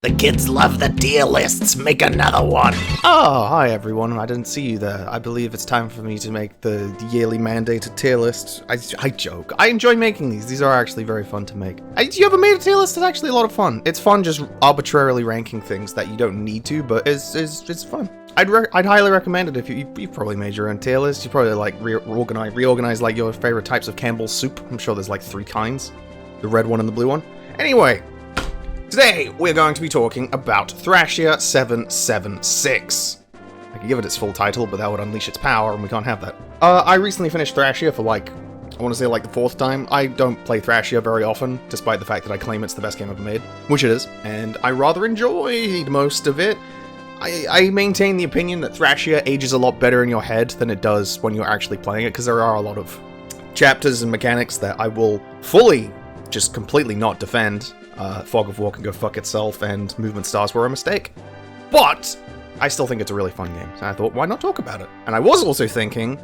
The kids love the tier lists. Make another one. Oh, hi everyone. I didn't see you there. I believe it's time for me to make the yearly mandated tier list. I joke. I enjoy making these. These are actually very fun to make. You ever made a tier list? It's actually a lot of fun. It's fun just arbitrarily ranking things that you don't need to, but it's fun. I'd highly recommend it if you've probably made your own tier list. You probably like reorganize like your favorite types of Campbell's soup. I'm sure there's like 3 kinds. The red one and the blue one. Anyway. Today, we're going to be talking about Thrashia 776. I could give it its full title, but that would unleash its power, and we can't have that. I recently finished Thrashia for I want to say the 4th time. I don't play Thrashia very often, despite the fact that I claim it's the best game ever made, which it is, and I rather enjoyed most of it. I maintain the opinion that Thrashia ages a lot better in your head than it does when you're actually playing it, because there are a lot of chapters and mechanics that I will fully, just completely not defend. Fog of War can go fuck itself, and Movement Stars were a mistake. But I still think it's a really fun game, so I thought, why not talk about it? And I was also thinking,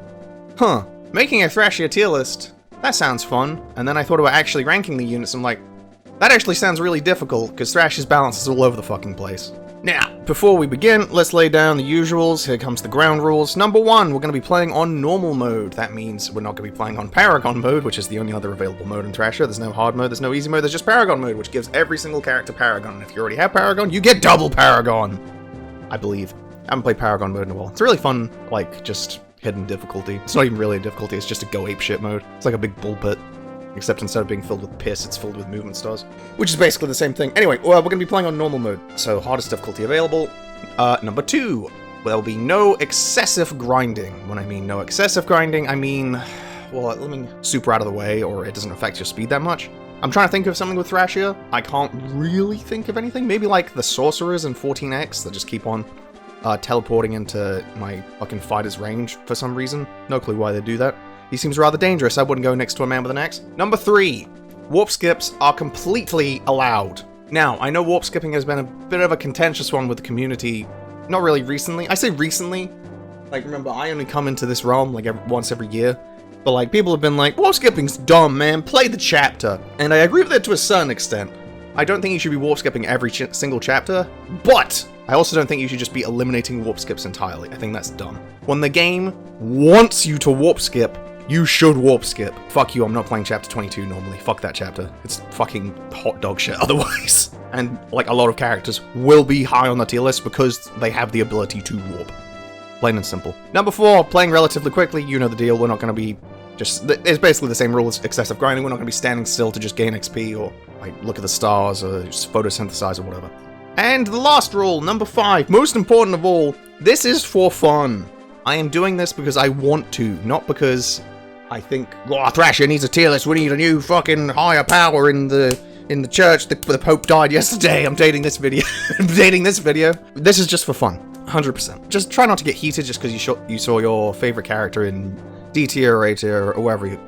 making a Thrashia tier list, that sounds fun. And then I thought about actually ranking the units, and I'm like, that actually sounds really difficult, because Thrashia's balance is all over the fucking place. Now, before we begin, let's lay down the usuals. Here comes the ground rules. Number 1, we're going to be playing on normal mode. That means we're not going to be playing on Paragon mode, which is the only other available mode in Thrashia. There's no hard mode, there's no easy mode, there's just Paragon mode, which gives every single character Paragon. And if you already have Paragon, you get double Paragon! I believe. I haven't played Paragon mode in a while. It's a really fun, just hidden difficulty. It's not even really a difficulty, it's just a go apeshit mode. It's like a big bull pit. Except instead of being filled with piss, it's filled with movement stars. Which is basically the same thing. Anyway, we're going to be playing on normal mode, so hardest difficulty available. Number 2, there'll be no excessive grinding. When I mean no excessive grinding, I mean, well, let me super out of the way, or it doesn't affect your speed that much. I'm trying to think of something with Thrashia. I can't really think of anything. Maybe like the Sorcerers in 14X that just keep on teleporting into my fucking fighter's range for some reason. No clue why they do that. He seems rather dangerous. I wouldn't go next to a man with an axe. Number 3, warp skips are completely allowed. Now, I know warp skipping has been a bit of a contentious one with the community. Not really recently. I say recently. Remember, I only come into this realm once every year. But people have been like, warp skipping's dumb, man. Play the chapter. And I agree with it to a certain extent. I don't think you should be warp skipping every single chapter, but I also don't think you should just be eliminating warp skips entirely. I think that's dumb. When the game wants you to warp skip, you should warp skip. Fuck you, I'm not playing chapter 22 normally. Fuck that chapter. It's fucking hot dog shit otherwise. And, a lot of characters will be high on the tier list because they have the ability to warp. Plain and simple. Number 4, playing relatively quickly. You know the deal. We're not going to be it's basically the same rule as excessive grinding. We're not going to be standing still to just gain XP or, look at the stars or just photosynthesize or whatever. And the last rule, number 5, most important of all, this is for fun. I am doing this because I want to, not because I think, Thrashia needs a tier list, we need a new fucking higher power in the church. The Pope died yesterday. I'm dating this video. This is just for fun. 100%. Just try not to get heated just because you saw your favorite character in D tier or A tier or wherever you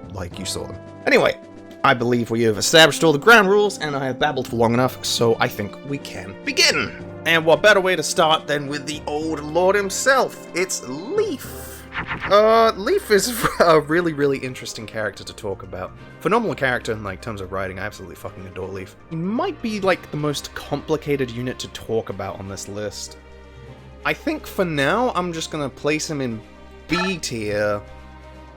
saw them. Anyway, I believe we have established all the ground rules and I have babbled for long enough, so I think we can begin. And what better way to start than with the old lord himself? It's Leif. Leif is a really, really interesting character to talk about. Phenomenal character in terms of writing. I absolutely fucking adore Leif. He might be the most complicated unit to talk about on this list. I think for now I'm just gonna place him in B tier,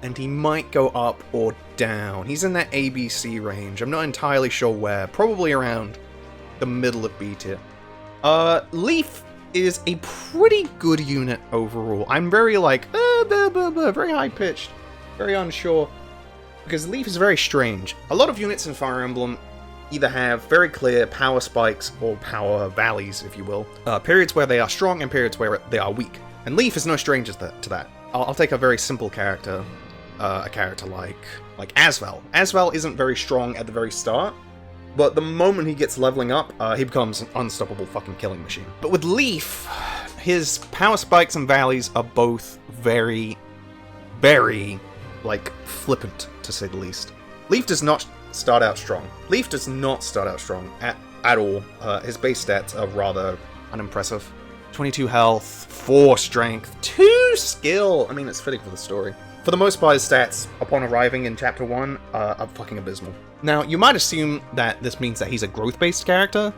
and he might go up or down. He's in that ABC range. I'm not entirely sure where. Probably around the middle of B tier. Leif is a pretty good unit overall. I'm very very high-pitched, very unsure, because Leif is very strange. A lot of units in Fire Emblem either have very clear power spikes or power valleys, if you will. Periods where they are strong and periods where they are weak. And Leif is no stranger to that. I'll take a very simple character, a character like Asvel. Asvel isn't very strong at the very start, but the moment he gets leveling up, he becomes an unstoppable fucking killing machine. But with Leif, his power spikes and valleys are both very, very, flippant, to say the least. Leif does not start out strong. At all. His base stats are rather unimpressive. 22 health, 4 strength, 2 skill. I mean, it's fitting for the story. For the most part, his stats, upon arriving in Chapter 1, are fucking abysmal. Now, you might assume that this means that he's a growth-based character,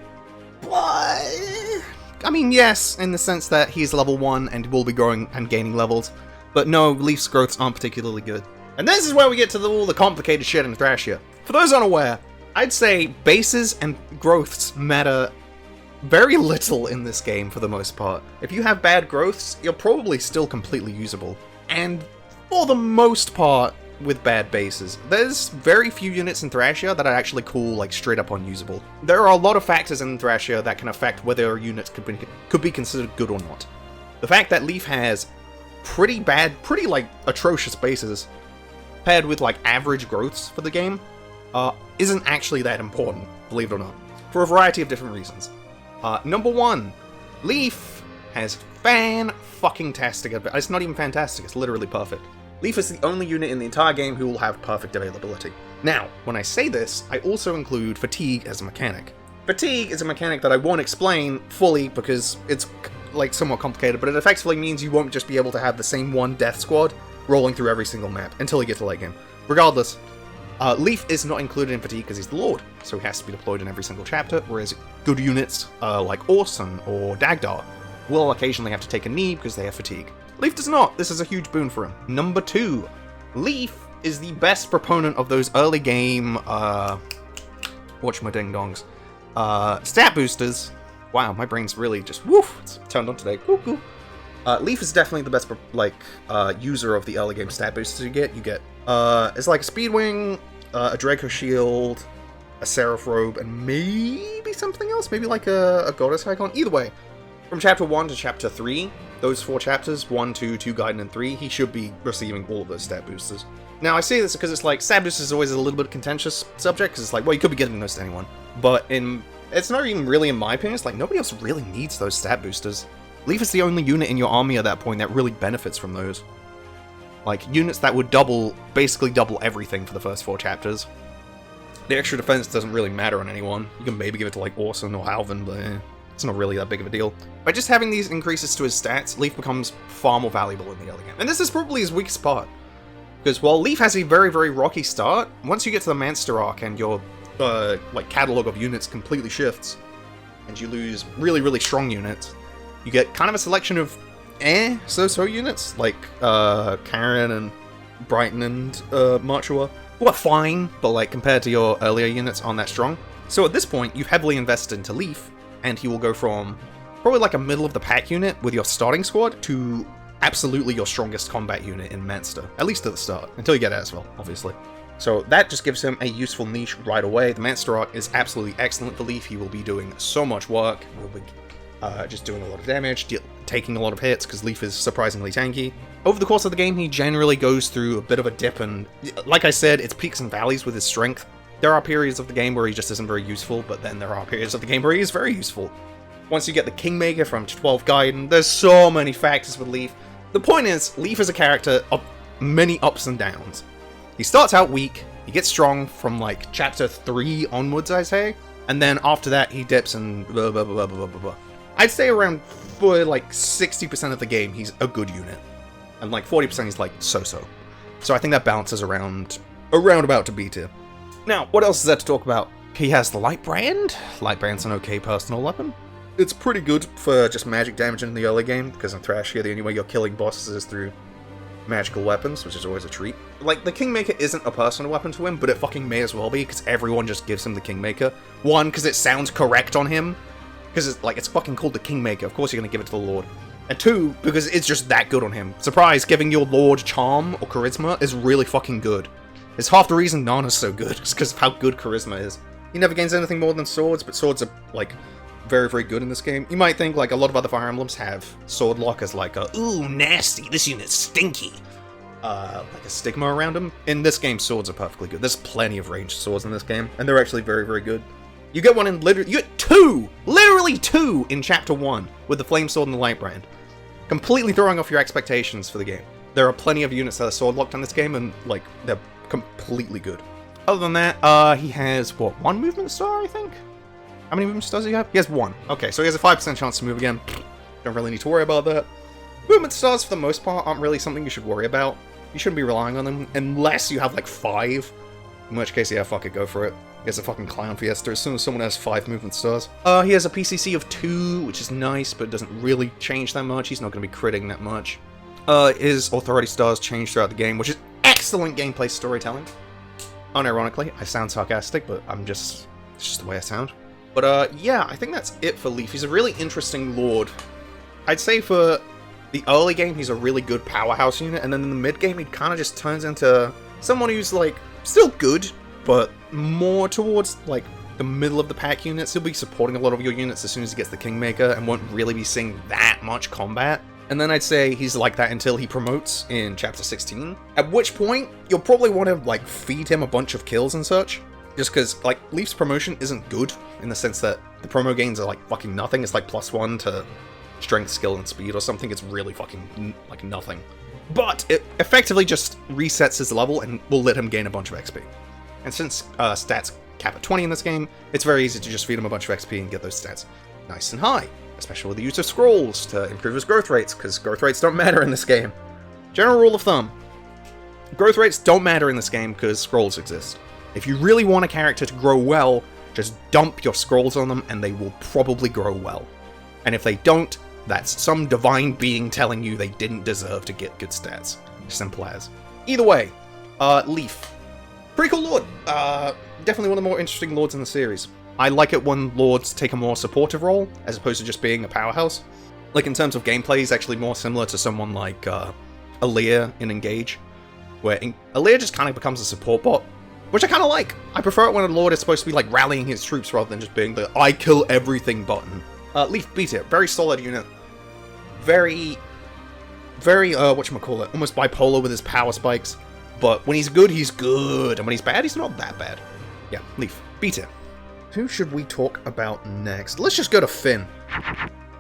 But I mean, yes, in the sense that he's level 1 and will be growing and gaining levels. But no, Leif's growths aren't particularly good. And this is where we get to all the complicated shit in Thrashia. For those unaware, I'd say bases and growths matter very little in this game for the most part. If you have bad growths, you're probably still completely usable. And for the most part, with bad bases, there's very few units in Thrashia that are actually cool, like straight up unusable. There are a lot of factors in Thrashia that can affect whether units could be considered good or not. The fact that Leif has pretty like atrocious bases, paired with like average growths for the game, isn't actually that important, believe it or not, for a variety of different reasons. Number 1, Leif has fan-fucking-tastic. It's not even fantastic, it's literally perfect. Leif is the only unit in the entire game who will have perfect availability. Now, when I say this, I also include fatigue as a mechanic. Fatigue is a mechanic that I won't explain fully because it's like somewhat complicated, but it effectively means you won't just be able to have the same one death squad rolling through every single map until you get to late game. Regardless, Leif is not included in fatigue because he's the Lord, so he has to be deployed in every single chapter, whereas good units like Osian or Dagdar will occasionally have to take a knee because they have fatigue. Leif does not. This is a huge boon for him. Number 2, Leif is the best proponent of those early game, whatchamading-dongs, stat boosters. Wow, my brain's really just, woof, it's turned on today. Cuckoo. Leif is definitely the best, user of the early game stat boosters you get. It's like a Speedwing, a Draco Shield, a Seraph Robe, and maybe something else. Maybe like a Goddess Icon. Either way, from Chapter 1 to Chapter 3, those 4 chapters, 1, 2, 2 Guiding, and 3, he should be receiving all of those stat boosters. Now, I say this because it's like, stat boosters is always a little bit of a contentious subject, because it's like, well, you could be getting those to anyone. But it's not even really, in my opinion, it's like, nobody else really needs those stat boosters. Leif is the only unit in your army at that point that really benefits from those. Like, units that would basically double everything for the first 4 chapters. The extra defense doesn't really matter on anyone. You can maybe give it to, like, Osian or Halvan, but it's not really that big of a deal. By just having these increases to his stats, Leif becomes far more valuable in the early game. And this is probably his weakest part. Because while Leif has a very, very rocky start, once you get to the Manster arc and your, catalog of units completely shifts, and you lose really, really strong units, you get kind of a selection of so-so units, like Karin and Brighton and Machua, who are fine, but like compared to your earlier units aren't that strong. So at this point, you've heavily invested into Leif, and he will go from probably like a middle of the pack unit with your starting squad to absolutely your strongest combat unit in Manster, at least at the start, until you get Asvel, obviously. So that just gives him a useful niche right away. The Manster arc is absolutely excellent for Leif. He will be doing so much work. Will be just doing a lot of damage, taking a lot of hits, because Leif is surprisingly tanky. Over the course of the game, he generally goes through a bit of a dip, and like I said, it's peaks and valleys with his strength. There are periods of the game where he just isn't very useful, but then there are periods of the game where he is very useful. Once you get the Kingmaker from 12 Guiding, there's so many factors with Leif. The point is, Leif is a character of many ups and downs. He starts out weak, he gets strong from like chapter 3 onwards, I say, and then after that he dips and blah blah blah blah blah blah. I'd say around for like 60% of the game he's a good unit, and like 40% he's like so-so. So I think that balances around about to B tier. Now, what else is there to talk about? He has the Light Brand. Light Brand's an okay personal weapon. It's pretty good for just magic damage in the early game, because in Thrashia, the only way you're killing bosses is through magical weapons, which is always a treat. Like, the Kingmaker isn't a personal weapon to him, but it fucking may as well be, because everyone just gives him the Kingmaker. One, because it sounds correct on him, because it's fucking called the Kingmaker, of course you're gonna give it to the Lord. And 2, because it's just that good on him. Surprise, giving your Lord Charm or Charisma is really fucking good. It's half the reason Nanna's so good, is because of how good Charisma is. He never gains anything more than swords, but swords are, like, very, very good in this game. You might think, like, a lot of other Fire Emblems have Sword Lock as, like, ooh, nasty, this unit's stinky. Like a stigma around them. In this game, swords are perfectly good. There's plenty of ranged swords in this game, and they're actually very, very good. You get one in you get 2! Literally 2 in Chapter 1 with the Flame Sword and the Light Brand. Completely throwing off your expectations for the game. There are plenty of units that are sword locked in this game, and, like, they're completely good. Other than that, he has, what, 1 movement star, I think? How many movement stars does he have? He has 1. Okay, so he has a 5% chance to move again. Don't really need to worry about that. Movement stars, for the most part, aren't really something you should worry about. You shouldn't be relying on them, unless you have, like, 5. In which case, yeah, fuck it, go for it. He has a fucking Clown Fiesta as soon as someone has 5 movement stars. He has a PCC of 2, which is nice, but it doesn't really change that much. He's not going to be critting that much. His authority stars change throughout the game, which is excellent gameplay storytelling. Unironically, I sound sarcastic, but it's just the way I sound. But yeah, I think that's it for Leif. He's a really interesting lord. I'd say for the early game, he's a really good powerhouse unit, and then in the mid game, he kind of just turns into someone who's, like, still good, but more towards, like, the middle of the pack units. He'll be supporting a lot of your units as soon as he gets the Kingmaker, and won't really be seeing that much combat. And then I'd say he's like that until he promotes in Chapter 16, at which point, you'll probably want to, like, feed him a bunch of kills and such, just because, like, Leif's promotion isn't good, in the sense that the promo gains are, like, fucking nothing. It's, like, +1 to strength, skill, and speed or something. It's really fucking, like, nothing. But it effectively just resets his level and will let him gain a bunch of XP. And since stats cap at 20 in this game, it's very easy to just feed him a bunch of XP and get those stats nice and high. Especially with the use of scrolls to improve his growth rates, because growth rates don't matter in this game. General rule of thumb. Growth rates don't matter in this game because scrolls exist. If you really want a character to grow well, just dump your scrolls on them and they will probably grow well. And if they don't, that's some divine being telling you they didn't deserve to get good stats. Simple as. Either way, Leif. Pretty cool lord. Definitely one of the more interesting lords in the series. I like it when lords take a more supportive role, as opposed to just being a powerhouse. Like, in terms of gameplay, he's actually more similar to someone like Aaliyah in Engage, where Aaliyah just kind of becomes a support bot, which I kind of like. I prefer it when a lord is supposed to be, like, rallying his troops rather than just being the I kill everything button. Leif beat it. Very solid unit. Very, whatchamacallit, almost bipolar with his power spikes. But when he's good, and when he's bad, he's not that bad. Yeah, Leif, beat it. Who should we talk about next? Let's just go to Finn.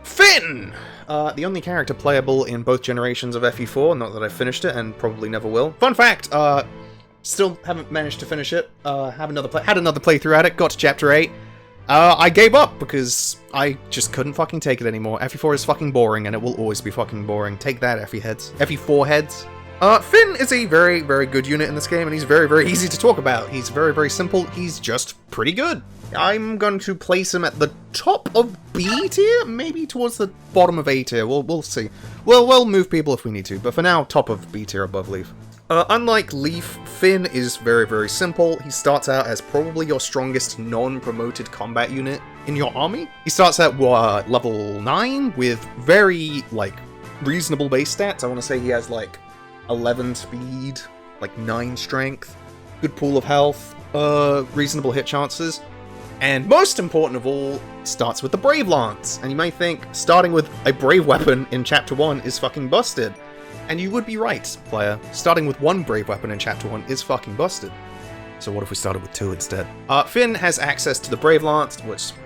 Finn! The only character playable in both generations of FE4, not that I finished it, and probably never will. Fun fact, still haven't managed to finish it. Had another playthrough at it, got to Chapter 8. I gave up because I just couldn't fucking take it anymore. FE4 is fucking boring, and it will always be fucking boring. Take that, FE heads. FE4 heads. Finn is a very, very good unit in this game, and he's very, very easy to talk about. He's very, very simple. He's just pretty good. I'm going to place him at the top of B tier, maybe towards the bottom of A tier. We'll see. We'll move people if we need to, but for now, top of B tier above Leif. Unlike Leif, Finn is very, very simple. He starts out as probably your strongest non-promoted combat unit in your army. He starts at level 9 with very, like, reasonable base stats. I want to say he has, like, 11 speed, like 9 strength, good pool of health, reasonable hit chances. And most important of all, starts with the Brave Lance. And you may think, starting with a Brave weapon in Chapter 1 is fucking busted. And you would be right, player. Starting with one Brave weapon in Chapter 1 is fucking busted. So what if we started with 2 instead? Finn has access to the Brave Lance,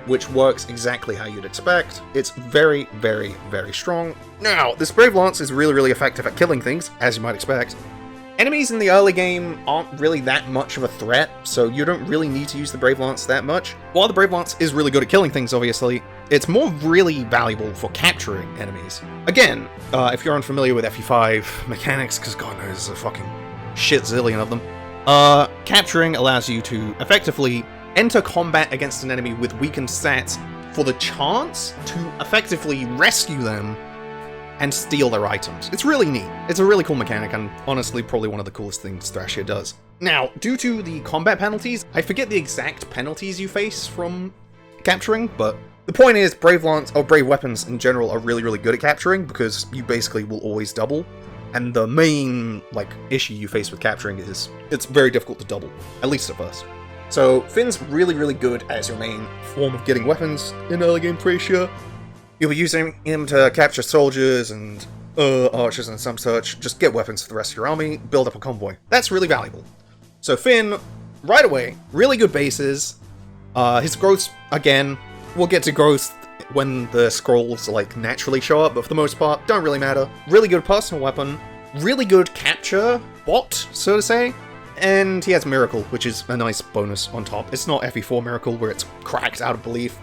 which works exactly how you'd expect. It's very, very, very strong. Now, this Brave Lance is really, really effective at killing things, as you might expect. Enemies in the early game aren't really that much of a threat, so you don't really need to use the Brave Lance that much. While the Brave Lance is really good at killing things, obviously, it's more really valuable for capturing enemies. Again, if you're unfamiliar with FE5 mechanics, because God knows there's a fucking shit zillion of them, capturing allows you to effectively enter combat against an enemy with weakened stats for the chance to effectively rescue them and steal their items. It's really neat. It's a really cool mechanic, and honestly probably one of the coolest things Thrashia does. Now, due to the combat penalties, I forget the exact penalties you face from capturing, but the point is, Brave Lance, or Brave weapons in general, are really, really good at capturing, because you basically will always double. And the main, like, issue you face with capturing is it's very difficult to double, at least at first. So Finn's really, really good as your main form of getting weapons in early game Thrashia. You'll be using him to capture soldiers and archers and some such. Just get weapons for the rest of your army, build up a convoy. That's really valuable. So Finn, right away, really good bases. His growth, again, we'll get to growth when the scrolls, like, naturally show up, but for the most part, don't really matter. Really good personal weapon, really good capture bot, so to say, and he has Miracle, which is a nice bonus on top. It's not FE4 Miracle, where it's cracked out of belief,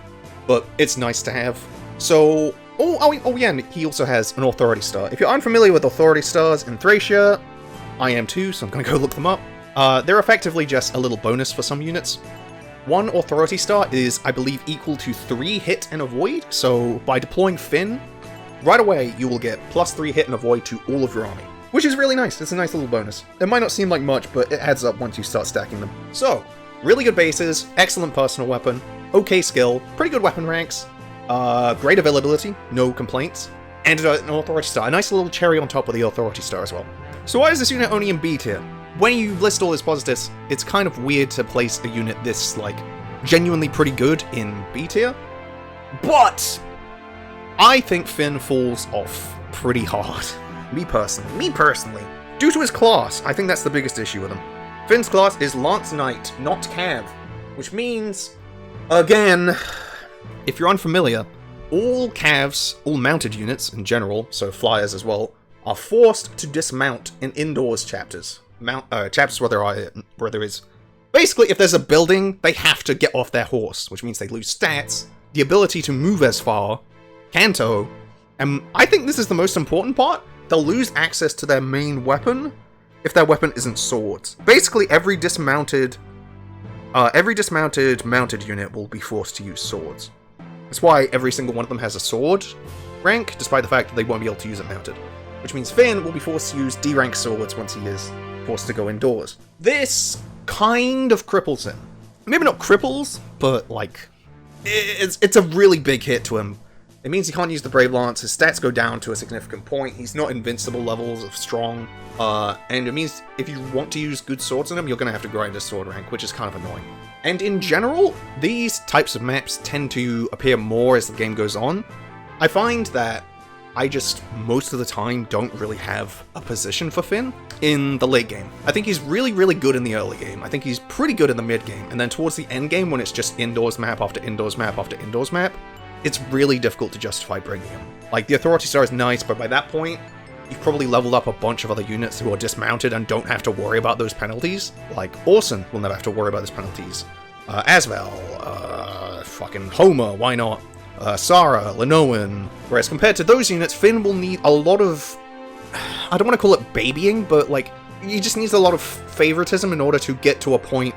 but it's nice to have. So, oh yeah, and he also has an Authority Star. If you're unfamiliar with Authority Stars in Thrashia, I am too, so I'm gonna go look them up. They're effectively just a little bonus for some units. One Authority Star is, I believe, equal to 3 hit and avoid, so by deploying Finn, right away you will get +3 hit and avoid to all of your army. Which is really nice, it's a nice little bonus. It might not seem like much, but it adds up once you start stacking them. So, really good bases, excellent personal weapon, okay skill, pretty good weapon ranks, great availability, no complaints, and an Authority Star, a nice little cherry on top of the Authority Star as well. So why is this unit only in B tier? When you list all his positives, it's kind of weird to place a unit this, like, genuinely pretty good in B tier, but I think Finn falls off pretty hard. Me personally. Due to his class, I think that's the biggest issue with him. Finn's class is Lance Knight, not Cav, which means, again, if you're unfamiliar, all Cavs, all mounted units in general, so flyers as well, are forced to dismount in indoors chapters. Chapters where there is... Basically, if there's a building, they have to get off their horse, which means they lose stats, the ability to move as far, canto, and I think this is the most important part. They'll lose access to their main weapon if their weapon isn't swords. Basically, every dismounted mounted unit will be forced to use swords. That's why every single one of them has a sword rank, despite the fact that they won't be able to use it mounted. Which means Finn will be forced to use D rank swords once he is forced to go indoors. This kind of cripples him. Maybe not cripples, but like, it's a really big hit to him. It means he can't use the Brave Lance, his stats go down to a significant point, he's not invincible levels of strong, and it means if you want to use good swords on him, you're going to have to grind his sword rank, which is kind of annoying. And in general, these types of maps tend to appear more as the game goes on. I find that I just, most of the time, don't really have a position for Finn in the late game. I think he's really, really good in the early game. I think he's pretty good in the mid game, and then towards the end game, when it's just indoors map after indoors map after indoors map, it's really difficult to justify bringing him. Like, the Authority Star is nice, but by that point, you've probably leveled up a bunch of other units who are dismounted and don't have to worry about those penalties. Like, Osian will never have to worry about those penalties. Asvel, fucking Homer, why not? Sara, Linoan. Whereas compared to those units, Finn will need a lot of... I don't want to call it babying, but, like, he just needs a lot of favoritism in order to get to a point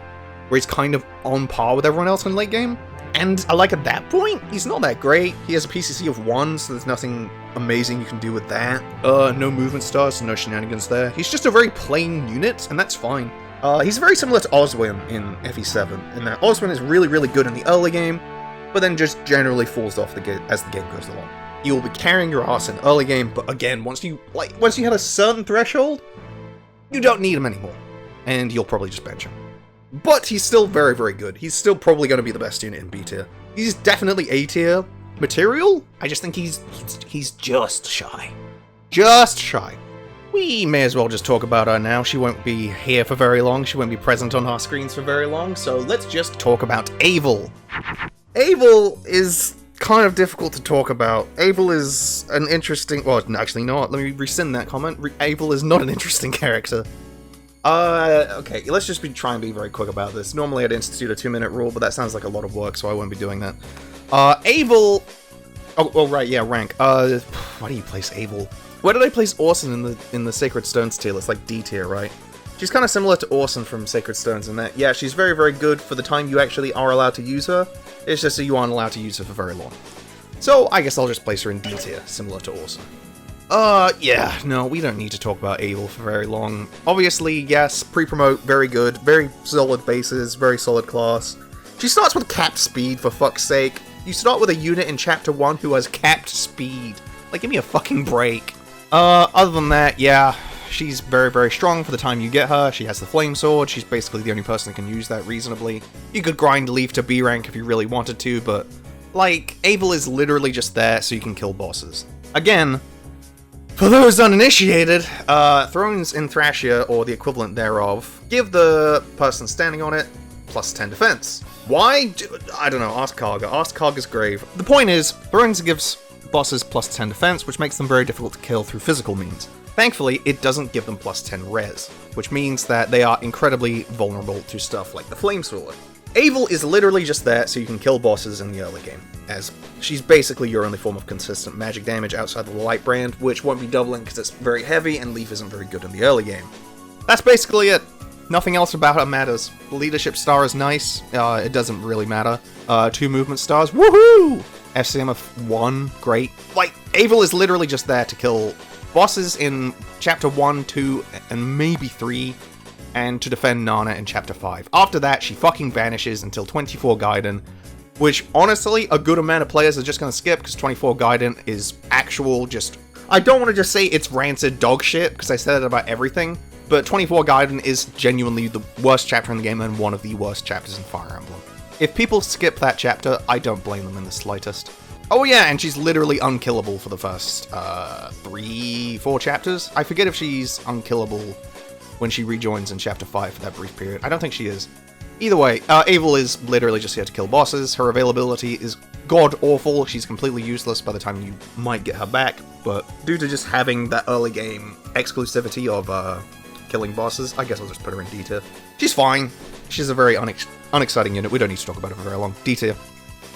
where he's kind of on par with everyone else in late game. And, like, at that point, he's not that great. He has a PCC of 1, so there's nothing amazing you can do with that. No movement stars, so no shenanigans there. He's just a very plain unit, and that's fine. He's very similar to Olwen in FE7, in that Olwen is really, really good in the early game, but then just generally falls off as the game goes along. He will be carrying your ass in early game, but again, once you hit a certain threshold, you don't need him anymore. And you'll probably just bench him. But he's still very, very good. He's still probably going to be the best unit in B tier. He's definitely A tier material. I just think he's just shy. Just shy. We may as well just talk about her now. She won't be here for very long. She won't be present on our screens for very long. So let's just talk about Eyvel. Eyvel is kind of difficult to talk about. Eyvel is an interesting... Well, actually not. Let me rescind that comment. Eyvel is not an interesting character. Okay, let's just try and be very quick about this. Normally I'd institute a 2-minute rule, but that sounds like a lot of work, so I won't be doing that. Eyvel... Oh, right, yeah, rank. Why do you place Eyvel? Where did I place Osian in the Sacred Stones tier? It's like D tier, right? She's kind of similar to Osian from Sacred Stones in that, yeah, she's very, very good for the time you actually are allowed to use her. It's just that you aren't allowed to use her for very long. So, I guess I'll just place her in D tier, similar to Osian. Yeah, no, we don't need to talk about Eyvel for very long. Obviously, yes, pre-promote, very good, very solid bases, very solid class. She starts with capped speed, for fuck's sake. You start with a unit in Chapter 1 who has capped speed. Like, give me a fucking break. Other than that, yeah, she's very, very strong for the time you get her. She has the Flame Sword, she's basically the only person that can use that reasonably. You could grind Leif to B rank if you really wanted to, but, like, Eyvel is literally just there so you can kill bosses. Again, for those uninitiated, thrones in Thracia, or the equivalent thereof, give the person standing on it +10 defense. Why? I don't know, ask Karga. Ask Karga's grave. The point is, thrones gives bosses +10 defense, which makes them very difficult to kill through physical means. Thankfully, it doesn't give them +10 res, which means that they are incredibly vulnerable to stuff like the Flame Sword. Eyvel is literally just there so you can kill bosses in the early game, as she's basically your only form of consistent magic damage outside of the Light Brand, which won't be doubling because it's very heavy and Leif isn't very good in the early game. That's basically it. Nothing else about her matters. The leadership star is nice. It doesn't really matter. 2 movement stars. Woohoo! FCM of 1. Great. Like, Eyvel is literally just there to kill bosses in Chapter 1, 2, and maybe 3, and to defend Nanna in Chapter 5. After that, she fucking vanishes until 24 Gaiden, which, honestly, a good amount of players are just gonna skip, because 24 Gaiden is actual just... I don't want to just say it's rancid dog shit, because I said it about everything, but 24 Gaiden is genuinely the worst chapter in the game and one of the worst chapters in Fire Emblem. If people skip that chapter, I don't blame them in the slightest. Oh yeah, and she's literally unkillable for the first 3-4 chapters. I forget if she's unkillable when she rejoins in Chapter 5 for that brief period. I don't think she is. Either way, Eyvel is literally just here to kill bosses. Her availability is god-awful. She's completely useless by the time you might get her back, but due to just having that early game exclusivity of killing bosses, I guess I'll just put her in D tier. She's fine. She's a very unexciting unit. We don't need to talk about it for very long. D tier.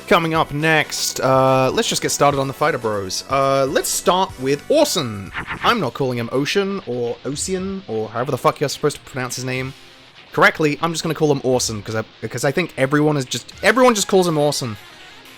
Coming up next, let's just get started on the fighter bros. Let's start with Osian. I'm not calling him Osian or Osian or however the fuck you're supposed to pronounce his name correctly. I'm just gonna call him Osian because I think everyone just calls him Osian.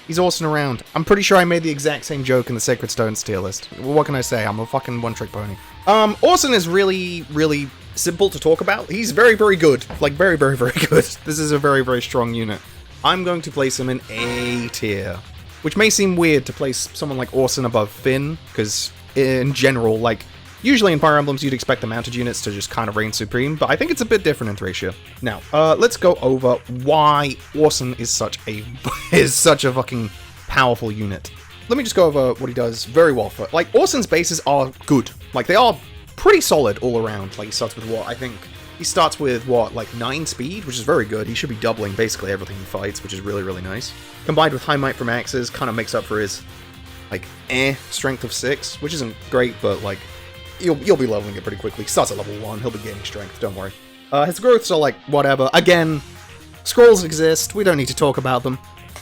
He's Osian around. I'm pretty sure I made the exact same joke in the Sacred Stones tier list. What can I say? I'm a fucking one-trick pony. Osian is really, really simple to talk about. He's very, very good. Like, very, very, very good. This is a very, very strong unit. I'm going to place him in A tier, which may seem weird to place someone like Osian above Finn, because in general, like, usually in Fire Emblems you'd expect the mounted units to just kind of reign supreme, but I think it's a bit different in Thracia. Now, let's go over why Osian is such a fucking powerful unit. Let me just go over what he does very well for, like, Osian's bases are good. Like, they are pretty solid all around. Like, he starts with what, I think... He starts with, what, like 9 speed, which is very good. He should be doubling basically everything he fights, which is really, really nice. Combined with high might from axes, kind of makes up for his, like, strength of 6, which isn't great, but, like, you'll be leveling it pretty quickly. He starts at level 1, he'll be gaining strength, don't worry. His growths are, like, whatever. Again, scrolls exist, we don't need to talk about them.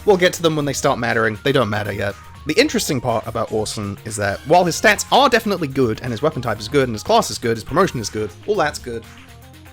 We'll get to them when they start mattering. They don't matter yet. The interesting part about Osian is that, while his stats are definitely good, and his weapon type is good, and his class is good, his promotion is good, all that's good,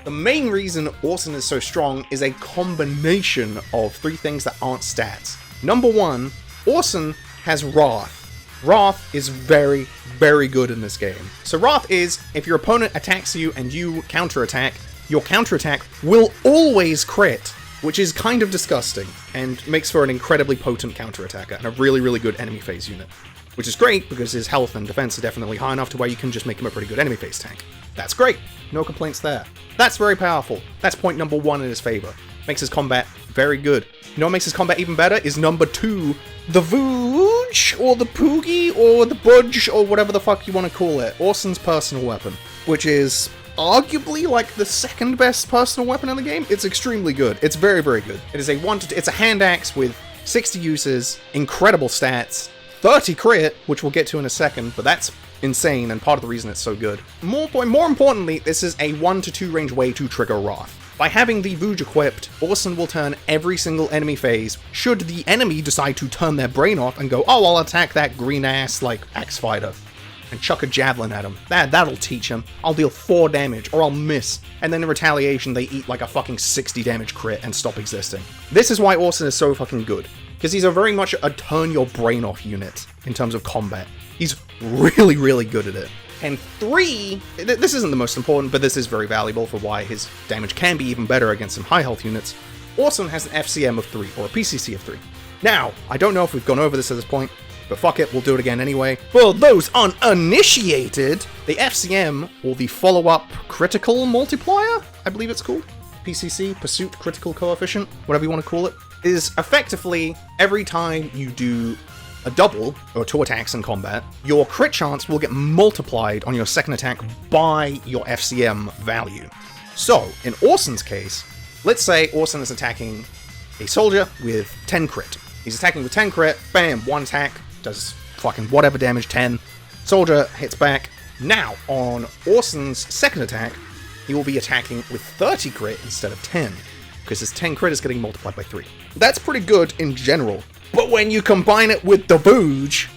the main reason Osian is so strong is a combination of 3 things that aren't stats. Number 1, Osian has Wrath. Wrath is very, very good in this game. So Wrath is, if your opponent attacks you and you counterattack, your counterattack will always crit, which is kind of disgusting, and makes for an incredibly potent counterattacker, and a really, really good enemy phase unit. Which is great, because his health and defense are definitely high enough to where you can just make him a pretty good enemy phase tank. That's great. No complaints there. That's very powerful. That's point number 1 in his favor. Makes his combat very good. You know what makes his combat even better is number 2, the Vooj, or the Poogie, or the Budge, or whatever the fuck you want to call it. Osian's personal weapon, which is arguably like the 2nd best personal weapon in the game. It's extremely good. It's very, very good. It is it's a hand axe with 60 uses, incredible stats, 30 crit, which we'll get to in a second, but that's insane and part of the reason it's so good. More importantly, this is a 1 to 2 range way to trigger Wrath. By having the Vooj equipped, Osian will turn every single enemy phase, should the enemy decide to turn their brain off and go, oh, I'll attack that green-ass, like, axe fighter, and chuck a javelin at him. That'll teach him. I'll deal 4 damage, or I'll miss, and then in retaliation they eat like a fucking 60 damage crit and stop existing. This is why Osian is so fucking good, because he's a very much a turn your brain off unit in terms of combat. He's really, really good at it. And 3, this isn't the most important, but this is very valuable for why his damage can be even better against some high health units. Osian has an FCM of 3, or a PCC of 3. Now, I don't know if we've gone over this at this point, but fuck it, we'll do it again anyway. For those uninitiated, the FCM, or the follow-up critical multiplier, I believe it's called, PCC, Pursuit Critical Coefficient, whatever you want to call it, is effectively every time you do a double, or 2 attacks in combat, your crit chance will get multiplied on your 2nd attack by your FCM value. So, in Osian's case, let's say Osian is attacking a soldier with 10 crit. He's attacking with 10 crit, bam, 1 attack, does fucking whatever damage, 10. Soldier hits back. Now, on Osian's 2nd attack, he will be attacking with 30 crit instead of 10, because his 10 crit is getting multiplied by 3. That's pretty good in general. But when you combine it with the Vooj,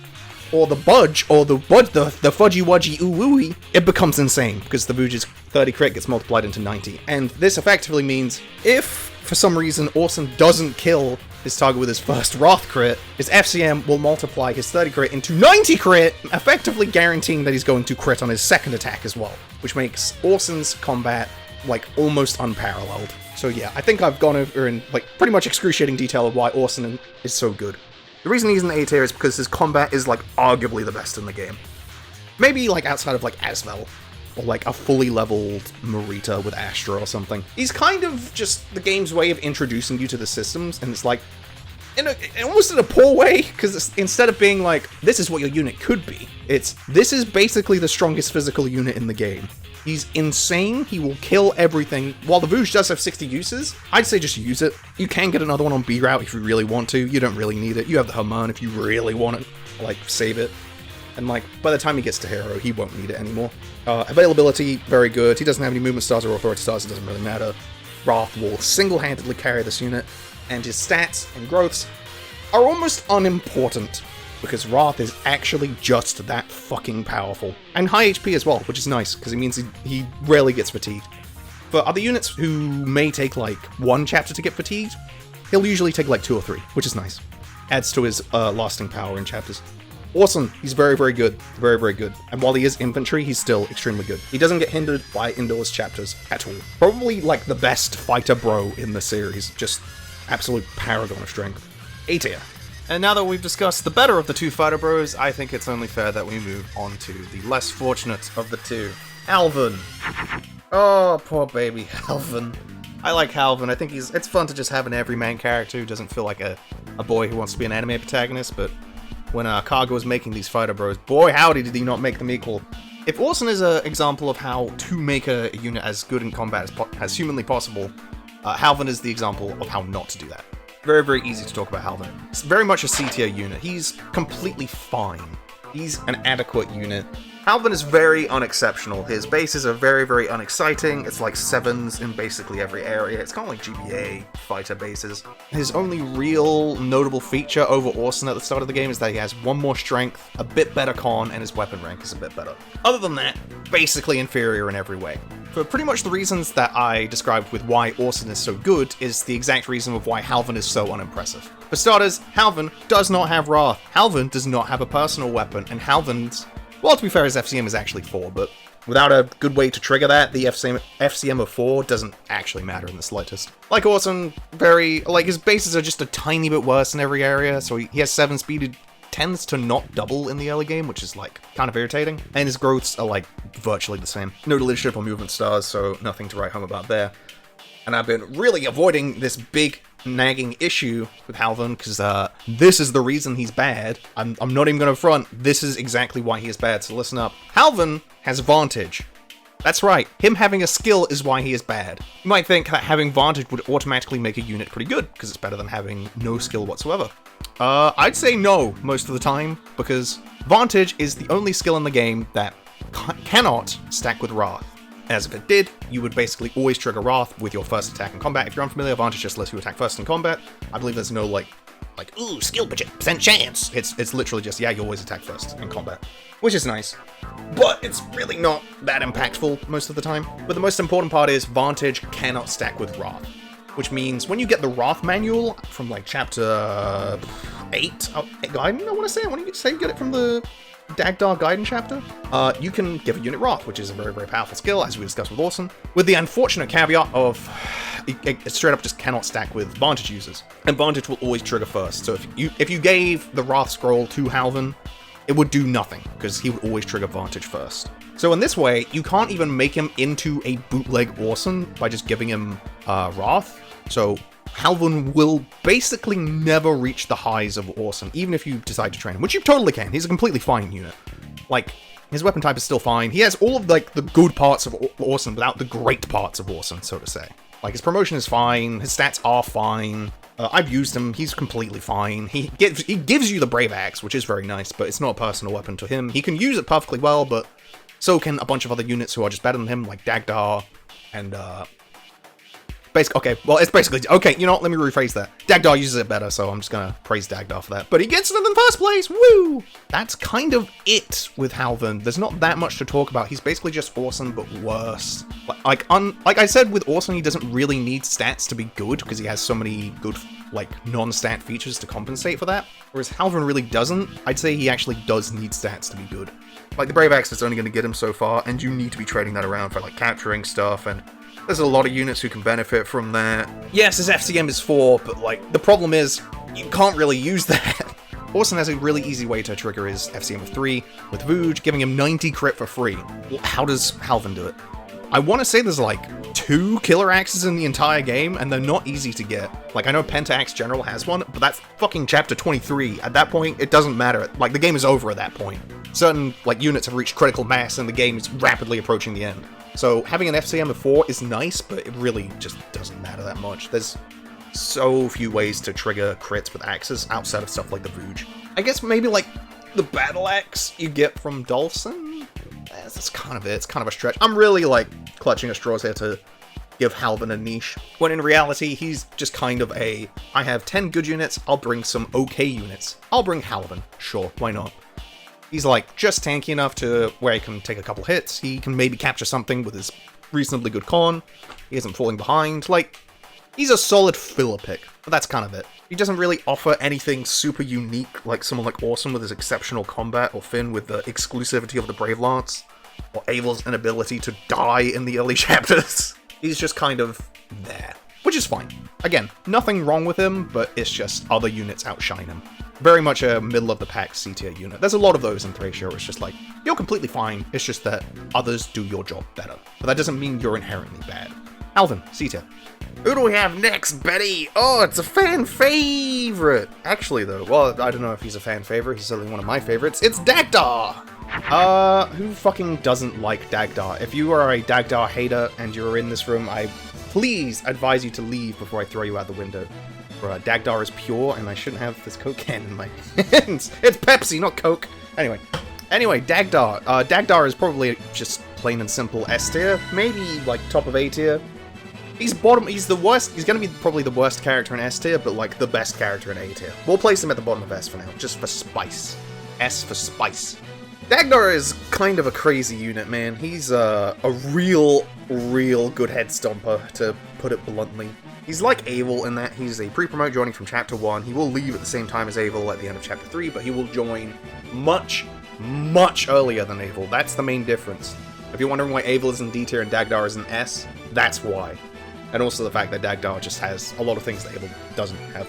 or the budge, or the fudgy wudgy ooh wooey, it becomes insane, because the Vooj's 30 crit gets multiplied into 90. And this effectively means, if, for some reason, Osian doesn't kill his target with his first Wrath crit, his FCM will multiply his 30 crit into 90 crit, effectively guaranteeing that he's going to crit on his second attack as well, which makes Osian's combat, like, almost unparalleled. So yeah, I think I've gone over in, like, pretty much excruciating detail of why Osian is so good. The reason he's in the A tier is because his combat is, like, arguably the best in the game. Maybe, like, outside of, like, Asvel, or, like, a fully leveled Mareeta with Astra or something. He's kind of just the game's way of introducing you to the systems, and it's, like, almost in a poor way, because instead of being, like, this is what your unit could be, this is basically the strongest physical unit in the game. He's insane, he will kill everything. While the Vooj does have 60 uses, I'd say just use it. You can get another one on B route if you really want to, you don't really need it. You have the Herman if you really want it, like, save it. And, like, by the time he gets to hero, he won't need it anymore. Availability, very good. He doesn't have any movement stars or authority stars, it doesn't really matter. Wrath will single-handedly carry this unit, and his stats and growths are almost unimportant, because Wrath is actually just that fucking powerful. And high HP as well, which is nice, because it means he rarely gets fatigued. For other units who may take, like, 1 chapter to get fatigued, he'll usually take, like, 2 or 3, which is nice. Adds to his lasting power in chapters. Awesome, he's very, very good. Very, very good. And while he is infantry, he's still extremely good. He doesn't get hindered by indoors chapters at all. Probably, like, the best fighter bro in the series. Just absolute paragon of strength. A tier. And now that we've discussed the better of the two fighter bros, I think it's only fair that we move on to the less fortunate of the two. Halvan. Oh, poor baby Halvan. I like Halvan. I think it's fun to just have an everyman character who doesn't feel like a boy who wants to be an anime protagonist, but when Cargo was making these fighter bros, boy howdy did he not make them equal. If Osian is an example of how to make a unit as good in combat as humanly possible, Halvan is the example of how not to do that. Very, very easy to talk about Halvan. It's very much a C-tier unit. He's completely fine. He's an adequate unit. Halvan is very unexceptional. His bases are very, very unexciting. It's like 7s in basically every area. It's kind of like GBA fighter bases. His only real notable feature over Osian at the start of the game is that he has 1 more strength, a bit better con, and his weapon rank is a bit better. Other than that, basically inferior in every way. For pretty much the reasons that I described with why Osian is so good is the exact reason of why Halvan is so unimpressive. For starters, Halvan does not have Wrath. Halvan does not have a personal weapon, and Halvan's, well, to be fair, his FCM is actually 4, but without a good way to trigger that, the FCM of 4 doesn't actually matter in the slightest. Like Osian, his bases are just a tiny bit worse in every area, so he has 7 speed. It tends to not double in the early game, which is, like, kind of irritating. And his growths are, like, virtually the same. No leadership or movement stars, so nothing to write home about there. And I've been really avoiding this big nagging issue with Halvan, because this is the reason he's bad. I'm not even going to front. This is exactly why he is bad, so listen up. Halvan has Vantage. That's right, him having a skill is why he is bad. You might think that having Vantage would automatically make a unit pretty good, because it's better than having no skill whatsoever. I'd say no most of the time, because Vantage is the only skill in the game that cannot stack with Wrath. As if it did, you would basically always trigger Wrath with your first attack in combat. If you're unfamiliar, Vantage just lets you attack first in combat. I believe there's no, like, ooh, skill percent chance. It's literally just, yeah, you always attack first in combat. Which is nice. But it's really not that impactful most of the time. But the most important part is Vantage cannot stack with Wrath. Which means when you get the Wrath manual from, like, chapter 8, Guidance, I want to say? When you say you get it from the Dagdar Guidance chapter, you can give a unit Wrath, which is a very, very powerful skill, as we discussed with Osian, with the unfortunate caveat of it straight up just cannot stack with Vantage users. And Vantage will always trigger first, so if you gave the Wrath scroll to Halvan, it would do nothing, because he would always trigger Vantage first. So in this way, you can't even make him into a bootleg Osian by just giving him Wrath. So Halvan will basically never reach the highs of Osian, even if you decide to train him, which you totally can. He's a completely fine unit. Like, his weapon type is still fine. He has all of, like, the good parts of Osian without the great parts of Osian, so to say. Like, his promotion is fine, his stats are fine. I've used him, he's completely fine. He gives you the Brave Axe, which is very nice, but it's not a personal weapon to him. He can use it perfectly well, but so can a bunch of other units who are just better than him, like Dagdar and Okay, well, it's basically... Okay, you know what? Let me rephrase that. Dagdar uses it better, so I'm just gonna praise Dagdar for that. But he gets it in the first place! Woo! That's kind of it with Halvan. There's not that much to talk about. He's basically just awesome, but worse. Like I said, with awesome, he doesn't really need stats to be good, because he has so many good, like, non-stat features to compensate for that. Whereas Halvan really doesn't. I'd say he actually does need stats to be good. Like, the Brave Axe is only going to get him so far, and you need to be trading that around for, like, capturing stuff, and there's a lot of units who can benefit from that. Yes, his FCM is 4, but, like, the problem is, you can't really use that. Orson has a really easy way to trigger his FCM of 3, with Vooj, giving him 90 crit for free. Well, how does Halvan do it? I want to say there's, like, 2 killer axes in the entire game, and they're not easy to get. Like, I know Penta-Axe General has one, but that's fucking chapter 23. At that point, it doesn't matter. Like, the game is over at that point. Certain, like, units have reached critical mass, and the game is rapidly approaching the end. So, having an FCM of 4 is nice, but it really just doesn't matter that much. There's so few ways to trigger crits with axes outside of stuff like the Vooj. I guess maybe, like, the Battle Axe you get from Dalsin? That's kind of it. It's kind of a stretch. I'm really, like, clutching at straws here to give Halvan a niche, when in reality, he's just kind of I have 10 good units, I'll bring some okay units. I'll bring Halvan. Sure, why not? He's, like, just tanky enough to where he can take a couple hits, he can maybe capture something with his reasonably good con, he isn't falling behind, like, he's a solid filler pick, but that's kind of it. He doesn't really offer anything super unique, like someone like Orson with his exceptional combat, or Finn with the exclusivity of the Brave Lance, or Eyvel's inability to die in the early chapters. He's just kind of there, which is fine. Again, nothing wrong with him, but it's just other units outshine him. Very much a middle-of-the-pack C-tier unit. There's a lot of those in Thracia where it's just like, you're completely fine, it's just that others do your job better. But that doesn't mean you're inherently bad. Halvan, C-tier. Who do we have next, Betty? Oh, it's a fan favorite! Actually, though, well, I don't know if he's a fan favorite, he's certainly one of my favorites. It's Dagdar! Who fucking doesn't like Dagdar? If you are a Dagdar hater and you're in this room, I please advise you to leave before I throw you out the window. Dagdar is pure, and I shouldn't have this Coke can in my hands. It's Pepsi, not Coke. Anyway, Dagdar. Dagdar is probably just plain and simple S tier, maybe like top of A tier. He's the worst, he's gonna be probably the worst character in S tier, but like the best character in A tier. We'll place him at the bottom of S for now, just for spice. S for spice. Dagdar is kind of a crazy unit, man. He's a real good head stomper, to put it bluntly. He's like Eyvel in that he's a pre-promote joining from Chapter 1. He will leave at the same time as Eyvel at the end of Chapter 3, but he will join much earlier than Eyvel. That's the main difference. If you're wondering why Eyvel is in D tier and Dagdar is in S, that's why. And also the fact that Dagdar just has a lot of things that Eyvel doesn't have.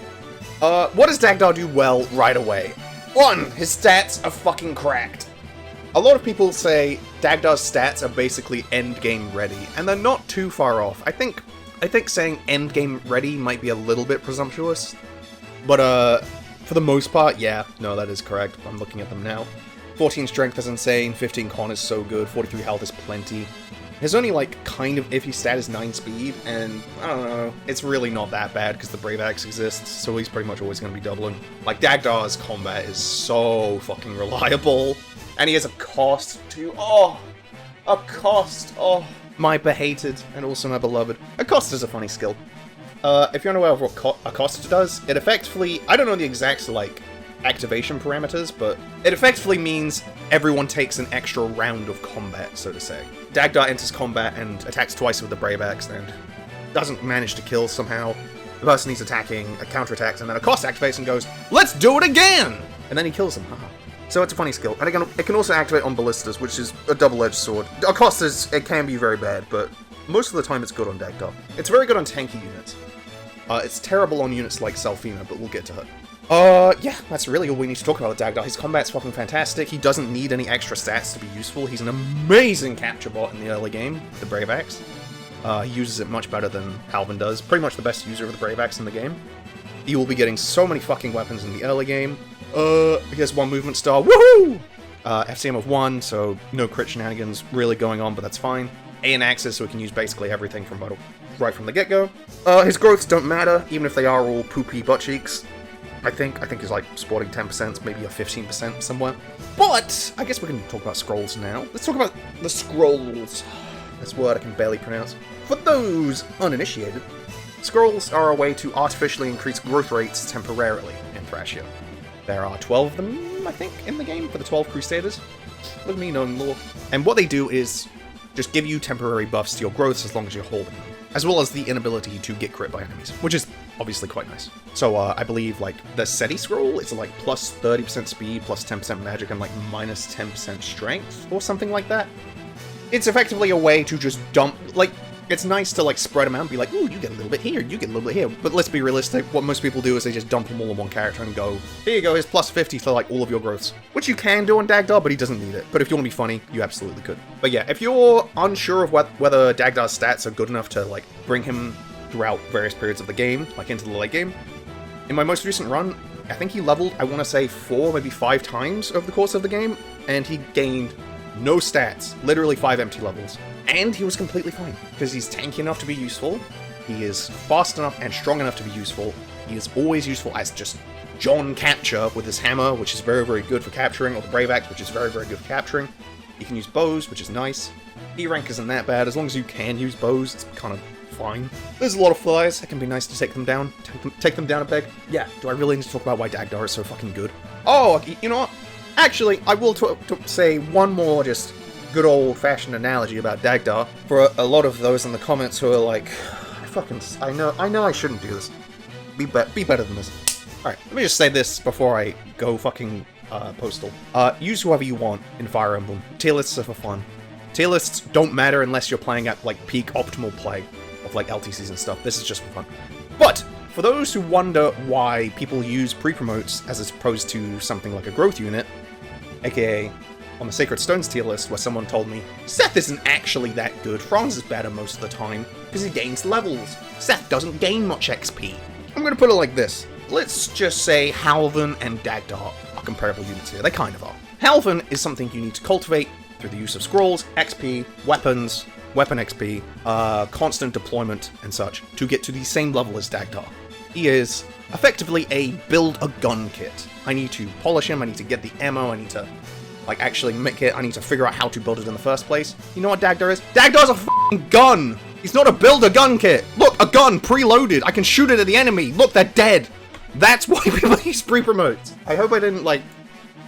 What does Dagdar do well right away? 1. His stats are fucking cracked. A lot of people say Dagdar's stats are basically endgame ready, and they're not too far off. I think saying endgame ready might be a little bit presumptuous, but for the most part, yeah, no, that is correct. I'm looking at them now. 14 strength is insane, 15 con is so good, 43 health is plenty. His only, like, kind of iffy stat is 9 speed, and, I don't know, it's really not that bad because the Brave Axe exists, so he's pretty much always going to be doubling. Like, Dagdar's combat is so fucking reliable, and he has a cost too. Oh! A cost! Oh! My behated, and also my beloved. A cost is a funny skill. If you're unaware of what a cost does, it effectively, I don't know the exact, like, activation parameters, but it effectively means everyone takes an extra round of combat, so to say. Dagdar enters combat and attacks twice with the Brave Axe and doesn't manage to kill somehow. The person he's attacking counterattacks, and then a cost activates and goes, "Let's do it again!" And then he kills him. Haha. So it's a funny skill. And again, it can also activate on ballistas, which is a double-edged sword. A cost it can be very bad, but most of the time it's good on Dagdar. It's very good on tanky units. It's terrible on units like Selphina, but we'll get to her. Yeah, that's really all we need to talk about with Dagdar. His combat's fucking fantastic. He doesn't need any extra stats to be useful. He's an amazing capture bot in the early game, the Brave Axe. He uses it much better than Halvan does. Pretty much the best user of the Brave Axe in the game. He will be getting so many fucking weapons in the early game. He has 1 movement star. Woohoo! FCM of 1, so no crit shenanigans really going on, but that's fine. A and axes, so he can use basically everything from right from the get-go. His growths don't matter, even if they are all poopy butt cheeks. I think he's like sporting 10%, maybe a 15% somewhere. But I guess we can talk about scrolls now. Let's talk about the scrolls. This word I can barely pronounce. For those uninitiated, Scrolls are a way to artificially increase growth rates temporarily in Thrashia. There are 12 of them, I think, in the game for the 12 Crusaders. Look at me knowing lore. And what they do is just give you temporary buffs to your growths as long as you're holding them, as well as the inability to get crit by enemies, which is obviously quite nice. So I believe like the SETI scroll is like plus 30% speed, plus 10% magic, and like minus 10% strength, or something like that. It's effectively a way to just dump, like, it's nice to like spread them out and be like, ooh, you get a little bit here, you get a little bit here. But let's be realistic, what most people do is they just dump them all on one character and go, here you go, here's plus 50 to like all of your growths. Which you can do on Dagdar, but he doesn't need it. But if you want to be funny, you absolutely could. But yeah, if you're unsure of whether Dagdar's stats are good enough to like bring him throughout various periods of the game, like into the late game, in my most recent run, I think he leveled, I want to say 4, maybe 5 times over the course of the game, and he gained no stats, literally 5 empty levels. And he was completely fine, because he's tanky enough to be useful, he is fast enough and strong enough to be useful, he is always useful as just John Capture with his hammer, which is very, very good for capturing, or the Brave Axe, which is very, very good for capturing. You can use bows, which is nice. E rank isn't that bad, as long as you can use bows, it's kind of fine. There's a lot of flies, it can be nice to take them down, take them down a peg. Yeah, do I really need to talk about why Dagdar is so fucking good? Oh, you know what? Actually, I will say one more just good old-fashioned analogy about Dagdar for a lot of those in the comments who are like, I know I shouldn't do this. Be better than this. Alright, let me just say this before I go fucking postal. Use whoever you want in Fire Emblem. Tier lists are for fun. Tier lists don't matter unless you're playing at like peak optimal play of like LTCs and stuff. This is just for fun. But for those who wonder why people use pre-promotes as opposed to something like a growth unit, aka on the Sacred Stones tier list where someone told me, Seth isn't actually that good, Franz is better most of the time, because he gains levels. Seth doesn't gain much XP. I'm gonna put it like this. Let's just say Halvan and Dagdar are comparable units here. They kind of are. Halvan is something you need to cultivate through the use of scrolls, XP, weapons, weapon XP, constant deployment, and such, to get to the same level as Dagdar. He is effectively a build-a-gun kit. I need to polish him, I need to get the ammo, I need to like actually make it, I need to figure out how to build it in the first place. You know what Dagdar is? Dagdar's a f***ing gun! He's not a build-a-gun kit! Look, a gun, preloaded, I can shoot it at the enemy, look, they're dead! That's why people use pre-promotes. I hope I didn't, like,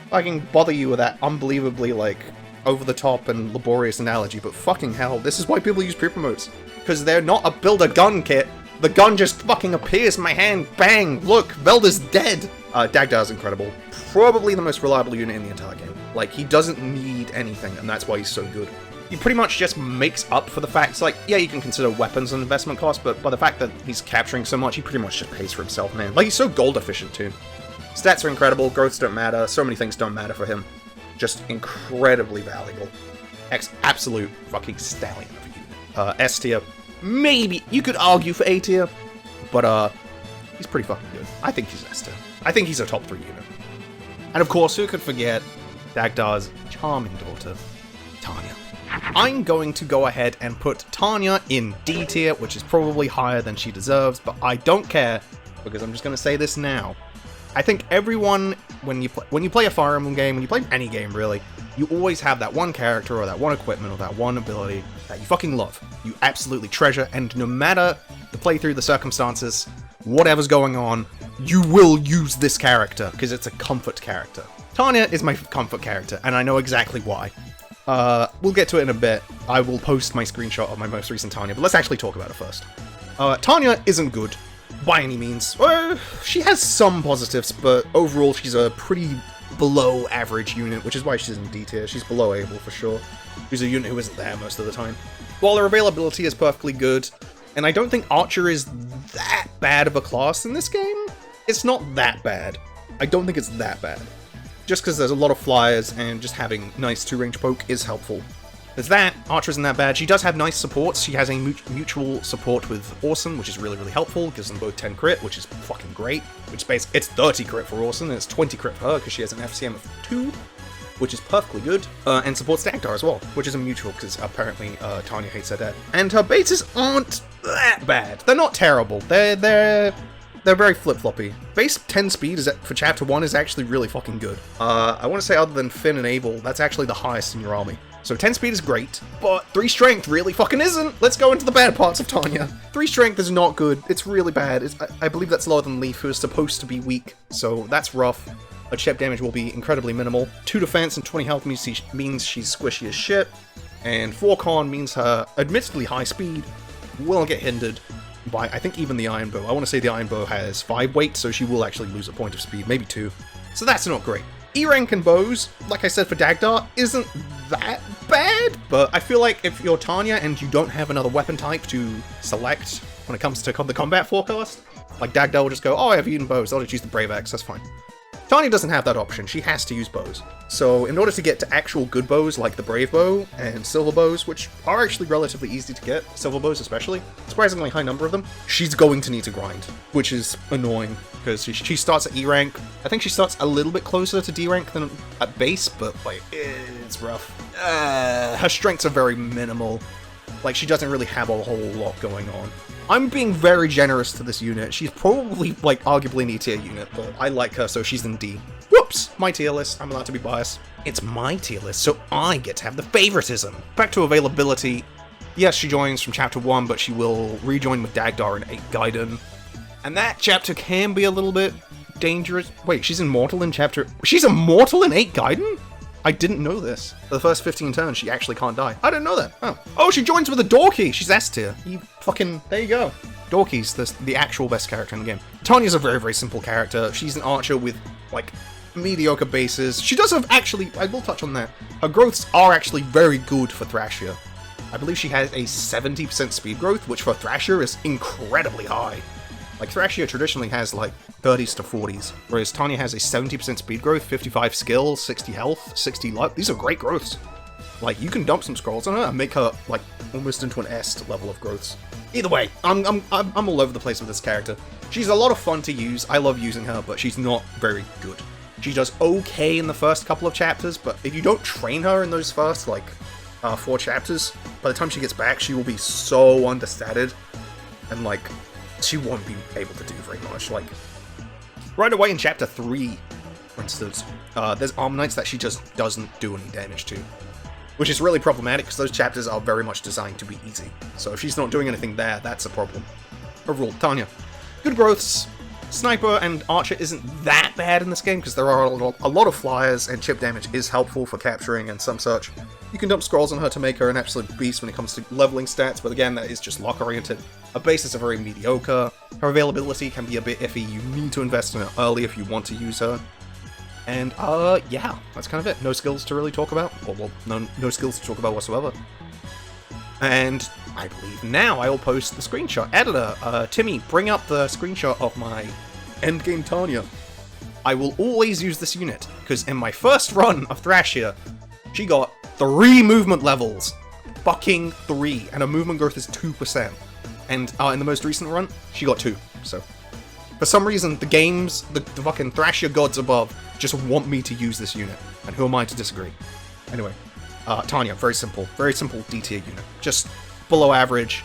fucking bother you with that unbelievably, like, over-the-top and laborious analogy, but fucking hell, this is why people use pre-promotes. Because they're not a build-a-gun kit, the gun just fucking appears in my hand, bang, look, Velda's dead! Dagdar's incredible. Probably the most reliable unit in the entire game. Like, he doesn't need anything, and that's why he's so good. He pretty much just makes up for the fact, like, yeah, you can consider weapons an investment cost, but by the fact that he's capturing so much, he pretty much just pays for himself, man. Like, he's so gold efficient, too. Stats are incredible, growths don't matter, so many things don't matter for him. Just incredibly valuable. Absolute fucking stallion of a unit. S tier, maybe, you could argue for A tier, but, he's pretty fucking good. I think he's S tier. I think he's a top 3 unit. And of course, who could forget Dagdar's charming daughter, Tanya. I'm going to go ahead and put Tanya in D tier, which is probably higher than she deserves, but I don't care, because I'm just going to say this now. I think everyone, when you play a Fire Emblem game, when you play any game really, you always have that one character or that one equipment or that one ability that you fucking love. You absolutely treasure, and no matter the playthrough, the circumstances, whatever's going on, you will use this character, because it's a comfort character. Tanya is my comfort character, and I know exactly why. We'll get to it in a bit. I will post my screenshot of my most recent Tanya, but let's actually talk about it first. Tanya isn't good, by any means. She has some positives, but overall she's a pretty below average unit, which is why she's in D tier. She's below Eyvel for sure. She's a unit who isn't there most of the time. While her availability is perfectly good, and I don't think Archer is that bad of a class in this game, it's not that bad. I don't think it's that bad. Just because there's a lot of flyers, and just having nice 2-range poke is helpful. There's that, Archer isn't that bad. She does have nice supports. She has a mutual support with Osian, which is really, really helpful. Gives them both 10 crit, which is fucking great. Which basically, it's 30 crit for Osian, and it's 20 crit for her, because she has an FCM of 2, which is perfectly good. And supports Dagdar as well, which is a mutual, because apparently Tanya hates her dad. And her bases aren't that bad. They're not terrible. They're they're very flip-floppy. Base 10 speed for chapter 1 is actually really fucking good. I want to say other than Finn and Eyvel, that's actually the highest in your army. So 10 speed is great, but 3 strength really fucking isn't. Let's go into the bad parts of Tanya. 3 strength is not good. It's really bad. I believe that's lower than Leif, who is supposed to be weak, so that's rough. Her chip damage will be incredibly minimal. 2 defense and 20 health means she's squishy as shit. And 4 con means her admittedly high speed will get hindered by, I think, even the iron bow. I want to say the iron bow has 5 weight, so she will actually lose a point of speed, maybe 2. So that's not great. E rank and bows, like I said for Dagdar, isn't that bad, but I feel like if you're Tanya and you don't have another weapon type to select when it comes to the combat forecast, like Dagdar will just go, oh, I have Eden bows, I'll just use the Brave Axe, that's fine. Tanya doesn't have that option, she has to use bows. So in order to get to actual good bows like the Brave Bow and Silver Bows, which are actually relatively easy to get, Silver Bows especially, surprisingly high number of them, she's going to need to grind, which is annoying, because she starts at E rank. I think she starts a little bit closer to D rank than at base, but like, it's rough. Her strengths are very minimal, like she doesn't really have a whole lot going on. I'm being very generous to this unit. She's probably, like, arguably an E-tier unit, but I like her, so she's in D. Whoops! My tier list. I'm allowed to be biased. It's my tier list, so I get to have the favoritism. Back to availability. Yes, she joins from Chapter 1, but she will rejoin with Dagdar in 8 Gaiden. And that chapter can be a little bit dangerous. Wait, she's immortal in Chapter... She's immortal in 8 Gaiden? I didn't know this. For the first 15 turns, she actually can't die. I didn't know that. Oh, she joins with a Dorky. She's S tier. You fucking... There you go. Dorky's the actual best character in the game. Tanya's a very, very simple character. She's an archer with, like, mediocre bases. She does have, actually... I will touch on that. Her growths are actually very good for Thrasher. I believe she has a 70% speed growth, which for Thrasher is incredibly high. Like, Thrasher traditionally has, like, 30s to 40s, whereas Tanya has a 70% speed growth, 55 skill, 60 health, 60 luck. These are great growths. Like, you can dump some scrolls on her and make her, like, almost into an S level of growths. Either way, I'm all over the place with this character. She's a lot of fun to use, I love using her, but she's not very good. She does okay in the first couple of chapters, but if you don't train her in those first, like, 4 chapters, by the time she gets back, she will be so understated, and, like, she won't be able to do very much. Like, right away in Chapter 3, for instance, there's Armor Knights that she just doesn't do any damage to. Which is really problematic, because those chapters are very much designed to be easy. So if she's not doing anything there, that's a problem. Overall, Tanya. Good growths. Sniper and Archer isn't that bad in this game, because there are a lot of flyers, and chip damage is helpful for capturing and some such. You can dump scrolls on her to make her an absolute beast when it comes to leveling stats, but again, that is just luck-oriented. Her bases are very mediocre. Her availability can be a bit iffy. You need to invest in her early if you want to use her. And, yeah, that's kind of it. No skills to really talk about. Or, well, no skills to talk about whatsoever. And I believe now I will post the screenshot. Editor, Timmy, bring up the screenshot of my endgame Tanya. I will always use this unit, because in my first run of Thrasher, she got 3 movement levels. Fucking 3. And her movement growth is 2%. And in the most recent run, she got 2. So, for some reason, the games, the fucking Thrasher gods above, just want me to use this unit. And who am I to disagree? Anyway, Tanya, very simple D tier unit. Just below average.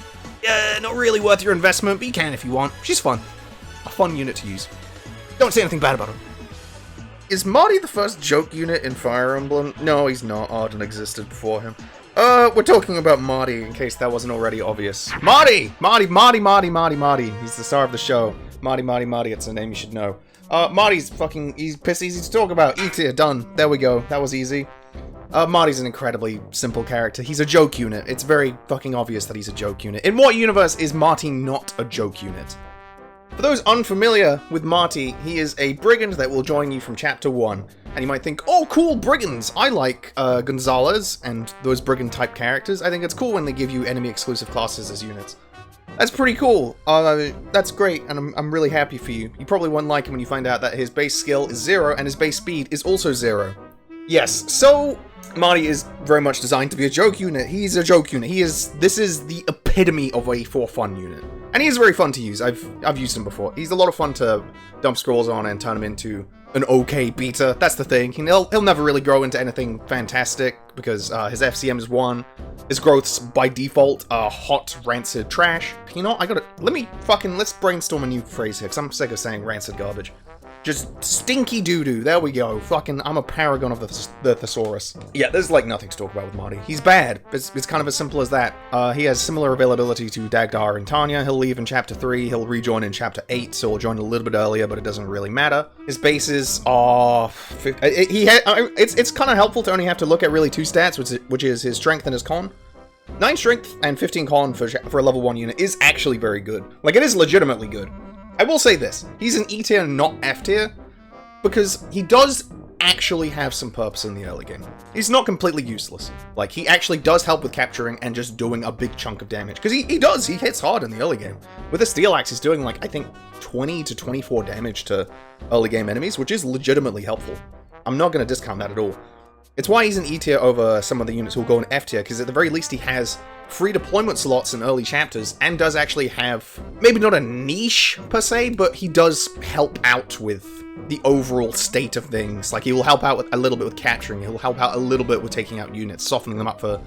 Not really worth your investment, but you can if you want. She's fun. A fun unit to use. Don't say anything bad about her. Is Marty the first joke unit in Fire Emblem? No, he's not. Arden existed before him. We're talking about Marty, in case that wasn't already obvious. Marty! Marty! He's the star of the show. Marty, it's a name you should know. Marty's he's piss easy to talk about. E-tier, done. There we go. That was easy. Marty's an incredibly simple character. He's a joke unit. It's very fucking obvious that he's a joke unit. In what universe is Marty not a joke unit? For those unfamiliar with Marty, he is a brigand that will join you from Chapter 1. And you might think, oh, cool, brigands! I like Gonzalez and those brigand-type characters. I think it's cool when they give you enemy-exclusive classes as units. That's pretty cool. That's great, and I'm really happy for you. You probably won't like him when you find out that his base skill is 0, and his base speed is also 0. Yes, so Marty is very much designed to be a joke unit. He's a joke unit. This is the epitome of a for fun unit. And he's very fun to use. I've used him before. He's a lot of fun to dump scrolls on and turn him into an okay beater. That's the thing. He'll never really grow into anything fantastic because his FCM is 1. His growths by default are hot, rancid trash. You know, let's brainstorm a new phrase here because I'm sick of saying rancid garbage. Just stinky doo-doo. There we go. Fucking, I'm a paragon of the thesaurus. Yeah, there's like nothing to talk about with Marty. He's bad. It's kind of as simple as that. He has similar availability to Dagdar and Tanya. He'll leave in Chapter 3. He'll rejoin in Chapter 8, so he'll join a little bit earlier, but it doesn't really matter. His bases are... It's kind of helpful to only have to look at really 2 stats, which is his strength and his con. 9 strength and 15 con for a level 1 unit is actually very good. Like, it is legitimately good. I will say this, he's an E tier, not F tier, because he does actually have some purpose in the early game. He's not completely useless. Like, he actually does help with capturing and just doing a big chunk of damage, because he hits hard in the early game. With a steel axe, he's doing, like, I think 20 to 24 damage to early game enemies, which is legitimately helpful. I'm not going to discount that at all. It's why he's an E tier over some of the units who'll go in F tier, because at the very least he has free deployment slots in early chapters, and does actually have, maybe not a niche per se, but he does help out with the overall state of things. Like, he will help out with a little bit with capturing, he'll help out a little bit with taking out units, softening them up for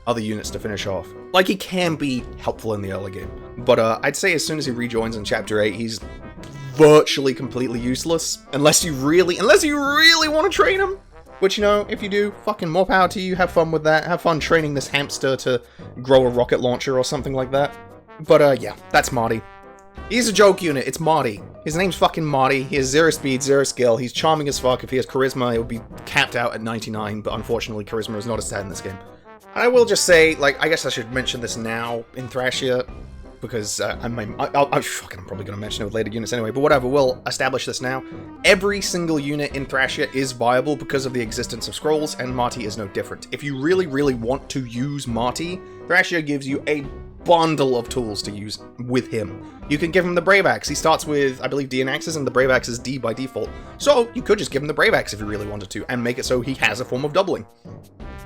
other units to finish off. Like, he can be helpful in the early game. But I'd say as soon as he rejoins in Chapter 8, he's virtually completely useless, unless you really want to train him. Which, you know, if you do, fucking more power to you, have fun with that, have fun training this hamster to grow a rocket launcher or something like that. But, yeah, that's Marty. He's a joke unit, it's Marty. His name's fucking Marty, he has 0 speed, 0 skill, he's charming as fuck. If he has charisma, it would be capped out at 99, but unfortunately charisma is not a stat in this game. And I will just say, like, I guess I should mention this now in Thrashia, because I'm probably going to mention it with later units anyway, but whatever, we'll establish this now. Every single unit in Thrashia is viable because of the existence of scrolls, and Marty is no different. If you really, really want to use Marty, Thrashia gives you a bundle of tools to use with him. You can give him the Brave Axe. He starts with, I believe, Deen axes, and the Brave Axe is D by default. So you could just give him the Brave Axe if you really wanted to, and make it so he has a form of doubling.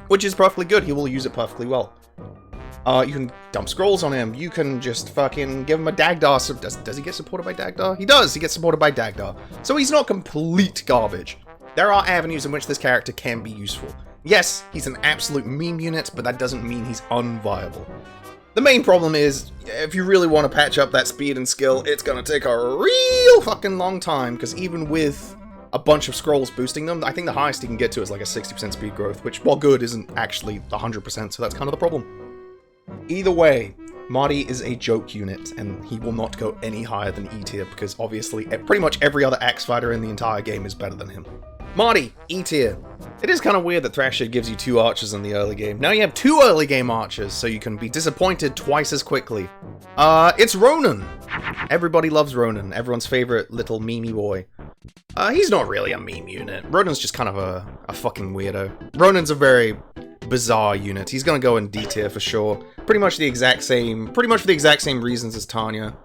Which is perfectly good, he will use it perfectly well. You can dump scrolls on him, you can just fucking give him a Dagdar. So does he get supported by Dagdar? He does, he gets supported by Dagdar. So he's not complete garbage. There are avenues in which this character can be useful. Yes, he's an absolute meme unit, but that doesn't mean he's unviable. The main problem is, if you really want to patch up that speed and skill, it's gonna take a real fucking long time, because even with a bunch of scrolls boosting them, I think the highest he can get to is like a 60% speed growth, which, while good, isn't actually 100%, so that's kind of the problem. Either way, Marty is a joke unit, and he will not go any higher than E tier, because obviously pretty much every other axe fighter in the entire game is better than him. Marty, E tier. It is kind of weird that Thrashia gives you 2 archers in the early game. Now you have 2 early game archers, so you can be disappointed twice as quickly. It's Ronan. Everybody loves Ronan, everyone's favorite little memey boy. He's not really a meme unit. Ronan's just kind of a fucking weirdo. Ronan's a very bizarre unit. He's gonna go in D tier for sure. Pretty much for the exact same reasons as Tanya.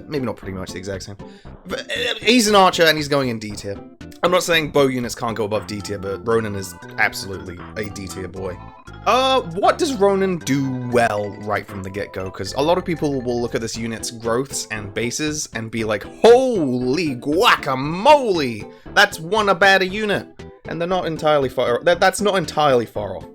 Maybe not pretty much the exact same. But he's an archer and he's going in D tier. I'm not saying bow units can't go above D tier, but Ronan is absolutely a D tier boy. What does Ronan do well right from the get-go? Because a lot of people will look at this unit's growths and bases and be like, holy guacamole! That's one a better unit! And they're not entirely far, that's not entirely far off.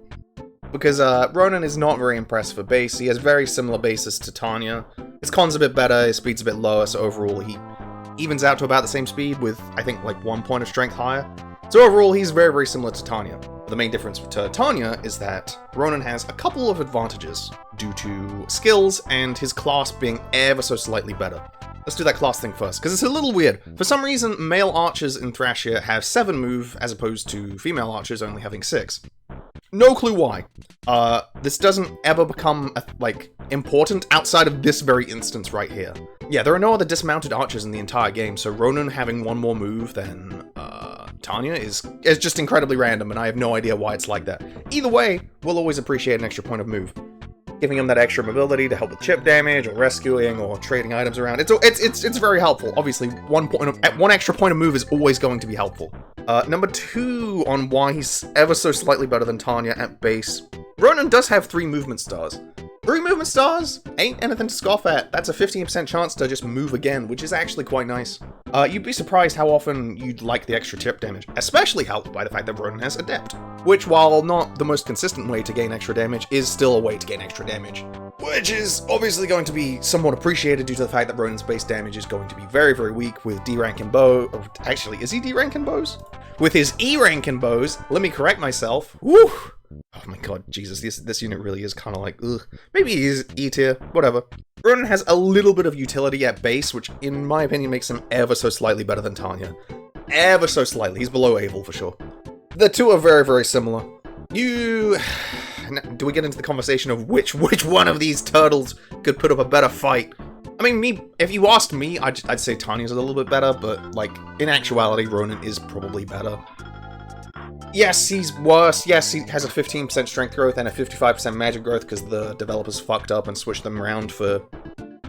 Because Ronan is not very impressive for base. He has very similar bases to Tanya. His con's a bit better, his speed's a bit lower, so overall he evens out to about the same speed with, I think, like 1 point of strength higher. So overall, he's very, very similar to Tanya. The main difference to Tanya is that Ronan has a couple of advantages due to skills and his class being ever so slightly better. Let's do that class thing first, because it's a little weird. For some reason, male archers in Thrashia have 7 move, as opposed to female archers only having 6. No clue why. This doesn't ever become, important outside of this very instance right here. Yeah, there are no other dismounted archers in the entire game, so Ronan having 1 more move than, Tanya is just incredibly random, and I have no idea why it's like that. Either way, we'll always appreciate an extra point of move. Giving him that extra mobility to help with chip damage, or rescuing, or trading items around. It's very helpful. Obviously, 1 extra point of move is always going to be helpful. Number 2 on why he's ever so slightly better than Tanya at base. Ronan does have 3 movement stars. 3 movement stars ain't anything to scoff at. That's a 15% chance to just move again, which is actually quite nice. You'd be surprised how often you'd like the extra chip damage, especially helped by the fact that Ronan has Adept, which, while not the most consistent way to gain extra damage, is still a way to gain extra damage. Which is obviously going to be somewhat appreciated due to the fact that Ronan's base damage is going to be very, very weak with D rank in bow. Or actually, is he D rank in bows? With his E rank in bows, let me correct myself. Woo! Oh my god, Jesus, this unit really is kind of like, ugh. Maybe he is E tier, whatever. Ronan has a little bit of utility at base, which in my opinion makes him ever so slightly better than Tanya. Ever so slightly. He's below Eyvel for sure. The two are very, very similar. Do we get into the conversation of which one of these turtles could put up a better fight? I mean, if you asked me, I'd say Tanya's a little bit better, but, like, in actuality, Ronan is probably better. Yes, he's worse. Yes, he has a 15% strength growth and a 55% magic growth because the developers fucked up and switched them around for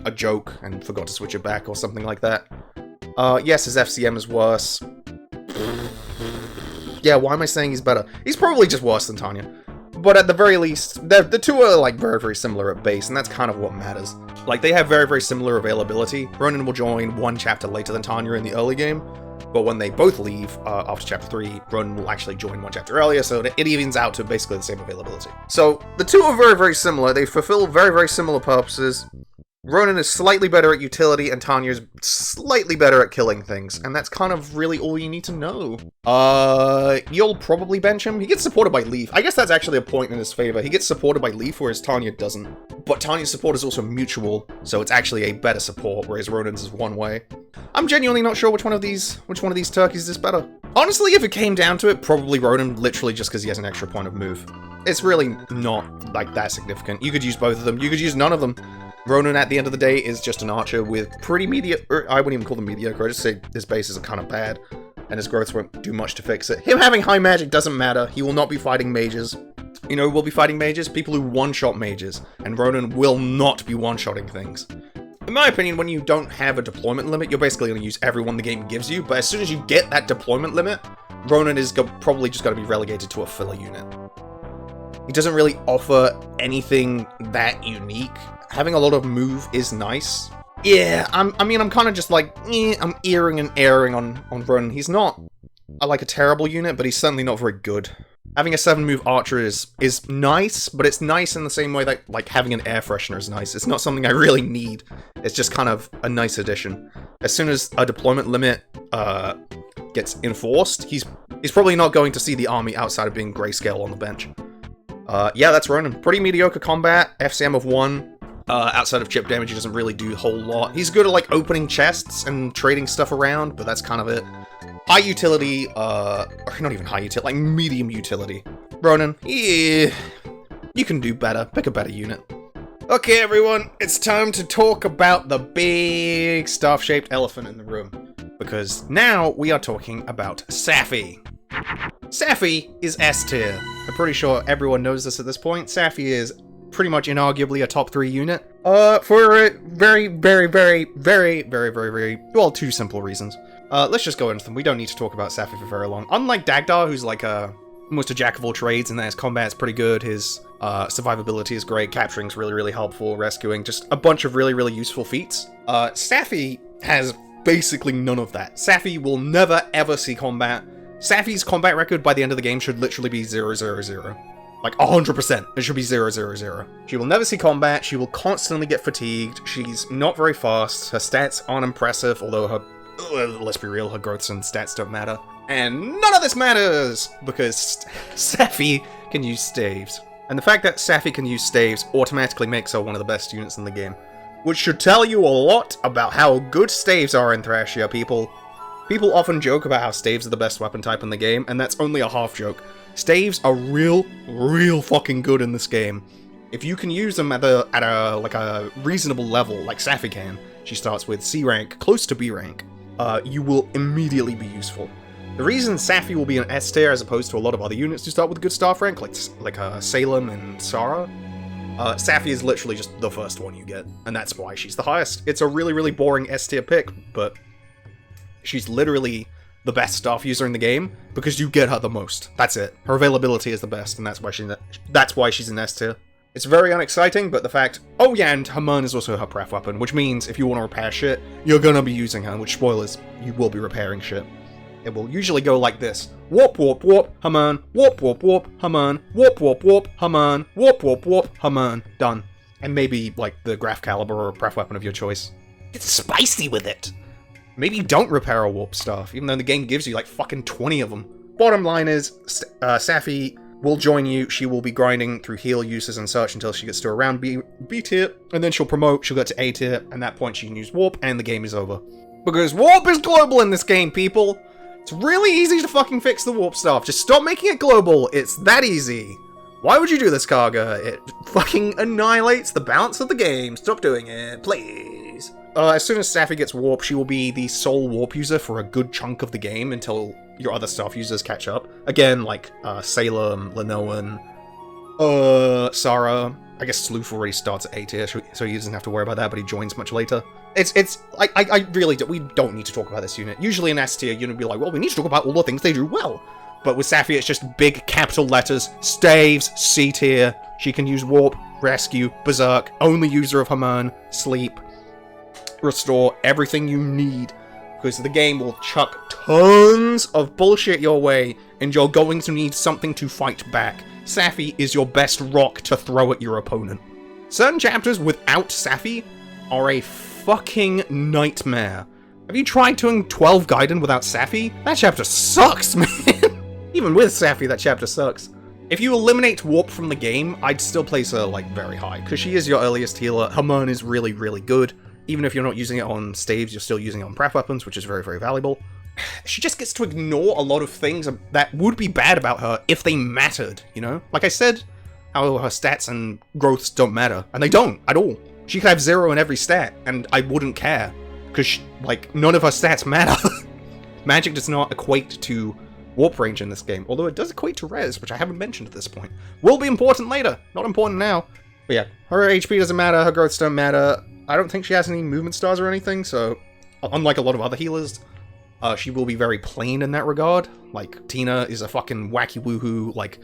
a joke and forgot to switch it back or something like that. Yes, his FCM is worse. Yeah, why am I saying he's better? He's probably just worse than Tanya. But at the very least, the two are, like, very, very similar at base, and that's kind of what matters. Like, they have very, very similar availability. Ronan will join 1 chapter later than Tanya in the early game, but when they both leave after chapter 3, Ronan will actually join 1 chapter earlier, so it evens out to basically the same availability. So, the two are very, very similar. They fulfill very, very similar purposes. Ronan is slightly better at utility, and Tanya's slightly better at killing things, and that's kind of really all you need to know. You'll probably bench him. He gets supported by Leif. I guess that's actually a point in his favor. He gets supported by Leif, whereas Tanya doesn't. But Tanya's support is also mutual, so it's actually a better support, whereas Ronan's is one way. I'm genuinely not sure which one of these turkeys is better. Honestly, if it came down to it, probably Ronan, literally just because he has an extra point of move. It's really not, like, that significant. You could use both of them. You could use none of them. Ronan, at the end of the day, is just an archer with pretty mediocre, I wouldn't even call them mediocre, I'd just say his bases are kind of bad, and his growths won't do much to fix it. Him having high magic doesn't matter. He will not be fighting mages. You know who will be fighting mages? People who one-shot mages, and Ronan will not be one-shotting things. In my opinion, when you don't have a deployment limit, you're basically going to use everyone the game gives you, but as soon as you get that deployment limit, Ronan is probably just going to be relegated to a filler unit. He doesn't really offer anything that unique. Having a lot of move is nice. Yeah, I'm kind of just like, I'm earing and airing on Ronan. He's not like a terrible unit, but he's certainly not very good. Having a 7-move archer is nice, but it's nice in the same way that, like, having an air freshener is nice. It's not something I really need. It's just kind of a nice addition. As soon as a deployment limit gets enforced, he's probably not going to see the army outside of being grayscale on the bench. Yeah, that's Ronan. Pretty mediocre combat, FCM of 1. Outside of chip damage, he doesn't really do a whole lot. He's good at, like, opening chests and trading stuff around, but that's kind of it. High utility, or not even high utility, like medium utility. Ronan, yeah, you can do better. Pick a better unit. Okay, everyone, it's time to talk about the big staff-shaped elephant in the room. Because now we are talking about Safy. Safy is S tier. I'm pretty sure everyone knows this at this point. Safy is pretty much inarguably a top 3 unit. For very, very, very, very, very, very, very, well, 2 simple reasons. Let's just go into them. We don't need to talk about Safy for very long. Unlike Dagdar, who's like almost a jack of all trades, and his combat's pretty good, his survivability is great, capturing's really, really helpful, rescuing, just a bunch of really, really useful feats. Safy has basically none of that. Safy will never, ever see combat. Safy's combat record by the end of the game should literally be 0-0-0. Like, 100%. It should be 0-0-0. She will never see combat, she will constantly get fatigued, she's not very fast, her stats aren't impressive, although her, let's be real, her growths and stats don't matter. And none of this matters! Because Safy can use staves. And the fact that Safy can use staves automatically makes her one of the best units in the game. Which should tell you a lot about how good staves are in Thrashia, people. People often joke about how staves are the best weapon type in the game, and that's only a half joke. Staves are real fucking good in this game. If you can use them at a reasonable level, like Safy can, she starts with C rank, close to B rank, you will immediately be useful. The reason Safy will be an S tier as opposed to a lot of other units who start with a good staff rank, like Salem and Sara, Safy is literally just the first one you get, and that's why she's the highest. It's a really, really boring S tier pick, but she's literally the best staff user in the game because you get her the most. That's it. Her availability is the best, and that's why she's an S tier. It's very unexciting, but the fact... Oh yeah, and Herman is also her pref weapon, which means if you want to repair shit, you're gonna be using her, which, spoilers, you will be repairing shit. It will usually go like this. Warp, warp, warp, Herman, warp, warp, warp, Herman, warp, warp, warp, Herman, warp, warp, warp, Herman. Done. And maybe, like, the Graph Caliber or a pref weapon of your choice. It's spicy with it. Maybe don't repair a warp staff, even though the game gives you, like, fucking 20 of them. Bottom line is, Safy will join you. She will be grinding through heal uses and such until she gets to around B tier, and then she'll promote, she'll get to A tier, and at that point she can use warp, and the game is over. Because warp is global in this game, people! It's really easy to fucking fix the warp stuff. Just stop making it global. It's that easy. Why would you do this, Karga? It fucking annihilates the balance of the game. Stop doing it, please. As soon as Safy gets warp, she will be the sole warp user for a good chunk of the game until your other staff users catch up. Again, like Salem, Lenoan, Sarah. I guess Sleuth already starts at A tier, so he doesn't have to worry about that, but he joins much later. I really we don't need to talk about this unit. Usually in S tier, you'd be like, well, we need to talk about all the things they do well. But with Safy, it's just big capital letters, staves, C tier. She can use warp, rescue, berserk, only user of Herman, sleep, restore, everything you need. Because the game will chuck tons of bullshit your way, and you're going to need something to fight back. Safy is your best rock to throw at your opponent. Certain chapters without Safy are a fucking nightmare. Have you tried doing 12 Gaiden without Safy? That chapter sucks, man! Even with Safy, that chapter sucks. If you eliminate Warp from the game, I'd still place her, like, very high, because she is your earliest healer. Herman is really, really good. Even if you're not using it on staves, you're still using it on prep weapons, which is very, very valuable. She just gets to ignore a lot of things that would be bad about her if they mattered, you know? Like I said, how her stats and growths don't matter, and they don't at all. She could have 0 in every stat, and I wouldn't care, because, like, none of her stats matter. Magic does not equate to warp range in this game, although it does equate to res, which I haven't mentioned at this point. Will be important later, not important now. But yeah, her HP doesn't matter, her growths don't matter. I don't think she has any movement stars or anything, so unlike a lot of other healers, she will be very plain in that regard. Like, Tina is a fucking wacky woohoo, like,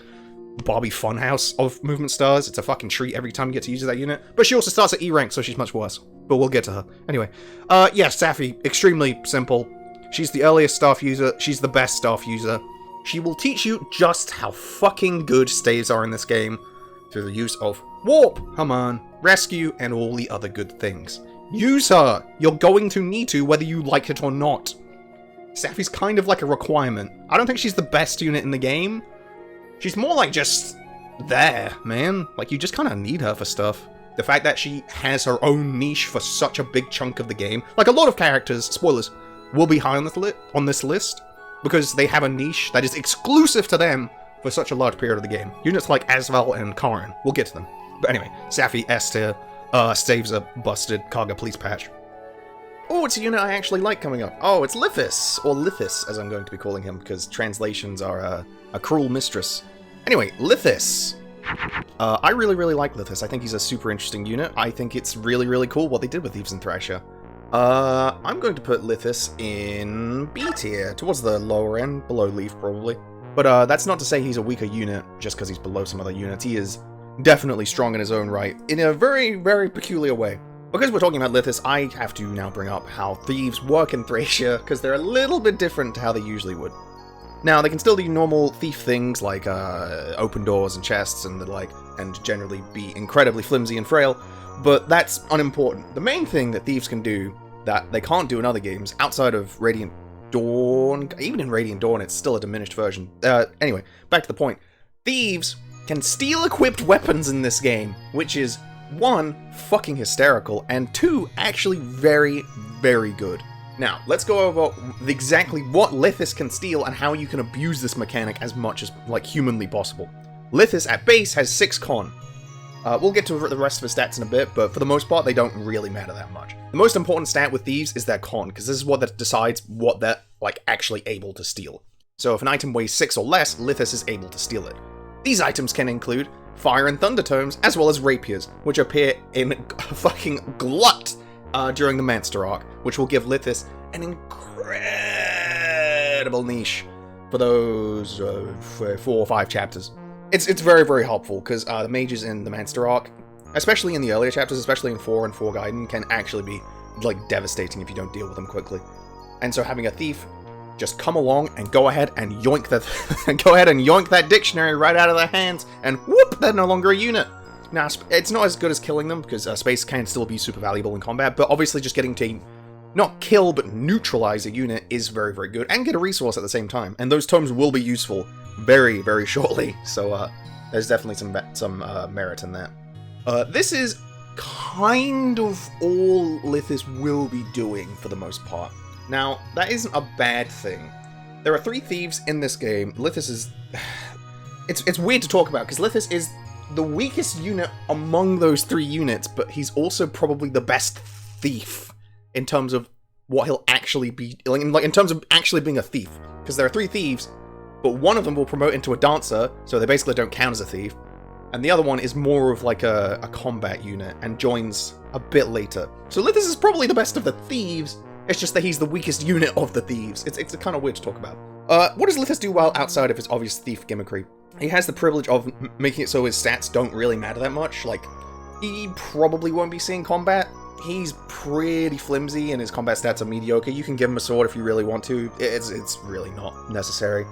Barbie Funhouse of movement stars. It's a fucking treat every time you get to use that unit. But she also starts at E rank, so she's much worse. But we'll get to her. Anyway, yeah, Safy, extremely simple. She's the earliest staff user, she's the best staff user. She will teach you just how fucking good staves are in this game through the use of Warp, Herman, Rescue, and all the other good things. Use her! You're going to need to, whether you like it or not. Safy's kind of like a requirement. I don't think she's the best unit in the game. She's more like just there, man. Like, you just kind of need her for stuff. The fact that she has her own niche for such a big chunk of the game. Like, a lot of characters, spoilers, will be high on this list because they have a niche that is exclusive to them for such a large period of the game. Units like Asvel and Karin, we'll get to them. But anyway, Safy, S tier, staves are busted, Karga please patch. Oh, it's a unit I actually like coming up. Oh, it's Lithis, or Lithis as I'm going to be calling him, because translations are a cruel mistress. Anyway, Lithis. I really, really like Lithis. I think he's a super interesting unit. I think it's really, really cool what they did with Thieves and Thrasher. I'm going to put Lithis in B tier, towards the lower end, below Leif probably. But that's not to say he's a weaker unit just because he's below some other units. He is definitely strong in his own right, in a very, very peculiar way. Because we're talking about Lithis, I have to now bring up how thieves work in Thracia, because they're a little bit different to how they usually would. Now, they can still do normal thief things like open doors and chests and the like, and generally be incredibly flimsy and frail, but that's unimportant. The main thing that thieves can do that they can't do in other games, outside of Radiant Dawn, even in Radiant Dawn it's still a diminished version. Anyway, back to the point. Thieves can steal equipped weapons in this game, which is 1, fucking hysterical, and 2, actually very, very good. Now, let's go over exactly what Lithis can steal and how you can abuse this mechanic as much as, like, humanly possible. Lithis, at base, has 6 con. We'll get to the rest of his stats in a bit, but for the most part, they don't really matter that much. The most important stat with thieves is their con, because this is what that decides what they're, like, actually able to steal. So if an item weighs 6 or less, Lithis is able to steal it. These items can include fire and thunder tomes, as well as rapiers, which appear in a fucking glut during the Manster arc, which will give Lithis an incredible niche for those 4 or 5 chapters. It's very, very helpful, because the mages in the Manster arc, especially in the earlier chapters, especially in 4 and 4 Gaiden, can actually be, like, devastating if you don't deal with them quickly. And so having a thief just come along and go ahead and yoink that dictionary right out of their hands, and whoop, they're no longer a unit. Now, it's not as good as killing them, because space can still be super valuable in combat, but obviously just getting to not kill, but neutralize a unit is very, very good, and get a resource at the same time. And those tomes will be useful very, very shortly, so there's definitely some merit in that. This is kind of all Lithis will be doing for the most part. Now, that isn't a bad thing. There are 3 thieves in this game. Lithis is... It's weird to talk about, because Lithis is the weakest unit among those 3 units, but he's also probably the best thief in terms of what he'll actually be... like in terms of actually being a thief. Because there are 3 thieves, but one of them will promote into a dancer, so they basically don't count as a thief. And the other one is more of like a combat unit, and joins a bit later. So Lithis is probably the best of the thieves, it's just that he's the weakest unit of the thieves. It's kind of weird to talk about. What does Lithis do well outside of his obvious thief gimmickry? He has the privilege of making it so his stats don't really matter that much. Like, he probably won't be seeing combat. He's pretty flimsy, and his combat stats are mediocre. You can give him a sword if you really want to. It's really not necessary.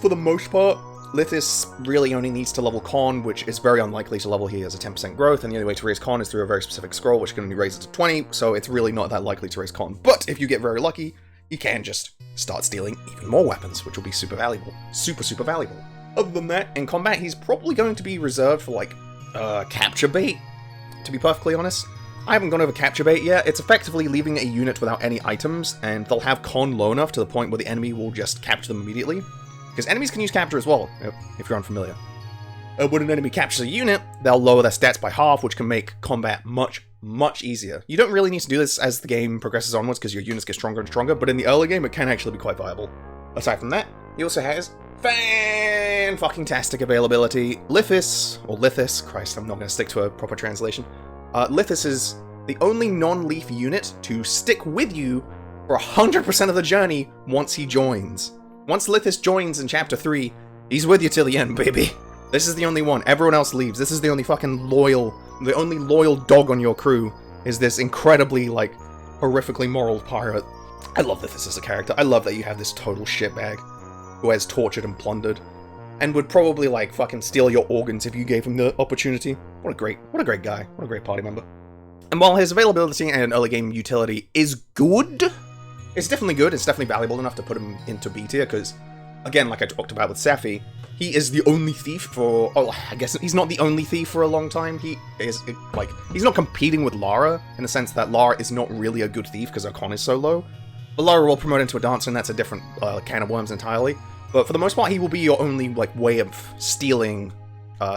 For the most part, Lithis really only needs to level Con, which is very unlikely to level. He has a 10% growth, and the only way to raise Con is through a very specific scroll, which can only raise it to 20, so it's really not that likely to raise Con. But if you get very lucky, you can just start stealing even more weapons, which will be super valuable. Super, super valuable. Other than that, in combat, he's probably going to be reserved for, like, capture bait, to be perfectly honest. I haven't gone over capture bait yet. It's effectively leaving a unit without any items, and they'll have Con low enough to the point where the enemy will just capture them immediately. Because enemies can use capture as well, if you're unfamiliar. When an enemy captures a unit, they'll lower their stats by half, which can make combat much, much easier. You don't really need to do this as the game progresses onwards, because your units get stronger and stronger, but in the early game, it can actually be quite viable. Aside from that, he also has fan-fucking-tastic availability. Lithis, Christ, I'm not going to stick to a proper translation. Lithis is the only non-Leaf unit to stick with you for 100% of the journey once he joins. Once Lithis joins in Chapter 3, he's with you till the end, baby. This is the only one. Everyone else leaves. This is the only fucking the only loyal dog on your crew is this incredibly, like, horrifically moral pirate. I love Lithis as a character. I love that you have this total shitbag who has tortured and plundered, and would probably, like, fucking steal your organs if you gave him the opportunity. What a great guy. What a great party member. And while his availability and early game utility is good, it's definitely good, it's definitely valuable enough to put him into B tier, because, again, like I talked about with Safy, he is the only thief for... oh, I guess he's not the only thief for a long time. He is, like, he's not competing with Lara, in the sense that Lara is not really a good thief, because her con is so low. But Lara will promote into a dancer, and that's a different can of worms entirely. But for the most part, he will be your only, like, way of stealing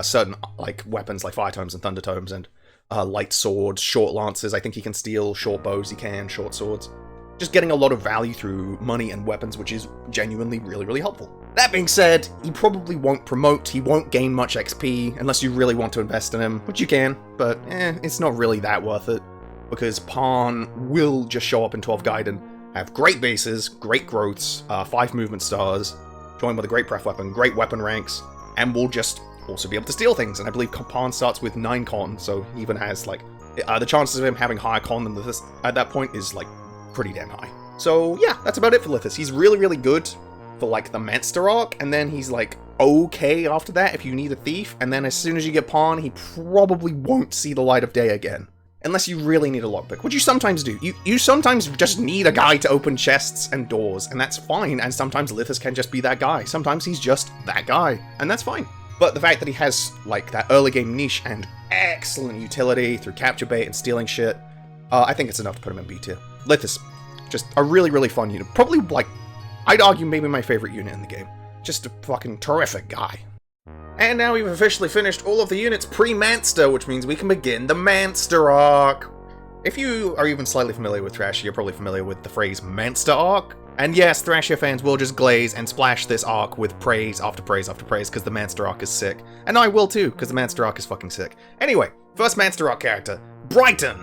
certain, like, weapons, like fire tomes and thunder tomes, and light swords, short lances. I think he can steal short bows, he can, short swords. Just getting a lot of value through money and weapons, which is genuinely really, really helpful. That being said, he probably won't promote, he won't gain much XP, unless you really want to invest in him, which you can, but it's not really that worth it, because Parne will just show up in 12 Gaiden, have great bases, great growths, 5 movement stars, joined with a great pref weapon, great weapon ranks, and will just also be able to steal things, and I believe Parne starts with 9 con, so he even has, like, the chances of him having higher con than Lithis at that point is, like, pretty damn high. So yeah, that's about it for Lithis. He's really, really good for, like, the Manster arc, and then he's, like, okay after that if you need a thief, and then as soon as you get Parne, he probably won't see the light of day again. Unless you really need a lockpick, which you sometimes do. You sometimes just need a guy to open chests and doors, and that's fine, and sometimes Lithis can just be that guy. Sometimes he's just that guy, and that's fine. But the fact that he has, like, that early game niche and excellent utility through capture bait and stealing shit, I think it's enough to put him in B tier. Lithis, just a really, really fun unit. Probably, like, I'd argue maybe my favorite unit in the game. Just a fucking terrific guy. And now we've officially finished all of the units pre-Manster, which means we can begin the Manster arc. If you are even slightly familiar with Thrashia, you're probably familiar with the phrase Manster arc. And yes, Thrashia fans will just glaze and splash this arc with praise after praise after praise, because the Manster arc is sick. And I will too, because the Manster arc is fucking sick. Anyway, first Manster arc character, Brighton.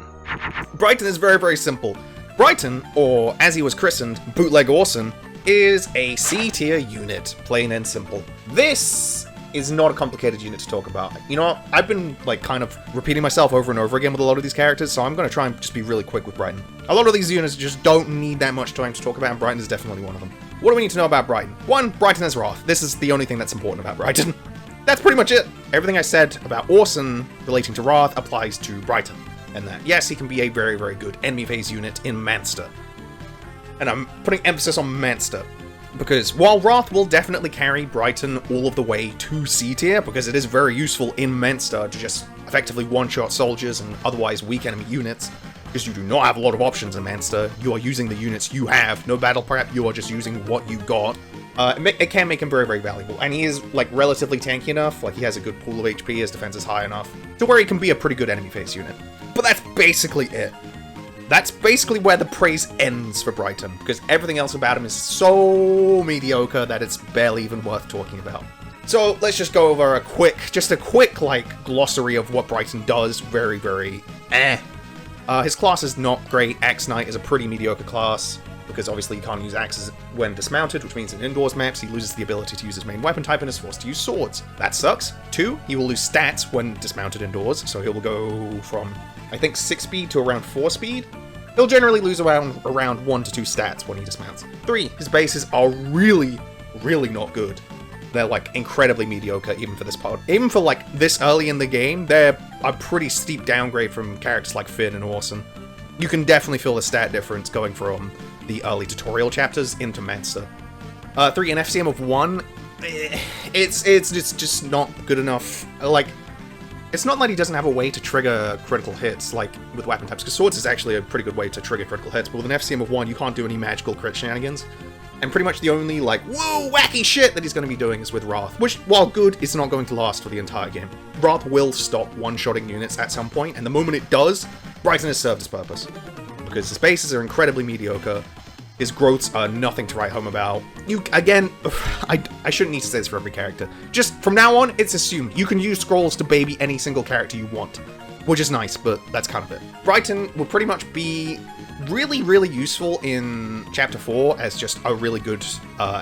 Brighton is very, very simple. Brighton, or as he was christened, Bootleg Orson, is a C-tier unit, plain and simple. This is not a complicated unit to talk about. You know what? I've been, like, kind of repeating myself over and over again with a lot of these characters, so I'm going to try and just be really quick with Brighton. A lot of these units just don't need that much time to talk about, and Brighton is definitely one of them. What do we need to know about Brighton? 1, Brighton has Wrath. This is the only thing that's important about Brighton. That's pretty much it. Everything I said about Osian relating to Wrath applies to Brighton. And that, yes, he can be a very, very good enemy phase unit in Manster. And I'm putting emphasis on Manster. Because while Wrath will definitely carry Brighton all of the way to C tier, because it is very useful in Manster to just effectively one-shot soldiers and otherwise weak enemy units, because you do not have a lot of options in Manster. You are using the units you have, no battle prep, you are just using what you got. It can make him very, very valuable, and he is, like, relatively tanky enough, like, he has a good pool of HP, his defense is high enough, to where he can be a pretty good enemy phase unit. But that's basically it. That's basically where the praise ends for Brighton, because everything else about him is so mediocre that it's barely even worth talking about. So, let's just go over a quick, like, glossary of what Brighton does. Very, very his class is not great. Axe Knight is a pretty mediocre class, because obviously you can't use axes when dismounted, which means in indoors maps he loses the ability to use his main weapon type and is forced to use swords. That sucks. 2, he will lose stats when dismounted indoors, so he'll go from, I think, 6 speed to around 4 speed. He'll generally lose around 1 to 2 stats when he dismounts. 3, his bases are really, really not good. They're, like, incredibly mediocre even for this part. Even for, like, this early in the game, they're a pretty steep downgrade from characters like Finn and Orson. You can definitely feel the stat difference going from the early tutorial chapters into Manster. 3, an FCM of 1, it's just not good enough. Like, it's not like he doesn't have a way to trigger critical hits, like with weapon types, because swords is actually a pretty good way to trigger critical hits, but with an FCM of 1, you can't do any magical crit shenanigans. And pretty much the only, like, whoa, wacky shit that he's going to be doing is with Wrath, which, while good, is not going to last for the entire game. Wrath will stop one-shotting units at some point, and the moment it does, Brighton has served its purpose. Because his bases are incredibly mediocre, his growths are nothing to write home about. Again, I shouldn't need to say this for every character. Just, from now on, it's assumed you can use scrolls to baby any single character you want. Which is nice, but that's kind of it. Brighton will pretty much be really, really useful in Chapter 4 as just a really good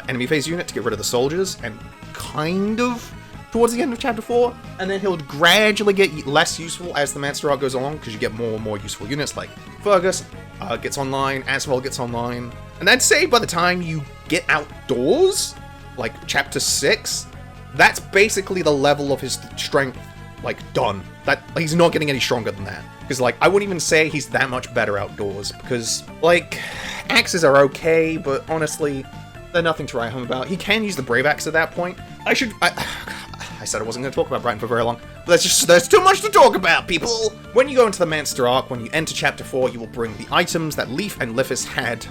enemy phase unit to get rid of the soldiers, and kind of towards the end of Chapter 4, and then he'll gradually get less useful as the Manster arc goes along, because you get more and more useful units, like Fergus gets online, Asvel gets online, and I'd say by the time you get outdoors, like Chapter 6, that's basically the level of his strength, like, done. That he's not getting any stronger than that. Because, like, I wouldn't even say he's that much better outdoors, because, like, axes are okay, but honestly, they're nothing to write home about. He can use the Brave Axe at that point. I said I wasn't going to talk about Brighton for very long, but there's too much to talk about, people! When you go into the Manster arc, when you enter Chapter 4, you will bring the items that Leif and Lithis had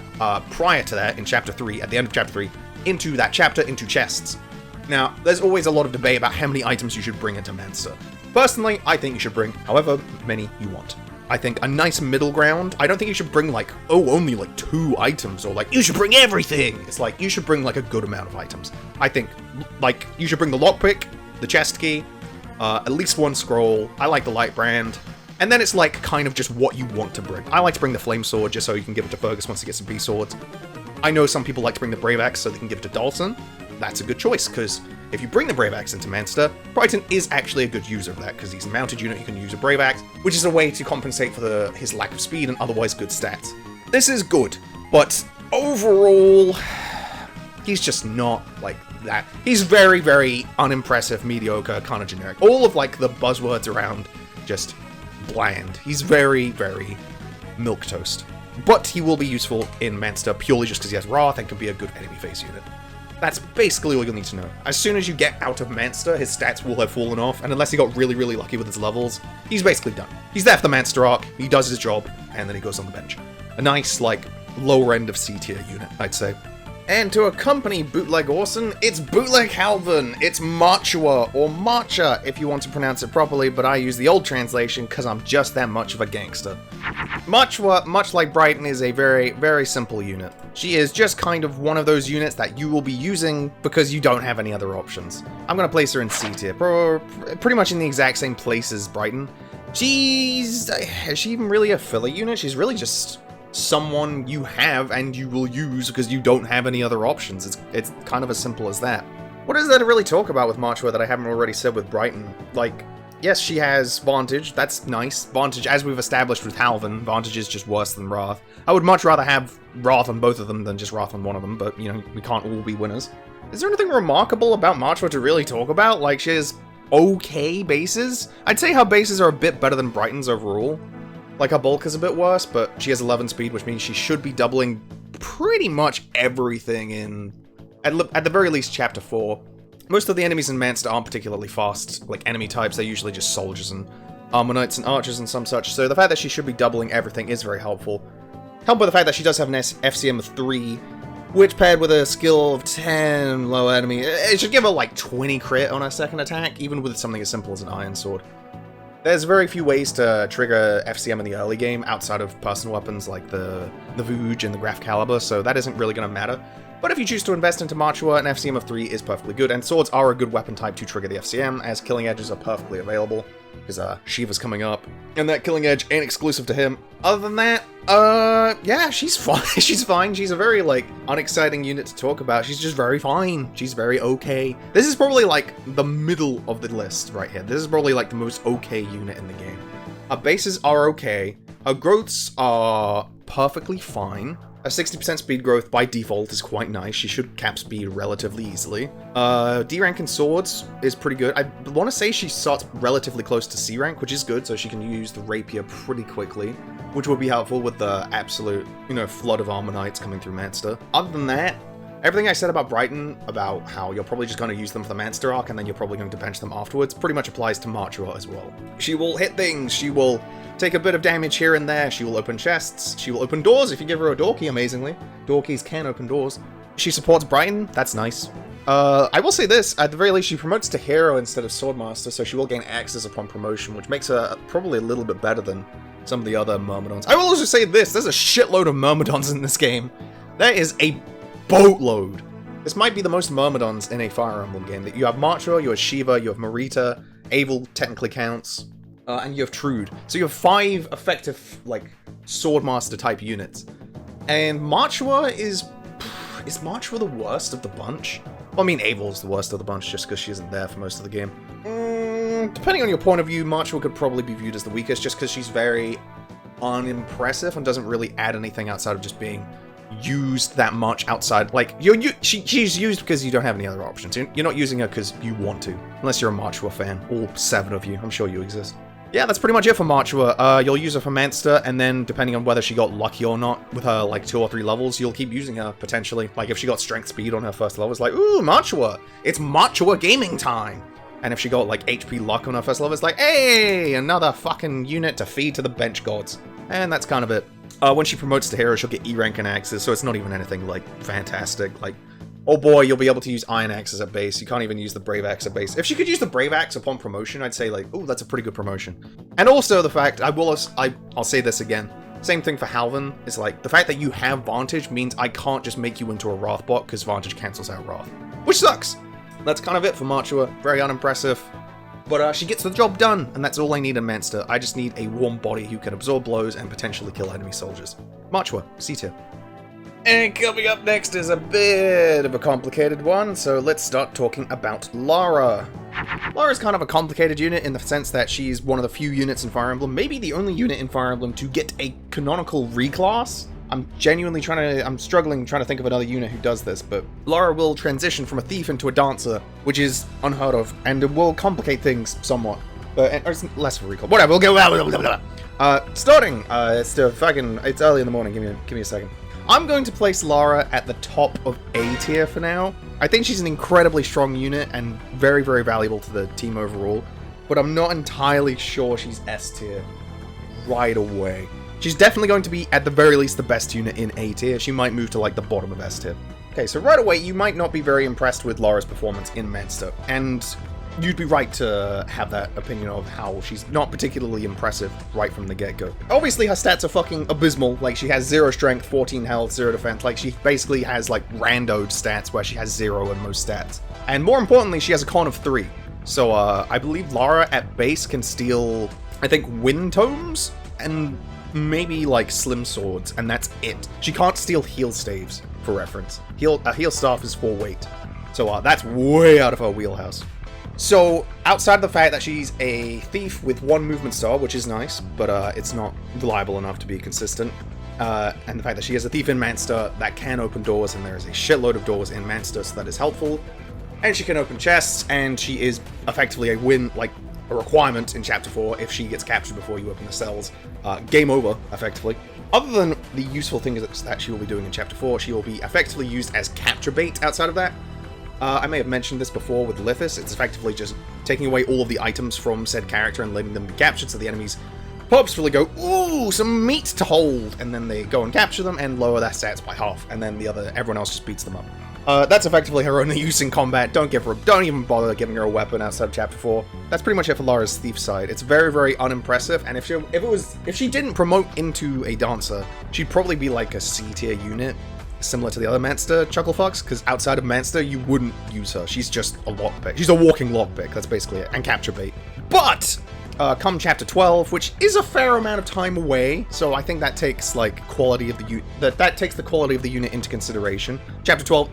prior to that in Chapter 3, at the end of Chapter 3, into that chapter, into chests. Now, there's always a lot of debate about how many items you should bring into Manster. Personally, I think you should bring however many you want. I think a nice middle ground, I don't think you should bring, like, only, like, 2 items, or, like, you should bring everything! It's like, you should bring, like, a good amount of items. I think, like, you should bring the lockpick, the chest key, at least 1 scroll, I like the light brand, and then it's, like, kind of just what you want to bring. I like to bring the flame sword just so you can give it to Fergus once he gets some beast swords. I know some people like to bring the brave axe so they can give it to Dalsin. That's a good choice, because if you bring the Brave Axe into Manster, Brighton is actually a good user of that, because he's a mounted unit, you can use a Brave Axe, which is a way to compensate for his lack of speed and otherwise good stats. This is good, but overall, he's just not like that. He's very, very unimpressive, mediocre, kind of generic. All of, like, the buzzwords around, just bland. He's very, very milquetoast. But he will be useful in Manster purely just because he has Wrath and can be a good enemy phase unit. That's basically all you'll need to know. As soon as you get out of Manster, his stats will have fallen off, and unless he got really, really lucky with his levels, he's basically done. He's there for the Manster arc, he does his job, and then he goes on the bench. A nice, like, lower end of C tier unit, I'd say. And to accompany Bootleg Orson, it's Bootleg Halvan, it's Machua, or Macha if you want to pronounce it properly, but I use the old translation because I'm just that much of a gangster. Machua, much like Brighton, is a very, very simple unit. She is just kind of one of those units that you will be using because you don't have any other options. I'm going to place her in C tier, pretty much in the exact same place as Brighton. Is she even really a filler unit? She's really just someone you have and you will use because you don't have any other options. It's kind of as simple as that. What is there to really talk about with Machua that I haven't already said with Brighton? Like, yes, she has Vantage. That's nice. Vantage, as we've established with Halvan, Vantage is just worse than Wrath. I would much rather have Wrath on both of them than just Wrath on one of them, but, you know, we can't all be winners. Is there anything remarkable about Machua to really talk about? Like, she has okay bases? I'd say her bases are a bit better than Brighton's overall. Like, her bulk is a bit worse, but she has 11 speed, which means she should be doubling pretty much everything in, at the very least, Chapter 4. Most of the enemies in Manster aren't particularly fast, like enemy types, they're usually just soldiers and armor knights and archers and some such, so the fact that she should be doubling everything is very helpful. Helped by the fact that she does have an FCM of 3, which paired with a skill of 10 low enemy, it should give her like 20 crit on her second attack, even with something as simple as an Iron Sword. There's very few ways to trigger FCM in the early game outside of personal weapons like the Vuj and the Graf Caliber, so that isn't really going to matter. But if you choose to invest into Machua, an FCM of 3 is perfectly good, and swords are a good weapon type to trigger the FCM, as killing edges are perfectly available, because Shiva's coming up, and that killing edge ain't exclusive to him. Other than that, yeah, she's fine. She's fine. She's a very, like, unexciting unit to talk about. She's just very fine. She's very okay. This is probably, like, the middle of the list right here. This is probably, like, the most okay unit in the game. Her bases are okay. Her growths are perfectly fine. A 60% speed growth by default is quite nice. She should cap speed relatively easily. D rank in swords is pretty good. I want to say she starts relatively close to C rank, which is good, so she can use the rapier pretty quickly, which would be helpful with the absolute, you know, flood of armor knights coming through Manster. Other than that, everything I said about Brighton, about how you're probably just going to use them for the Manster arc and then you're probably going to bench them afterwards, pretty much applies to Machua as well. She will hit things, she will take a bit of damage here and there, she will open chests, she will open doors if you give her a Dorky, amazingly. Dorkies can open doors. She supports Brighton, that's nice. I will say this, at the very least she promotes to Hero instead of Swordmaster, so she will gain axes upon promotion, which makes her probably a little bit better than some of the other Myrmidons. I will also say this, there's a shitload of Myrmidons in this game. There is a boatload. This might be the most Myrmidons in a Fire Emblem game. You have Machua, you have Shiva, you have Mareeta, Eyvel technically counts, and you have Troude. So you have 5 effective, like, Swordmaster type units. And Machua is Machua the worst of the bunch? Well, I mean, Eyvel's the worst of the bunch just because she isn't there for most of the game. Depending on your point of view, Machua could probably be viewed as the weakest just because she's very unimpressive and doesn't really add anything outside of just being used that much outside. Like, she's used because you don't have any other options. You're not using her because you want to, unless you're a Machua fan. All 7 of you, I'm sure you exist. Yeah, that's pretty much it for Machua. You'll use her for Manster, and then depending on whether she got lucky or not with her like 2 or 3 levels, you'll keep using her potentially. Like if she got strength speed on her first level, it's like, ooh, Machua! It's Machua gaming time! And if she got like HP luck on her first level, it's like, hey, another fucking unit to feed to the bench gods. And that's kind of it. When she promotes to Hero, she'll get E rank and axes, so it's not even anything like fantastic. Like, oh boy, you'll be able to use Iron Axes at base. You can't even use the Brave Axe at base. If she could use the Brave Axe upon promotion, I'd say like, oh, that's a pretty good promotion. And also the fact, I'll say this again. Same thing for Halvan, is like, the fact that you have Vantage means I can't just make you into a Wrath bot, because Vantage cancels out Wrath. Which sucks! That's kind of it for Machua. Very unimpressive. But she gets the job done, and that's all I need in Manster. I just need a warm body who can absorb blows and potentially kill enemy soldiers. Machua, C tier. And coming up next is a bit of a complicated one, so let's start talking about Lara. Lara's kind of a complicated unit in the sense that she's one of the few units in Fire Emblem, maybe the only unit in Fire Emblem to get a canonical reclass. I'm struggling trying to think of another unit who does this, but Lara will transition from a thief into a dancer, which is unheard of, and it will complicate things somewhat. But it's less of a recall. Whatever, we'll go. Starting. It's early in the morning. Give me a second. I'm going to place Lara at the top of A tier for now. I think she's an incredibly strong unit and very, very valuable to the team overall, but I'm not entirely sure she's S tier right away. She's definitely going to be, at the very least, the best unit in A tier. She might move to, like, the bottom of S tier. Okay, so right away, you might not be very impressed with Lara's performance in Manster, and you'd be right to have that opinion of how she's not particularly impressive right from the get-go. Obviously, her stats are fucking abysmal. Like, she has 0 strength, 14 health, 0 defense. Like, she basically has, like, randoed stats where she has 0 in most stats. And more importantly, she has a con of 3. So, I believe Lara at base can steal, I think, Wind Tomes, and maybe like Slim Swords, and that's it. She can't steal heal staves, for reference. A heal staff is 4 weight. So that's way out of her wheelhouse. So, outside of the fact that she's a thief with 1 movement star, which is nice, but it's not reliable enough to be consistent, and the fact that she is a thief in Manster that can open doors, and there is a shitload of doors in Manster, so that is helpful. And she can open chests, and she is effectively a requirement in Chapter 4 if she gets captured before you open the cells. Game over, effectively. Other than the useful things that she will be doing in Chapter 4, she will be effectively used as capture bait outside of that. I may have mentioned this before with Lithis. It's effectively just taking away all of the items from said character and letting them be captured, so the enemies purposefully go, ooh, some meat to hold, and then they go and capture them and lower their stats by half, and then everyone else just beats them up. That's effectively her only use in combat. Don't even bother giving her a weapon outside of Chapter 4. That's pretty much it for Lara's thief side. It's very, very unimpressive, and if she didn't promote into a dancer, she'd probably be like a C tier unit, similar to the other Manster Chucklefucks, because outside of Manster, you wouldn't use her. She's just a lockpick. She's a walking lockpick, that's basically it, and capture bait. But, come Chapter 12, which is a fair amount of time away, so I think that takes, quality of the unit, that takes the quality of the unit into consideration. Chapter 12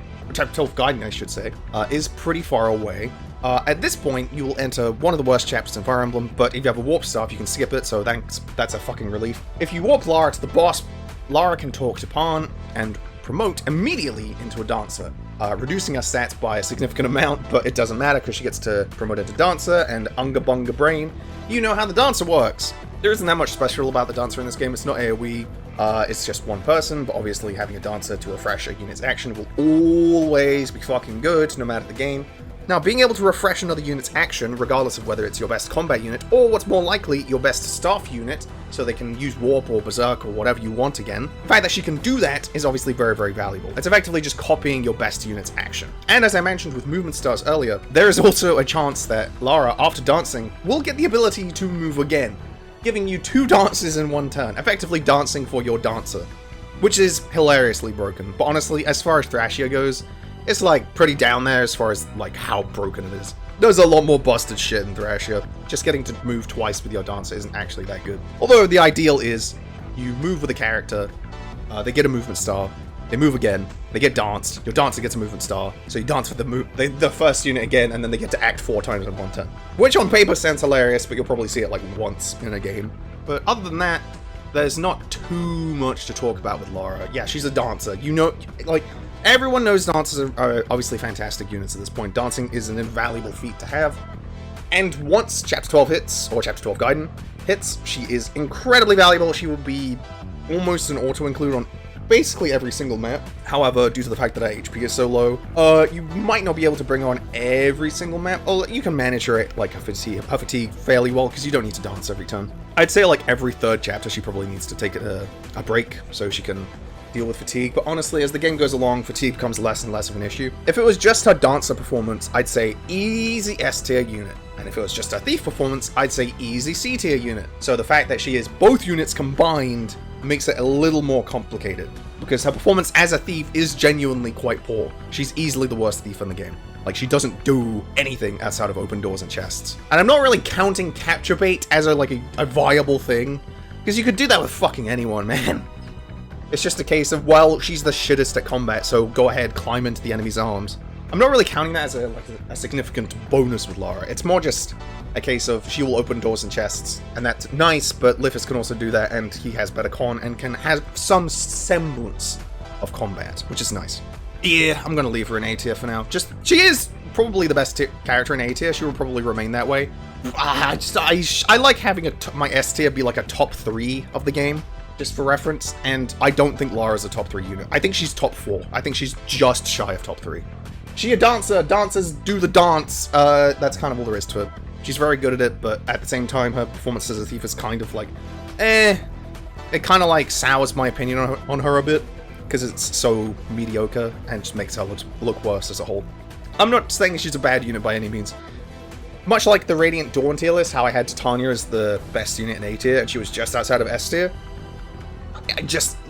Guiding, I should say, is pretty far away. At this point, you will enter one of the worst chapters in Fire Emblem, but if you have a warp staff, you can skip it, so that's a fucking relief. If you warp Lara to the boss, Lara can talk to Parne and promote immediately into a dancer, reducing her stats by a significant amount, but it doesn't matter because she gets to promote into dancer, and Unga Bunga Brain, you know how the dancer works. There isn't that much special about the dancer in this game. It's not AoE, it's just one person, but obviously having a dancer to refresh a unit's action will always be fucking good, no matter the game. Now, being able to refresh another unit's action, regardless of whether it's your best combat unit, or what's more likely, your best staff unit, so they can use Warp or Berserk or whatever you want again, the fact that she can do that is obviously very, very valuable. It's effectively just copying your best unit's action. And as I mentioned with movement stars earlier, there is also a chance that Lara, after dancing, will get the ability to move again, giving you 2 dances in 1 turn, effectively dancing for your dancer, which is hilariously broken. But honestly, as far as Thrashia goes, it's pretty down there as far as how broken it is. There's a lot more busted shit in Thrashia. Just getting to move twice with your dancer isn't actually that good. Although the ideal is you move with a character, they get a movement star, they move again, they get danced, your dancer gets a movement star, so you dance with the first unit again, and then they get to act 4 times in 1 turn. Which on paper sounds hilarious, but you'll probably see it once in a game. But other than that, there's not too much to talk about with Lara. Yeah, she's a dancer. You know, everyone knows dancers are obviously fantastic units at this point. Dancing is an invaluable feat to have. And once Chapter 12 hits, or Chapter 12 Gaiden hits, she is incredibly valuable. She will be almost an auto-include on basically every single map. However, due to the fact that her HP is so low, you might not be able to bring her on every single map. Or you can manage her her fatigue fairly well, because you don't need to dance every turn. I'd say every 3rd chapter she probably needs to take a break so she can deal with fatigue, but honestly, as the game goes along, fatigue becomes less and less of an issue. If it was just her dancer performance, I'd say easy S tier unit. And if it was just her thief performance, I'd say easy C tier unit. So the fact that she is both units combined makes it a little more complicated, because her performance as a thief is genuinely quite poor. She's easily the worst thief in the game. She doesn't do anything outside of open doors and chests. And I'm not really counting capture bait as a viable thing, because you could do that with fucking anyone, man. It's just a case of, well, she's the shittest at combat, so go ahead, climb into the enemy's arms. I'm not really counting that as a significant bonus with Lara. It's more just a case of she will open doors and chests, and that's nice, but Lithis can also do that, and he has better con, and can have some semblance of combat, which is nice. Yeah, I'm gonna leave her in A tier for now. She is probably the best character in A tier. She will probably remain that way. I like having my S tier be a top 3 of the game, just for reference, and I don't think Lara's a top 3 unit. I think she's top 4. I think she's just shy of top 3. She a dancer. Dancers do the dance. That's kind of all there is to it. She's very good at it, but at the same time, her performance as a thief is kind of It kind of sours my opinion on her a bit, because it's so mediocre, and just makes her look worse as a whole. I'm not saying she's a bad unit by any means. Much like the Radiant Dawn tier list, how I had Tanya as the best unit in A tier, and she was just outside of S tier.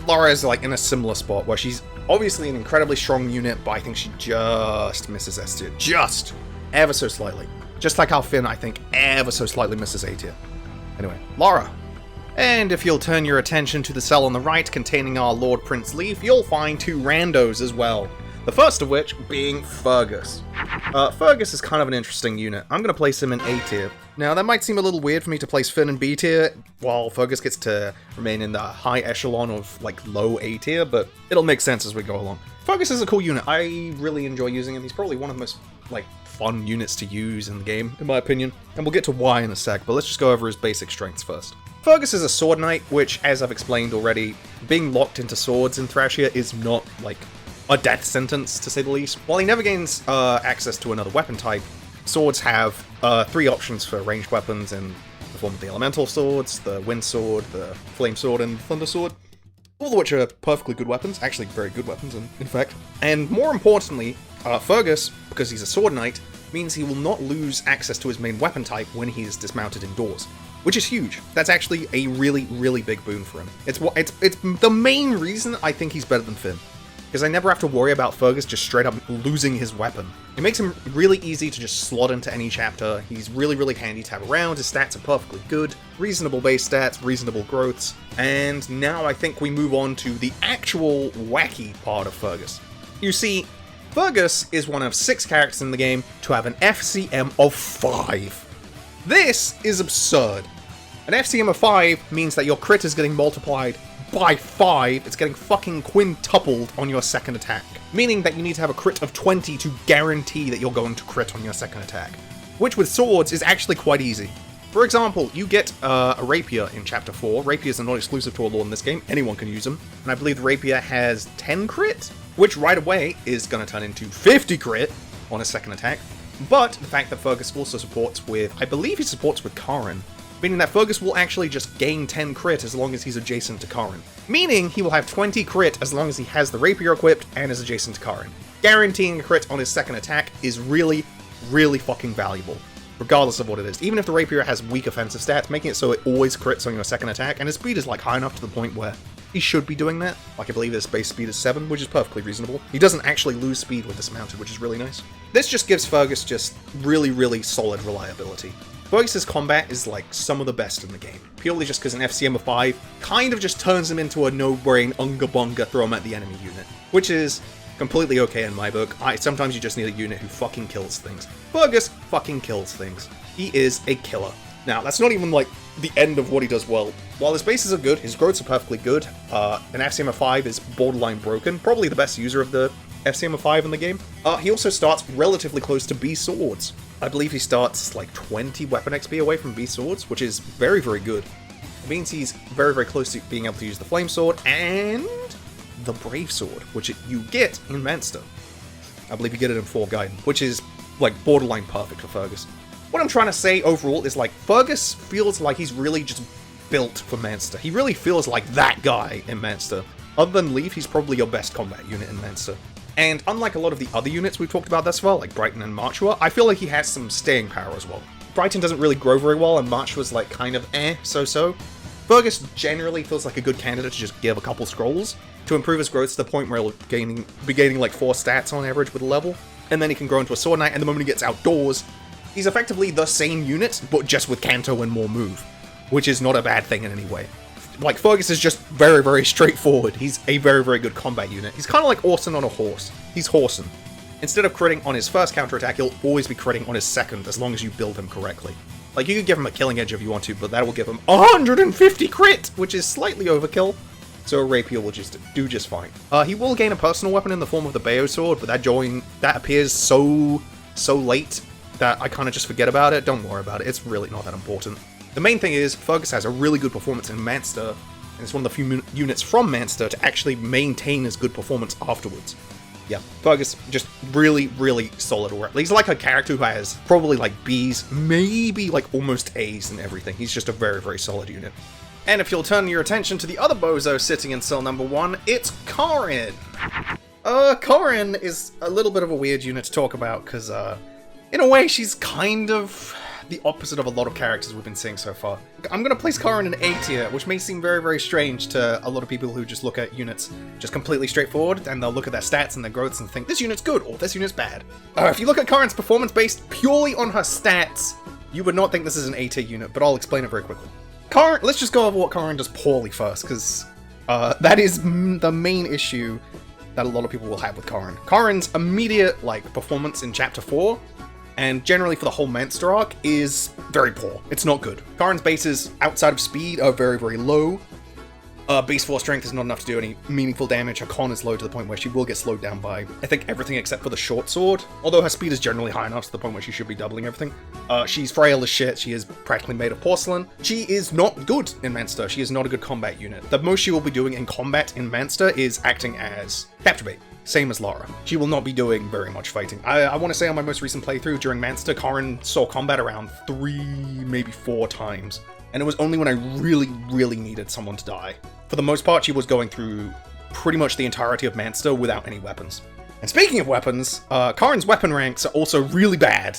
Lara is in a similar spot, where she's obviously an incredibly strong unit, but I think she just misses S tier. Just ever so slightly. Just like how Finn, I think, ever so slightly misses A tier. Anyway, Lara. And if you'll turn your attention to the cell on the right containing our Lord Prince Leif, you'll find 2 randos as well. The first of which being Fergus. Fergus is kind of an interesting unit. I'm going to place him in A tier. Now, that might seem a little weird for me to place Finn in B tier, while Fergus gets to remain in the high echelon of, like, low A tier, but it'll make sense as we go along. Fergus is a cool unit. I really enjoy using him. He's probably one of the most, like, fun units to use in the game, in my opinion. And we'll get to why in a sec, but let's just go over his basic strengths first. Fergus is a sword knight, which, as I've explained already, being locked into swords in Thrashia is not, like, a death sentence, to say the least. While he never gains access to another weapon type, swords have 3 options for ranged weapons in the form of the elemental swords, the wind sword, the flame sword, and thunder sword. All of which are perfectly good weapons, actually very good weapons in fact. And more importantly, Fergus, because he's a sword knight, means he will not lose access to his main weapon type when he is dismounted indoors. Which is huge. That's actually a really, really big boon for him. It's the main reason I think he's better than Finn. Because I never have to worry about Fergus just straight up losing his weapon. It makes him really easy to just slot into any chapter. He's really, really handy to have around. His stats are perfectly good. Reasonable base stats, reasonable growths. And now I think we move on to the actual wacky part of Fergus. You see, Fergus is one of 6 characters in the game to have an FCM of 5. This is absurd. An FCM of 5 means that your crit is getting multiplied by 5, it's getting fucking quintupled on your second attack. Meaning that you need to have a crit of 20 to guarantee that you're going to crit on your second attack. Which with swords is actually quite easy. For example, you get a rapier in Chapter 4. Rapiers are not exclusive to a lord in this game, anyone can use them. And I believe the rapier has 10 crit, which right away is going to turn into 50 crit on a second attack. But the fact that Fergus also supports with, I believe he supports with Karin, meaning that Fergus will actually just gain 10 crit as long as he's adjacent to Karin. Meaning he will have 20 crit as long as he has the rapier equipped and is adjacent to Karin. Guaranteeing a crit on his second attack is really, really fucking valuable, regardless of what it is. Even if the rapier has weak offensive stats, making it so it always crits on your second attack, and his speed is like high enough to the point where he should be doing that. Like I believe his base speed is 7, which is perfectly reasonable. He doesn't actually lose speed with dismounted, which is really nice. This just gives Fergus just really, really solid reliability. Fergus's combat is like some of the best in the game, purely just because an FCM of 5 kind of just turns him into a no-brain unga-bunga throw him at the enemy unit, which is completely okay in my book. Sometimes you just need a unit who fucking kills things. Fergus fucking kills things. He is a killer. Now, that's not even like the end of what he does well. While his bases are good, his growths are perfectly good, an FCM of 5 is borderline broken, probably the best user of the FCM of 5 in the game. He also starts relatively close to B swords. I believe he starts like 20 weapon XP away from B swords, which is very, very good. It means he's very, very close to being able to use the flame sword and the brave sword, which you get in Manster. I believe you get it in 4 Guidon, which is like borderline perfect for Fergus. What I'm trying to say overall is like Fergus feels like he's really just built for Manster. He really feels like that guy in Manster. Other than Leif, he's probably your best combat unit in Manster. And unlike a lot of the other units we've talked about thus far, like Brighton and Machua, I feel like he has some staying power as well. Brighton doesn't really grow very well, and Machua's like kind of so-so. Fergus generally feels like a good candidate to just give a couple scrolls to improve his growth to the point where he'll be gaining like 4 stats on average with a level, and then he can grow into a sword knight, and the moment he gets outdoors, he's effectively the same unit, but just with Canto and more move, which is not a bad thing in any way. Like, Fergus is just very, very straightforward. He's a very, very good combat unit. He's kind of like Osian on a horse. He's Horsen. Instead of critting on his first counterattack, he'll always be critting on his second, as long as you build him correctly. Like, you could give him a killing edge if you want to, but that will give him 150 crit, which is slightly overkill. So a rapier will just do just fine. He will gain a personal weapon in the form of the Bayo sword, but that appears so late that I kind of just forget about it. Don't worry about it. It's really not that important. The main thing is, Fergus has a really good performance in Manster, and it's one of the few units from Manster to actually maintain his good performance afterwards. Yeah, Fergus, just really, really solid. He's like a character who has probably like Bs, maybe like almost As and everything. He's just a very, very solid unit. And if you'll turn your attention to the other bozo sitting in cell number 1, it's Karin! Karin is a little bit of a weird unit to talk about, because, in a way, she's kind of the opposite of a lot of characters we've been seeing so far. I'm gonna place Karin in A tier, which may seem very, very strange to a lot of people who just look at units just completely straightforward, and they'll look at their stats and their growths and think, this unit's good, or this unit's bad. If you look at Karin's performance based purely on her stats, you would not think this is an A tier unit, but I'll explain it very quickly. Karin, let's just go over what Karin does poorly first, because that is the main issue that a lot of people will have with Karin. Karin's immediate, like, performance in Chapter 4, and generally for the whole Manster arc, is very poor. It's not good. Karin's bases outside of speed are very, very low. Base 4 strength is not enough to do any meaningful damage. Her con is low to the point where she will get slowed down by, I think, everything except for the short sword. Although her speed is generally high enough to the point where she should be doubling everything. She's frail as shit. She is practically made of porcelain. She is not good in Manster. She is not a good combat unit. The most she will be doing in combat in Manster is acting as capture bait. Same as Lara. She will not be doing very much fighting. I want to say on my most recent playthrough during Manster, Karin saw combat around 3, maybe 4 times. And it was only when I really, really needed someone to die. For the most part, she was going through pretty much the entirety of Manster without any weapons. And speaking of weapons, Karin's weapon ranks are also really bad.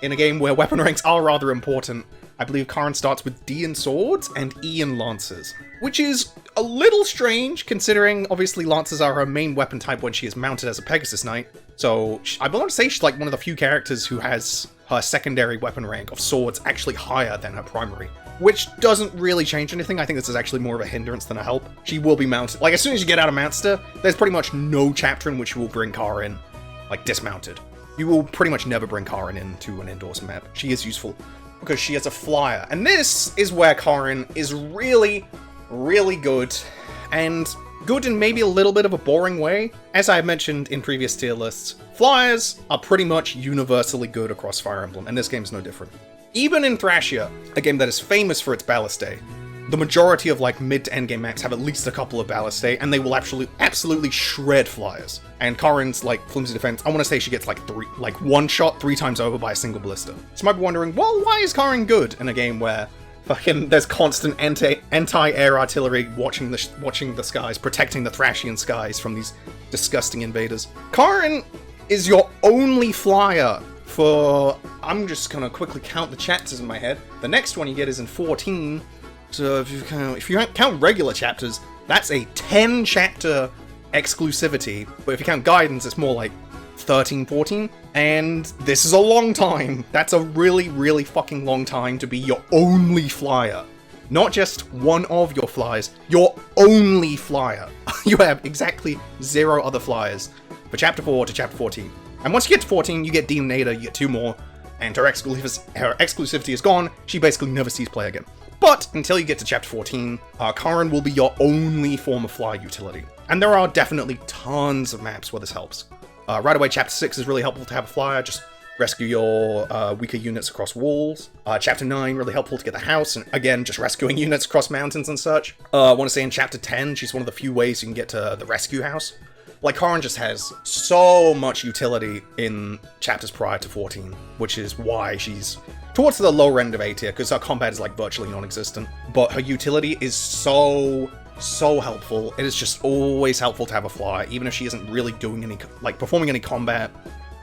In a game where weapon ranks are rather important, I believe Karin starts with D in swords and E in lances. Which is a little strange, considering obviously lances are her main weapon type when she is mounted as a Pegasus Knight. So I want to say she's like one of the few characters who has her secondary weapon rank of swords actually higher than her primary. Which doesn't really change anything. I think this is actually more of a hindrance than a help. She will be mounted. Like, as soon as you get out of Manster, there's pretty much no chapter in which you will bring Karin, like, dismounted. You will pretty much never bring Karin into an indoors map. She is useful because she is a flyer. And this is where Karin is really, really good. And good in maybe a little bit of a boring way. As I have mentioned in previous tier lists, flyers are pretty much universally good across Fire Emblem, and this game is no different. Even in Thrashia, a game that is famous for its Ballistae, the majority of like mid to end game maps have at least a couple of Ballistae, and they will absolutely shred flyers. And Karin's like flimsy defense, I want to say she gets like one shot 3 times over by a single ballista. So you might be wondering, well, why is Karin good in a game where fucking there's constant anti-air artillery watching the skies, protecting the Thrashian skies from these disgusting invaders? Karin is your only flyer for, I'm just gonna quickly count the chapters in my head. The next one you get is in 14, so if you count regular chapters, that's a 10 chapter exclusivity, but if you count guidance, it's more like 13, 14, and this is a long time. That's a really, really fucking long time to be your only flyer. Not just one of your flyers, your only flyer. You have exactly 0 other flyers for Chapter 4 to Chapter 14. And once you get to 14, you get Deen and Ada, you get 2 more, and her exclusivity is gone. She basically never sees play again. But until you get to Chapter 14, Karin will be your only form of flyer utility. And there are definitely tons of maps where this helps. Right away, Chapter 6 is really helpful to have a flyer, just rescue your weaker units across walls. Chapter 9, really helpful to get the house, and again, just rescuing units across mountains and such. I want to say in Chapter 10, she's one of the few ways you can get to the rescue house. Like, Karin just has so much utility in chapters prior to 14, which is why she's towards the lower end of A tier, because her combat is, like, virtually non-existent. But her utility is so helpful. It is just always helpful to have a flyer, even if she isn't really doing any, like, performing any combat.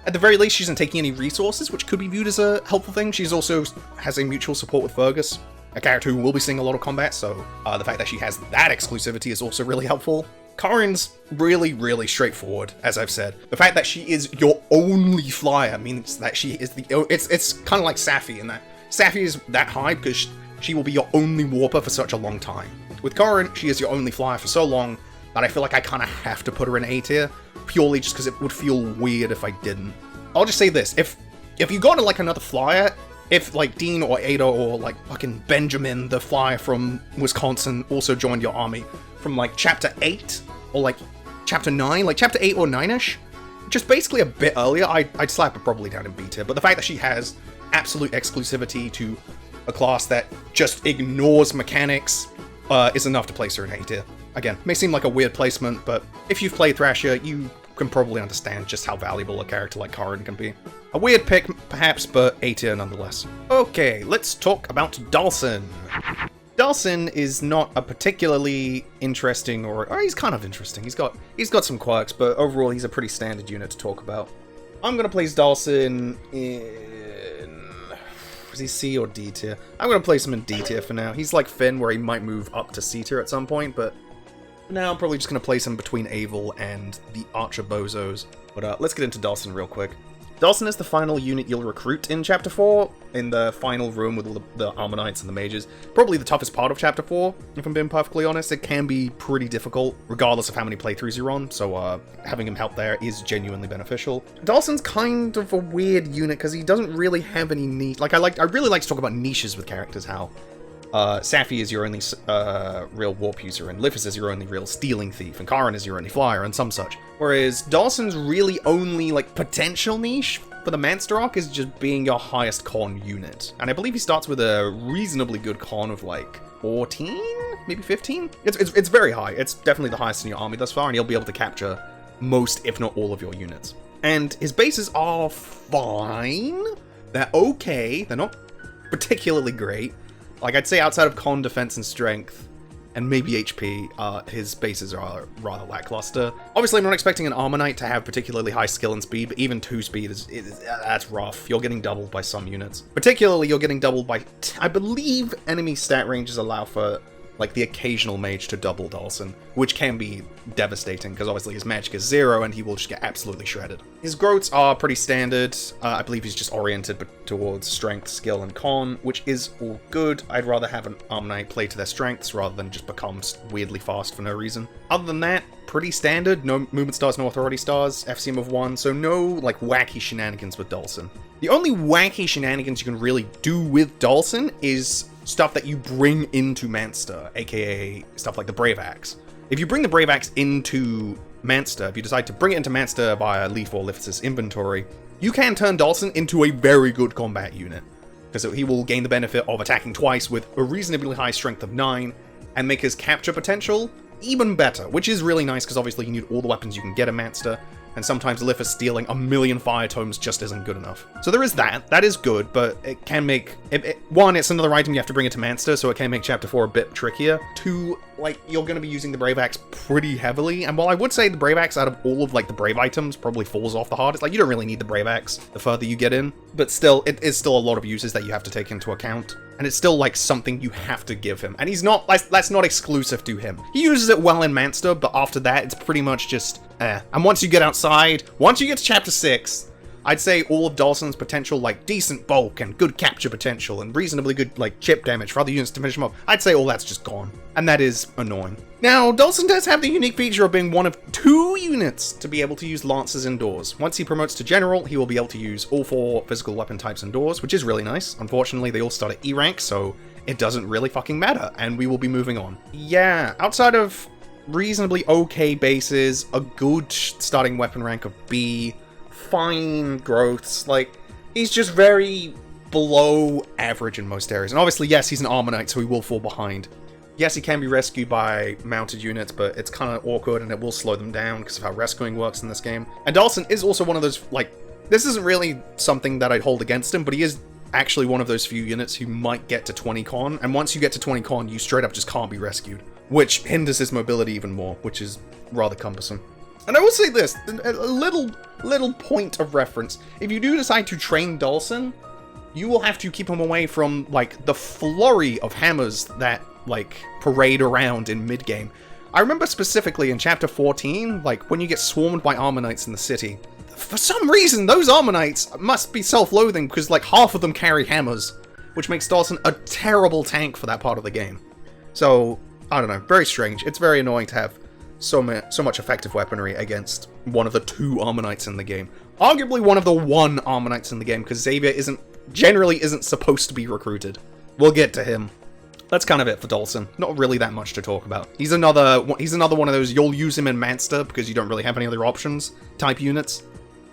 At the very least, she isn't taking any resources, which could be viewed as a helpful thing. She's also has a mutual support with Fergus, a character who will be seeing a lot of combat, so the fact that she has that exclusivity is also really helpful. Karin's really, really straightforward, as I've said. The fact that she is your only flyer means that she is it's kind of like Safy in that Safy is that high because she will be your only warper for such a long time. With Karin, she is your only flyer for so long that I feel like I kind of have to put her in A tier, purely just because it would feel weird if I didn't. I'll just say this, if you got like another flyer, if like Deen or Ada or like fucking Benjamin, the flyer from Wisconsin, also joined your army from like Chapter 8 or like Chapter 9, like Chapter 8 or 9ish, just basically a bit earlier, I'd slap her probably down in B tier. But the fact that she has absolute exclusivity to a class that just ignores mechanics is enough to place her in A tier. Again, may seem like a weird placement, but if you've played Thrashia, you can probably understand just how valuable a character like Karin can be. A weird pick, perhaps, but A tier nonetheless. Okay, let's talk about Dalsin. Dalsin is not a particularly interesting, or he's kind of interesting. He's got some quirks, but overall he's a pretty standard unit to talk about. I'm gonna place Dalsin in... is he C or D tier? I'm gonna place him in D tier for now. He's like Finn, where he might move up to C tier at some point, but for now I'm probably just gonna place him between Eyvel and the Archer Bozos. But let's get into Dalsin real quick. Dalsin is the final unit you'll recruit in Chapter 4, in the final room with all the Armor Knights and the Mages. Probably the toughest part of Chapter 4, if I'm being perfectly honest. It can be pretty difficult, regardless of how many playthroughs you're on, so having him help there is genuinely beneficial. Dalsin's kind of a weird unit, because he doesn't really have any niche. Like, I really like to talk about niches with characters, how Safy is your only real warp user, and Lithis is your only real stealing thief, and Karin is your only flyer, and some such. Whereas Dalsin's really only, like, potential niche for the Manster arc is just being your highest con unit. And I believe he starts with a reasonably good con of, like, 14? Maybe 15? It's very high. It's definitely the highest in your army thus far, and he'll be able to capture most, if not all, of your units. And his bases are fine. They're okay. They're not particularly great. Like, I'd say outside of con, defense, and strength, and maybe HP, his bases are rather lackluster. Obviously, I'm not expecting an Armor Knight to have particularly high skill and speed, but even 2 speed that's rough. You're getting doubled by some units. Particularly, you're getting doubled by, I believe enemy stat ranges allow for, like, the occasional mage to double Dalsin, which can be devastating, because obviously his magic is 0, and he will just get absolutely shredded. His growths are pretty standard. I believe he's just oriented towards strength, skill, and con, which is all good. I'd rather have an Armor Knight play to their strengths, rather than just become weirdly fast for no reason. Other than that, pretty standard. No movement stars, no authority stars, FCM of 1, so no, like, wacky shenanigans with Dalsin. The only wacky shenanigans you can really do with Dalsin is stuff that you bring into Manster, aka stuff like the Brave Axe. If you bring the Brave Axe into Manster, if you decide to bring it into Manster via Leif or Lithis' inventory, you can turn Dalsin into a very good combat unit, because he will gain the benefit of attacking twice with a reasonably high strength of 9, and make his capture potential even better, which is really nice, because obviously you need all the weapons you can get in Manster, and sometimes Lithis stealing a million fire tomes just isn't good enough. So there is that. That is good, but it can make... one, it's another item you have to bring it to Manster, so it can make Chapter 4 a bit trickier. 2, like, you're going to be using the Brave Axe pretty heavily, and while I would say the Brave Axe out of all of, like, the Brave items probably falls off the hardest, like, you don't really need the Brave Axe the further you get in, but still, it is still a lot of uses that you have to take into account. And it's still, like, something you have to give him. And he's not, that's not exclusive to him. He uses it well in Manster, but after that, it's pretty much just, And once you get outside, once you get to Chapter 6, I'd say all of Dalsin's potential, like, decent bulk and good capture potential and reasonably good, like, chip damage for other units to finish him off, I'd say all that's just gone. And that is annoying. Now, Dalsin does have the unique feature of being one of 2 units to be able to use Lancers indoors. Once he promotes to General, he will be able to use all 4 physical weapon types indoors, which is really nice. Unfortunately, they all start at E rank, so it doesn't really fucking matter, and we will be moving on. Yeah, outside of reasonably okay bases, a good starting weapon rank of B, fine growths, like, he's just very below average in most areas. And obviously, yes, he's an Armor Knight, so he will fall behind. Yes, he can be rescued by mounted units, but it's kind of awkward and it will slow them down because of how rescuing works in this game. And Dalsin is also one of those, like, this isn't really something that I'd hold against him, but he is actually one of those few units who might get to 20 con, and once you get to 20 con, you straight up just can't be rescued, which hinders his mobility even more, which is rather cumbersome. And I will say this, a little point of reference. If you do decide to train Dalsin, you will have to keep him away from, like, the flurry of hammers that, like, parade around in mid-game. I remember specifically in Chapter 14, like, when you get swarmed by Armor Knights in the city, for some reason, those Armor Knights must be self-loathing, because, like, half of them carry hammers, which makes Dalsin a terrible tank for that part of the game. So, I don't know, very strange. It's very annoying to have so much effective weaponry against one of the 2 Armor Knights in the game. Arguably one of the 1 Armor Knights in the game, because Xavier generally isn't supposed to be recruited. We'll get to him. That's kind of it for Dalsin. Not really that much to talk about. He's another one of those, you'll use him in Manster because you don't really have any other options type units,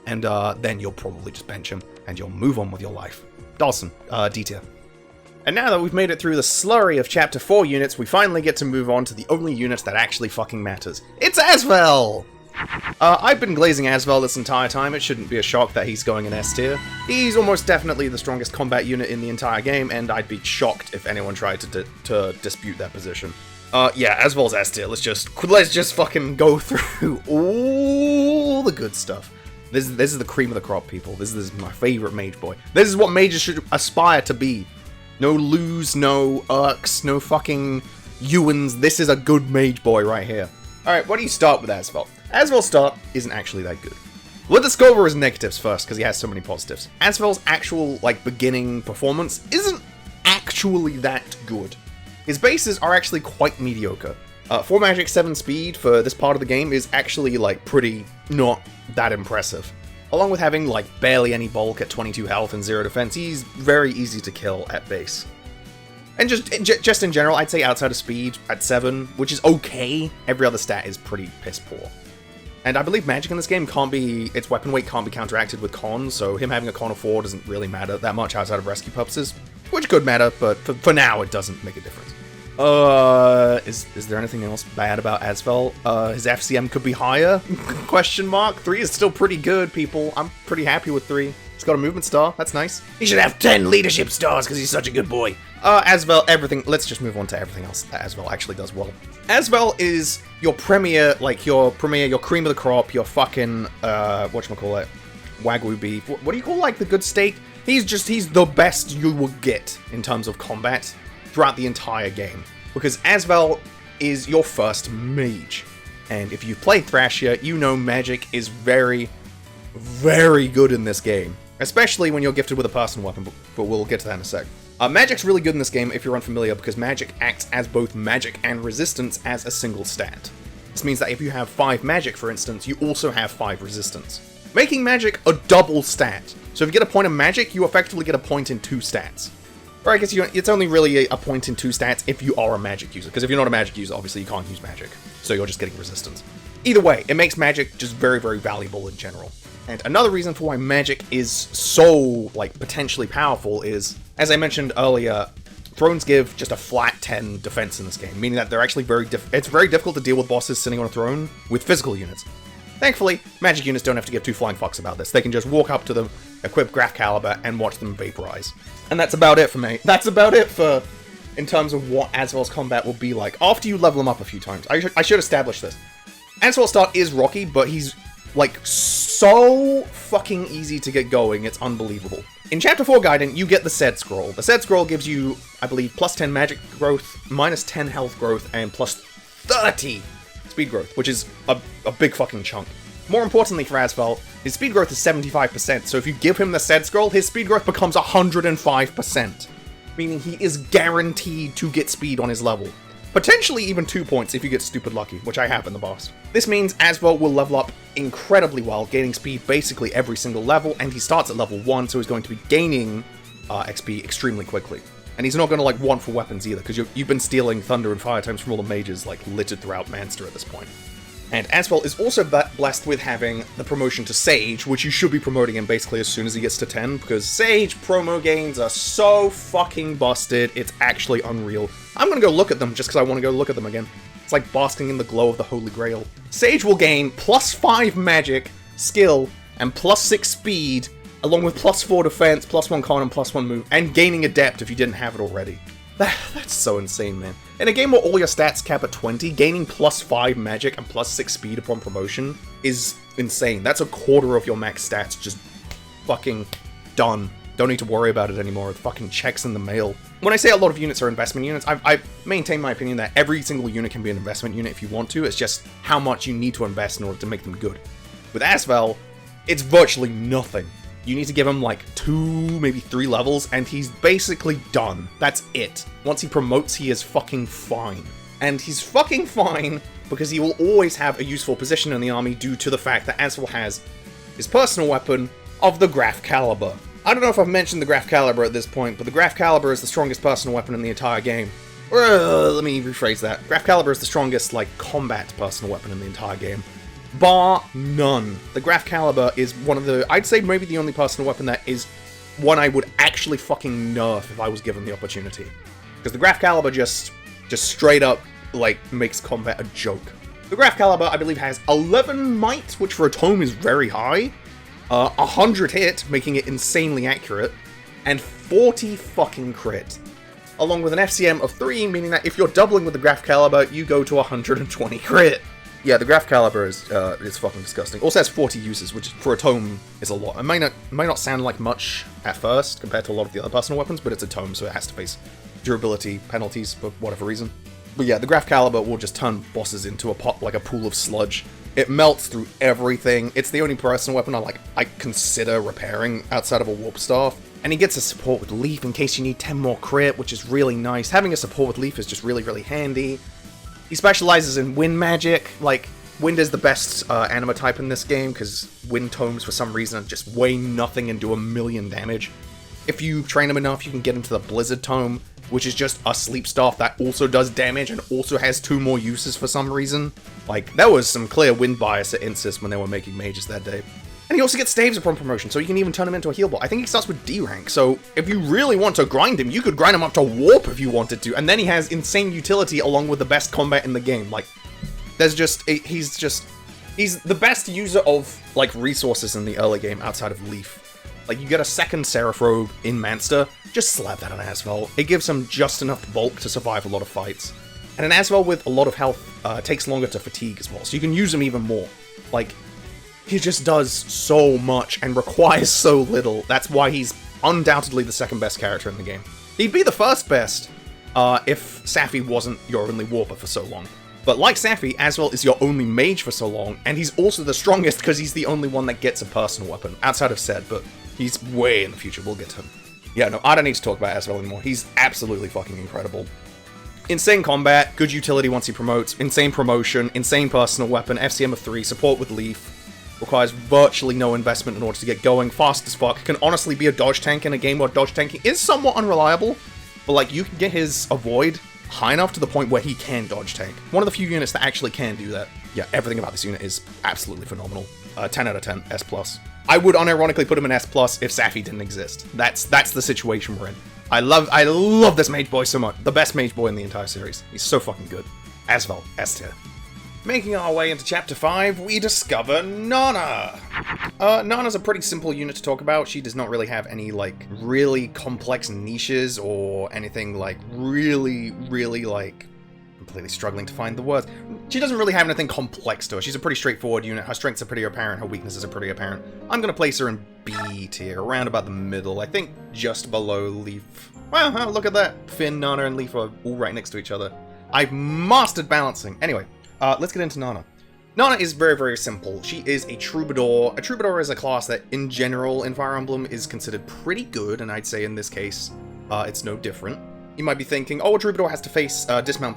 and then you'll probably just bench him, and you'll move on with your life. Dalsin, D tier. And now that we've made it through the slurry of Chapter 4 units, we finally get to move on to the only unit that actually fucking matters. It's Asvel! I've been glazing Asvel this entire time. It shouldn't be a shock that he's going in S tier. He's almost definitely the strongest combat unit in the entire game, and I'd be shocked if anyone tried to dispute that position. Yeah, Asvel's S tier. Let's just fucking go through all the good stuff. This is the cream of the crop, people. This is my favorite mage boy. This is what mages should aspire to be. No Lus, no Urks, no fucking Ewans. This is a good mage boy right here. Alright, where do you start with Asvel? Asvel's start isn't actually that good. Let's go over his negatives first, because he has so many positives. Asvel's actual, like, beginning performance isn't actually that good. His bases are actually quite mediocre. 4 magic, 7 speed for this part of the game is actually, like, pretty not that impressive. Along with having, like, barely any bulk at 22 health and 0 defense, he's very easy to kill at base. And just in general, I'd say outside of speed at 7, which is okay, every other stat is pretty piss poor. And I believe magic in this game its weapon weight can't be counteracted with con, so him having a con of 4 doesn't really matter that much outside of rescue purposes. Which could matter, but for now it doesn't make a difference. Is there anything else bad about Asvel? His FCM could be higher? Question mark. 3 is still pretty good, people. I'm pretty happy with 3. He's got a movement star, that's nice. He should have 10 leadership stars because he's such a good boy. Asvel, everything. Let's just move on to everything else that Asvel actually does well. Asvel is your premier, your cream of the crop, your fucking, whatchamacallit, Wagyu beef. What do you call, like, the good steak? He's the best you will get in terms of combat throughout the entire game. Because Asvel is your first mage. And if you've played Thrasher, you know magic is very, very good in this game. Especially when you're gifted with a personal weapon, but we'll get to that in a sec. Magic's really good in this game if you're unfamiliar, because magic acts as both magic and resistance as a single stat. This means that if you have 5 magic, for instance, you also have 5 resistance, making magic a double stat. So if you get a point of magic, you effectively get a point in 2 stats. Or I guess it's only really a point in 2 stats if you are a magic user, because if you're not a magic user, obviously you can't use magic, so you're just getting resistance. Either way, it makes magic just very, very valuable in general. And another reason for why magic is so, like, potentially powerful is, as I mentioned earlier, thrones give just a flat 10 defense in this game, meaning that they're actually it's very difficult to deal with bosses sitting on a throne with physical units. Thankfully, magic units don't have to give 2 flying fucks about this. They can just walk up to them, equip Graph Caliber, and watch them vaporize. And that's about it for me. That's about it in terms of what Asvel's combat will be like after you level him up a few times. I should establish this. Asvel's start is rocky, but he's, like, so fucking easy to get going, it's unbelievable. In Chapter 4 Gaiden, you get the Sed Scroll. The Sed Scroll gives you, I believe, plus 10 magic growth, minus 10 health growth, and plus 30 speed growth, which is a big fucking chunk. More importantly for Asvel, his speed growth is 75%, so if you give him the Sed Scroll, his speed growth becomes 105%, meaning he is guaranteed to get speed on his level. Potentially even 2 points if you get stupid lucky, which I have in the boss. This means Asvel will level up incredibly well, gaining speed basically every single level, and he starts at level 1, so he's going to be gaining XP extremely quickly. And he's not going to, like, want for weapons either, because you've been stealing Thunder and Fire times from all the mages, like, littered throughout Manster at this point. And Asvel is also blessed with having the promotion to Sage, which you should be promoting him basically as soon as he gets to 10, because Sage promo gains are so fucking busted, it's actually unreal. I'm gonna go look at them just because I want to go look at them again. It's like basking in the glow of the Holy Grail. Sage will gain plus 5 magic, skill, and plus 6 speed, along with plus 4 defense, plus 1 con, and plus 1 move, and gaining Adept if you didn't have it already. That's so insane, man. In a game where all your stats cap at 20, gaining plus 5 magic and plus 6 speed upon promotion is insane. That's a quarter of your max stats just fucking done. Don't need to worry about it anymore. The fucking checks in the mail. When I say a lot of units are investment units, I maintain my opinion that every single unit can be an investment unit if you want to. It's just how much you need to invest in order to make them good. With Asvel, it's virtually nothing. You need to give him like 2, maybe 3 levels, and he's basically done. That's it. Once he promotes, he is fucking fine. And he's fucking fine because he will always have a useful position in the army due to the fact that Asvel has his personal weapon of the Graph Caliber. I don't know if I've mentioned the Graph Caliber at this point, but the Graph Caliber is the strongest personal weapon in the entire game. Let me rephrase that. Graph Caliber is the strongest, like, combat personal weapon in the entire game. Bar none. The Graph Caliber is one of the, I'd say maybe the only personal weapon that is one I would actually fucking nerf if I was given the opportunity. Because the Graph Caliber just straight up, like, makes combat a joke. The Graph Caliber, I believe, has 11 might, which for a tome is very high, 100 hit, making it insanely accurate, and 40 fucking crit. Along with an FCM of 3, meaning that if you're doubling with the Graph Caliber, you go to 120 crit. Yeah, the Graph Caliber is fucking disgusting. Also has 40 uses, which for a tome is a lot. It might not sound like much at first compared to a lot of the other personal weapons, but it's a tome, so it has to face durability penalties for whatever reason. But yeah, the Graph Caliber will just turn bosses into a pool of sludge It melts through everything. It's the only personal weapon I consider repairing outside of a warp staff. And he gets a support with Leif in case you need 10 more crit, which is really nice. Having a support with Leif is just really, really handy. He specializes in wind magic. Like, wind is the best anima type in this game, because wind tomes, for some reason, just weigh nothing and do 1,000,000 damage. If you train him enough, you can get into the blizzard tome, which is just a sleep staff that also does damage and also has 2 more uses for some reason. Like, there was some clear wind bias at Insys when they were making mages that day. And he also gets staves upon promotion, so you can even turn him into a heal bot. I think he starts with D rank, so if you really want to grind him, you could grind him up to warp if you wanted to, and then he has insane utility along with the best combat in the game. Like, there's just, he's the best user of, like, resources in the early game outside of Leif. Like, you get a second Seraph Robe in Manster, just slap that on Asvel. It gives him just enough bulk to survive a lot of fights. And an Asvel with a lot of health takes longer to fatigue as well, so you can use him even more. Like, he just does so much and requires so little. That's why he's undoubtedly the second best character in the game. He'd be the first best if Safy wasn't your only warper for so long. But like Safy, Asvel is your only mage for so long, and he's also the strongest because he's the only one that gets a personal weapon, outside of Sed, but he's way in the future, we'll get to him. Yeah, no, I don't need to talk about Asvel anymore. He's absolutely fucking incredible. Insane combat, good utility once he promotes, insane promotion, insane personal weapon, FCM of 3, support with Leif. Requires virtually no investment in order to get going, fast as fuck, can honestly be a dodge tank in a game where dodge tanking is somewhat unreliable, but like, you can get his avoid high enough to the point where he can dodge tank. One of the few units that actually can do that. Yeah, everything about this unit is absolutely phenomenal. 10 out of 10, S+. I would unironically put him in S+, if Safy didn't exist. That's the situation we're in. I love this mage boy so much. The best mage boy in the entire series. He's so fucking good. Asvel, S tier. Making our way into Chapter 5, we discover Nanna! Nanna's a pretty simple unit to talk about. She does not really have any, like, really complex niches or anything, like, really, like, completely struggling to find the words. She doesn't really have anything complex to her. She's a pretty straightforward unit. Her strengths are pretty apparent. Her weaknesses are pretty apparent. I'm gonna place her in B tier, around about the middle. I think just below Leif. Wow, look at that. Finn, Nanna, and Leif are all right next to each other. I've mastered balancing. Anyway. Let's get into Nanna. Nanna is very, very simple. She is a troubadour. A troubadour is a class that, in general, in Fire Emblem, is considered pretty good, and I'd say in this case, it's no different. You might be thinking, oh, a troubadour has to face dismount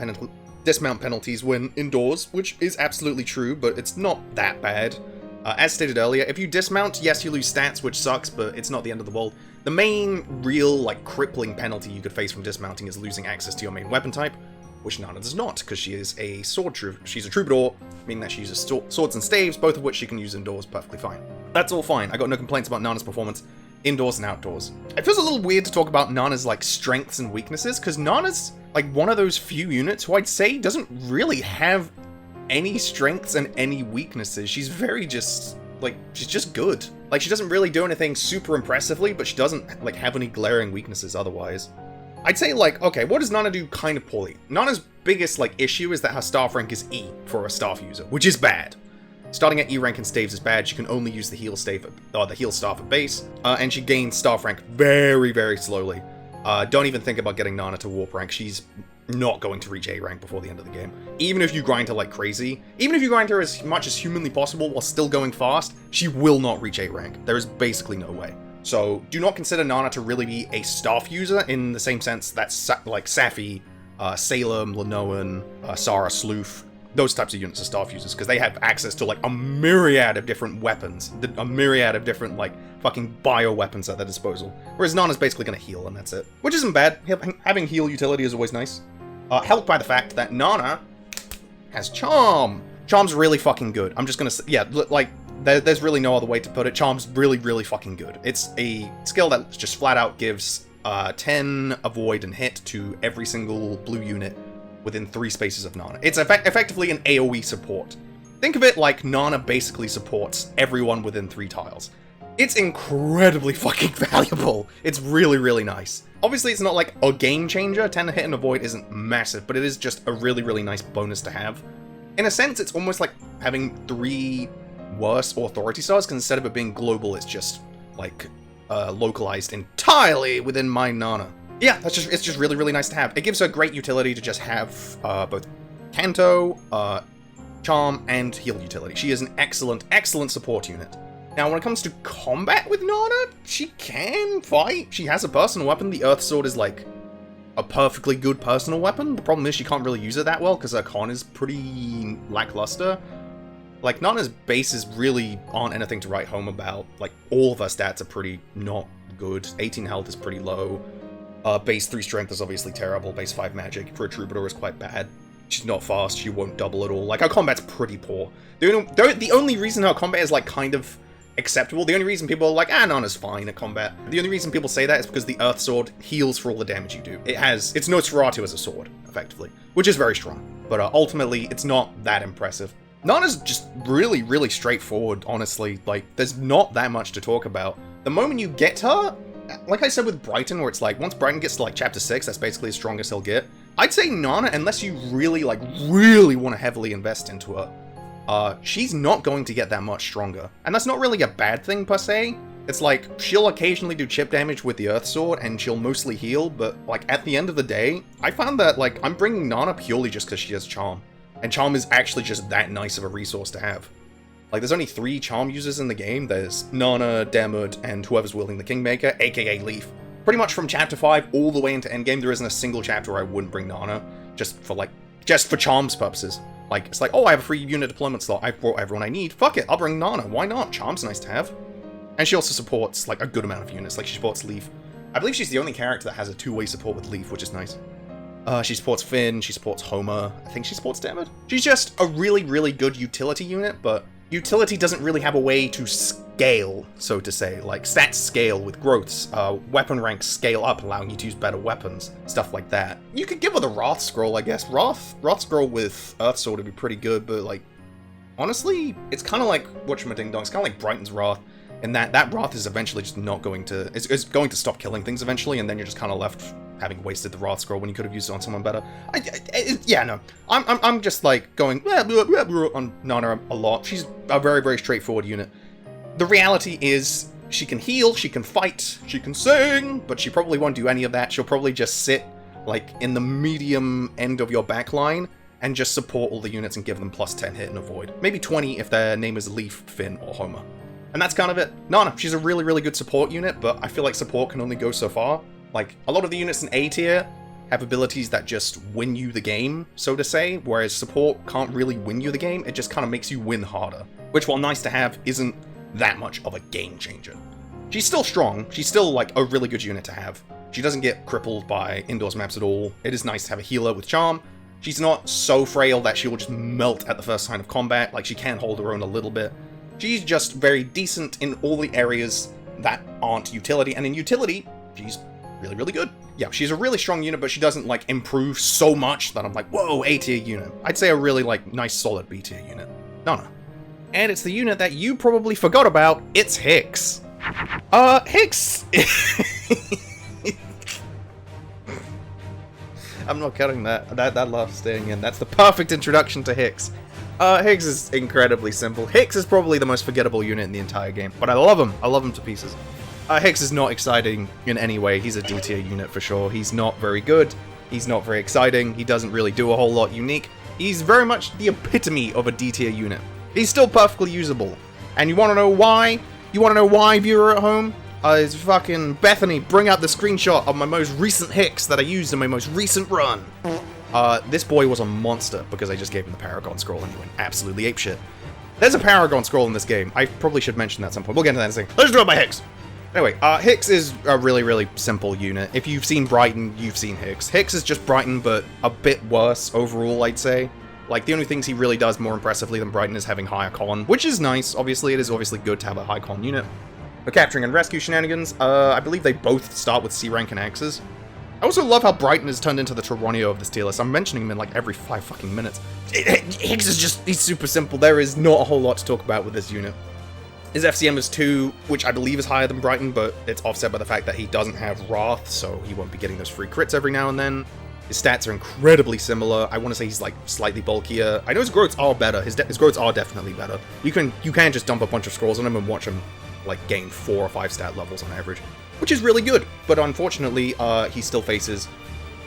penalties when indoors, which is absolutely true, but it's not that bad. As stated earlier, if you dismount, yes, you lose stats, which sucks, but it's not the end of the world. The main, real, like, crippling penalty you could face from dismounting is losing access to your main weapon type, which Nanna does not, because she is a she's a troubadour, meaning that she uses swords and staves, both of which she can use indoors perfectly fine. That's all fine. I got no complaints about Nanna's performance, indoors and outdoors. It feels a little weird to talk about Nanna's, like, strengths and weaknesses, because Nanna's, like, one of those few units who I'd say doesn't really have any strengths and any weaknesses. She's very just, like, she's just good. Like, she doesn't really do anything super impressively, but she doesn't, like, have any glaring weaknesses otherwise. I'd say, like, okay, what does Nanna do kind of poorly? Nanna's biggest, like, issue is that her staff rank is E for a staff user, which is bad. Starting at E rank in staves is bad. She can only use the heal staff at base, and she gains staff rank very, very slowly. Don't even think about getting Nanna to warp rank. She's not going to reach A rank before the end of the game. Even if you grind her like crazy, even if you grind her as much as humanly possible while still going fast, she will not reach A rank. There is basically no way. So, do not consider Nanna to really be a staff user in the same sense that, like, Safy, Salem, Lenoan, Sara, Sleuth, those types of units are staff users, because they have access to, like, a myriad of different weapons, a myriad of different, like, fucking bio-weapons at their disposal. Whereas Nanna's basically gonna heal, and that's it. Which isn't bad. Having heal utility is always nice. Helped by the fact that Nanna has Charm. Charm's really fucking good. I'm just gonna say, yeah, like, there's really no other way to put it. Charm's really, really fucking good. It's a skill that just flat out gives 10 avoid and hit to every single blue unit within 3 spaces of Nanna. It's effectively an AoE support. Think of it like Nanna basically supports everyone within 3 tiles. It's incredibly fucking valuable. It's really, really nice. Obviously, it's not like a game changer. 10 hit and avoid isn't massive, but it is just a really, really nice bonus to have. In a sense, it's almost like having 3 worse authority stars, because instead of it being global, it's just, like, localized entirely within my Nanna. Yeah, it's just really, really nice to have. It gives her great utility to just have both Canto, charm, and heal utility. She is an excellent, excellent support unit. Now, when it comes to combat with Nanna, she can fight. She has a personal weapon. The Earth Sword is like a perfectly good personal weapon. The problem is she can't really use it that well because her con is pretty lackluster. Like, Nanna's bases really aren't anything to write home about. Like, all of her stats are pretty not good. 18 health is pretty low. Base 3 strength is obviously terrible. Base 5 magic for a troubadour is quite bad. She's not fast. She won't double at all. Like, her combat's pretty poor. The only reason her combat is, like, kind of acceptable, the only reason people are like, Nanna's fine at combat, the only reason people say that is because the Earth Sword heals for all the damage you do. It's Nosferatu as a sword, effectively, which is very strong. But ultimately, it's not that impressive. Nanna's just really, really straightforward, honestly. Like, there's not that much to talk about. The moment you get her, like I said with Brighton, where it's like, once Brighton gets to like chapter 6, that's basically as strong as he'll get. I'd say Nanna, unless you really, like, really want to heavily invest into her, she's not going to get that much stronger. And that's not really a bad thing, per se. It's like, she'll occasionally do chip damage with the Earth Sword, and she'll mostly heal, but, like, at the end of the day, I found that, like, I'm bringing Nanna purely just because she has Charm. And Charm is actually just that nice of a resource to have. Like, there's only 3 Charm users in the game. There's Nanna, Demud, and whoever's wielding the Kingmaker, aka Leif. Pretty much from chapter 5 all the way into endgame, there isn't a single chapter where I wouldn't bring Nanna, just for Charm's purposes. Like, it's like, oh, I have a free unit deployment slot, I've brought everyone I need, fuck it, I'll bring Nanna, why not? Charm's nice to have. And she also supports, like, a good amount of units, like, she supports Leif. I believe she's the only character that has a 2-way support with Leif, which is nice. She supports Finn, she supports Homer, I think she supports Demud. She's just a really, really good utility unit, but utility doesn't really have a way to scale, so to say. Like, stats scale with growths, weapon ranks scale up, allowing you to use better weapons, stuff like that. You could give her the Wrath Scroll, I guess. Wrath Scroll with Earth Sword would be pretty good, but, like, honestly, it's kind of like whatchamadingdong, it's kind of like Brighton's Wrath, and that Wrath is eventually just not going to, it's going to stop killing things eventually, and then you're just kind of left having wasted the Wrath Scroll when you could have used it on someone better. Yeah, no. I'm just, like, going on Nanna a lot. She's a very, very straightforward unit. The reality is, she can heal, she can fight, she can sing, but she probably won't do any of that. She'll probably just sit, like, in the medium end of your backline, and just support all the units and give them plus 10 hit and avoid. Maybe 20 if their name is Leif, Finn, or Homer. And that's kind of it. Nanna, she's a really, really good support unit, but I feel like support can only go so far. Like, a lot of the units in A tier have abilities that just win you the game, so to say, whereas support can't really win you the game, it just kind of makes you win harder. Which, while nice to have, isn't that much of a game changer. She's still strong, she's still, like, a really good unit to have. She doesn't get crippled by indoors maps at all. It is nice to have a healer with Charm. She's not so frail that she will just melt at the first sign of combat, like, she can hold her own a little bit. She's just very decent in all the areas that aren't utility, and in utility, she's really, really good. Yeah, she's a really strong unit, but she doesn't, like, improve so much that I'm like, whoa, A-tier unit. I'd say a really, like, nice, solid B-tier unit. Nanna. And it's the unit that you probably forgot about. It's Hicks. Hicks... I'm not cutting that. That laugh's staying in. That's the perfect introduction to Hicks. Hicks is incredibly simple. Hicks is probably the most forgettable unit in the entire game, but I love him. I love him to pieces. Hicks is not exciting in any way. He's a D-tier unit for sure. He's not very good. He's not very exciting. He doesn't really do a whole lot unique. He's very much the epitome of a D-tier unit. He's still perfectly usable. And you want to know why? You want to know why, viewer at home? It's fucking Bethany, bring out the screenshot of my most recent Hicks that I used in my most recent run. This boy was a monster because I just gave him the Paragon Scroll and he went absolutely apeshit. There's a Paragon Scroll in this game. I probably should mention that at some point. We'll get into that in a second. Let's do it by Hicks. Anyway, Hicks is a really, really simple unit. If you've seen Brighton, you've seen Hicks. Hicks is just Brighton, but a bit worse overall, I'd say. Like, the only things he really does more impressively than Brighton is having higher con, which is nice. Obviously, it is obviously good to have a high con unit. For capturing and rescue shenanigans, I believe they both start with C rank and X's. I also love how Brighton has turned into the Toronio of this tier list. I'm mentioning him in like every 5 fucking minutes. Hicks is just, he's super simple. There is not a whole lot to talk about with this unit. His FCM is 2, which I believe is higher than Brighton, but it's offset by the fact that he doesn't have Wrath, so he won't be getting those free crits every now and then. His stats are incredibly similar. I want to say he's like slightly bulkier. I know his growths are better. His growths are definitely better. You can just dump a bunch of scrolls on him and watch him like gain 4 or 5 stat levels on average, which is really good. But unfortunately, he still faces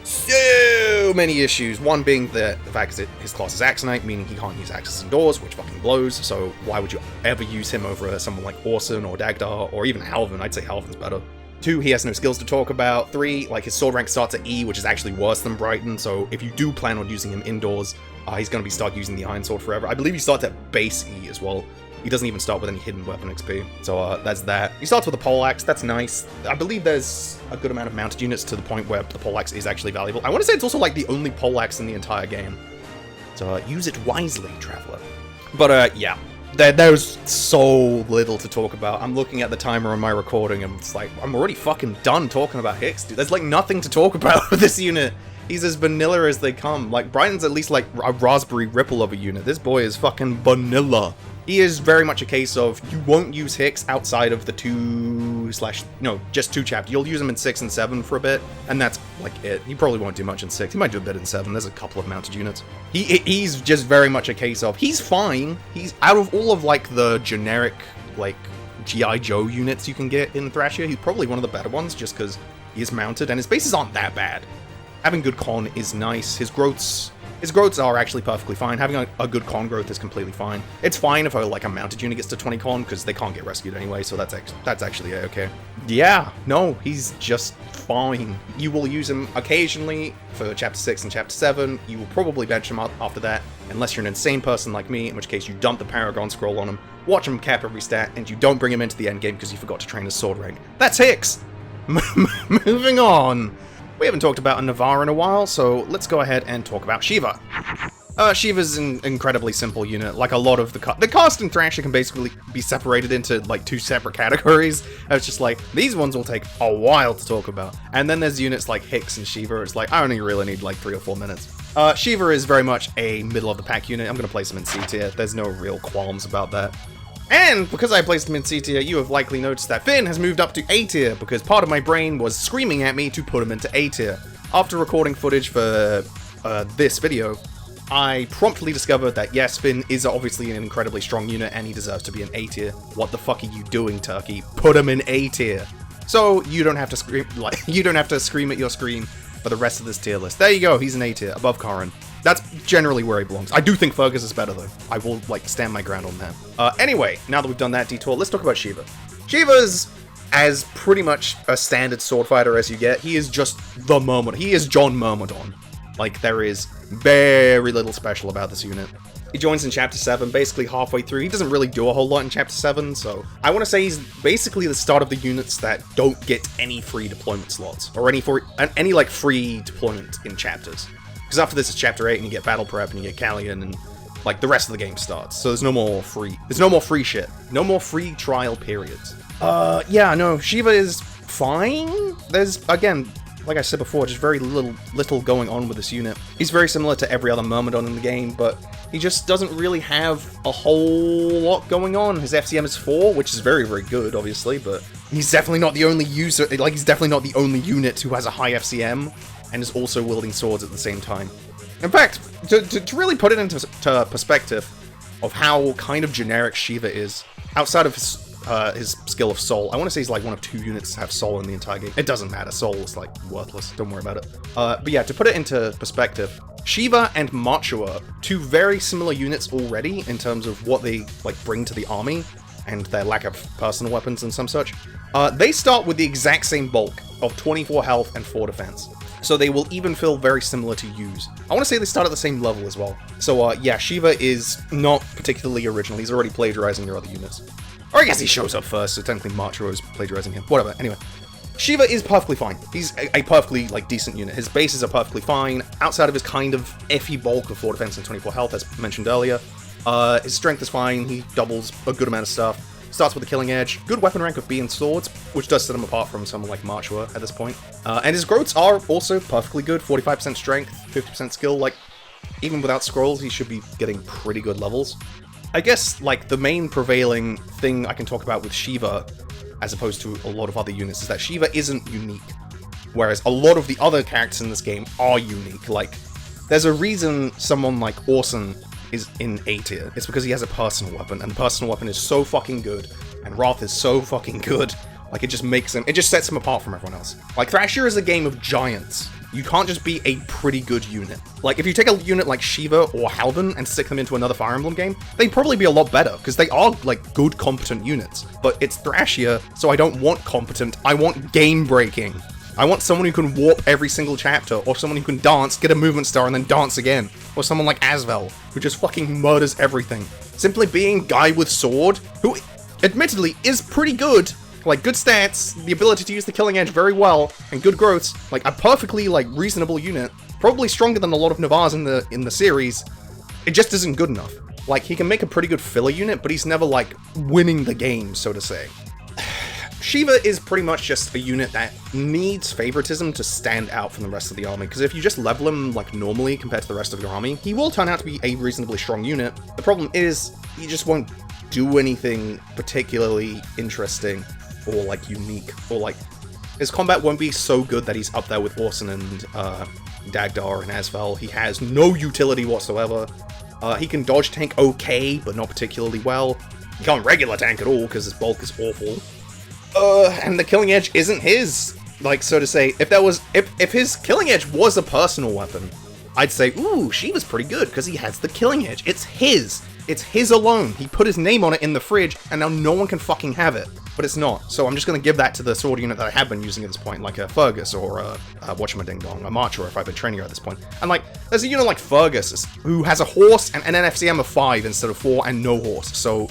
so so many issues. One being the fact that his class is Axonite, meaning he can't use axes indoors, which fucking blows, so why would you ever use him over someone like Osian or Dagdar, or even Halvan? I'd say Halvan's better. 2, he has no skills to talk about. 3, like, his sword rank starts at E, which is actually worse than Brighton, so if you do plan on using him indoors, he's going to be stuck using the Iron Sword forever. I believe he starts at base E as well. He doesn't even start with any hidden weapon XP, so that's that. He starts with a poleaxe, that's nice. I believe there's a good amount of mounted units to the point where the poleaxe is actually valuable. I want to say it's also like the only poleaxe in the entire game. So use it wisely, Traveler. But yeah, there's so little to talk about. I'm looking at the timer on my recording and it's like, I'm already fucking done talking about Hicks, dude. There's like nothing to talk about with this unit. He's as vanilla as they come. Like, Brighton's at least like a Raspberry Ripple of a unit. This boy is fucking vanilla. He is very much a case of, you won't use Hicks outside of the just 2 chapters. You'll use him in 6 and 7 for a bit, and that's like it. He probably won't do much in 6. He might do a bit in 7. There's a couple of mounted units. He's just very much a case of, he's fine. He's out of all of like the generic like G.I. Joe units you can get in Thrasher, he's probably one of the better ones just because he is mounted, and his bases aren't that bad. Having good con is nice. His growths are actually perfectly fine. Having a good con growth is completely fine. It's fine if a mounted unit gets to 20 con, because they can't get rescued anyway, so that's actually okay. Yeah, no, he's just fine. You will use him occasionally for Chapter 6 and Chapter 7. You will probably bench him up after that, unless you're an insane person like me, in which case you dump the Paragon Scroll on him, watch him cap every stat, and you don't bring him into the endgame because you forgot to train his sword rank. That's Hicks! Moving on. We haven't talked about a Navarre in a while, so let's go ahead and talk about Shiva. Shiva's an incredibly simple unit. Like a lot of the cast in Thrasher can basically be separated into like 2 separate categories. It's just like, these ones will take a while to talk about. And then there's units like Hicks and Shiva. It's like, I only really need like 3 or 4 minutes. Shiva is very much a middle of the pack unit. I'm going to place him in C tier. There's no real qualms about that. And because I placed him in C tier, you have likely noticed that Finn has moved up to A tier, because part of my brain was screaming at me to put him into A tier. After recording footage for this video, I promptly discovered that yes, Finn is obviously an incredibly strong unit and he deserves to be an A tier. What the fuck are you doing, Turkey? Put him in A tier. So you don't have to scream at your screen for the rest of this tier list. There you go, he's an A tier, above Karin. That's generally where he belongs. I do think Fergus is better, though. I will, like, stand my ground on that. Anyway, now that we've done that detour, let's talk about Shiva. Shiva's as pretty much a standard sword fighter as you get. He is just the Myrmidon. He is John Myrmidon. Like, there is very little special about this unit. He joins in Chapter 7, basically halfway through. He doesn't really do a whole lot in Chapter 7, so I want to say he's basically the start of the units that don't get any free deployment slots, or any like, free deployment in chapters. Because after this is Chapter 8, and you get Battle Prep, and you get Callion, and, like, the rest of the game starts. So there's no more free shit. No more free trial periods. Yeah, no, Shiva is fine. There's, again, like I said before, just very little going on with this unit. He's very similar to every other Myrmidon in the game, but he just doesn't really have a whole lot going on. His FCM is 4, which is very, very good, obviously, but he's definitely not the only user, like, he's definitely not the only unit who has a high FCM, and is also wielding swords at the same time. In fact, to really put it into perspective of how kind of generic Shiva is, outside of his skill of Soul, I want to say he's like one of 2 units to have Soul in the entire game. It doesn't matter, Soul is like worthless, don't worry about it. But yeah, to put it into perspective, Shiva and Machua, 2 very similar units already in terms of what they like bring to the army, and their lack of personal weapons and some such. They start with the exact same bulk of 24 health and 4 defense. So they will even feel very similar to use. I want to say they start at the same level as well. So yeah, Shiva is not particularly original. He's already plagiarizing your other units. Or I guess he shows up first, so technically Machua is plagiarizing him. Whatever, anyway. Shiva is perfectly fine. He's a perfectly, like, decent unit. His bases are perfectly fine, outside of his kind of iffy bulk of 4 defense and 24 health, as mentioned earlier. His strength is fine, he doubles a good amount of stuff. Starts with the Killing Edge, good weapon rank of B and swords, which does set him apart from someone like Machua at this point. And his growths are also perfectly good, 45% strength, 50% skill, like, even without scrolls, he should be getting pretty good levels. I guess, like, the main prevailing thing I can talk about with Shiva, as opposed to a lot of other units, is that Shiva isn't unique. Whereas a lot of the other characters in this game are unique. Like, there's a reason someone like Osian is in A tier. It's because he has a personal weapon, and the personal weapon is so fucking good, and Wrath is so fucking good. Like, it just sets him apart from everyone else. Like, Thrasher is a game of giants. You can't just be a pretty good unit. Like, if you take a unit like Shiva or Halvan and stick them into another Fire Emblem game, they'd probably be a lot better, because they are, like, good, competent units. But it's Thrashia, so I don't want competent, I want game-breaking. I want someone who can warp every single chapter, or someone who can dance, get a movement star, and then dance again. Or someone like Asvel, who just fucking murders everything. Simply being guy with sword, who, admittedly, is pretty good. Like, good stats, the ability to use the Killing Edge very well, and good growths, like, a perfectly, like, reasonable unit, probably stronger than a lot of Navars in the series, it just isn't good enough. Like, he can make a pretty good filler unit, but he's never, like, winning the game, so to say. Shiva is pretty much just a unit that needs favoritism to stand out from the rest of the army, because if you just level him, like, normally compared to the rest of your army, he will turn out to be a reasonably strong unit. The problem is, he just won't do anything particularly interesting or, like, unique, or, like, his combat won't be so good that he's up there with Osian and Dagdar and Asvel. He has no utility whatsoever. He can dodge tank okay, but not particularly well. He can't regular tank at all, because his bulk is awful. And the Killing Edge isn't his, like, so to say. If his Killing Edge was a personal weapon, I'd say, ooh, Shiva's pretty good, because he has the Killing Edge. It's his. It's his alone. He put his name on it in the fridge, and now no one can fucking have it. But it's not, so I'm just going to give that to the sword unit that I have been using at this point, like a Fergus or a whatchamadingdong, a Machua if I've been training her at this point. And like, there's a unit like Fergus who has a horse and an FCM of 5 instead of 4 and no horse, so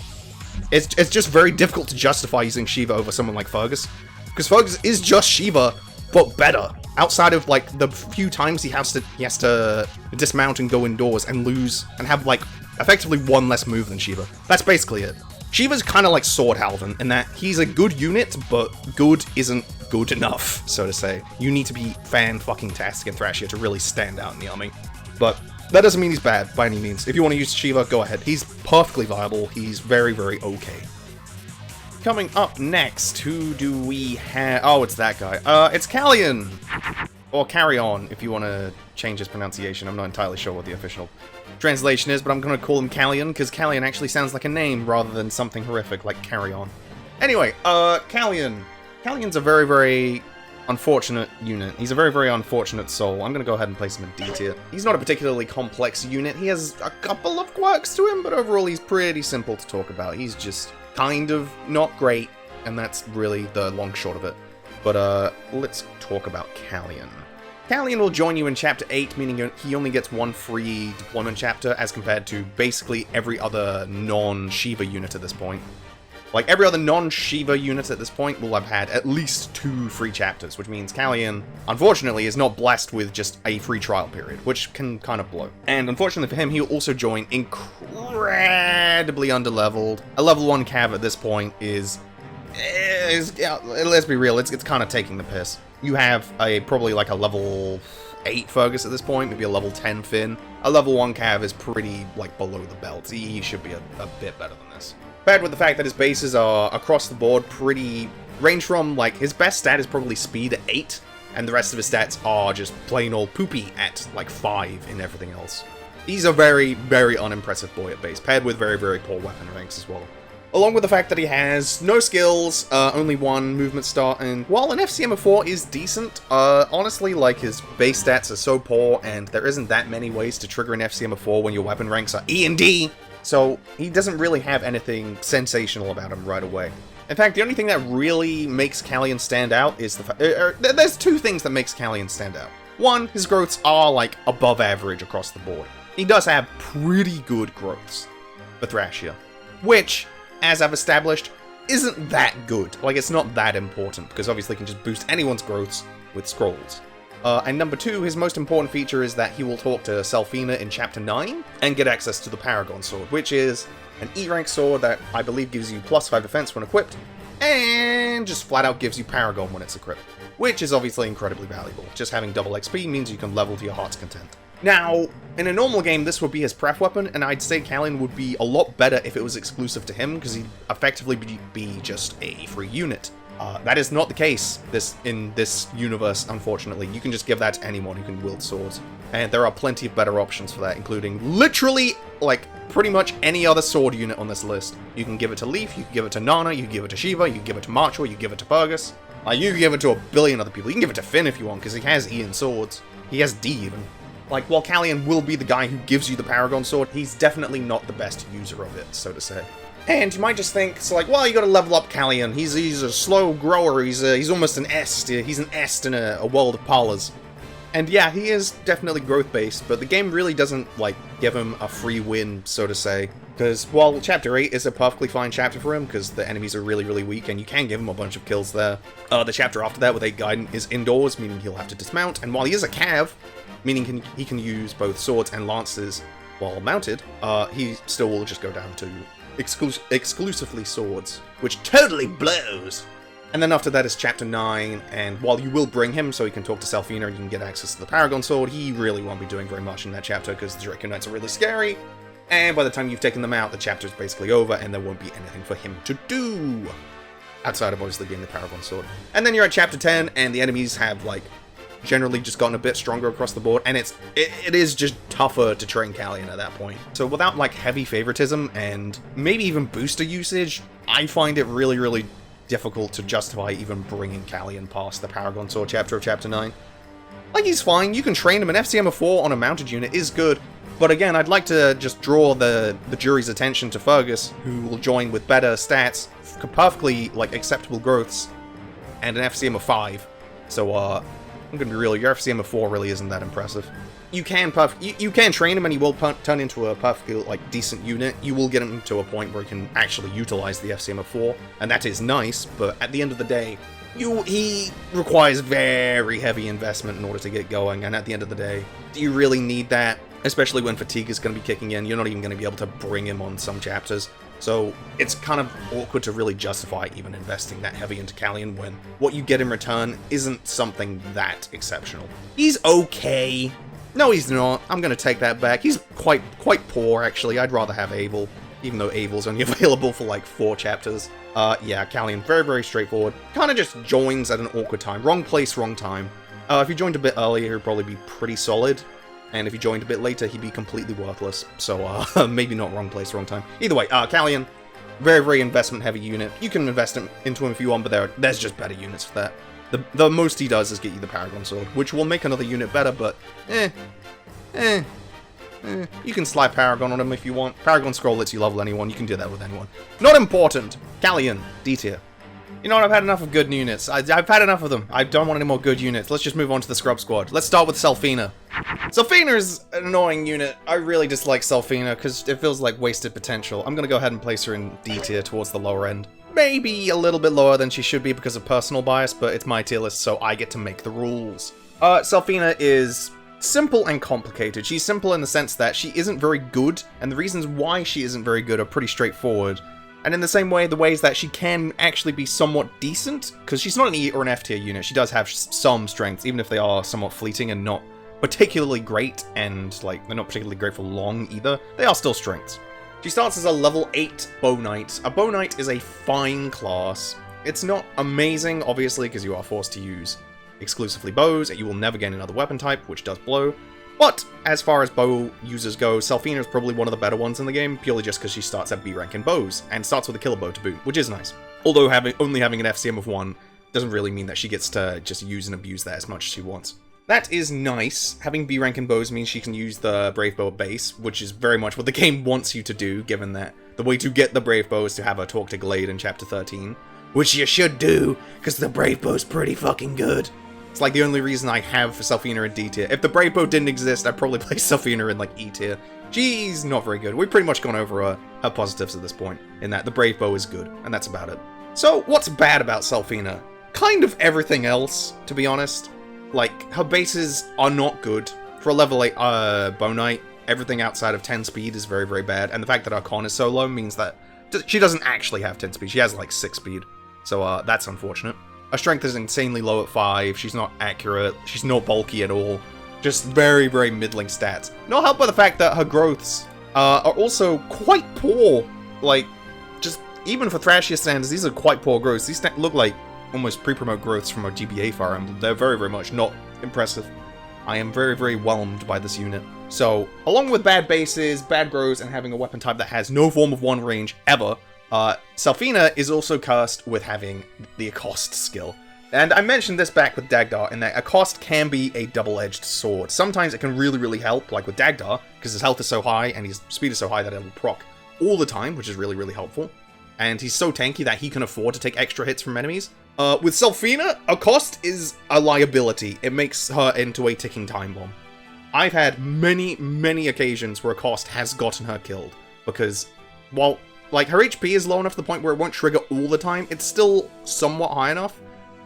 it's just very difficult to justify using Shiva over someone like Fergus, because Fergus is just Shiva, but better. Outside of like the few times he has to dismount and go indoors and lose and have like effectively one less move than Shiva. That's basically it. Shiva's kind of like Sword Halvan, in that he's a good unit, but good isn't good enough, so to say. You need to be fan-fucking-tastic in Thrashia to really stand out in the army. But that doesn't mean he's bad, by any means. If you want to use Shiva, go ahead. He's perfectly viable. He's very, very okay. Coming up next, who do we have? Oh, it's that guy. It's Callion! Or Carry-On, if you want to change his pronunciation. I'm not entirely sure what the official translation is, but I'm going to call him Callion, because Callion actually sounds like a name rather than something horrific like Carry On. Anyway, Callion. Callion's a very, very unfortunate unit. He's a very, very unfortunate soul. I'm going to go ahead and place him in D tier. He's not a particularly complex unit. He has a couple of quirks to him, but overall he's pretty simple to talk about. He's just kind of not great, and that's really the long short of it. But let's talk about Callion. Callion will join you in Chapter 8, meaning he only gets one free deployment chapter as compared to basically every other non-Shiva unit at this point. Like, every other non-Shiva unit at this point will have had at least 2 free chapters, which means Callion, unfortunately, is not blessed with just a free trial period, which can kind of blow. And unfortunately for him, he'll also join incredibly underleveled. A level 1 cav at this point is let's be real, it's kind of taking the piss. You have probably like a level 8 Fergus at this point, maybe a level 10 Finn. A level 1 Cav is pretty, like, below the belt. He should be a bit better than this. Paired with the fact that his bases are, across the board, pretty... range from, like, his best stat is probably speed at 8, and the rest of his stats are just plain old poopy at, like, 5 in everything else. He's a very, very unimpressive boy at base, paired with very, very poor weapon ranks as well. Along with the fact that he has no skills, only 1 movement star, and while an FCM of 4 is decent, honestly, like, his base stats are so poor, and there isn't that many ways to trigger an FCM of 4 when your weapon ranks are E and D, so he doesn't really have anything sensational about him right away. In fact, the only thing that really makes Callion stand out is the fact... there's 2 things that makes Callion stand out. 1, his growths are, like, above average across the board. He does have pretty good growths for Thrashia, which, as I've established, isn't that good. Like, it's not that important, because obviously he can just boost anyone's growths with scrolls. And number 2, his most important feature is that he will talk to Selphina in Chapter 9, and get access to the Paragon Sword, which is an E-rank sword that I believe gives you +5 defense when equipped, and just flat out gives you Paragon when it's equipped, which is obviously incredibly valuable. Just having double XP means you can level to your heart's content. Now, in a normal game, this would be his pref weapon, and I'd say Callion would be a lot better if it was exclusive to him, because he'd effectively be just a free unit. That is not the case in this universe, unfortunately. You can just give that to anyone who can wield swords. And there are plenty of better options for that, including literally, like, pretty much any other sword unit on this list. You can give it to Leif, you can give it to Nanna, you can give it to Shiva, you can give it to Machua, you can give it to Fergus. You can give it to a billion other people. You can give it to Finn if you want, because he has Ian swords. He has D even. Like, while Callion will be the guy who gives you the Paragon Sword, he's definitely not the best user of it, so to say. And you might just think, it's like, well, you gotta level up Callion. He's a slow grower, he's almost an est. He's an est in a world of parlors. And yeah, he is definitely growth-based, but the game really doesn't, like, give him a free win, so to say. Because, while Chapter 8 is a perfectly fine chapter for him, because the enemies are really, really weak, and you can give him a bunch of kills there. The chapter after that, with 8 Guidance, is indoors, meaning he'll have to dismount, and while he is a cav, meaning he can use both swords and lances while mounted, he still will just go down to exclusively swords, which totally blows! And then after that is Chapter 9, and while you will bring him so he can talk to Selphina and you can get access to the Paragon Sword, he really won't be doing very much in that chapter because the Draco Knights are really scary, and by the time you've taken them out, the chapter is basically over and there won't be anything for him to do. Outside of obviously getting the Paragon Sword. And then you're at Chapter 10, and the enemies have, like, generally just gotten a bit stronger across the board, and it is just tougher to train Callion at that point. So without, like, heavy favoritism and maybe even booster usage, I find it really, really difficult to justify even bringing Callion past the Paragon Sword chapter of Chapter 9. Like, he's fine, you can train him, an FCM of 4 on a mounted unit is good, but again, I'd like to just draw the jury's attention to Fergus, who will join with better stats, perfectly, like, acceptable growths, and an FCM of 5. So, I'm gonna be real, your FCM of 4 really isn't that impressive. You can train him and he will turn into a perfectly, like, decent unit. You will get him to a point where he can actually utilize the FCM of 4, and that is nice, but at the end of the day, he requires very heavy investment in order to get going, and at the end of the day, do you really need that? Especially when fatigue is going to be kicking in, you're not even going to be able to bring him on some chapters. So it's kind of awkward to really justify even investing that heavy into Callion when what you get in return isn't something that exceptional. He's okay. No, he's not. I'm going to take that back. He's quite poor, actually. I'd rather have Eyvel, even though Eyvel's only available for like 4 chapters. Yeah, Callion, very, very straightforward. Kind of just joins at an awkward time. Wrong place, wrong time. If he joined a bit earlier, he'd probably be pretty solid. And if he joined a bit later, he'd be completely worthless. So, maybe not wrong place, wrong time. Either way, Callion, very, very investment-heavy unit. You can invest into him if you want, but there's just better units for that. The most he does is get you the Paragon Sword, which will make another unit better, but you can slap Paragon on him if you want. Paragon Scroll lets you level anyone, you can do that with anyone. Not important! Callion, D tier. You know what, I've had enough of good units. I've had enough of them. I don't want any more good units. Let's just move on to the Scrub Squad. Let's start with Selphina. Selphina is an annoying unit. I really dislike Selphina because it feels like wasted potential. I'm going to go ahead and place her in D tier towards the lower end. Maybe a little bit lower than she should be because of personal bias, but it's my tier list, so I get to make the rules. Selphina is simple and complicated. She's simple in the sense that she isn't very good, and the reasons why she isn't very good are pretty straightforward. And in the same way, the ways that she can actually be somewhat decent, because she's not an E or an F tier unit, she does have some strengths, even if they are somewhat fleeting and not particularly great, and like they're not particularly great for long either, they are still strengths. She starts as a level 8 Bow Knight. A Bow Knight is a fine class. It's not amazing, obviously, because you are forced to use exclusively bows, and you will never gain another weapon type, which does blow. But, as far as bow users go, Selphina is probably one of the better ones in the game, purely just because she starts at B rank in bows, and starts with a killer bow to boot, which is nice. Although only having an FCM of 1 doesn't really mean that she gets to just use and abuse that as much as she wants. That is nice. Having B rank in bows means she can use the Brave Bow base, which is very much what the game wants you to do, given that the way to get the Brave Bow is to have her talk to Glade in Chapter 13. Which you should do, because the Brave Bow's pretty fucking good. It's like the only reason I have Selphina in D tier. If the Brave Bow didn't exist, I'd probably place Selphina in, like, E tier. She's not very good. We've pretty much gone over her positives at this point, in that the Brave Bow is good, and that's about it. So, what's bad about Selphina? Kind of everything else, to be honest. Like, her bases are not good. For a level 8 Bow Knight, everything outside of 10 speed is very, very bad, and the fact that her con is so low means that she doesn't actually have 10 speed. She has, like, 6 speed. So, that's unfortunate. Her strength is insanely low at 5, she's not accurate, she's not bulky at all. Just very, very middling stats. Not helped by the fact that her growths are also quite poor. Like, just even for Thrashier standards, these are quite poor growths. These look like almost pre-promote growths from a GBA Fire Emblem. They're very, very much not impressive. I am very, very whelmed by this unit. So, along with bad bases, bad growths, and having a weapon type that has no form of 1 range ever, Selphina is also cursed with having the Accost skill. And I mentioned this back with Dagdar, in that a cost can be a double-edged sword. Sometimes it can really, really help, like with Dagdar, because his health is so high and his speed is so high that it will proc all the time, which is really, really helpful. And he's so tanky that he can afford to take extra hits from enemies. With Selphina, a cost is a liability. It makes her into a ticking time bomb. I've had many, many occasions where a cost has gotten her killed, because, while, like, her HP is low enough to the point where it won't trigger all the time, it's still somewhat high enough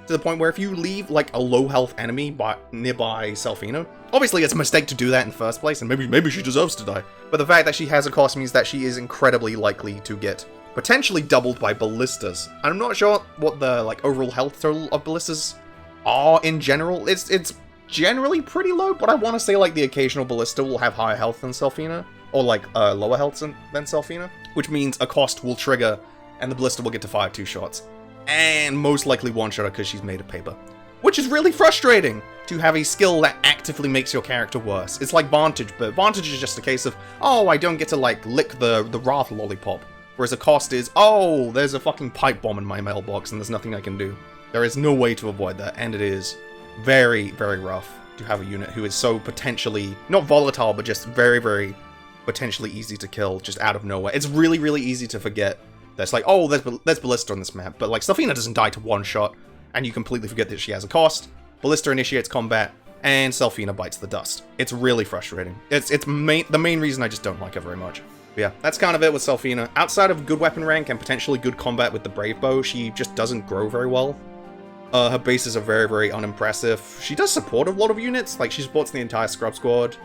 to the point where if you leave, like, a low health enemy nearby Selphina, obviously it's a mistake to do that in the first place, and maybe she deserves to die. But the fact that she has a cost means that she is incredibly likely to get potentially doubled by ballistas. I'm not sure what the, like, overall health total of ballistas are in general. It's generally pretty low, but I want to say, like, the occasional ballista will have higher health than Selphina, or, like, lower health than Selphina, which means a cost will trigger, and the ballista will get to fire 2 shots. And most likely one-shot her because she's made of paper. Which is really frustrating, to have a skill that actively makes your character worse. It's like Vantage, but Vantage is just a case of, oh, I don't get to, like, lick the Wrath lollipop. Whereas a cost is, oh, there's a fucking pipe bomb in my mailbox and there's nothing I can do. There is no way to avoid that, and it is very, very rough to have a unit who is so potentially, not volatile, but just very, very potentially easy to kill just out of nowhere. It's really, really easy to forget. That's like, oh, there's Ballista on this map, but like Selphina doesn't die to one shot, and you completely forget that she has a cost. Ballista initiates combat, and Selphina bites the dust. It's really frustrating. It's the main reason I just don't like her very much. But yeah, that's kind of it with Selphina. Outside of good weapon rank and potentially good combat with the Brave Bow, she just doesn't grow very well. Her bases are very, very unimpressive. She does support a lot of units, like she supports the entire Scrub Squad.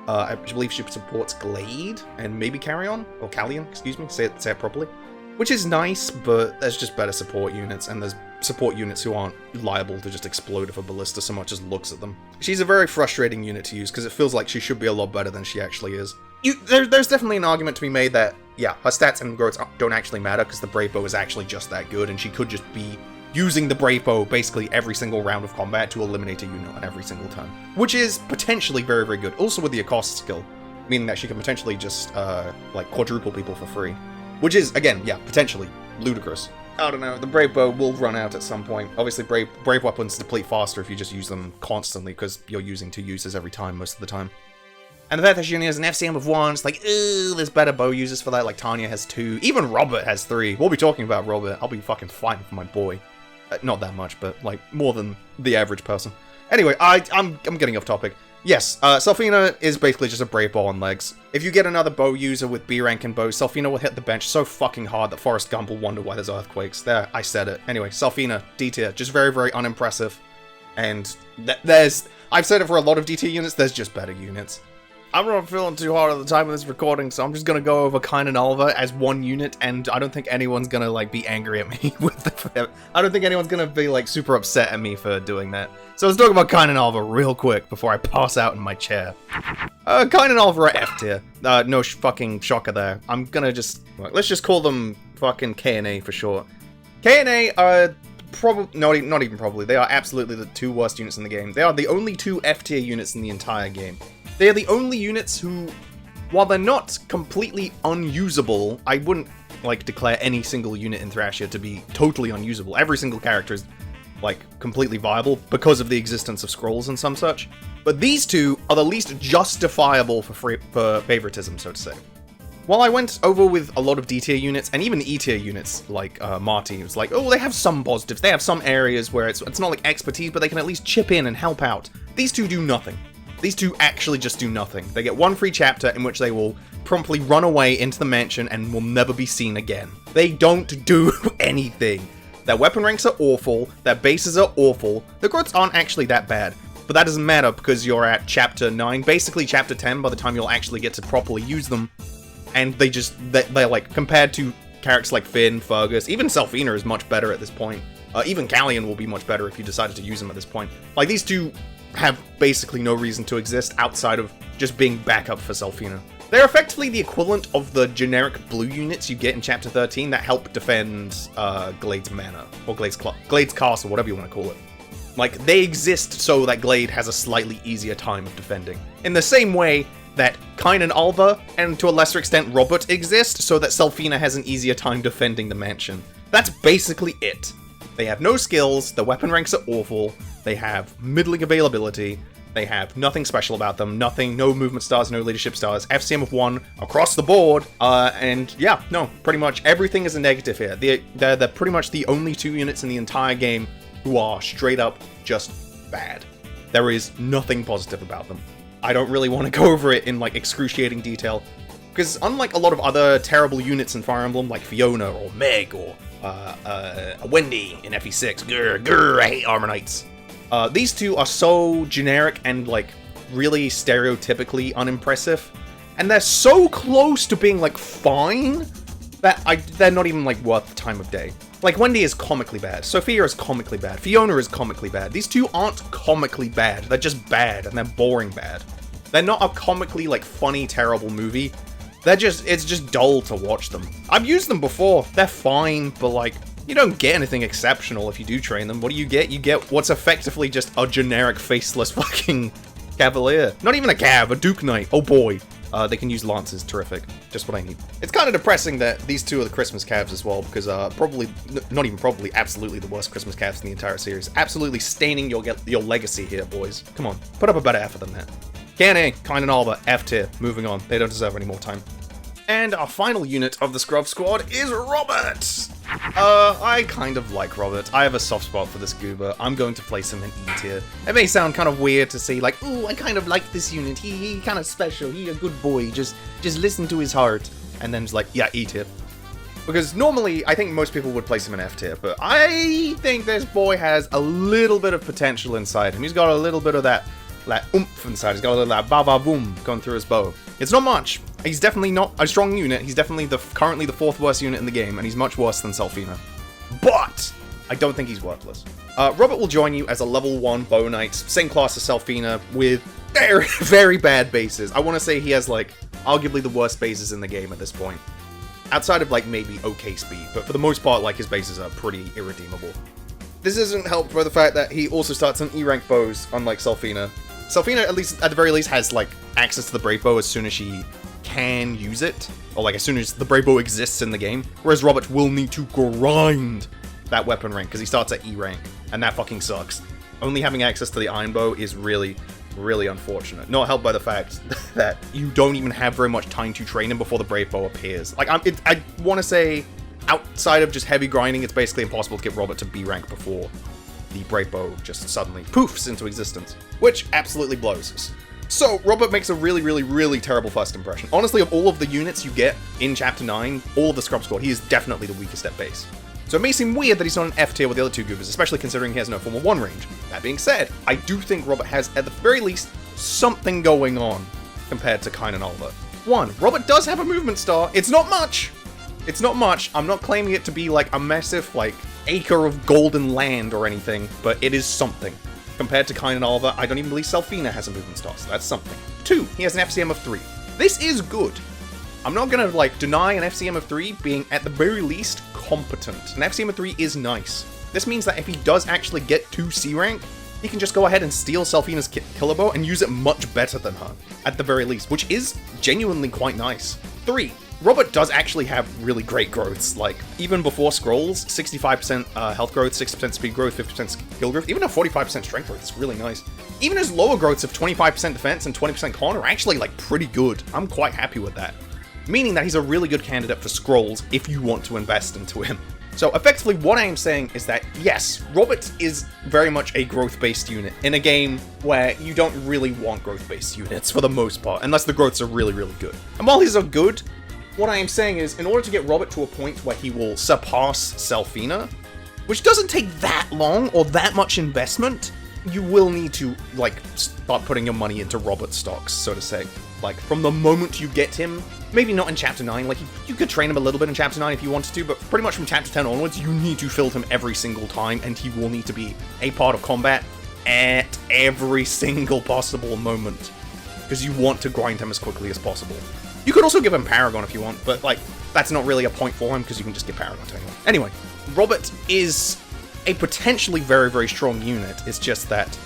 I believe she supports Glade and maybe Callion, excuse me, say it properly. Which is nice, but there's just better support units, and there's support units who aren't liable to just explode if a ballista so much as looks at them. She's a very frustrating unit to use, because it feels like she should be a lot better than she actually is. There's definitely an argument to be made that, yeah, her stats and growths don't actually matter, because the Brave Bow is actually just that good, and she could just be using the Brave Bow basically every single round of combat to eliminate a unit on every single turn. Which is potentially very, very good. Also with the Accost skill, meaning that she can potentially just, like, quadruple people for free. Which is, again, yeah, potentially ludicrous. I don't know, the Brave Bow will run out at some point. Obviously, Brave weapons deplete faster if you just use them constantly, because you're using 2 users every time, most of the time. And the fact that she only has an FCM of 1, it's like, ooh, there's better bow users for that, like Tanya has 2. Even Robert has 3. We'll be talking about Robert. I'll be fucking fighting for my boy. Not that much, but, like, more than the average person. Anyway, I'm getting off topic. Yes, Selphina is basically just a Brave Bow on legs. If you get another bow user with B rank and bows, Selphina will hit the bench so fucking hard that Forrest Gump will wonder why there's earthquakes. There, I said it. Anyway, Selphina, D tier, just very, very unimpressive. And I've said it for a lot of D tier units, there's just better units. I'm not feeling too hard at the time of this recording, so I'm just gonna go over Kein and Alva as one unit, and I don't think anyone's gonna, like, be angry at me with it. I don't think anyone's gonna be, like, super upset at me for doing that. So let's talk about Kein and Alva real quick before I pass out in my chair. Kein and Alva are F tier. No fucking shocker there. I'm gonna just, let's just call them fucking K and A for short. K and A are probably, not even probably, they are absolutely the 2 worst units in the game. They are the only 2 F tier units in the entire game. They are the only units who, while they're not completely unusable, I wouldn't, like, declare any single unit in Thrashia to be totally unusable. Every single character is, like, completely viable because of the existence of scrolls and some such. But these 2 are the least justifiable for favoritism, so to say. While I went over with a lot of D tier units, and even E tier units, like Marty, it's like, oh, they have some positives, they have some areas where it's not like expertise, but they can at least chip in and help out. These 2 do nothing. These 2 actually just do nothing. They get 1 free chapter in which they will promptly run away into the mansion and will never be seen again. They don't do anything. Their weapon ranks are awful, their bases are awful, their growths aren't actually that bad. But that doesn't matter because you're at chapter 9, basically chapter 10 by the time you'll actually get to properly use them. And they're like, compared to characters like Finn, Fergus, even Selphina is much better at this point. Even Callion will be much better if you decided to use them at this point. Like, these 2 have basically no reason to exist outside of just being backup for Selphina. They're effectively the equivalent of the generic blue units you get in Chapter 13 that help defend Glade's Manor, or Glade's Castle, whatever you want to call it. Like, they exist so that Glade has a slightly easier time of defending. In the same way that Kein and Alva, and to a lesser extent Robert, exist so that Selphina has an easier time defending the mansion. That's basically it. They have no skills, their weapon ranks are awful, they have middling availability, they have nothing special about them, no movement stars, no leadership stars, FCM of 1 across the board, and yeah, no, pretty much everything is a negative here. They're pretty much the only 2 units in the entire game who are straight up just bad. There is nothing positive about them. I don't really want to go over it in like excruciating detail, because unlike a lot of other terrible units in Fire Emblem, like Fiona or Meg or Wendy in FE6, grr, I hate Armor Knights. These 2 are so generic and like really stereotypically unimpressive, and they're so close to being like fine that they're not even like worth the time of day. Like, Wendy is comically bad, Sophia is comically bad, Fiona is comically bad. These 2 aren't comically bad, they're just bad, and they're boring bad. They're not a comically, like, funny, terrible movie. It's just dull to watch them. I've used them before, they're fine, but like, you don't get anything exceptional if you do train them. What do you get? You get what's effectively just a generic faceless fucking cavalier. Not even a cav, a Duke Knight, oh boy. They can use lances, terrific. Just what I need. It's kind of depressing that these 2 are the Christmas calves as well, because not even probably, absolutely the worst Christmas calves in the entire series. Absolutely staining your legacy here, boys. Come on, put up a better effort than that. Kein, and Alva, F tier. Moving on, they don't deserve any more time. And our final unit of the Scrub Squad is Robert! I kind of like Robert. I have a soft spot for this goober. I'm going to place him in E tier. It may sound kind of weird to say, like, ooh, I kind of like this unit. He kind of special. He a good boy. Just listen to his heart. And then just like, yeah, E tier. Because normally, I think most people would place him in F tier, but I think this boy has a little bit of potential inside him. He's got a little bit of that oomph inside. He's got a little that ba-ba-boom going through his bow. It's not much. He's definitely not a strong unit. He's definitely currently the 4th worst unit in the game, and he's much worse than Selphina. But I don't think he's worthless. Robert will join you as a level 1 bow knight, same class as Selphina, with very, very bad bases. I want to say he has, like, arguably the worst bases in the game at this point. Outside of, like, maybe okay speed, but for the most part, like, his bases are pretty irredeemable. This isn't helped by the fact that he also starts on E-rank bows, unlike Selphina. Selphina, at the very least, has, like, access to the Brave Bow as soon as she can use it, or like as soon as the Brave Bow exists in the game, whereas Robert will need to grind that weapon rank, because he starts at E rank, and that fucking sucks. Only having access to the Iron Bow is really, really unfortunate. Not helped by the fact that you don't even have very much time to train him before the Brave Bow appears. Like, I want to say, outside of just heavy grinding, it's basically impossible to get Robert to B rank before the Brave Bow just suddenly poofs into existence, which absolutely blows us. So, Robert makes a really, really, really terrible first impression. Honestly, of all of the units you get in Chapter 9, all of the Scrub Squad, he is definitely the weakest at base. So it may seem weird that he's not an F tier with the other 2 goobers, especially considering he has no formal 1 range. That being said, I do think Robert has, at the very least, something going on compared to Kein and Alva. 1, Robert does have a movement star. It's not much. It's not much. I'm not claiming it to be like a massive, like, acre of golden land or anything, but it is something. Compared to Kein and Alva, I don't even believe Selphina has a movement star, so that's something. 2, he has an FCM of 3. This is good. I'm not gonna, like, deny an FCM of 3 being, at the very least, competent. An FCM of 3 is nice. This means that if he does actually get to C rank, he can just go ahead and steal Selphina's killer bow and use it much better than her, at the very least, which is genuinely quite nice. 3, Robert does actually have really great growths, like, even before scrolls, 65% health growth, 60% speed growth, 50% skill growth, even a 45% strength growth is really nice. Even his lower growths of 25% defense and 20% con are actually, like, pretty good. I'm quite happy with that. Meaning that he's a really good candidate for scrolls if you want to invest into him. So effectively what I am saying is that, yes, Robert is very much a growth-based unit in a game where you don't really want growth-based units for the most part, unless the growths are really, really good. And while these are good, what I am saying is, in order to get Robert to a point where he will surpass Selphina, which doesn't take that long or that much investment, you will need to, like, start putting your money into Robert stocks, so to say. Like, from the moment you get him, maybe not in Chapter 9, like, you could train him a little bit in Chapter 9 if you wanted to, but pretty much from Chapter 10 onwards, you need to field him every single time, and he will need to be a part of combat at every single possible moment, because you want to grind him as quickly as possible. You could also give him Paragon if you want, but, like, that's not really a point for him, because you can just get Paragon to anyone. Anyway, Robert is a potentially very, very strong unit. It's just that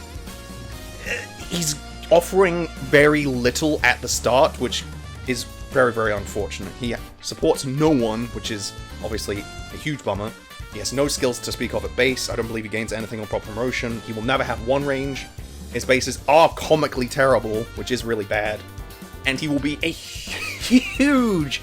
he's offering very little at the start, which is very, very unfortunate. He supports no one, which is obviously a huge bummer. He has no skills to speak of at base. I don't believe he gains anything on proper promotion. He will never have one range. His bases are comically terrible, which is really bad. And he will be a huge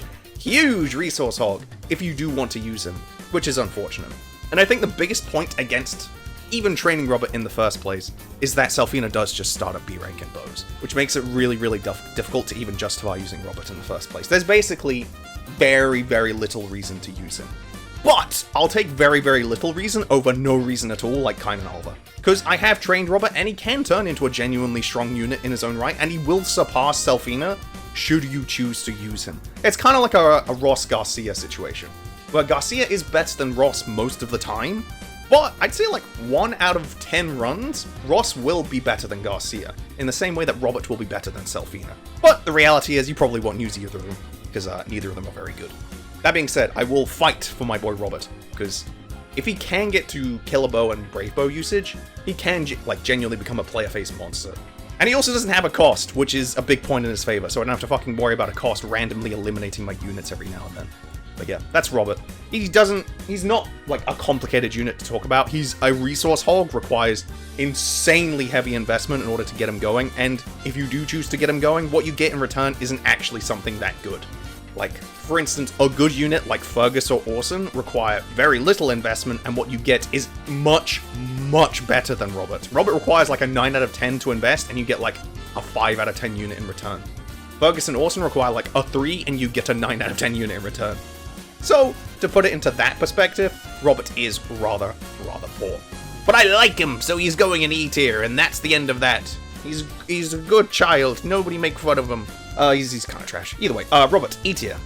resource hog if you do want to use him, which is unfortunate. And I think the biggest point against even training Robert in the first place is that Selphina does just start at B rank in bows, which makes it really difficult to even justify using Robert in the first place. There's basically very little reason to use him. But I'll take very little reason over no reason at all, like Kein and Alva. Because I have trained Robert, and he can turn into a genuinely strong unit in his own right, and he will surpass Selphina should you choose to use him. It's kind of like a Ross Garcia situation, where Garcia is better than Ross most of the time, but I'd say like 1 out of 10 runs, Ross will be better than Garcia, in the same way that Robert will be better than Selphina. But the reality is you probably won't use either of them, because neither of them are very good. That being said, I will fight for my boy Robert, because if he can get to Killer Bow and Brave Bow usage, he can genuinely become a player-face monster. And he also doesn't have a cost, which is a big point in his favor, so I don't have to fucking worry about a cost randomly eliminating my units every now and then. But yeah, that's Robert. He's not like a complicated unit to talk about. He's a resource hog, requires insanely heavy investment in order to get him going, and if you do choose to get him going, what you get in return isn't actually something that good. Like, for instance, a good unit like Fergus or Osian require very little investment, and what you get is much better than Robert. Robert requires like a 9 out of 10 to invest, and you get like a 5 out of 10 unit in return. Fergus and Osian require like a 3, and you get a 9 out of 10 unit in return. So, to put it into that perspective, Robert is rather poor. But I like him, so he's going in E tier, and that's the end of that. He's a good child, nobody make fun of him. He's kind of trash. Either way, Robert, E tier.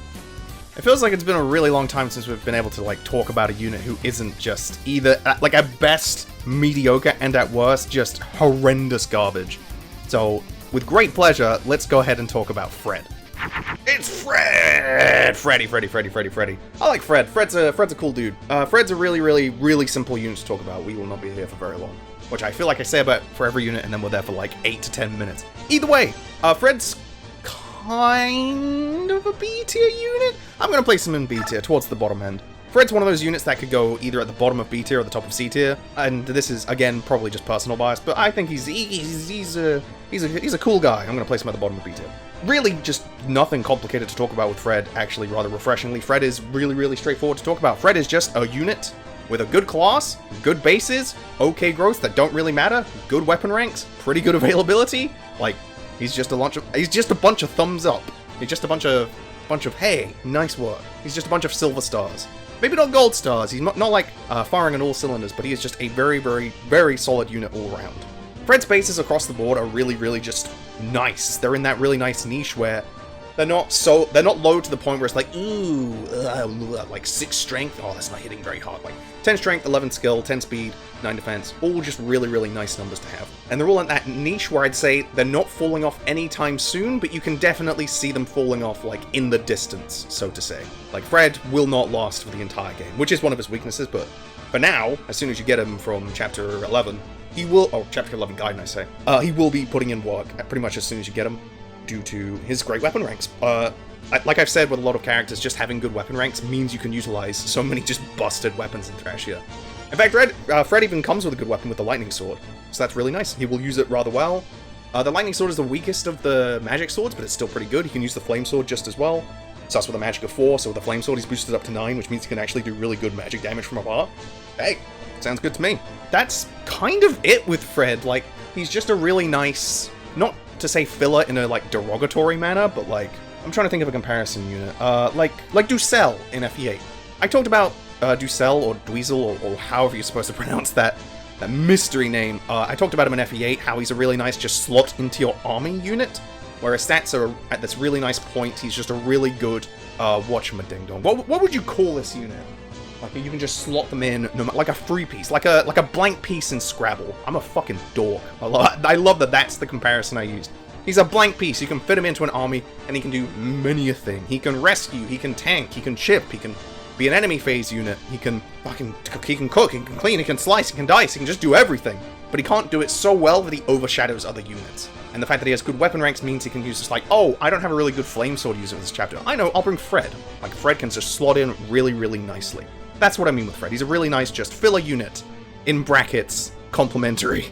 It feels like it's been a really long time since we've been able to like talk about a unit who isn't just either like at best mediocre and at worst just horrendous garbage. So, with great pleasure, let's go ahead and talk about Fred. It's Fred! Freddy. I like Fred. Fred's a cool dude. Fred's a really simple unit to talk about. We will not be here for very long. Which I feel like I say about for every unit, and then we're there for like 8 to 10 minutes. Either way, Fred's kind of a B tier unit. I'm gonna place him in B tier, towards the bottom end. Fred's one of those units that could go either at the bottom of B tier or the top of C tier, and this is again probably just personal bias, but I think he's a cool guy. I'm gonna place him at the bottom of B tier. Really, just nothing complicated to talk about with Fred. Actually, rather refreshingly, Fred is really straightforward to talk about. Fred is just a unit with a good class, good bases, okay growth that don't really matter, good weapon ranks, pretty good availability. Like, he's just a bunch of thumbs up. He's just a bunch of hey, nice work. He's just a bunch of silver stars. Maybe not gold stars. He's not like firing on all cylinders, but he is just a very solid unit all around. Fred's bases across the board are really just nice. They're in that really nice niche where they're not low to the point where it's like, ooh, like 6 strength. Oh, that's not hitting very hard. Like 10 strength, 11 skill, 10 speed, 9 defense. All just really nice numbers to have. And they're all in that niche where I'd say they're not falling off anytime soon, but you can definitely see them falling off like in the distance, so to say. Like Fred will not last for the entire game, which is one of his weaknesses, but for now, as soon as you get him from chapter 11, he will, chapter 11 Guide, I say, he will be putting in work pretty much as soon as you get him, due to his great weapon ranks. Like I've said with a lot of characters, just having good weapon ranks means you can utilize so many just busted weapons in Thrashia. In fact, Fred even comes with a good weapon with the Lightning Sword, so that's really nice. He will use it rather well. The Lightning Sword is the weakest of the magic swords, but it's still pretty good. He can use the Flame Sword just as well. Starts with a magic of 4, so with the Flame Sword he's boosted up to 9, which means he can actually do really good magic damage from afar. Hey, sounds good to me. That's kind of it with Fred. Like, he's just a really nice, not to say filler in a like derogatory manner, but like, I'm trying to think of a comparison unit. Like Ducel in FE8. I talked about Ducel or Dweezil or however you're supposed to pronounce that mystery name. I talked about him in FE8, how he's a really nice just slot into your army unit, where his stats are at this really nice point. He's just a really good whatchamadingdong. What would you call this unit? Like, you can just slot them in, like a free piece, like a blank piece in Scrabble. I'm a fucking dork. I love that that's the comparison I used. He's a blank piece. You can fit him into an army, and he can do many a thing. He can rescue, he can tank, he can chip, he can be an enemy phase unit, he can cook, he can clean, he can slice, he can dice, he can just do everything. But he can't do it so well that he overshadows other units. And the fact that he has good weapon ranks means he can use this like, oh, I don't have a really good flame sword user in this chapter. I know, I'll bring Fred. Like, Fred can just slot in really nicely. That's what I mean with Fred. He's a really nice, just filler unit. In brackets, complimentary.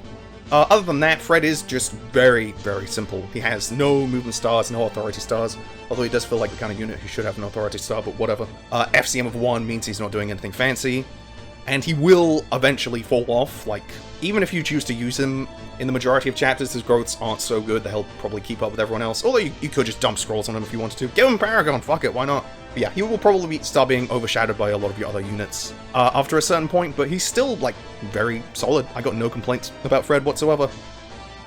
Other than that, Fred is just very, very simple. He has no movement stars, no authority stars, although he does feel like the kind of unit who should have an authority star, but whatever. FCM of 1 means he's not doing anything fancy, and he will eventually fall off. Like, even if you choose to use him in the majority of chapters, his growths aren't so good that he'll probably keep up with everyone else, although you could just dump scrolls on him if you wanted to. Give him Paragon, fuck it, why not? But yeah, he will probably start being overshadowed by a lot of your other units after a certain point, but he's still, like, very solid. I got no complaints about Fred whatsoever.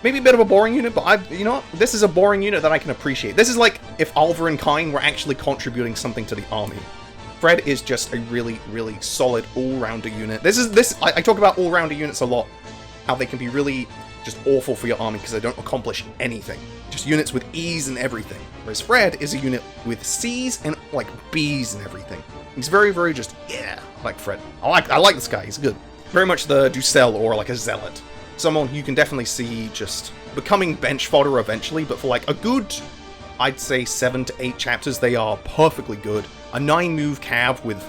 Maybe a bit of a boring unit, but you know what? This is a boring unit that I can appreciate. This is like if Alva and Kein were actually contributing something to the army. Fred is just a really, really solid all-rounder unit. I talk about all-rounder units a lot. How they can be really just awful for your army because they don't accomplish anything. Just units with E's and everything. Whereas Fred is a unit with C's and like B's and everything. He's very, very just, yeah, like Fred. I like this guy, he's good. Very much the Ducel or like a Zealot. Someone you can definitely see just becoming bench fodder eventually, but for like a good, I'd say 7 to 8 chapters, they are perfectly good. A 9-move cav with,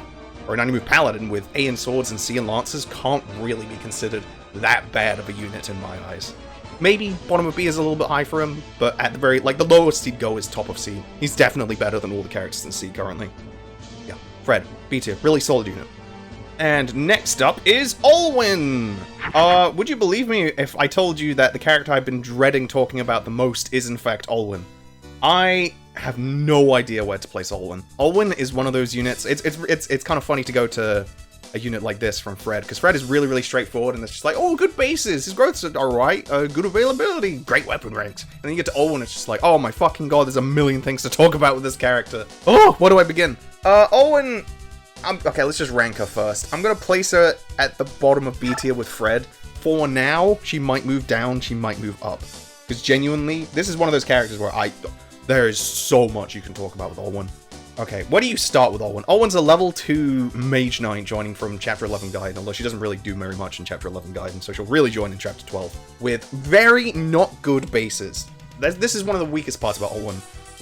or a 9-move paladin with A in swords and C in lances can't really be considered that bad of a unit in my eyes. Maybe bottom of B is a little bit high for him, but at the very, like, the lowest he'd go is top of C. He's definitely better than all the characters in C currently. Yeah, Fred, B tier, really solid unit. And next up is Olwen! Would you believe me if I told you that the character I've been dreading talking about the most is in fact Olwen? I have no idea where to place Olwen. Olwen is one of those units, it's kind of funny to go to a unit like this from Fred, because Fred is really, really straightforward, and it's just like, oh, good bases, his growths are alright, good availability, great weapon ranks. And then you get to Olwen, it's just like, oh my fucking god, there's a million things to talk about with this character. Oh, where do I begin? Olwen, okay, let's just rank her first. I'm gonna place her at the bottom of B tier with Fred. For now, she might move down, she might move up. Because genuinely, this is one of those characters where there is so much you can talk about with Olwen. Okay, where do you start with Olwen? Olwen's a level 2 Mage Knight joining from Chapter 11 Guide, although she doesn't really do very much in Chapter 11 Guide, and so she'll really join in Chapter 12. With very not good bases. This is one of the weakest parts about Olwen,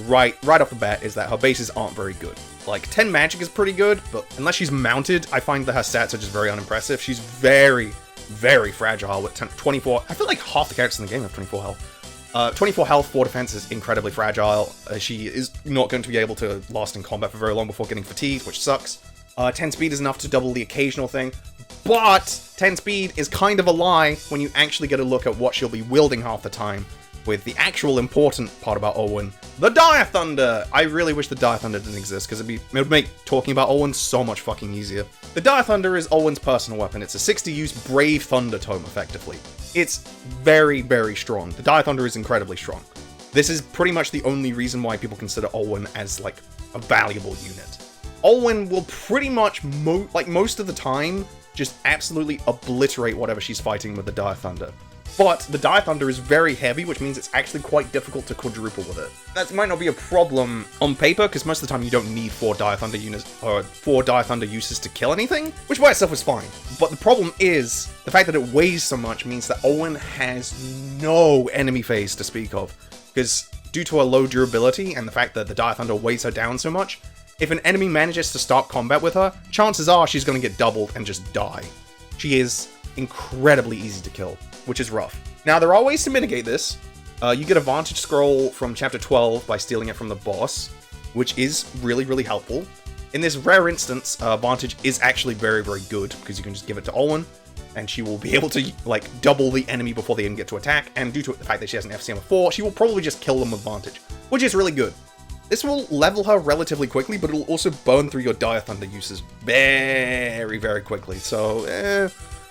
right off the bat, is that her bases aren't very good. Like, 10 magic is pretty good, but unless she's mounted, I find that her stats are just very unimpressive. She's very, very fragile with 24... I feel like half the characters in the game have 24 health. 24 health, 4 defense is incredibly fragile. She is not going to be able to last in combat for very long before getting fatigued, which sucks. 10 speed is enough to double the occasional thing, but 10 speed is kind of a lie when you actually get a look at what she'll be wielding half the time, with the actual important part about Olwen, the Dire Thunder! I really wish the Dire Thunder didn't exist, because it would make talking about Olwen so much fucking easier. The Dire Thunder is Olwen's personal weapon. It's a 60-use Brave Thunder tome, effectively. It's very, very strong. The Dire Thunder is incredibly strong. This is pretty much the only reason why people consider Olwen as, like, a valuable unit. Olwen will pretty much, most of the time, just absolutely obliterate whatever she's fighting with the Dire Thunder. But the Dire Thunder is very heavy, which means it's actually quite difficult to quadruple with it. That might not be a problem on paper, because most of the time you don't need 4 Dire Thunder units, or 4 Dire Thunder uses to kill anything, which by itself is fine. But the problem is, the fact that it weighs so much means that Olwen has no enemy phase to speak of, because due to her low durability, and the fact that the Dire Thunder weighs her down so much, if an enemy manages to start combat with her, chances are she's going to get doubled and just die. She is incredibly easy to kill, which is rough. Now, there are ways to mitigate this. You get a Vantage Scroll from Chapter 12 by stealing it from the boss, which is really, really helpful. In this rare instance, Vantage is actually very, very good, because you can just give it to Olwen, and she will be able to, like, double the enemy before they even get to attack, and due to the fact that she has an FCM of 4, she will probably just kill them with Vantage, which is really good. This will level her relatively quickly, but it'll also burn through your Dire Thunder uses very, very quickly, so,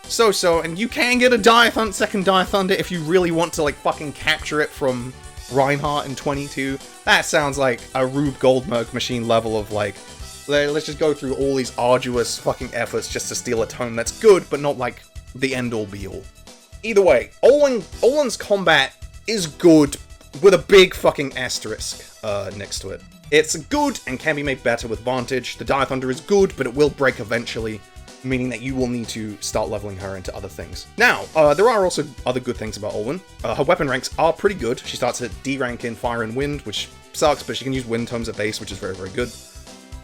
so, and you can get a second Dire Thunder if you really want to, like, fucking capture it from Reinhardt in 22. That sounds like a Rube Goldberg machine level of, like, let's just go through all these arduous fucking efforts just to steal a tome that's good, but not, like, the end-all be-all. Either way, Olwen's combat is good, with a big fucking asterisk next to it. It's good and can be made better with Vantage. The Dire Thunder is good, but it will break eventually, meaning that you will need to start leveling her into other things. Now, there are also other good things about Olwen. Her weapon ranks are pretty good. She starts at D rank in Fire and Wind, which sucks, but she can use Wind tomes at base, which is very, very good.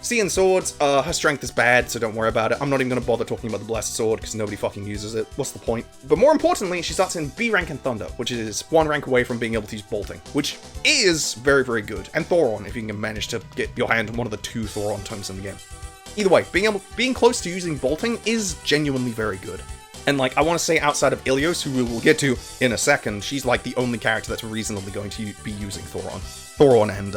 Seeing swords, her strength is bad, so don't worry about it. I'm not even going to bother talking about the blessed sword, because nobody fucking uses it. What's the point? But more importantly, she starts in B rank in Thunder, which is 1 rank away from being able to use bolting, which is very, very good. And Thoron, if you can manage to get your hand on one of the 2 Thoron tomes in the game. Either way, being close to using bolting is genuinely very good. And like, I want to say outside of Ilios, who we will get to in a second, she's like the only character that's reasonably going to be using Thoron and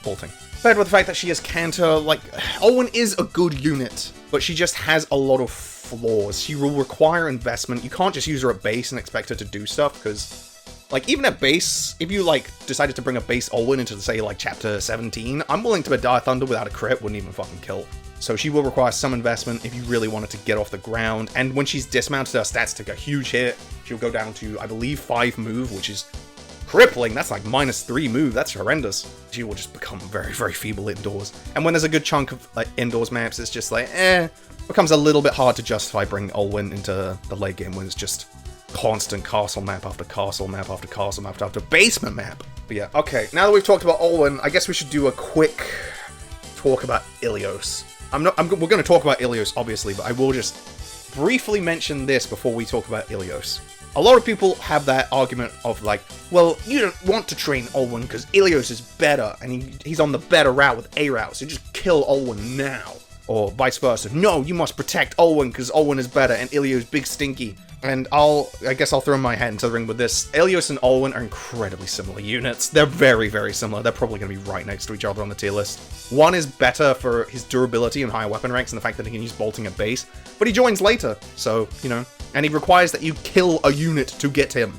bolting. Paired with the fact that she has Canter, like, Olwen is a good unit, but she just has a lot of flaws. She will require investment. You can't just use her at base and expect her to do stuff, because, like, even at base, if you, like, decided to bring a base Olwen into, say, like, chapter 17, I'm willing to bet Dire Thunder without a crit wouldn't even fucking kill. So she will require some investment if you really want her to get off the ground, and when she's dismounted, her stats take a huge hit. She'll go down to, I believe, 5 move, which is crippling. That's like -3 move. That's horrendous. She will just become very, very feeble indoors. And when there's a good chunk of like indoors maps, it's just like, becomes a little bit hard to justify bringing Olwen into the late game when it's just constant castle map after castle map after castle map after basement map. But yeah, okay. Now that we've talked about Olwen, I guess we should do a quick talk about Ilios. We're going to talk about Ilios, obviously, but I will just briefly mention this before we talk about Ilios. A lot of people have that argument of like, well, you don't want to train Olwen because Ilios is better, and he's on the better route with A route, so just kill Olwen now. Or vice versa. No, you must protect Olwen because Olwen is better and Ilios big stinky. And I guess I'll throw my hat into the ring with this. Ilios and Olwen are incredibly similar units. They're very, very similar. They're probably going to be right next to each other on the tier list. One is better for his durability and higher weapon ranks and the fact that he can use bolting at base, but he joins later, so, you know, and he requires that you kill a unit to get him.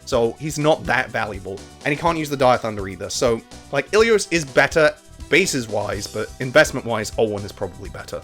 So he's not that valuable, and he can't use the Dire Thunder either. So, like, Ilios is better bases-wise, but investment-wise, Olwen is probably better.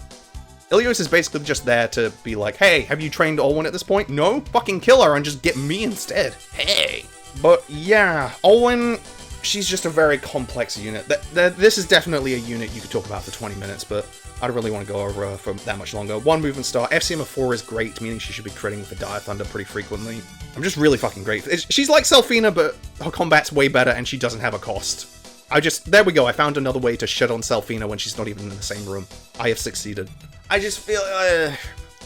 Ilios is basically just there to be like, hey, have you trained Olwen at this point? No? Fucking kill her and just get me instead. Hey! But yeah, Olwen, she's just a very complex unit. This is definitely a unit you could talk about for 20 minutes, but I don't really want to go over her for that much longer. 1 movement star, FCM of 4 is great, meaning she should be critting with the Dire Thunder pretty frequently. I'm just really fucking great. She's like Selphina, but her combat's way better and she doesn't have a cost. There we go, I found another way to shit on Selphina when she's not even in the same room. I have succeeded. I just feel,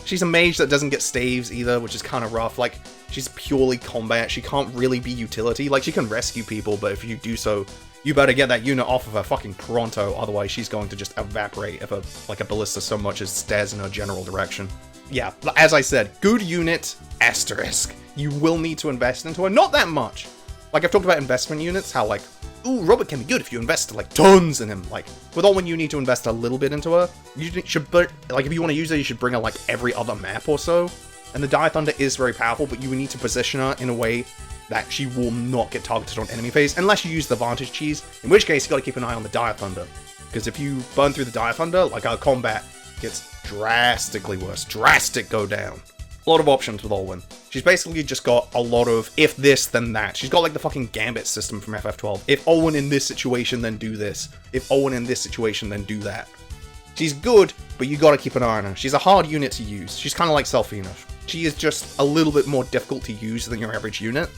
she's a mage that doesn't get staves either, which is kind of rough. Like, she's purely combat, she can't really be utility. Like, she can rescue people, but if you do so, you better get that unit off of her fucking pronto, otherwise she's going to just evaporate if a ballista so much as stares in her general direction. Yeah, as I said, good unit, asterisk. You will need to invest into her, not that much. Like, I've talked about investment units, how, like, ooh, Robert can be good if you invest, like, tons in him. Like, with Olwen, you need to invest a little bit into her. You should, like, if you want to use her, you should bring her, like, every other map or so. And the Dire Thunder is very powerful, but you need to position her in a way that she will not get targeted on enemy phase, unless you use the Vantage Cheese, in which case you gotta keep an eye on the Dire Thunder. Because if you burn through the Dire Thunder, like, our combat gets drastically worse. Drastic go down. A lot of options with Olwen. She's basically just got a lot of if this, then that. She's got like the fucking Gambit system from FF12. If Olwen in this situation, then do this. If Olwen in this situation, then do that. She's good, but you gotta keep an eye on her. She's a hard unit to use. She's kind of like Selphina. She is just a little bit more difficult to use than your average unit.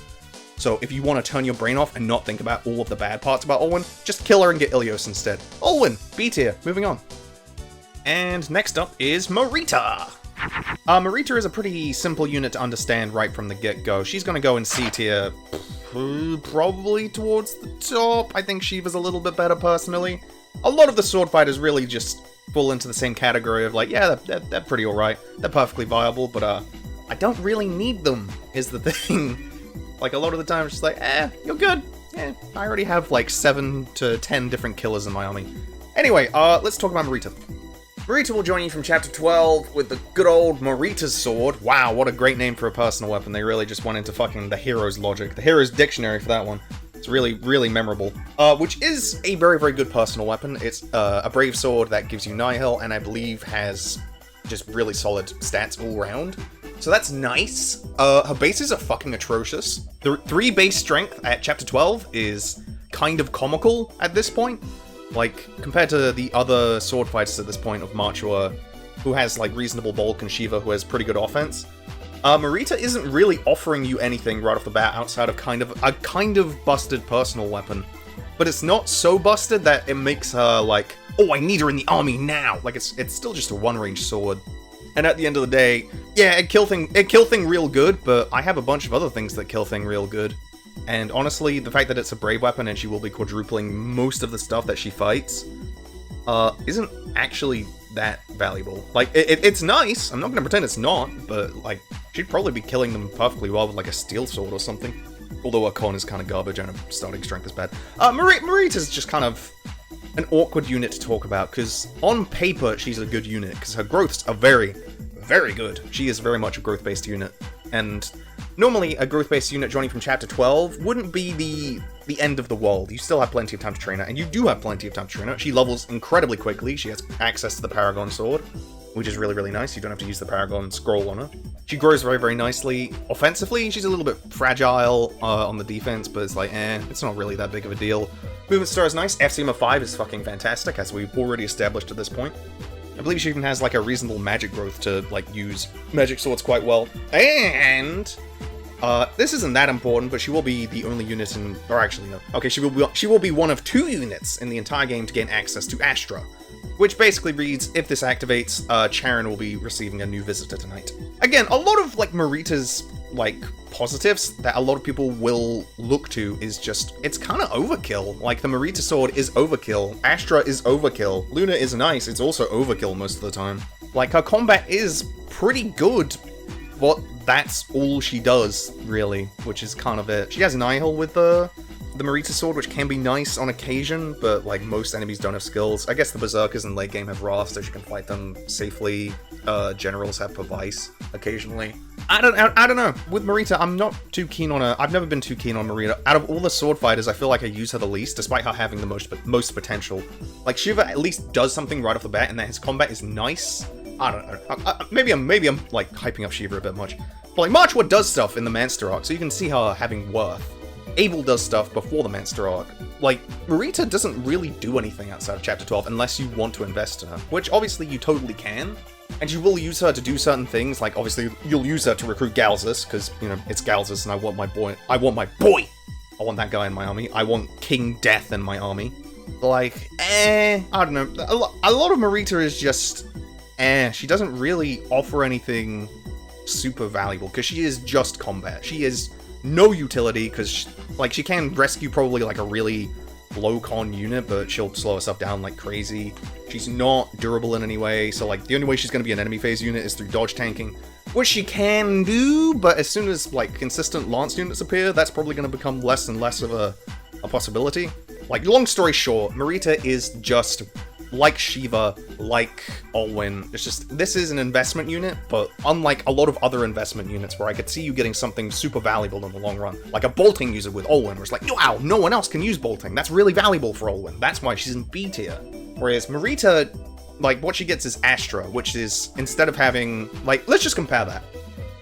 So if you want to turn your brain off and not think about all of the bad parts about Olwen, just kill her and get Ilios instead. Olwen, B tier, moving on. And next up is Mareeta. Mareeta is a pretty simple unit to understand right from the get-go. She's gonna go in C tier, probably towards the top. I think Shiva's a little bit better personally. A lot of the sword fighters really just fall into the same category of like, yeah, they're pretty alright. They're perfectly viable, but I don't really need them, is the thing. Like, a lot of the time it's just like, you're good. I already have like 7 to 10 different killers in my army. Anyway, let's talk about Mareeta. Mareeta will join you from chapter 12 with the good old Mareeta's sword. Wow, what a great name for a personal weapon. They really just went into fucking the hero's logic. The hero's dictionary for that one. It's really, really memorable. Which is a very, very good personal weapon. It's a brave sword that gives you nihil, and I believe has just really solid stats all around. So that's nice. Her bases are fucking atrocious. The 3 base strength at chapter 12 is kind of comical at this point. Like, compared to the other sword fighters at this point of Machua, who has, like, reasonable bulk, and Shiva, who has pretty good offense, Mareeta isn't really offering you anything right off the bat outside of a kind of busted personal weapon. But it's not so busted that it makes her, like, oh, I need her in the army now. Like, it's still just a one-range sword. And at the end of the day, yeah, it kill thing real good, but I have a bunch of other things that kill thing real good. And honestly, the fact that it's a brave weapon and she will be quadrupling most of the stuff that she fights, isn't actually that valuable. Like, it's nice, I'm not gonna pretend it's not, but, like, she'd probably be killing them perfectly well with, like, a steel sword or something. Although her con is kind of garbage and her starting strength is bad. Mareeta's just kind of an awkward unit to talk about, because on paper she's a good unit, because her growths are very, very good. She is very much a growth-based unit, and normally a growth-based unit joining from Chapter 12 wouldn't be the end of the world. You still have plenty of time to train her, and you do have plenty of time to train her. She levels incredibly quickly. She has access to the Paragon Sword, which is really, really nice. You don't have to use the Paragon Scroll on her. She grows very, very nicely. Offensively, she's a little bit fragile on the defense, but it's like, it's not really that big of a deal. Movement Star is nice. FCM of 5 is fucking fantastic, as we've already established at this point. I believe she even has, like, a reasonable magic growth to, like, use magic swords quite well. And this isn't that important, but she will be the only unit in... Or actually, no. Okay, she will be one of 2 units in the entire game to gain access to Astra. Which basically reads, if this activates, Karin will be receiving a new visitor tonight. Again, a lot of, like, Mareeta's, like, positives that a lot of people will look to is just, it's kind of overkill. Like, the Mareeta sword is overkill, Astra is overkill, Luna is nice, it's also overkill most of the time. Like, her combat is pretty good, but that's all she does, really, which is kind of it. She has Eyvel with the Mareeta sword, which can be nice on occasion, but, like, most enemies don't have skills. I guess the Berserkers in late game have Wrath, so she can fight them safely. Generals have Pervice occasionally. I don't know. With Mareeta, I'm not too keen on her. I've never been too keen on Mareeta. Out of all the sword fighters, I feel like I use her the least, despite her having the most potential. Like, Shiva at least does something right off the bat, and that his combat is nice. I don't know. Maybe I'm like hyping up Shiva a bit much. But, like, Machua does stuff in the Manster arc, so you can see her having worth. Eyvel does stuff before the Manster arc. Like, Mareeta doesn't really do anything outside of Chapter 12 unless you want to invest in her, which obviously you totally can. And you will use her to do certain things, like, obviously, you'll use her to recruit Galzus, because, you know, it's Galzus and I want my boy! I want that guy in my army. I want King Death in my army. Like, I don't know. A lot of Mareeta is just, she doesn't really offer anything super valuable, because she is just combat. She is no utility, because, she can rescue probably, like, a really low con unit, but she'll slow herself down like crazy. She's not durable in any way, so, like, the only way she's going to be an enemy phase unit is through dodge tanking, which she can do, but as soon as, like, consistent lance units appear, that's probably going to become less and less of a possibility. Like, long story short, Mareeta is just like Shiva, like Olwen. It's just, this is an investment unit, but unlike a lot of other investment units where I could see you getting something super valuable in the long run, like a bolting user with Olwen, where it's like, wow, no one else can use bolting. That's really valuable for Olwen. That's why she's in B tier. Whereas Mareeta, like, what she gets is Astra, which is, instead of having, like, let's just compare that.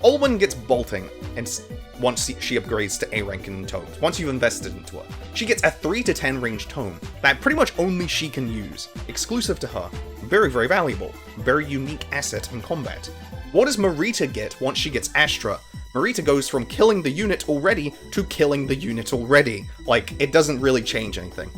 Olwen gets bolting, and once she upgrades to A rank in tomes, once you've invested into her. She gets a 3 to 10 range tome that pretty much only she can use, exclusive to her. Very, very valuable. Very unique asset in combat. What does Mareeta get once she gets Astra? Mareeta goes from killing the unit already to killing the unit already. Like, it doesn't really change anything.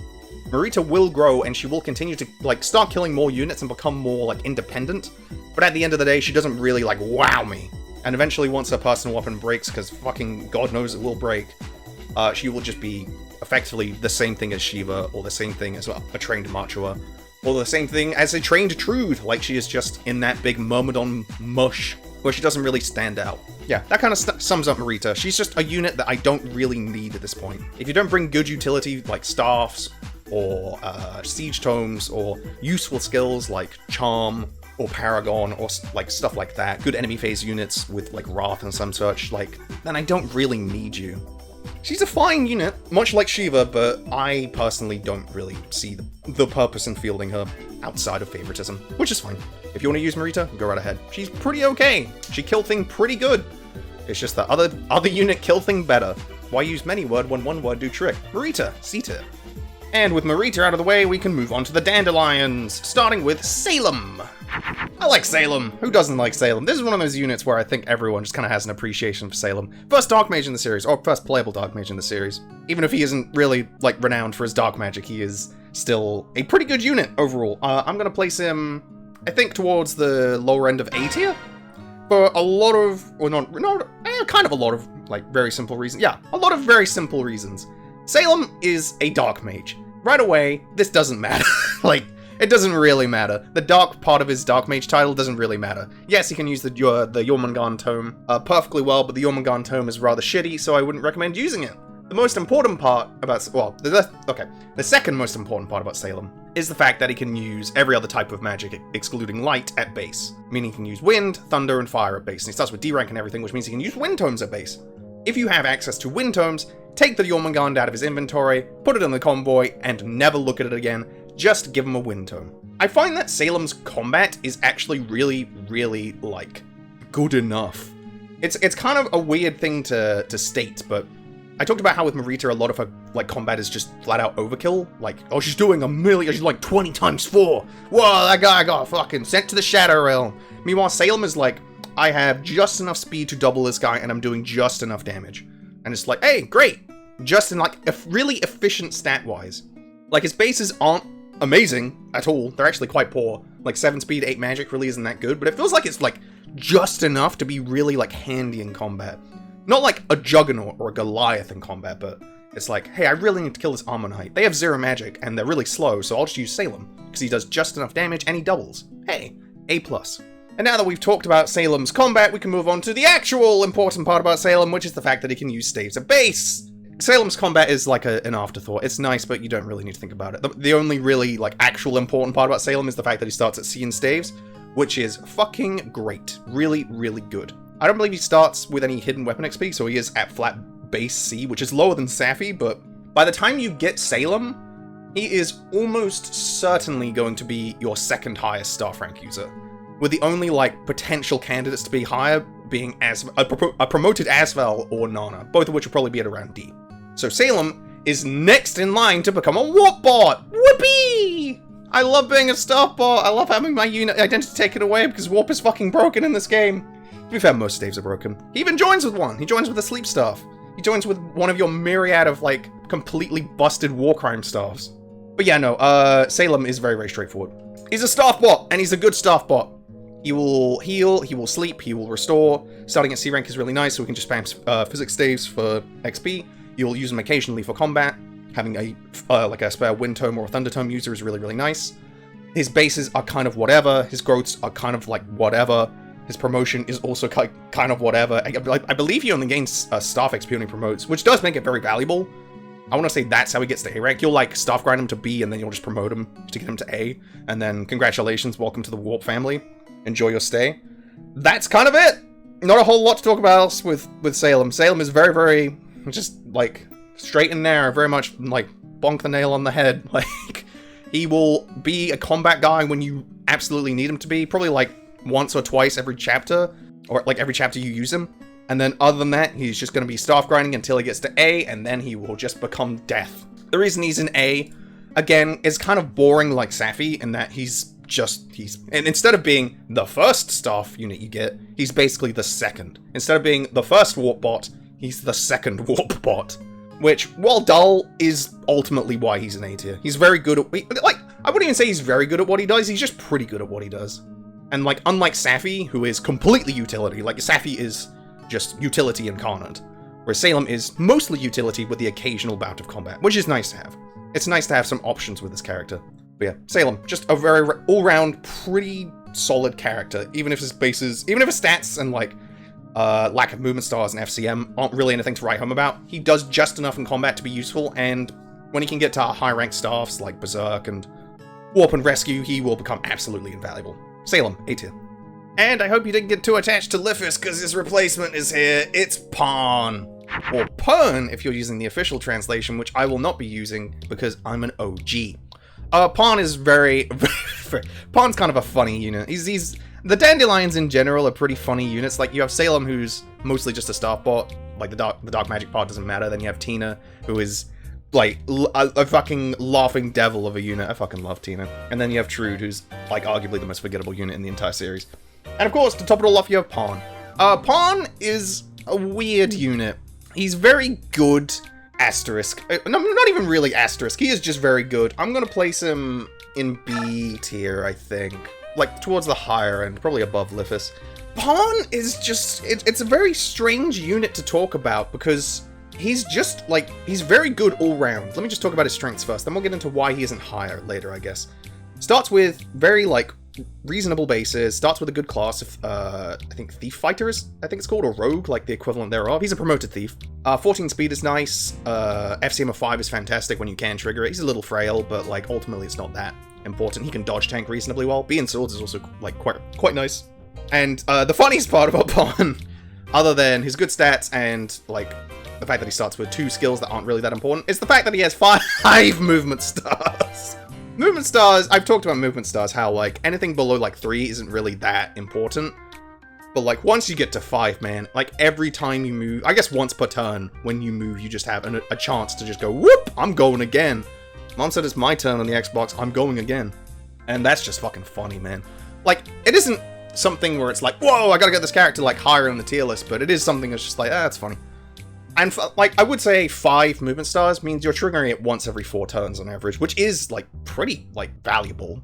Mareeta will grow, and she will continue to, like, start killing more units and become more, like, independent, but at the end of the day, she doesn't really, like, wow me. And eventually, once her personal weapon breaks, because fucking God knows it will break, she will just be effectively the same thing as Shiva, or the same thing as a trained Machua, or the same thing as a trained Troude, like she is just in that big Myrmidon mush, where she doesn't really stand out. Yeah, that kind of sums up Mareeta. She's just a unit that I don't really need at this point. If you don't bring good utility, like staffs, or siege tomes, or useful skills like Charm, or Paragon, or, like, stuff like that, good enemy phase units with, like, Wrath and some such, like, then I don't really need you. She's a fine unit, much like Shiva, but I personally don't really see the purpose in fielding her outside of favoritism, which is fine. If you want to use Mareeta, go right ahead. She's pretty okay. She kill thing pretty good. It's just the other unit kill thing better. Why use many word when one word do trick? Mareeta, C tier. And with Mareeta out of the way, we can move on to the Dandelions, starting with Salem. I like Salem. Who doesn't like Salem? This is one of those units where I think everyone just kind of has an appreciation for Salem. First Dark Mage in the series, or first playable Dark Mage in the series. Even if he isn't really, like, renowned for his Dark Magic, he is still a pretty good unit overall. I'm going to place him, I think, towards the lower end of A tier. For a lot of, kind of a lot of, like, very simple reasons. Yeah, a lot of very simple reasons. Salem is a dark mage. Right away, this doesn't matter. Like, it doesn't really matter. The dark part of his dark mage title doesn't really matter. Yes, he can use the Jormungand tome perfectly well, but the Jormungand tome is rather shitty, so I wouldn't recommend using it. The most important part about, the second most important part about Salem is the fact that he can use every other type of magic excluding light at base. Meaning he can use wind, thunder, and fire at base. And he starts with D rank and everything, which means he can use wind tomes at base. If you have access to wind tomes, take the Jormungand out of his inventory, put it in the convoy, and never look at it again. Just give him a wind tome. I find that Salem's combat is actually really, really, like, good enough. It's kind of a weird thing to state, but I talked about how with Mareeta, a lot of her, like, combat is just flat-out overkill. Like, oh, she's doing she's like 20 times 4. Whoa, that guy got fucking sent to the Shadow Realm. Meanwhile, Salem is like, I have just enough speed to double this guy, and I'm doing just enough damage. And it's like, hey, great. Just in, like, really efficient stat-wise. Like, his bases aren't amazing at all. They're actually quite poor. Like, 7 speed, 8 magic really isn't that good, but it feels like it's, like, just enough to be really, like, handy in combat. Not like a Juggernaut or a Goliath in combat, but it's like, hey, I really need to kill this Armor Knight. They have 0 magic, and they're really slow, so I'll just use Salem, because he does just enough damage, and he doubles. Hey, A+. And now that we've talked about Salem's combat, we can move on to the actual important part about Salem, which is the fact that he can use staves at base. Salem's combat is like an afterthought. It's nice, but you don't really need to think about it. The only really, like, actual important part about Salem is the fact that he starts at C in staves, which is fucking great. Really, really good. I don't believe he starts with any hidden weapon XP, so he is at flat base C, which is lower than Safy, but by the time you get Salem, he is almost certainly going to be your second highest staff rank user, with the only, like, potential candidates to be higher being a promoted Asvel or Nanna, both of which will probably be at around D. So Salem is next in line to become a warp bot! Whoopee! I love being a staff bot. I love having my unit identity taken away because warp is fucking broken in this game. To be fair, most staves are broken. He even joins with one. He joins with a sleep staff. He joins with one of your myriad of, like, completely busted war crime staffs. But yeah, no, Salem is very, very straightforward. He's a staff bot, and he's a good staff bot. He will heal, he will sleep, he will restore. Starting at C rank is really nice, so we can just spam physics staves for XP. You'll use them occasionally for combat. Having a spare wind tome or a thunder tome user is really, really nice. His bases are kind of whatever. His growths are kind of like whatever. His promotion is also kind of whatever. I believe he only gains staff XP when he promotes, which does make it very valuable. I want to say that's how he gets to A rank. You'll, like, staff grind him to B, and then you'll just promote him to get him to A. And then, congratulations, welcome to the Warp family. Enjoy your stay. That's kind of it! Not a whole lot to talk about with Salem. Salem is very, very, just, like, straight and narrow. Very much, like, bonk the nail on the head. Like, he will be a combat guy when you absolutely need him to be. Probably, like, once or twice every chapter, or like every chapter you use him, and then other than that, he's just going to be staff grinding until he gets to A, and then he will just become death. The reason he's in A, again, is kind of boring like Safy, in that and instead of being the first staff unit you get, he's basically the second. Instead of being the first warp bot, he's the second warp bot. Which, while dull, is ultimately why he's an A tier. He's very good at, like, I wouldn't even say he's very good at what he does, he's just pretty good at what he does. And, like, unlike Safy, who is completely utility, like, Safy is just utility incarnate, where Salem is mostly utility with the occasional bout of combat, which is nice to have. It's nice to have some options with this character. But yeah, Salem, just a very all-round, pretty solid character, even if his stats and, like, lack of movement stars and FCM aren't really anything to write home about. He does just enough in combat to be useful, and when he can get to high-ranked staffs like Berserk and Warp and Rescue, he will become absolutely invaluable. Salem, A tier. And I hope you didn't get too attached to Lithis, because his replacement is here. It's Parne. Or Parne, if you're using the official translation, which I will not be using, because I'm an OG. Parne is Parne's kind of a funny unit. The Dandelions in general are pretty funny units. Like, you have Salem, who's mostly just a staff bot. Like, the dark magic part doesn't matter. Then you have Tina, who is, like, a fucking laughing devil of a unit. I fucking love Tina. And then you have Troude, who's, like, arguably the most forgettable unit in the entire series. And of course, to top it all off, you have Parne. Parne is a weird unit. He's very good asterisk. No, not even really asterisk. He is just very good. I'm gonna place him in B tier, I think. Like, towards the higher end, probably above Lithis. Parne is just... It's a very strange unit to talk about, because he's just, like... He's very good all round. Let me just talk about his strengths first, then we'll get into why he isn't higher later, I guess. Starts with very, like, reasonable bases. Starts with a good class of, I think Thief Fighters, I think it's called, or Rogue, like the equivalent thereof. He's a promoted Thief. 14 speed is nice. FCM of 5 is fantastic when you can trigger it. He's a little frail, but, like, ultimately it's not that important. He can dodge tank reasonably well. B in swords is also, like, quite nice. And the funniest part about Parne, other than his good stats and, like, the fact that he starts with 2 skills that aren't really that important, is the fact that he has 5 movement stars. Movement stars, I've talked about movement stars, how, like, anything below, like, 3 isn't really that important. But, like, once you get to 5, man, like, every time you move, I guess once per turn, when you move, you just have a chance to just go, whoop, I'm going again. Mom said it's my turn on the Xbox, I'm going again. And that's just fucking funny, man. Like, it isn't something where it's like, whoa, I gotta get this character, like, higher on the tier list, but it is something that's just like, that's funny. And, like, I would say 5 movement stars means you're triggering it once every 4 turns on average, which is, like, pretty, like, valuable.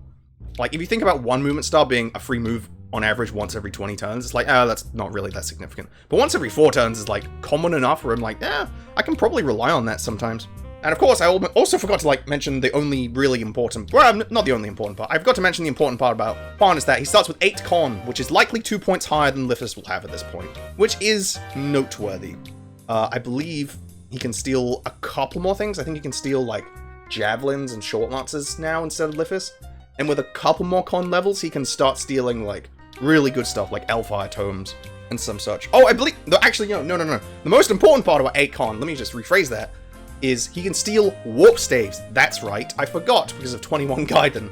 Like, if you think about 1 movement star being a free move on average once every 20 turns, it's like, oh, that's not really that significant. But once every 4 turns is, like, common enough where I'm like, yeah, I can probably rely on that sometimes. And of course, I also forgot to, like, mention the only really important... Well, not the only important part. I forgot to mention the important part about Parne is that he starts with 8 con, which is likely 2 points higher than Lithis will have at this point, which is noteworthy. I believe he can steal a couple more things. I think he can steal, like, javelins and short lances now instead of Lithis. And with a couple more con levels, he can start stealing, like, really good stuff, like Hellfire Tomes and some such. Oh, I believe... Actually, no. The most important part about 8 con, let me just rephrase that, is he can steal warp staves. That's right, I forgot because of 21 Gaiden.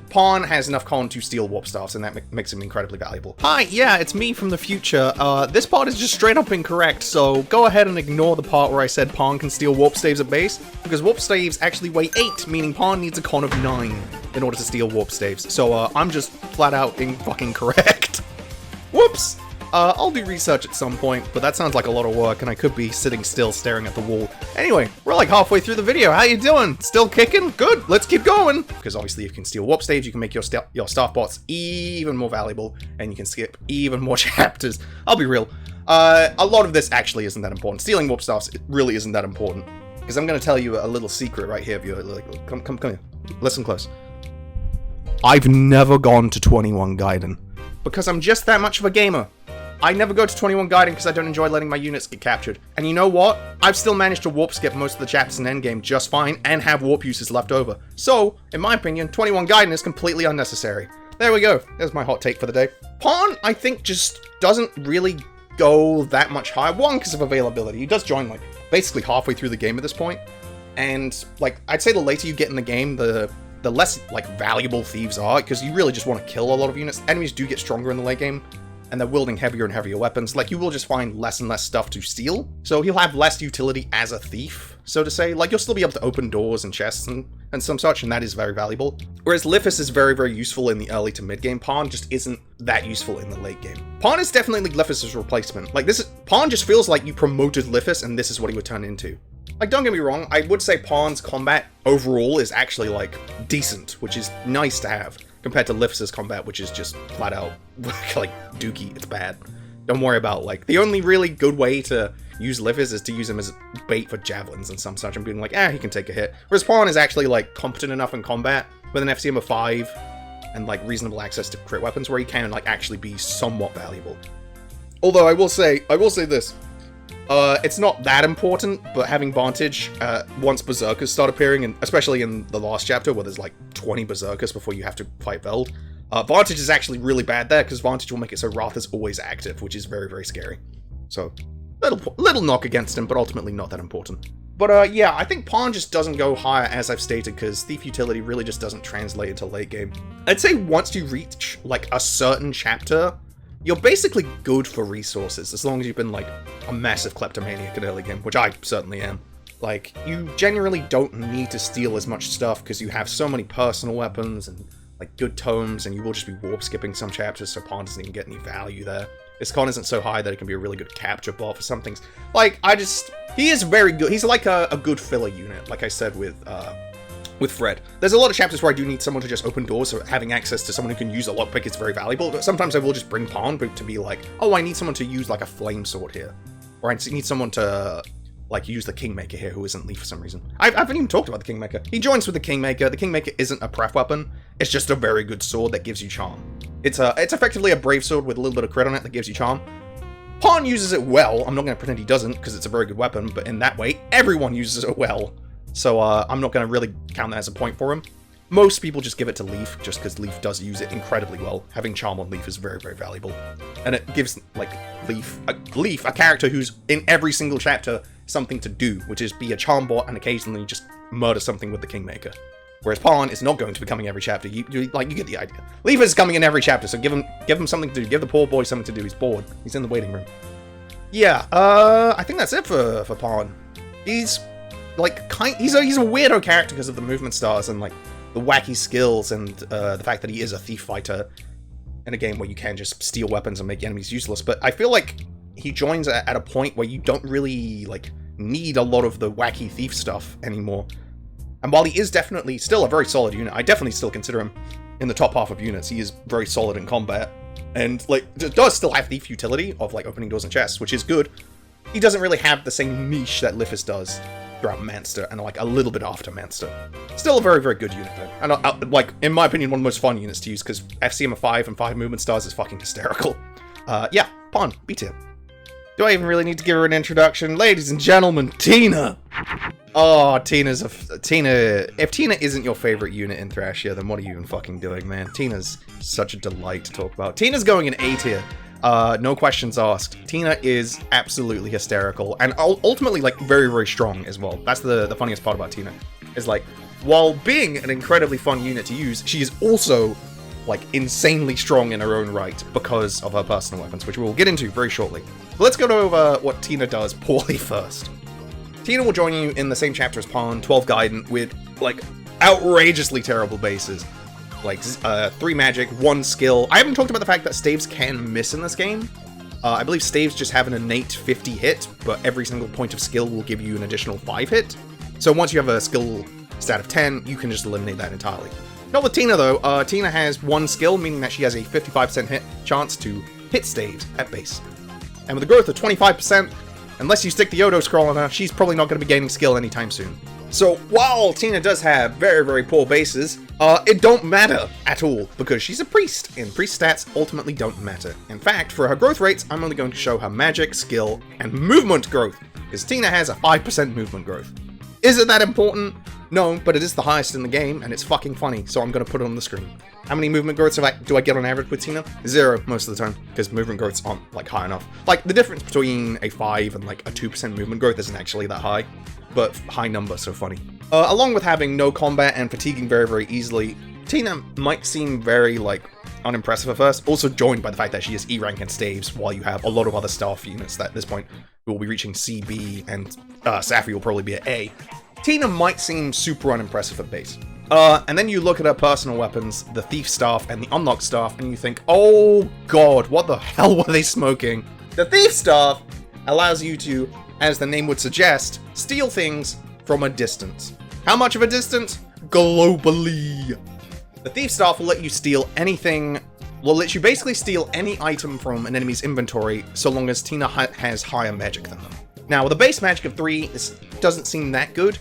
Parne has enough con to steal warp staffs, and that makes him incredibly valuable. Hi, yeah, it's me from the future. This part is just straight up incorrect, so go ahead and ignore the part where I said Parne can steal warp staves at base, because warp staves actually weigh 8, meaning Parne needs a con of 9 in order to steal warp staves. So, I'm just flat out fucking correct. Whoops! I'll do research at some point, but that sounds like a lot of work, and I could be sitting still staring at the wall. Anyway, we're like halfway through the video. How you doing? Still kicking? Good, let's keep going! Because obviously if you can steal warp staves, you can make your staff bots even more valuable, and you can skip even more chapters. I'll be real. A lot of this actually isn't that important. Stealing warp staffs it really isn't that important. Because I'm going to tell you a little secret right here. If you're like, come here. Listen close. I've never gone to 21 Gaiden. Because I'm just that much of a gamer. I never go to 21 Gaiden because I don't enjoy letting my units get captured. And you know what? I've still managed to warp skip most of the chapters in Endgame just fine and have warp uses left over. So, in my opinion, 21 Gaiden is completely unnecessary. There we go. There's my hot take for the day. Parne, I think, just doesn't really go that much higher. One, because of availability. He does join, like, basically halfway through the game at this point. And, like, I'd say the later you get in the game, the less, like, valuable thieves are, because you really just want to kill a lot of units. Enemies do get stronger in the late game, and they're wielding heavier and heavier weapons. Like, you will just find less and less stuff to steal, so he'll have less utility as a thief, so to say. Like, you'll still be able to open doors and chests and some such, and that is very valuable. Whereas Lithis is very, very useful in the early to mid-game. Parne just isn't that useful in the late game. Parne is definitely Lithis' replacement. Like, Parne just feels like you promoted Lithis, and this is what he would turn into. Like, don't get me wrong, I would say Parne's combat overall is actually, like, decent, which is nice to have, compared to Lithis' combat, which is just flat out, like, dookie. It's bad. Don't worry about, like, the only really good way to use Lithis is to use him as bait for javelins and some such, and being like, he can take a hit. Whereas Parne is actually, like, competent enough in combat, with an FCM of 5, and, like, reasonable access to crit weapons, where he can, like, actually be somewhat valuable. Although, I will say this. It's not that important, but having Vantage, once Berserkers start appearing, and especially in the last chapter, where there's like 20 Berserkers before you have to fight Veld, Vantage is actually really bad there, because Vantage will make it so Wrath is always active, which is very, very scary. So, little knock against him, but ultimately not that important. But yeah, I think Parne just doesn't go higher, as I've stated, because Thief utility really just doesn't translate into late game. I'd say once you reach, like, a certain chapter, you're basically good for resources, as long as you've been, like, a massive kleptomaniac in early game, which I certainly am. Like, you generally don't need to steal as much stuff, because you have so many personal weapons, and like good tomes, and you will just be warp skipping some chapters, so Parne doesn't even get any value there. His con isn't so high that it can be a really good capture bot for some things. Like, he is very good. He's like a good filler unit, like I said with Fred. There's a lot of chapters where I do need someone to just open doors, so having access to someone who can use a lockpick is very valuable, but sometimes I will just bring Parne to be like, oh, I need someone to use like a flame sword here. Or I need someone to like use the Kingmaker here who isn't Leif for some reason. I haven't even talked about the Kingmaker. He joins with the Kingmaker. The Kingmaker isn't a pref weapon. It's just a very good sword that gives you charm. It's effectively a brave sword with a little bit of crit on it that gives you charm. Parne uses it well. I'm not going to pretend he doesn't, because it's a very good weapon, but in that way, everyone uses it well. So I'm not going to really count that as a point for him. Most people just give it to Leif, just because Leif does use it incredibly well. Having charm on Leif is very, very valuable. And it gives, like, Leif, a character who's, in every single chapter, something to do, which is be a charm bot and occasionally just murder something with the Kingmaker. Whereas Parne is not going to be coming every chapter. You get the idea. Leif is coming in every chapter, so give him something to do. Give the poor boy something to do. He's bored. He's in the waiting room. Yeah, I think that's it for Parne. He's like he's a weirdo character because of the movement stars and like the wacky skills and the fact that he is a thief fighter in a game where you can just steal weapons and make enemies useless. But I feel like he joins at a point where you don't really like need a lot of the wacky thief stuff anymore. And while he is definitely still a very solid unit, I definitely still consider him in the top half of units. He is very solid in combat. And, like, does still have thief utility of, like, opening doors and chests, which is good. He doesn't really have the same niche that Lithis does throughout Manster, and, like, a little bit after Manster. Still a very, very good unit, though. And, like, in my opinion, one of the most fun units to use, because FCM of 5 and 5 movement stars is fucking hysterical. Yeah, Parne, B tier. Do I even really need to give her an introduction? Ladies and gentlemen, Tina! Oh, Tina. If Tina isn't your favorite unit in Thrashia, then what are you even fucking doing, man? Tina's such a delight to talk about. Tina's going in A tier. No questions asked. Tina is absolutely hysterical, and ultimately, like, very, very strong as well. That's the funniest part about Tina. Is, like, while being an incredibly fun unit to use, she is also, like, insanely strong in her own right because of her personal weapons, which we'll get into very shortly. But let's go over what Tina does poorly first. Tina will join you in the same chapter as Parne, 12 Guidant, with, like, outrageously terrible bases. Like, 3 magic, 1 skill. I haven't talked about the fact that staves can miss in this game. I believe staves just have an innate 50 hit, but every single point of skill will give you an additional 5 hit. So once you have a skill stat of 10, you can just eliminate that entirely. Not with Tina, though. Tina has 1 skill, meaning that she has a 55% hit chance to hit staves at base. And with a growth of 25%, unless you stick the Yodo scroll on her, she's probably not going to be gaining skill anytime soon. So while Tina does have very, very poor bases, it don't matter at all, because she's a priest, and priest stats ultimately don't matter. In fact, for her growth rates, I'm only going to show her magic, skill, and movement growth, because Tina has a 5% movement growth. Is it that important? No, but it is the highest in the game, and it's fucking funny, so I'm going to put it on the screen. How many movement growths do I get on average with Tina? 0 most of the time, because movement growths aren't, like, high enough. Like, the difference between a 5 and, like, a 2% movement growth isn't actually that high, but high number, so funny. Along with having no combat and fatiguing very, very easily, Tina might seem very, like, unimpressive at first, also joined by the fact that she is E rank and staves, while you have a lot of other staff units that at this point will be reaching CB, and Safy will probably be at A. Tina might seem super unimpressive at base. And then you look at her personal weapons, the Thief Staff and the Unlocked Staff, and you think, oh god, what the hell were they smoking? The Thief Staff allows you to, as the name would suggest, steal things from a distance. How much of a distance? Globally. The Thief Staff will let you steal anything, will let you basically steal any item from an enemy's inventory so long as Tina has higher magic than them. Now, with a base magic of 3, this doesn't seem that good,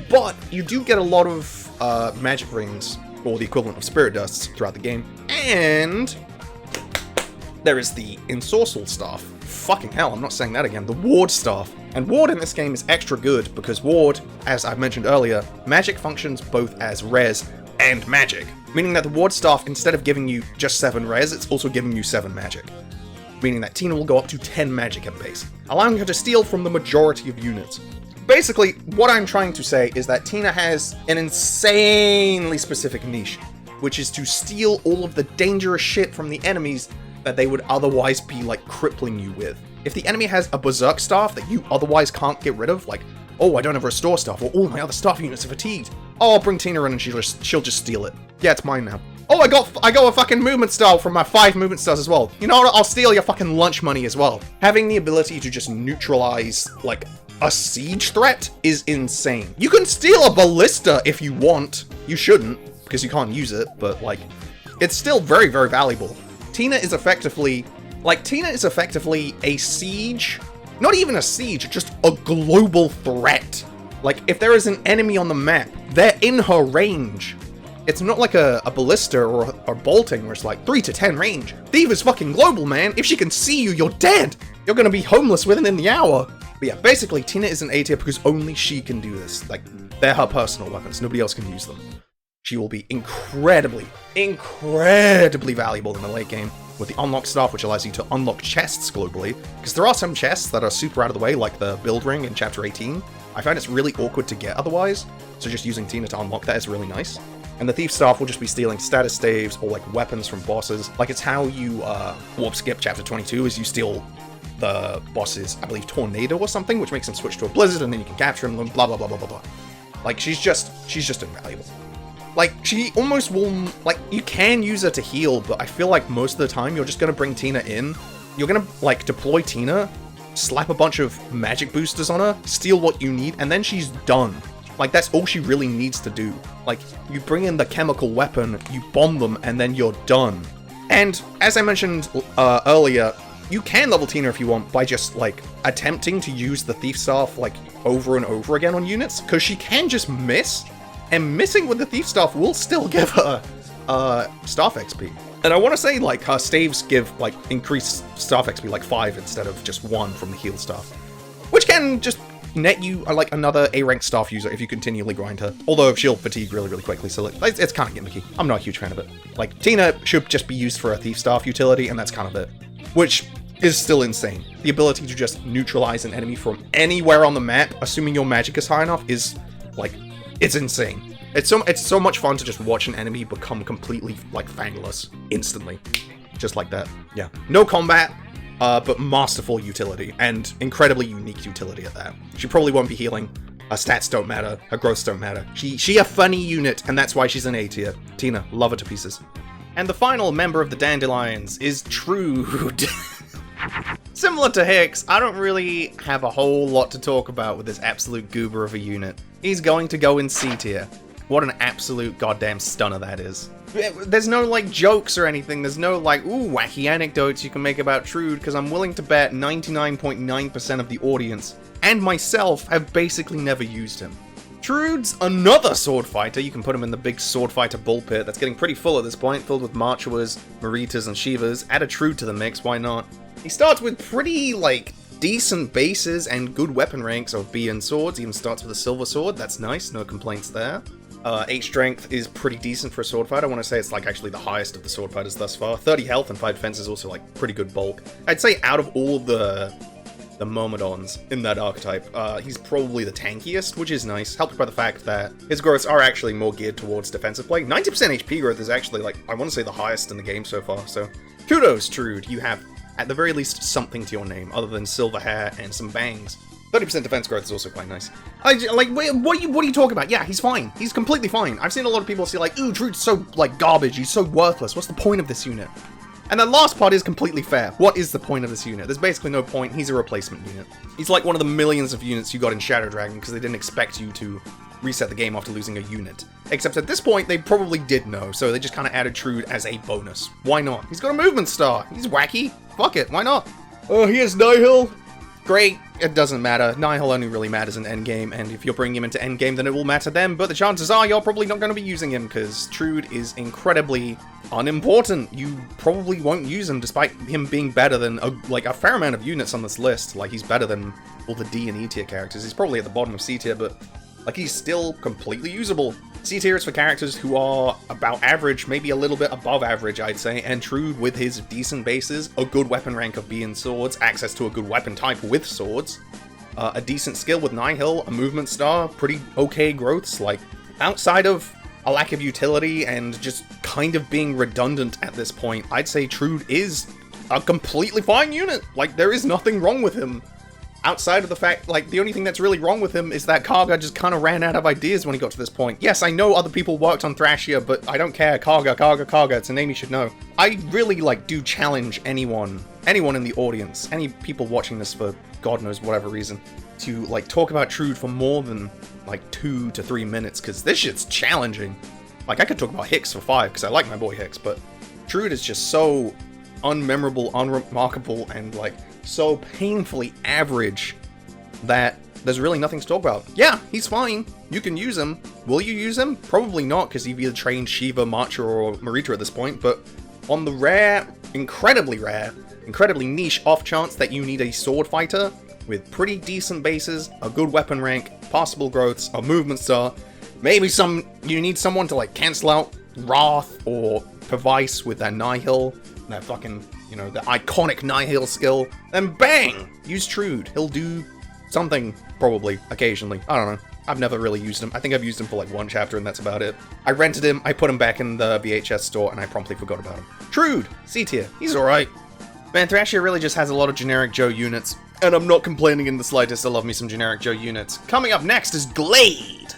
but you do get a lot of magic rings, or the equivalent of spirit dusts, throughout the game. And there is the Ensorcel Staff. Fucking hell, I'm not saying that again. The Ward Staff. And Ward in this game is extra good, because Ward, as I mentioned earlier, magic functions both as res and magic. Meaning that the Ward Staff, instead of giving you just 7 res, it's also giving you 7 magic. Meaning that Tina will go up to 10 magic at base, allowing her to steal from the majority of units. Basically, what I'm trying to say is that Tina has an insanely specific niche, which is to steal all of the dangerous shit from the enemies that they would otherwise be, like, crippling you with. If the enemy has a Berserk Staff that you otherwise can't get rid of, like, oh, I don't have Restore Staff, or all my other staff units are fatigued, oh, I'll bring Tina in and she'll just steal it. Yeah, it's mine now. Oh, I got a fucking movement star from my 5 movement stars as well. You know what? I'll steal your fucking lunch money as well. Having the ability to just neutralize, like, a siege threat is insane. You can steal a ballista if you want. You shouldn't, because you can't use it, but, like, it's still very, very valuable. Tina is effectively a siege. Not even a siege, just a global threat. Like, if there is an enemy on the map, they're in her range. It's not like a ballista or bolting where it's like 3 to 10 range. Thief is fucking global, man. If she can see you, you're dead. You're gonna be homeless within the hour. But yeah, basically, Tina is an A tier because only she can do this. Like, they're her personal weapons. Nobody else can use them. She will be incredibly valuable in the late game with the unlock staff, which allows you to unlock chests globally. Because there are some chests that are super out of the way, like the build ring in Chapter 18. I find it's really awkward to get otherwise, so just using Tina to unlock that is really nice. And the Thief Staff will just be stealing status staves or like weapons from bosses. Like it's how you warp skip Chapter 22 is you steal the boss's, I believe, tornado or something, which makes him switch to a blizzard and then you can capture him and blah blah blah blah blah blah. Like she's just invaluable. Like she almost will, like you can use her to heal, but I feel like most of the time you're just gonna bring Tina in. You're gonna like deploy Tina, slap a bunch of magic boosters on her, steal what you need, and then she's done. Like, that's all she really needs to do. Like, you bring in the chemical weapon, you bomb them, and then you're done. And, as I mentioned earlier, you can level Tina if you want by just, like, attempting to use the Thief Staff, like, over and over again on units, because she can just miss, and missing with the Thief Staff will still give her staff XP. And I want to say, like, her staves give, like, increased staff XP, like 5 instead of just 1 from the heal staff. Which can just net you, like, another A-rank staff user if you continually grind her. Although she'll fatigue really, really quickly, so it's kind of gimmicky. I'm not a huge fan of it. Like, Tina should just be used for a Thief Staff utility, and that's kind of it. Which is still insane. The ability to just neutralize an enemy from anywhere on the map, assuming your magic is high enough, is, like, it's insane. It's so much fun to just watch an enemy become completely, like, fangless instantly. Just like that. Yeah. No combat, but masterful utility, and incredibly unique utility at that. She probably won't be healing. Her stats don't matter. Her growths don't matter. She a funny unit, and that's why she's an A tier. Tina, love her to pieces. And the final member of the Dandelions is Troude. Similar to Hicks, I don't really have a whole lot to talk about with this absolute goober of a unit. He's going to go in C tier. What an absolute goddamn stunner that is. There's no, like, jokes or anything. There's no, like, ooh, wacky anecdotes you can make about Troude, because I'm willing to bet 99.9% of the audience, and myself, have basically never used him. Troude's another sword fighter. You can put him in the big sword fighter bull pit that's getting pretty full at this point, filled with Machuas, Mareetas, and Shivas. Add a Troude to the mix, why not? He starts with pretty, like, decent bases and good weapon ranks of B and swords. He even starts with a silver sword. That's nice, no complaints there. 8 strength is pretty decent for a sword fighter. I want to say it's like actually the highest of the sword fighters thus far. 30 health and 5 defense is also like pretty good bulk. I'd say out of all the Myrmidons in that archetype, he's probably the tankiest, which is nice, helped by the fact that his growths are actually more geared towards defensive play. 90% HP growth is actually, like, I want to say the highest in the game so far, so kudos, Troude. You have, at the very least, something to your name, other than silver hair and some bangs. 30% defense growth is also quite nice. Like, wait, what are you talking about? Yeah, he's fine. He's completely fine. I've seen a lot of people say, like, ooh, Troude's so, like, garbage. He's so worthless. What's the point of this unit? And the last part is completely fair. What is the point of this unit? There's basically no point. He's a replacement unit. He's like one of the millions of units you got in Shadow Dragon because they didn't expect you to reset the game after losing a unit. Except at this point, they probably did know, so they just kind of added Troude as a bonus. Why not? He's got a movement star. He's wacky. Fuck it. Why not? Oh, here's Nihil. Great. It doesn't matter. Nihil only really matters in endgame, and if you're bringing him into endgame, then it will matter then, but the chances are you're probably not going to be using him, because Troude is incredibly unimportant. You probably won't use him, despite him being better than, a fair amount of units on this list. Like, he's better than all the D and E tier characters. He's probably at the bottom of C tier, but, like, he's still completely usable. C tier is for characters who are about average, maybe a little bit above average, I'd say, and Troude, with his decent bases, a good weapon rank of B and swords, access to a good weapon type with swords, a decent skill with Nihil, a movement star, pretty okay growths, like, outside of a lack of utility and just kind of being redundant at this point, I'd say Troude is a completely fine unit. Like, there is nothing wrong with him. outside of the fact, like, the only thing that's really wrong with him is that Karga just kind of ran out of ideas when he got to this point. Yes, I know other people worked on Thrashia, but I don't care. Karga, it's a name you should know. I really, like, do challenge anyone in the audience, any people watching this for God knows whatever reason, to, like, talk about Troude for more than, like, 2 to 3 minutes, because this shit's challenging. Like, I could talk about Hicks for 5, because I like my boy Hicks, but Troude is just so unmemorable, unremarkable, and, like, so painfully average that there's really nothing to talk about. Yeah, he's fine. You can use him. Will you use him? Probably not, because you've either trained Shiva, Machua, or Mareeta at this point, but on the rare, incredibly niche off chance that you need a sword fighter with pretty decent bases, a good weapon rank, possible growths, a movement star, maybe you need someone to, like, cancel out Wrath or Pervice with that Nihil, that fucking, you know, the iconic Nihil skill, then bang! Use Troude. He'll do something, probably, occasionally. I don't know. I've never really used him. I think I've used him for like 1 chapter and that's about it. I rented him, I put him back in the VHS store, and I promptly forgot about him. Troude! C tier. He's alright. Man, Thrashia really just has a lot of generic Joe units, and I'm not complaining in the slightest. I love me some generic Joe units. Coming up next is Glade!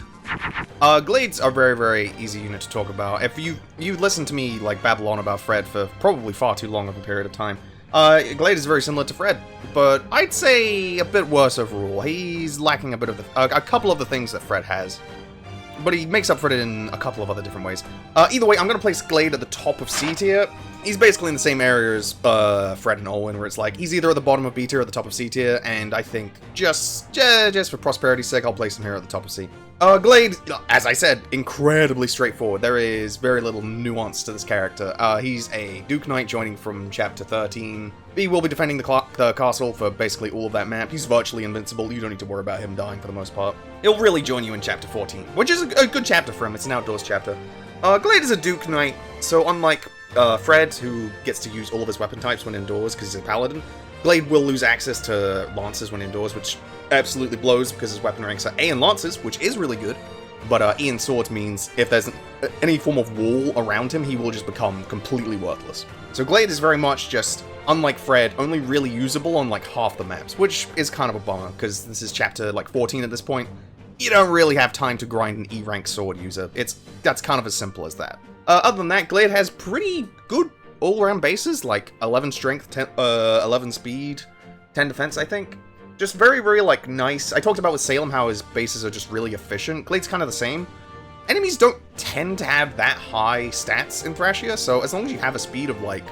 Glades are very, very easy unit to talk about. If you listen to me, like, babble on about Fred for probably far too long of a period of time, Glade is very similar to Fred, but I'd say a bit worse overall. He's lacking a bit of a couple of the things that Fred has, but he makes up for it in a couple of other different ways. Either way, I'm going to place Glade at the top of C tier. He's basically in the same area as Fred and Olwen, where it's like, he's either at the bottom of B tier or at the top of C tier, and I think just for prosperity's sake, I'll place him here at the top of C. Glade, as I said, incredibly straightforward. There is very little nuance to this character. He's a Duke Knight joining from Chapter 13. He will be defending the castle for basically all of that map. He's virtually invincible. You don't need to worry about him dying for the most part. He'll really join you in Chapter 14, which is a good chapter for him. It's an outdoors chapter. Glade is a Duke Knight, so unlike Fred, who gets to use all of his weapon types when indoors because he's a paladin, Glade will lose access to lances when indoors, which absolutely blows because his weapon ranks are A in lances, which is really good, but E in swords means if there's any form of wall around him, he will just become completely worthless. So Glade is very much just, unlike Fred, only really usable on like half the maps, which is kind of a bummer because this is chapter like 14 at this point. You don't really have time to grind an E rank sword user. That's kind of as simple as that. Other than that, Glade has pretty good all-around bases, like 11 strength, 11 speed, 10 defense, I think. Just very, very, like, nice. I talked about with Salem how his bases are just really efficient. Glade's kind of the same. Enemies don't tend to have that high stats in Thrashia, so as long as you have a speed of, like,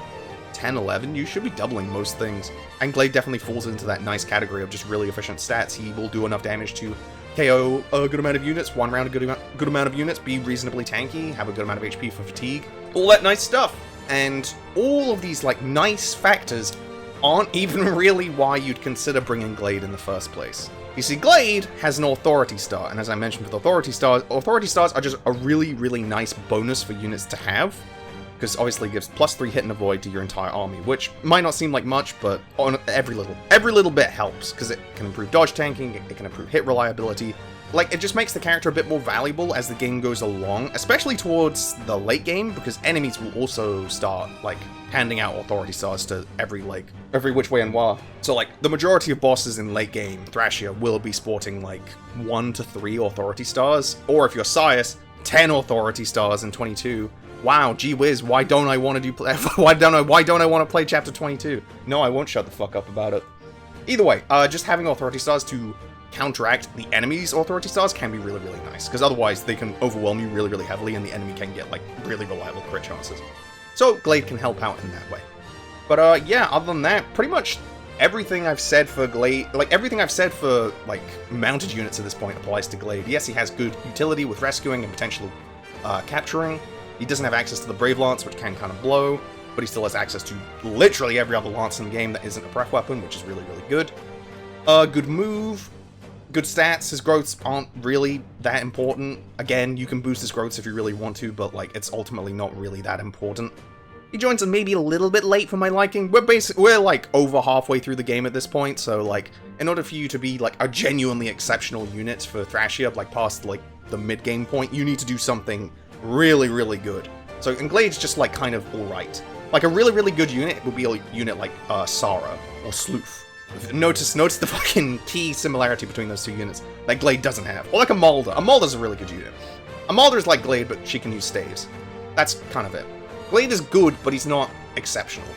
10, 11, you should be doubling most things. And Glade definitely falls into that nice category of just really efficient stats. He will do enough damage to KO a good amount of units, one round a good amount of units, be reasonably tanky, have a good amount of HP for fatigue. All that nice stuff. And all of these, like, nice factors aren't even really why you'd consider bringing Glade in the first place. You see, Glade has an authority star, and as I mentioned with authority stars are just a really, really nice bonus for units to have, because obviously it gives +3 hit and avoid to your entire army, which might not seem like much, but on every little bit helps, because it can improve dodge tanking, it can improve hit reliability. Like, it just makes the character a bit more valuable as the game goes along, especially towards the late game, because enemies will also start, like, handing out authority stars to every which way and wah. So, like, the majority of bosses in late game Thrashia will be sporting, like, 1 to 3 authority stars, or if you're Sias, 10 authority stars in 22. Wow, gee whiz, why don't I want to why don't I want to play Chapter 22? No, I won't shut the fuck up about it. Either way, just having authority stars to counteract the enemy's authority stars can be really, really nice, because otherwise they can overwhelm you really, really heavily and the enemy can get, like, really reliable crit chances. So Glade can help out in that way. But yeah, other than that, pretty much everything I've said for Glade, like, everything I've said for, like, mounted units at this point applies to Glade. Yes, he has good utility with rescuing and potential capturing. He doesn't have access to the Brave Lance, which can kind of blow, but he still has access to literally every other lance in the game that isn't a pref weapon, which is really, really good. Good move. Good stats. His growths aren't really that important. Again, you can boost his growths if you really want to, but, like, it's ultimately not really that important. He joins in maybe a little bit late for my liking. We're like over halfway through the game at this point, so, like, in order for you to be, like, a genuinely exceptional unit for Thrashia, like, past, like, the mid-game point, you need to do something really, really good. So, and Glade's just, like, kind of alright. Like, a really, really good unit would be a unit like Sara or Sleuth. Notice the fucking key similarity between those two units that Glade doesn't have. Or like a Mulder. A Mulder's a really good unit. A Mulder is like Glade, but she can use staves. That's kind of it. Glade is good, but he's not exceptional.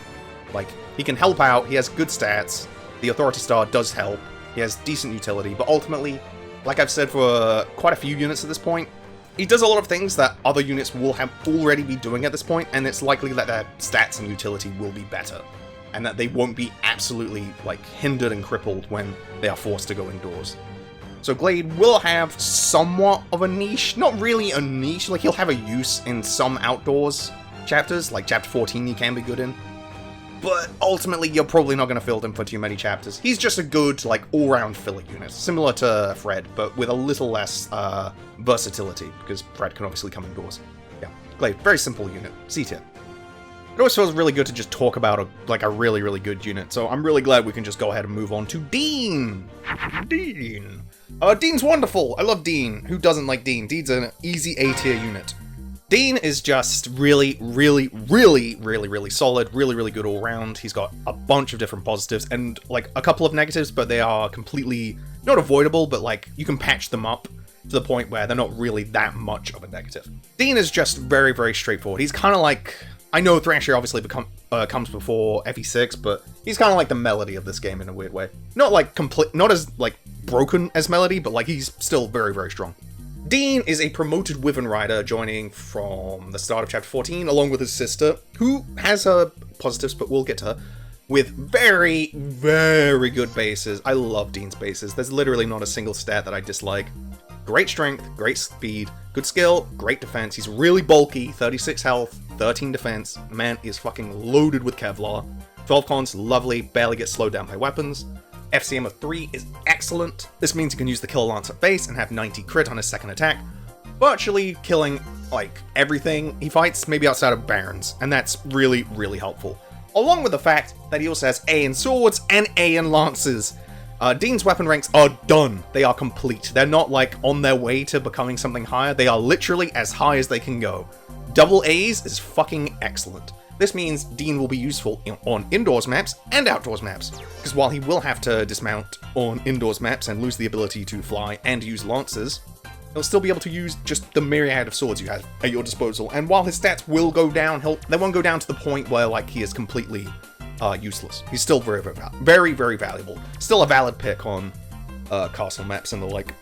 Like, he can help out, he has good stats, the Authority Star does help, he has decent utility, but ultimately, like I've said for quite a few units at this point, he does a lot of things that other units will have already be doing at this point, and it's likely that their stats and utility will be better, and that they won't be absolutely, like, hindered and crippled when they are forced to go indoors. So Glade will have somewhat of a niche, not really a niche, like he'll have a use in some outdoors chapters, like chapter 14 he can be good in, but ultimately you're probably not going to field him for too many chapters. He's just a good, like, all-round filler unit, similar to Fred, but with a little less versatility, because Fred can obviously come indoors. Yeah, Glade, very simple unit, C tier. It always feels really good to just talk about a really, really good unit, so I'm really glad we can just go ahead and move on to Deen! Deen! Deen's wonderful! I love Deen. Who doesn't like Deen? Deen's an easy A tier unit. Deen is just really, really, really, really, really solid, really, really good all round. He's got a bunch of different positives and, like, a couple of negatives, but they are completely, not avoidable, but, like, you can patch them up to the point where they're not really that much of a negative. Deen is just very, very straightforward. He's kind of like, I know Thrasher obviously comes before FE6, but he's kind of like the Melody of this game in a weird way. Not like not as, like, broken as Melody, but, like, he's still very, very strong. Deen is a promoted Wyvern Rider joining from the start of Chapter 14, along with his sister, who has her positives, but we'll get to her, with very, very good bases. I love Deen's bases. There's literally not a single stat that I dislike. Great strength, great speed, good skill, great defense. He's really bulky, 36 health, 13 defense. Man is fucking loaded with Kevlar. 12 cons, lovely, barely gets slowed down by weapons. FCM of 3 is excellent. This means you can use the Killer Lance at base and have 90 crit on his second attack, virtually killing, like, everything he fights, maybe outside of Barons, and that's really, really helpful. Along with the fact that he also has A in swords and A in lances. Deen's weapon ranks are done. They are complete. They're not, like, on their way to becoming something higher. They are literally as high as they can go. Double A's is fucking excellent. This means Deen will be useful on indoors maps and outdoors maps, because while he will have to dismount on indoors maps and lose the ability to fly and use lances, he'll still be able to use just the myriad of swords you have at your disposal, and while his stats will go down, they won't go down to the point where, like, he is completely useless. He's still very, very, very valuable. Still a valid pick on castle maps and the like.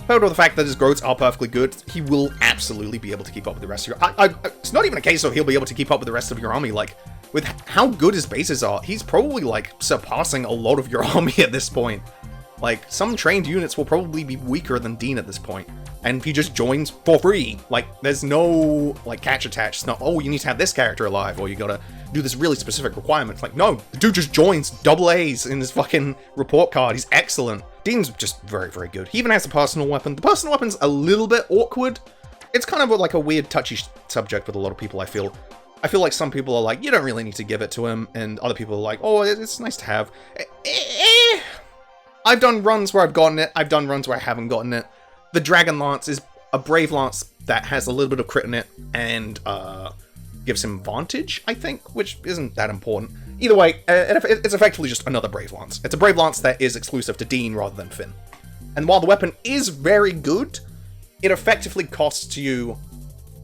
However, with the fact that his growths are perfectly good, he will absolutely be able to keep up with the rest of your... it's not even a case of he'll be able to keep up with the rest of your army. Like, with how good his bases are, he's probably, like, surpassing a lot of your army at this point. Like, some trained units will probably be weaker than Deen at this point. And he just joins for free. Like, there's no, like, catch attached. It's not, oh, you need to have this character alive, or you gotta do this really specific requirement. It's like, no, the dude just joins double A's in his fucking report card. He's excellent. Deen's just very, very good. He even has a personal weapon. The personal weapon's a little bit awkward. It's kind of like a weird, touchy subject with a lot of people, I feel. I feel like some people are like, you don't really need to give it to him, and other people are like, oh, it's nice to have. I've done runs where I've gotten it. I've done runs where I haven't gotten it. The Dragon Lance is a Brave Lance that has a little bit of crit in it, and gives him Vantage, I think, which isn't that important. Either way, it's effectively just another Brave Lance. It's a Brave Lance that is exclusive to Deen rather than Finn. And while the weapon is very good, it effectively costs you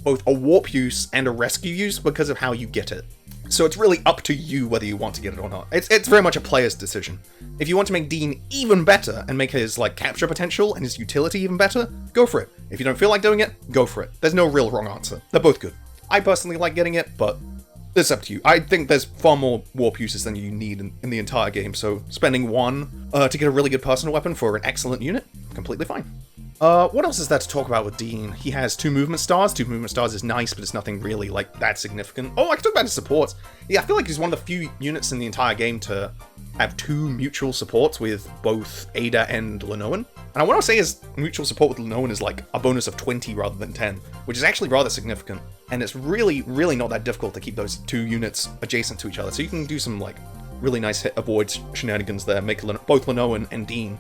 both a warp use and a rescue use because of how you get it. So it's really up to you whether you want to get it or not. It's very much a player's decision. If you want to make Deen even better and make his, like, capture potential and his utility even better, go for it. If you don't feel like doing it, go for it. There's no real wrong answer. They're both good. I personally like getting it, but it's up to you. I think there's far more warp uses than you need in the entire game, so spending one to get a really good personal weapon for an excellent unit, completely fine. What else is there to talk about with Deen? He has 2 movement stars. 2 movement stars is nice, but it's nothing really, like, that significant. Oh, I can talk about his supports. Yeah, I feel like he's one of the few units in the entire game to have 2 mutual supports with both Ada and Linoan. And I want to say his mutual support with Linoan is, like, a bonus of 20 rather than 10, which is actually rather significant. And it's really, really not that difficult to keep those 2 units adjacent to each other. So you can do some, like, really nice hit avoid shenanigans there, make both Linoan and Deen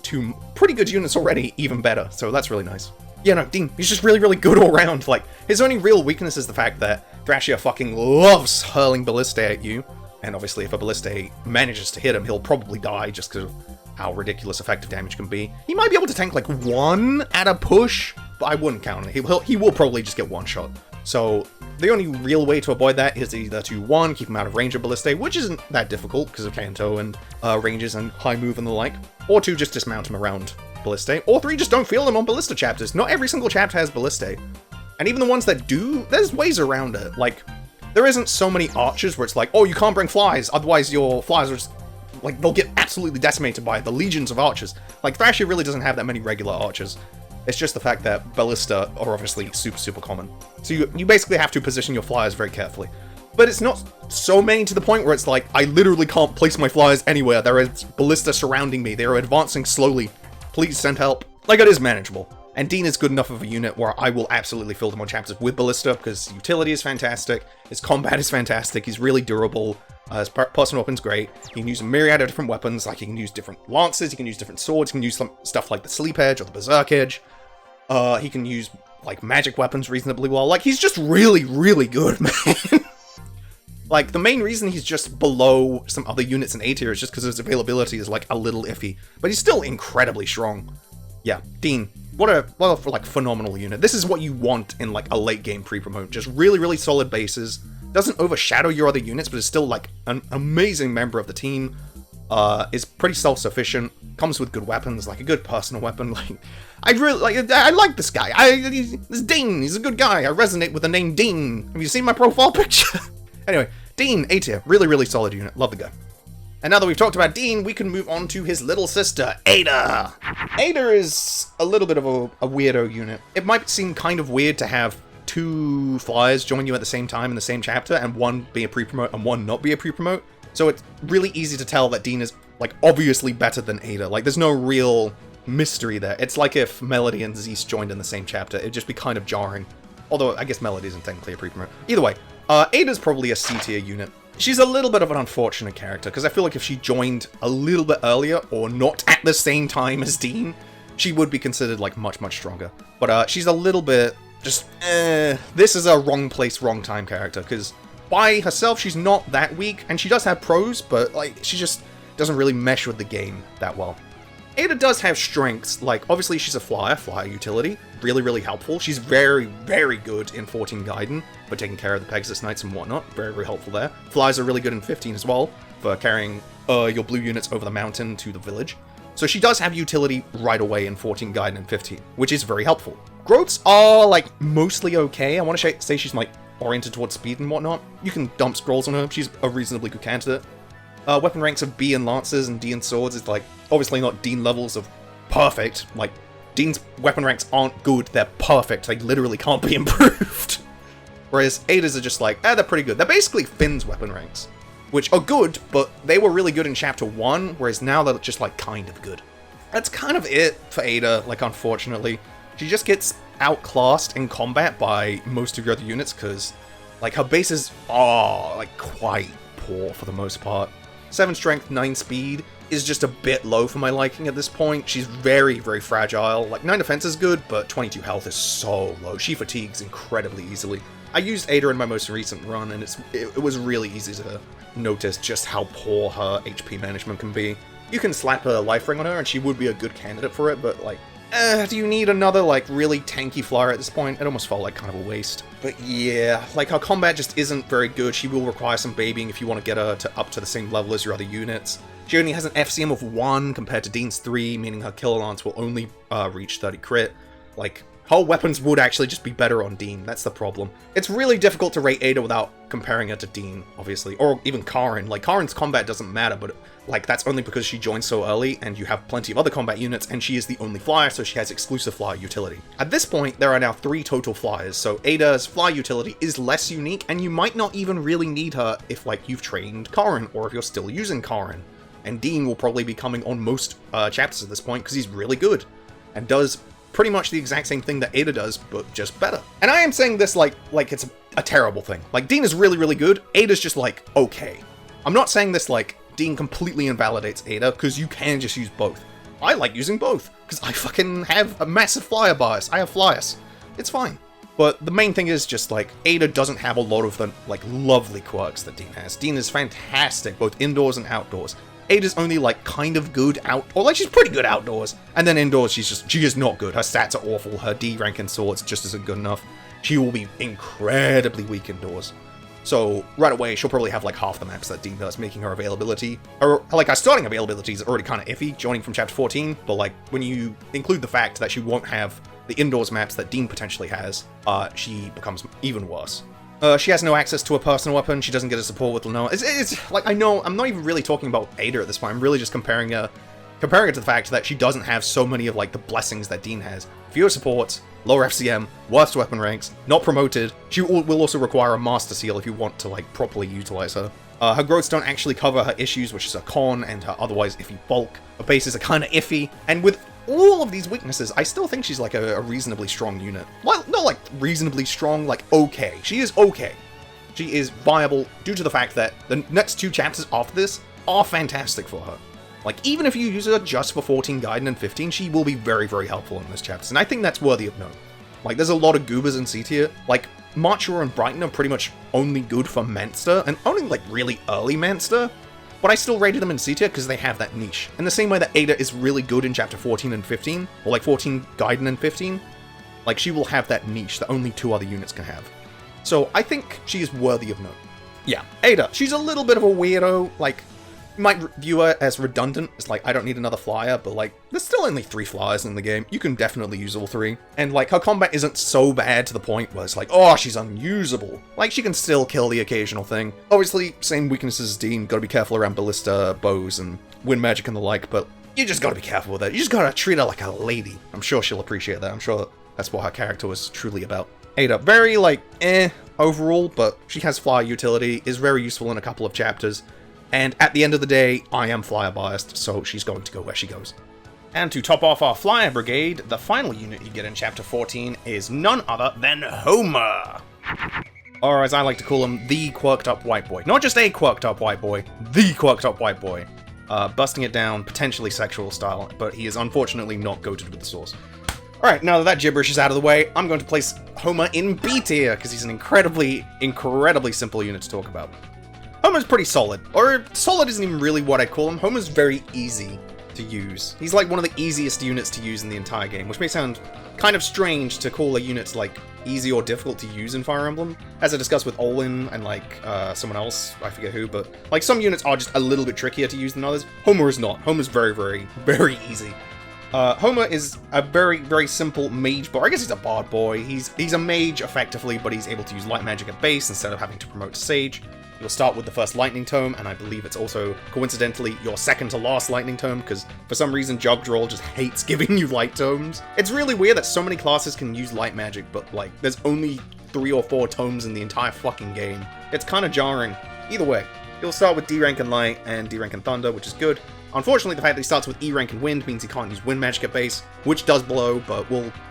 2 pretty good units already even better, so that's really nice. Yeah, no, Deen, he's just really, really good all around. Like, his only real weakness is the fact that Thrasher fucking loves hurling Ballista at you, And obviously if a Ballista manages to hit him, he'll probably die just because of how ridiculous effective damage can be. He might be able to tank like 1 at a push, but I wouldn't count it. He will probably just get 1 shot. So the only real way to avoid that is either to 1, keep him out of range of Ballista, which isn't that difficult because of Kanto and ranges and high move and the like, or 2, just dismount him around Ballista, or 3, just don't field him on Ballista chapters. Not every single chapter has Ballista. And even the ones that do, there's ways around it. Like, there isn't so many archers where it's like, oh, you can't bring flies, otherwise your flies are just, like, they'll get absolutely decimated by the legions of archers. Like, Thrasher really doesn't have that many regular archers. It's just the fact that Ballista are obviously super common. So you basically have to position your flyers very carefully. But it's not so many to the point where it's like, I literally can't place my flyers anywhere. There is Ballista surrounding me. They are advancing slowly. Please send help. Like, it is manageable. And Deen is good enough of a unit where I will absolutely fill them on chapters with Ballista because his utility is fantastic, his combat is fantastic, he's really durable, his personal weapon's great, he can use a myriad of different weapons, like he can use different lances, he can use different swords, he can use some stuff like the Sleep Edge or the Berserk Edge, he can use, like, magic weapons reasonably well. Like, he's just really good, man. Like, the main reason he's just below some other units in A tier is just because his availability is, like, a little iffy, but he's still incredibly strong. Yeah, Deen. What a like phenomenal unit. This is what you want in like a late game pre-promote. Just really solid bases. Doesn't overshadow your other units, but is still like an amazing member of the team. Is pretty self-sufficient. Comes with good weapons, like a good personal weapon. Like I like this guy. This Deen. He's a good guy. I resonate with the name Deen. Have you seen my profile picture? Anyway, Deen, A tier. Really solid unit. Love the guy. And now that we've talked about Deen, we can move on to his little sister, Ada. Ada is a little bit of a weirdo unit. It might seem kind of weird to have 2 flyers join you at the same time in the same chapter, and one be a pre-promote and one not be a pre-promote. So it's really easy to tell that Deen is, like, obviously better than Ada. Like, there's no real mystery there. It's like if Melody and Zeus joined in the same chapter. It'd just be kind of jarring. Although, I guess Melody isn't technically a pre-promote. Either way, Ada's probably a C tier unit. She's a little bit of an unfortunate character, because I feel like if she joined a little bit earlier, or not at the same time as Deen, she would be considered, like, much stronger. But, she's a little bit, just, this is a wrong place, wrong time character, because by herself, she's not that weak, and she does have pros, but, like, she just doesn't really mesh with the game that well. Ada does have strengths, like, obviously she's a flyer utility, really helpful. She's very good in 14 Gaiden, for taking care of the Pegasus Knights and whatnot, very helpful there. Flyers are really good in 15 as well, for carrying your blue units over the mountain to the village. So she does have utility right away in 14 Gaiden and 15, which is very helpful. Growths are, like, mostly okay. I want to say she's, like, oriented towards speed and whatnot. You can dump scrolls on her, she's a reasonably good candidate. Weapon ranks of B in lances and D in swords is, like, obviously not Deen levels of perfect. Like, Deen's weapon ranks aren't good, they're perfect. They literally can't be improved. Whereas Ada's are just like, they're pretty good. They're basically Finn's weapon ranks, which are good, but they were really good in Chapter 1, whereas now they're just, like, kind of good. That's kind of it for Ada, like, unfortunately. She just gets outclassed in combat by most of your other units, because, like, her bases are, like, quite poor for the most part. 7 strength, 9 speed is just a bit low for my liking at this point. She's very fragile. Like, 9 defense is good, but 22 health is so low. She fatigues incredibly easily. I used Ada in my most recent run, and it was really easy to notice just how poor her HP management can be. You can slap a life ring on her, and she would be a good candidate for it, but, like, do you need another, like, really tanky flyer at this point? It almost felt like kind of a waste. But yeah, like, her combat just isn't very good. She will require some babying if you want to get her up to the same level as your other units. She only has an FCM of 1 compared to Deen's 3, meaning her kill lance will only reach 30 crit. Like, her weapons would actually just be better on Deen, that's the problem. It's really difficult to rate Ada without comparing her to Deen, obviously, or even Karin. Like, Karin's combat doesn't matter, but, like, that's only because she joined so early, and you have plenty of other combat units, and she is the only flyer, so she has exclusive flyer utility. At this point, there are now 3 total flyers, so Ada's flyer utility is less unique, and you might not even really need her if, like, you've trained Karin, or if you're still using Karin. And Deen will probably be coming on most chapters at this point, because he's really good, and does pretty much the exact same thing that Ada does, but just better. And I am saying this like it's a terrible thing. Like, Deen is really good, Ada's just, like, okay. I'm not saying this like Deen completely invalidates Ada, because you can just use both. I like using both, because I fucking have a massive flyer bias. I have flyers. It's fine. But the main thing is just, like, Ada doesn't have a lot of the, like, lovely quirks that Deen has. Deen is fantastic, both indoors and outdoors. Ada's only, like, kind of good she's pretty good outdoors. And then indoors, she is not good. Her stats are awful. Her D rank in swords just isn't good enough. She will be incredibly weak indoors. So, right away, she'll probably have, like, half the maps that Deen does, making her availability, or, like, her starting availability is already kind of iffy, joining from Chapter 14, but, like, when you include the fact that she won't have the indoors maps that Deen potentially has, she becomes even worse. She has no access to a personal weapon, she doesn't get a support with Lenoa. It's like, I know, I'm not even really talking about Ada at this point, I'm really just comparing it to the fact that she doesn't have so many of, like, the blessings that Deen has. Fewer supports, lower FCM, worst weapon ranks, not promoted. She will also require a Master Seal if you want to, like, properly utilize her. Her growths don't actually cover her issues, which is her con and her otherwise iffy bulk. Her bases are kind of iffy, and with all of these weaknesses, I still think she's, like, a reasonably strong unit. Well, not, like, reasonably strong, like, okay. She is okay. She is viable due to the fact that the next 2 chapters after this are fantastic for her. Like, even if you use her just for 14 Gaiden and 15, she will be very, very helpful in those chapters, and I think that's worthy of note. Like, there's a lot of goobers in C tier. Like, Machua and Brighton are pretty much only good for Manster, and only, like, really early Manster, but I still rated them in C tier because they have that niche. In the same way that Ada is really good in Chapter 14 and 15, or, like, 14 Gaiden and 15, like, she will have that niche that only 2 other units can have. So, I think she is worthy of note. Yeah, Ada, she's a little bit of a weirdo, like, you might view her as redundant. It's like, I don't need another flyer, but, like, there's still only 3 flyers in the game. You can definitely use all 3. And, like, her combat isn't so bad to the point where it's like, oh, she's unusable. Like, she can still kill the occasional thing. Obviously, same weaknesses as Deen. Gotta be careful around ballista, bows, and wind magic and the like, but you just gotta be careful with it. You just gotta treat her like a lady. I'm sure she'll appreciate that. I'm sure that's what her character was truly about. Ada, very, like, overall, but she has flyer utility, is very useful in a couple of chapters. And at the end of the day, I am flyer biased, so she's going to go where she goes. And to top off our flyer brigade, the final unit you get in Chapter 14 is none other than Homer. Or as I like to call him, the quirked up white boy. Not just a quirked up white boy, the quirked up white boy. Busting it down, potentially sexual style, but he is unfortunately not goated with the source. Alright, now that gibberish is out of the way, I'm going to place Homer in B tier, because he's an incredibly simple unit to talk about. Homer's pretty solid, or solid isn't even really what I'd call him. Homer's very easy to use. He's like one of the easiest units to use in the entire game, which may sound kind of strange to call a unit like easy or difficult to use in Fire Emblem. As I discussed with Olwen and like someone else, I forget who, but like some units are just a little bit trickier to use than others. Homer is not. Homer's very, very, very easy. Homer is a very, very simple mage boy. I guess he's a bard boy. He's a mage effectively, but he's able to use light magic at base instead of having to promote to sage. You'll start with the first lightning tome, and I believe it's also, coincidentally, your second to last lightning tome, because for some reason Jogdrall just hates giving you light tomes. It's really weird that so many classes can use light magic, but like, there's only 3 or 4 tomes in the entire fucking game. It's kind of jarring. Either way, you'll start with D rank and light, and D rank and thunder, which is good. Unfortunately, the fact that he starts with E rank and wind means he can't use wind magic at base, which does blow, but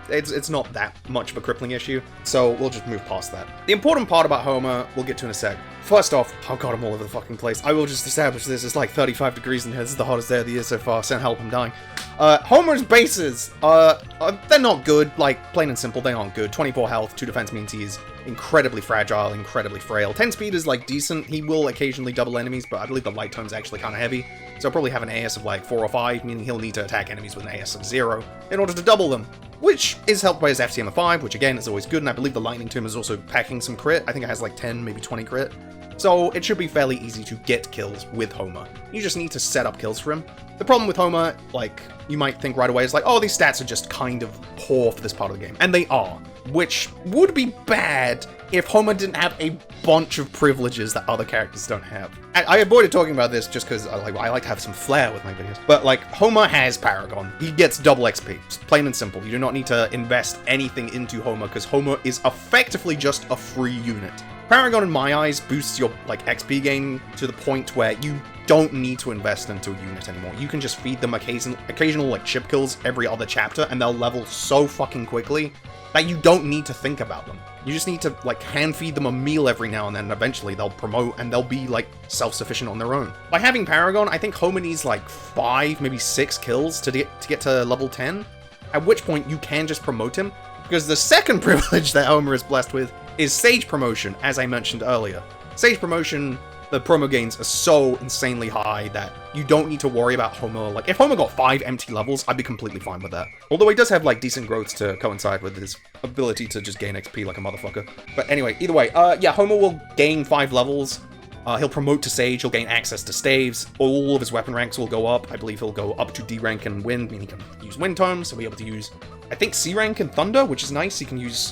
it's not that much of a crippling issue, so we'll just move past that. The important part about Homer, we'll get to in a sec. First off, oh god, I'm all over the fucking place. I will just establish this. It's like 35 degrees in here. This is the hottest day of the year so far. Send help, I'm dying. Homer's bases, they're not good. Like, plain and simple, they aren't good. 24 health, 2 defense means he is incredibly fragile, incredibly frail. 10 speed is, like, decent. He will occasionally double enemies, but I believe the light tome's actually kind of heavy. So he'll probably have an AS of, like, 4 or 5, meaning he'll need to attack enemies with an AS of 0 in order to double them, which is helped by his FCM of 5, which, again, is always good, and I believe the lightning tome is also packing some crit. I think it has, like, 10, maybe 20 crit. So it should be fairly easy to get kills with Homer. You just need to set up kills for him. The problem with Homer, like, you might think right away is like, oh, these stats are just kind of poor for this part of the game. And they are, which would be bad if Homer didn't have a bunch of privileges that other characters don't have. I avoided talking about this just because I like to have some flair with my videos. But, like, Homer has Paragon. He gets double XP. It's plain and simple. You do not need to invest anything into Homer because Homer is effectively just a free unit. Paragon, in my eyes, boosts your, like, XP gain to the point where you don't need to invest into a unit anymore. You can just feed them occasional like, chip kills every other chapter, and they'll level so fucking quickly that you don't need to think about them. You just need to, like, hand feed them a meal every now and then, and eventually they'll promote, and they'll be, like, self-sufficient on their own. By having Paragon, I think Homer needs, like, 5, maybe 6 kills to get to level 10, at which point you can just promote him, Because the second privilege that Homer is blessed with is Sage Promotion, as I mentioned earlier. Sage Promotion, the promo gains are so insanely high that you don't need to worry about Homer. Like, if Homer got 5 empty levels, I'd be completely fine with that. Although he does have, like, decent growths to coincide with his ability to just gain XP like a motherfucker. But anyway, either way, yeah, Homer will gain 5 levels. He'll promote to Sage, he'll gain access to staves, all of his weapon ranks will go up. I believe he'll go up to D rank and Wind, meaning he can use Wind Tomes, so he'll be able to use, I think, C rank and Thunder, which is nice. He can use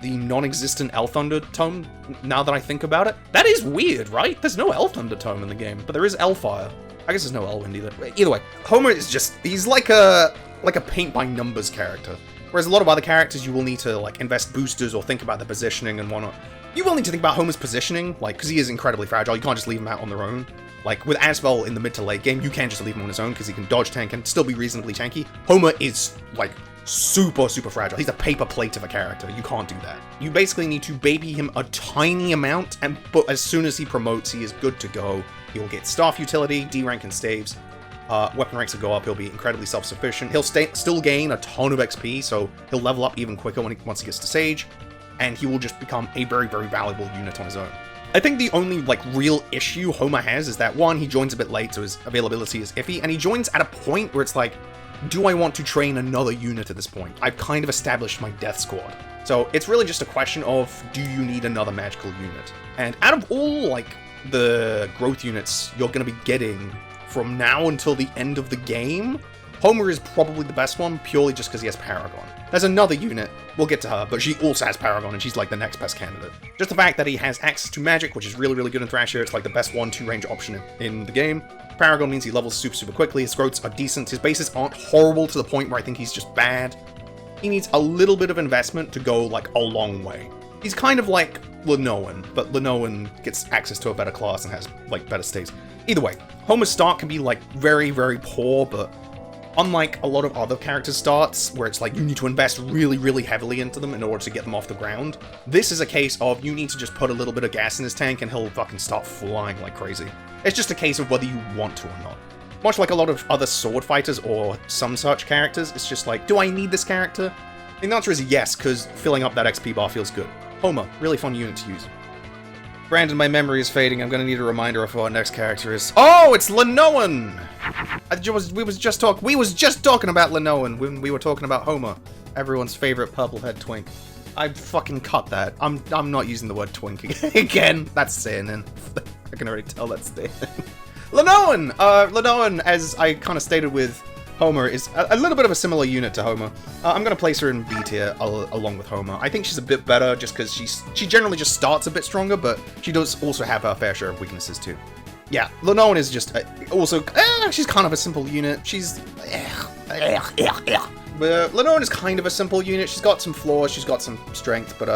the non-existent L Thunder Tome, now that I think about it. That is weird, right? There's no L Thunder Tome in the game, but there is L Fire. I guess there's no L Wind either. Either way, Homer is just, he's like a paint-by-numbers character. Whereas a lot of other characters, you will need to, like, invest boosters or think about the positioning and whatnot. You will need to think about Homer's positioning, like, because he is incredibly fragile. You can't just leave him out on their own. Like, with Asvel in the mid to late game, you can just leave him on his own because he can dodge tank and still be reasonably tanky. Homer is, like, super, super fragile. He's a paper plate of a character. You can't do that. You basically need to baby him a tiny amount, but as soon as he promotes, he is good to go. He'll get staff utility, D rank and staves. Weapon ranks will go up, he'll be incredibly self-sufficient. He'll still gain a ton of XP, so he'll level up even quicker once he gets to Sage, and he will just become a very, very valuable unit on his own. I think the only, like, real issue Homer has is that, one, he joins a bit late, so his availability is iffy, and he joins at a point where it's like, do I want to train another unit at this point? I've kind of established my death squad. So it's really just a question of, do you need another magical unit? And out of all, like, the growth units you're going to be getting from now until the end of the game, Homer is probably the best one, purely just because he has Paragon. There's another unit, we'll get to her, but she also has Paragon, and she's like the next best candidate. Just the fact that he has access to magic, which is really, really good in Thrasher, it's like the best 1-2 range option in the game. Paragon means he levels super, super quickly, his growths are decent, his bases aren't horrible to the point where I think he's just bad. He needs a little bit of investment to go, like, a long way. He's kind of like Linoan, but Linoan gets access to a better class and has, like, better states. Either way, Homer's start can be, like, very, very poor, but unlike a lot of other characters' starts, where it's like you need to invest really, really heavily into them in order to get them off the ground, this is a case of you need to just put a little bit of gas in his tank and he'll fucking start flying like crazy. It's just a case of whether you want to or not. Much like a lot of other sword fighters or some such characters, it's just like, do I need this character? And the answer is yes, because filling up that XP bar feels good. Homer, really fun unit to use. Brandon, my memory is fading. I'm gonna need a reminder of who our next character is. Oh, it's Linoan! We was just talking about Linoan when we were talking about Homer. Everyone's favorite purple-head twink. I fucking cut that. I'm not using the word twink again. That's staying in. I can already tell that's staying in. Linoan! Linoan, as I kind of stated with Homer, is a little bit of a similar unit to Homer. I'm going to place her in B tier along with Homer. I think she's a bit better just because she generally just starts a bit stronger, but she does also have her fair share of weaknesses too. Yeah, Linoan is just also, she's kind of a simple unit. She's, but Linoan is kind of a simple unit. She's got some flaws, she's got some strength, but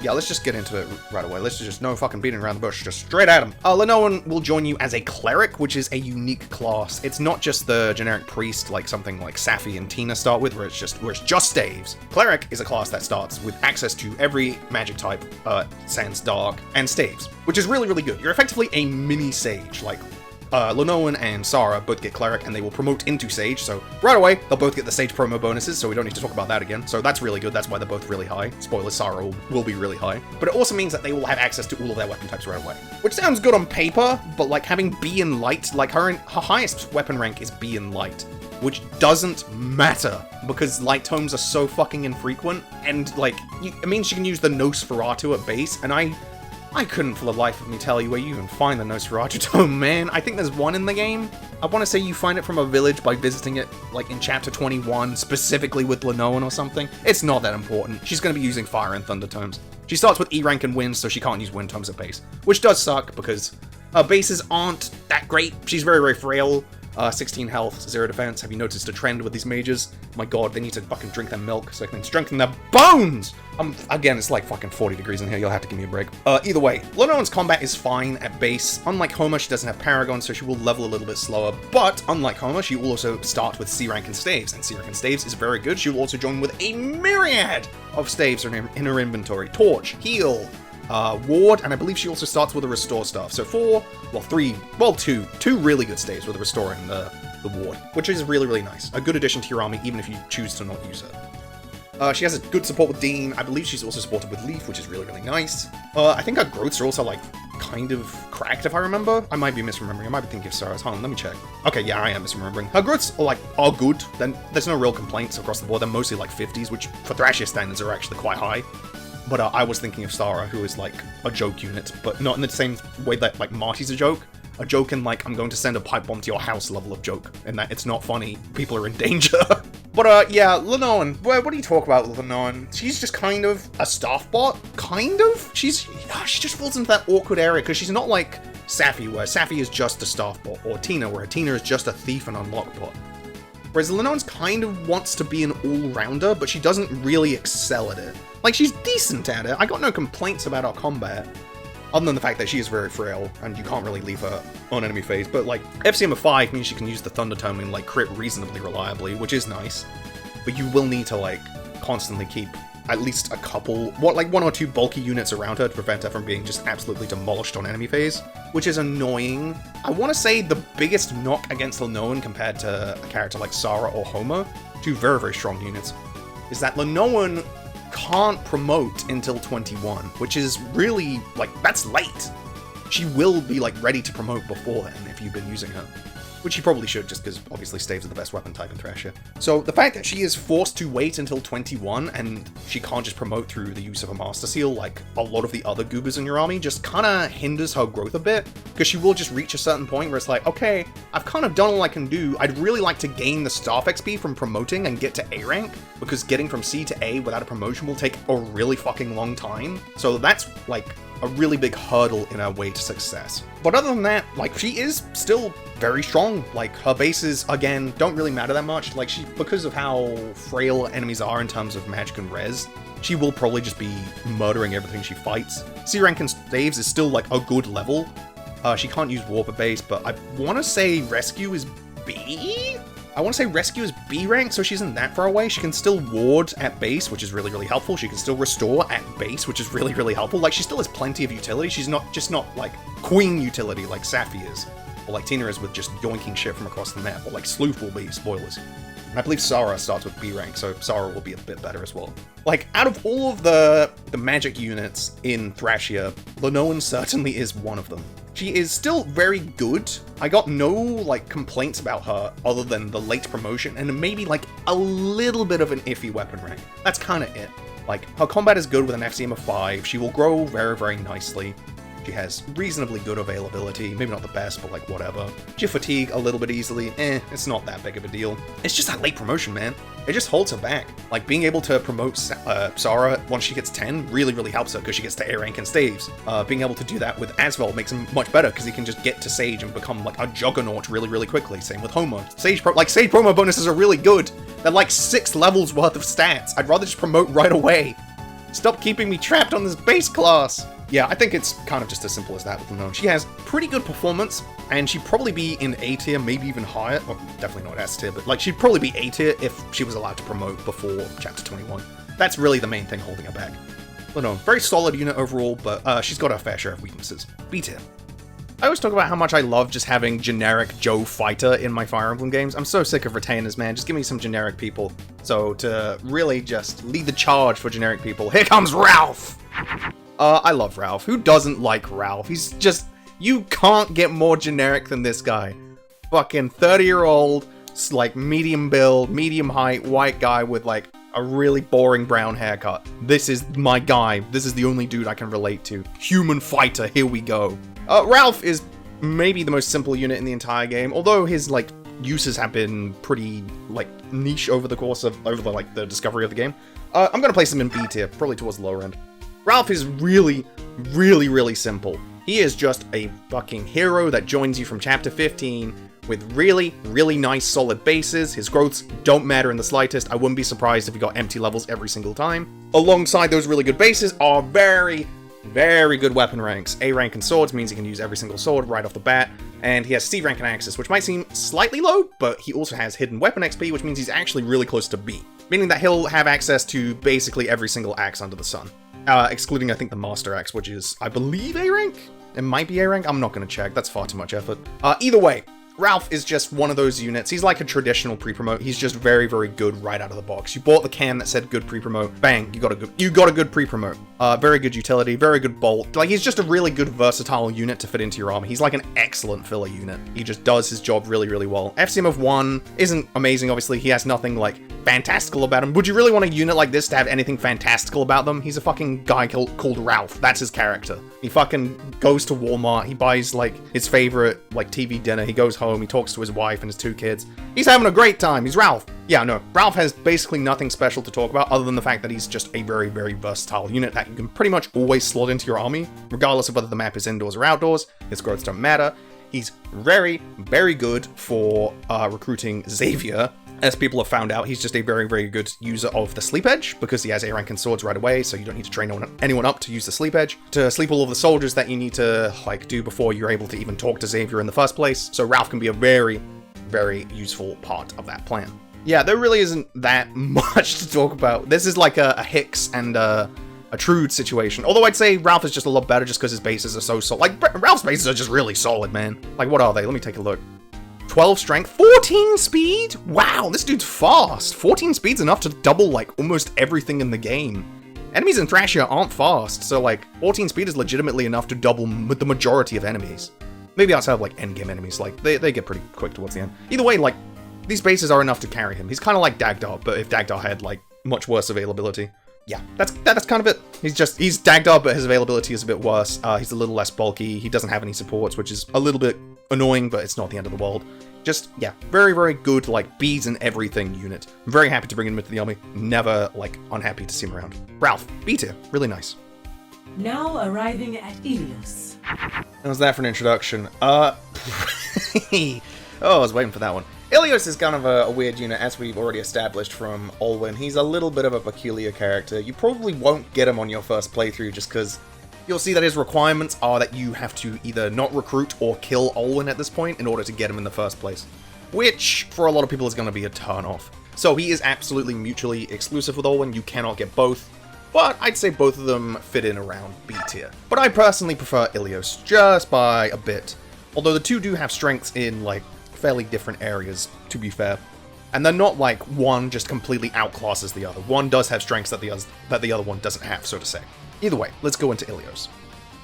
yeah, let's just get into it right away. Let's just, no fucking beating around the bush, just straight at him. Linoan will join you as a cleric, which is a unique class. It's not just the generic priest like something like Safy and Tina start with, where it's just staves. Cleric is a class that starts with access to every magic type, sans dark, and staves, which is really, really good. You're effectively a mini sage, like Linoan and Sarah both get Cleric, and they will promote into Sage, so right away, they'll both get the Sage promo bonuses, so we don't need to talk about that again. So that's really good, that's why they're both really high. Spoilers, Sarah will be really high. But it also means that they will have access to all of their weapon types right away. Which sounds good on paper, but like having B in Light, like her highest weapon rank is B in Light, which doesn't matter, because Light Tomes are so fucking infrequent, and like, it means she can use the Nosferatu at base, and I couldn't for the life of me tell you where you even find the Nosferatu tome, man. I think there's one in the game. I want to say you find it from a village by visiting it, like in chapter 21, specifically with Linoan or something. It's not that important. She's going to be using Fire and Thunder tomes. She starts with E rank and Wind, so she can't use Wind tomes at base, which does suck because her bases aren't that great. She's very, very frail. 16 health, 0 defense. Have you noticed a trend with these mages? My god, they need to fucking drink their milk so they can strengthen their bones! Again, it's like fucking 40 degrees in here, you'll have to give me a break. Either way, Linoan's combat is fine at base. Unlike Homer, she doesn't have Paragon, so she will level a little bit slower. But, unlike Homer, she will also start with C rank and staves, and C rank and staves is very good. She will also join with a myriad of staves in her inventory. Torch, Heal, Ward, and I believe she also starts with a Restore staff. So two really good staves with a Restore and the Ward, which is really, really nice. A good addition to your army, even if you choose to not use it. She has a good support with Deen. I believe she's also supported with Leif, which is really, really nice. I think her growths are also, like, kind of cracked, if I remember. I might be misremembering. I might be thinking of Sarah's. Hold on, let me check. Okay, yeah, I am misremembering. Her growths are good. Then there's no real complaints across the board. They're mostly, like, 50s, which for Thrashia standards are actually quite high. But I was thinking of Sarah, who is, like, a joke unit, but not in the same way that, like, Marty's a joke. A joke in, like, I'm going to send a pipe bomb to your house level of joke, and that it's not funny, people are in danger. But, yeah, Lenoan. What do you talk about Lenoan? She's just kind of a staff bot? Kind of? She just falls into that awkward area, because she's not like Safy, where Safy is just a staff bot, or Tina, where Tina is just a thief and unlock bot. Whereas Lenoan's kind of wants to be an all-rounder, but she doesn't really excel at it. Like, she's decent at it. I got no complaints about her combat. Other than the fact that she is very frail, and you can't really leave her on enemy phase. But, like, FCM of 5 means she can use the Thunder Tome and, like, crit reasonably reliably, which is nice. But you will need to, like, constantly keep at least a couple, one or two bulky units around her to prevent her from being just absolutely demolished on enemy phase, which is annoying. I want to say the biggest knock against Lenoan compared to a character like Sarah or Homer, two very, very strong units, is that Lenoan can't promote until 21, which is really, like, that's late. She will be, like, ready to promote before then if you've been using her. Which she probably should, just because obviously Staves are the best weapon type in Thrashia. So the fact that she is forced to wait until 21 and she can't just promote through the use of a Master Seal like a lot of the other goobers in your army just kind of hinders her growth a bit, because she will just reach a certain point where it's like, okay, I've kind of done all I can do. I'd really like to gain the staff XP from promoting and get to A rank, because getting from C to A without a promotion will take a really fucking long time. So that's like a really big hurdle in her way to success. But other than that, like, she is still very strong. Like, her bases, again, don't really matter that much. Like, because of how frail enemies are in terms of magic and res, she will probably just be murdering everything she fights. C rank and Staves is still, like, a good level. She can't use Warper base, but I want to say Rescue is B? I want to say Rescue is B rank, so she isn't that far away. She can still ward at base, which is really, really helpful. She can still restore at base, which is really, really helpful. Like, she still has plenty of utility. She's not like queen utility like Safy is, or like Tina is with just yoinking shit from across the map, or like Sleuth will be, spoilers. And I believe Sarah starts with B rank, so Sarah will be a bit better as well. Like, out of all of the magic units in Thrashia, Lenoan certainly is one of them. She is still very good. I got no, like, complaints about her other than the late promotion and maybe, like, a little bit of an iffy weapon rank. That's kind of it. Like, her combat is good with an FCM of 5. She will grow very, very nicely. She has reasonably good availability, maybe not the best, but like whatever. She fatigue a little bit easily, it's not that big of a deal. It's just that late promotion, man. It just holds her back. Like, being able to promote Sarah once she gets 10 really, really helps her because she gets to A rank and Staves. Being able to do that with Asvel makes him much better because he can just get to Sage and become like a juggernaut really, really quickly. Same with Homer. Sage promo bonuses are really good. They're like 6 levels worth of stats. I'd rather just promote right away. Stop keeping me trapped on this base class. Yeah, I think it's kind of just as simple as that with Lenoan. She has pretty good performance, and she'd probably be in A tier, maybe even higher. Well, definitely not S tier, but like she'd probably be A tier if she was allowed to promote before Chapter 21. That's really the main thing holding her back. Lenoan, very solid unit overall, but she's got her fair share of weaknesses. B tier. I always talk about how much I love just having generic Joe fighter in my Fire Emblem games. I'm so sick of retainers, man. Just give me some generic people. So to really just lead the charge for generic people, here comes Ralph! I love Ralph. Who doesn't like Ralph? He's just... You can't get more generic than this guy. Fucking 30-year-old, like, medium build, medium height, white guy with, like, a really boring brown haircut. This is my guy. This is the only dude I can relate to. Human fighter, here we go. Ralph is maybe the most simple unit in the entire game, although his, like, uses have been pretty, like, niche over the course of, the discovery of the game. I'm gonna place him in B tier, probably towards the lower end. Ralph is really, really, really simple. He is just a fucking hero that joins you from Chapter 15 with really, really nice solid bases. His growths don't matter in the slightest. I wouldn't be surprised if he got empty levels every single time. Alongside those really good bases are very, very good weapon ranks. A rank in swords means he can use every single sword right off the bat. And he has C rank in axes, which might seem slightly low, but he also has hidden weapon XP, which means he's actually really close to B. Meaning that he'll have access to basically every single axe under the sun. Excluding, I think, the Master Axe, which is, I believe, A rank? It might be A rank? I'm not going to check. That's far too much effort. Either way, Ralph is just one of those units. He's like a traditional pre-promote. He's just very, very good right out of the box. You bought the can that said good pre-promote. Bang, you got a good pre-promote. Very good utility, very good bolt. Like, he's just a really good versatile unit to fit into your army. He's like an excellent filler unit. He just does his job really, really well. FCM of 1 isn't amazing, obviously. He has nothing, like, fantastical about him. Would you really want a unit like this to have anything fantastical about them? He's a fucking guy called Ralph. That's his character. He fucking goes to Walmart. He buys, like, his favorite, like, TV dinner. He goes home. He talks to his wife and his 2 kids. He's having a great time. He's Ralph. Yeah, no. Ralph has basically nothing special to talk about other than the fact that he's just a very, very versatile unit that you can pretty much always slot into your army, regardless of whether the map is indoors or outdoors. His growths don't matter. He's very, very good for recruiting Xavier. As people have found out, he's just a very, very good user of the Sleep Edge because he has A rank and swords right away, so you don't need to train anyone up to use the Sleep Edge to sleep all of the soldiers that you need to, like, do before you're able to even talk to Xavier in the first place. So Ralph can be a very, very useful part of that plan. Yeah, there really isn't that much to talk about. This is like a Hicks and a Troude situation. Although I'd say Ralph is just a lot better just because his bases are so solid. Like, Ralph's bases are just really solid, man. Like, what are they? Let me take a look. 12 strength, 14 speed? Wow, this dude's fast. 14 speed's enough to double, like, almost everything in the game. Enemies in Thrashia aren't fast, so, like, 14 speed is legitimately enough to double with the majority of enemies. Maybe outside of, like, endgame enemies, like, they get pretty quick towards the end. Either way, like, these bases are enough to carry him. He's kind of like Dagdar, but if Dagdar had, like, much worse availability. Yeah, that's kind of it. He's Dagdar, but his availability is a bit worse. He's a little less bulky. He doesn't have any supports, which is a little bit annoying, but it's not the end of the world. Just, yeah, very, very good, like, beads and everything unit. I'm very happy to bring him into the army. Never, like, unhappy to see him around. Ralph, B tier, really nice. Now arriving at Ilios. How's that for an introduction? Oh, I was waiting for that one. Ilios is kind of a weird unit, as we've already established from Olwen. He's a little bit of a peculiar character. You probably won't get him on your first playthrough just because you'll see that his requirements are that you have to either not recruit or kill Olwen at this point in order to get him in the first place. Which, for a lot of people, is going to be a turn-off. So he is absolutely mutually exclusive with Olwen. You cannot get both. But I'd say both of them fit in around B tier. But I personally prefer Ilios, just by a bit. Although the two do have strengths in, like, fairly different areas, to be fair. And they're not like one just completely outclasses the other. One does have strengths that the other one doesn't have, so to say. Either way, let's go into Ilios.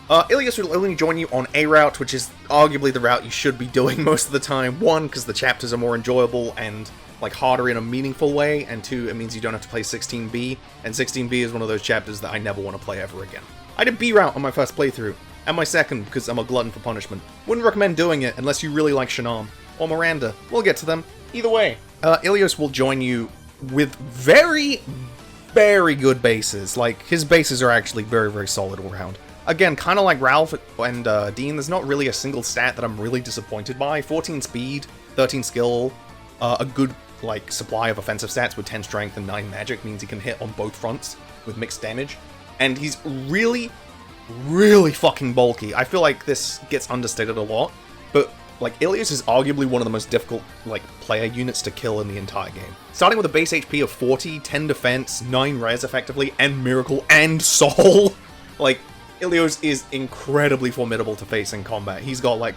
Ilios will only join you on A route, which is arguably the route you should be doing most of the time. 1, because the chapters are more enjoyable and like harder in a meaningful way, and 2, it means you don't have to play 16B, and 16B is one of those chapters that I never want to play ever again. I did B route on my first playthrough, and my second because I'm a glutton for punishment. Wouldn't recommend doing it unless you really like Shanam. Or Miranda. We'll get to them. Either way. Ilios will join you with very, very good bases. Like, his bases are actually very, very solid all around. Again, kind of like Ralph and Deen, there's not really a single stat that I'm really disappointed by. 14 speed, 13 skill, a good, like, supply of offensive stats with 10 strength and 9 magic means he can hit on both fronts with mixed damage. And he's really, really fucking bulky. I feel like this gets understated a lot, but like, Ilios is arguably one of the most difficult, like, player units to kill in the entire game. Starting with a base HP of 40, 10 defense, 9 res effectively, and miracle, and soul. Like, Ilios is incredibly formidable to face in combat. He's got, like,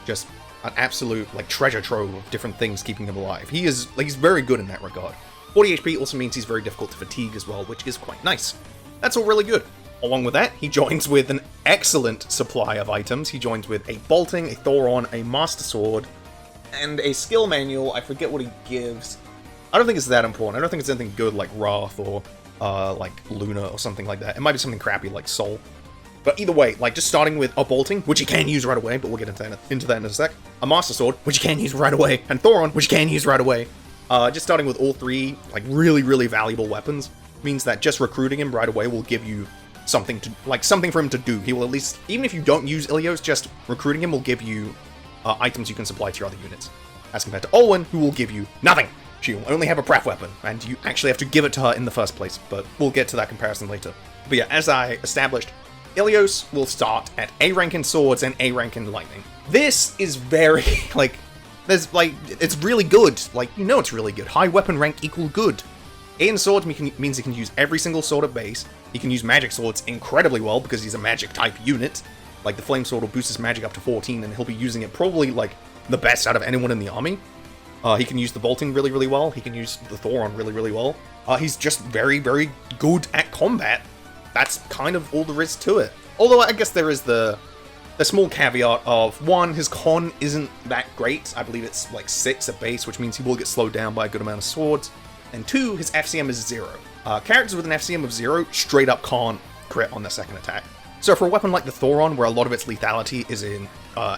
just an absolute, like, treasure trove of different things keeping him alive. He's very good in that regard. 40 HP also means he's very difficult to fatigue as well, which is quite nice. That's all really good. Along with that, he joins with an excellent supply of items. He joins with a bolting, a Thoron, a master sword, and a skill manual. I forget what he gives. I don't think it's that important. I don't think it's anything good like Wrath or like Luna or something like that. It might be something crappy like Soul. But either way, like just starting with a bolting, which you can use right away, but we'll get into that in a sec. A master sword, which you can use right away, and Thoron, which you can use right away. Just starting with all three, like really, really valuable weapons, means that just recruiting him right away will give you something for him to do. He will at least, even if you don't use Ilios, just recruiting him will give you items you can supply to your other units. As compared to Olwen, who will give you nothing. She will only have a pref weapon, and you actually have to give it to her in the first place, but we'll get to that comparison later. But yeah, as I established, Ilios will start at A rank in swords and A rank in lightning. This is very, it's really good. Like, you know it's really good. High weapon rank equal good. A in swords means he can use every single sword at base. He can use magic swords incredibly well because he's a magic type unit. Like the flame sword will boost his magic up to 14 and he'll be using it probably like the best out of anyone in the army. He can use the bolting really, really well. He can use the Thoron really, really well. He's just very, very good at combat. That's kind of all there is to it. Although I guess there is the small caveat of, one, his con isn't that great. I believe it's like 6 at base, which means he will get slowed down by a good amount of swords. And 2, his FCM is 0. Characters with an FCM of 0 straight up can't crit on their second attack. So for a weapon like the Thoron, where a lot of its lethality is in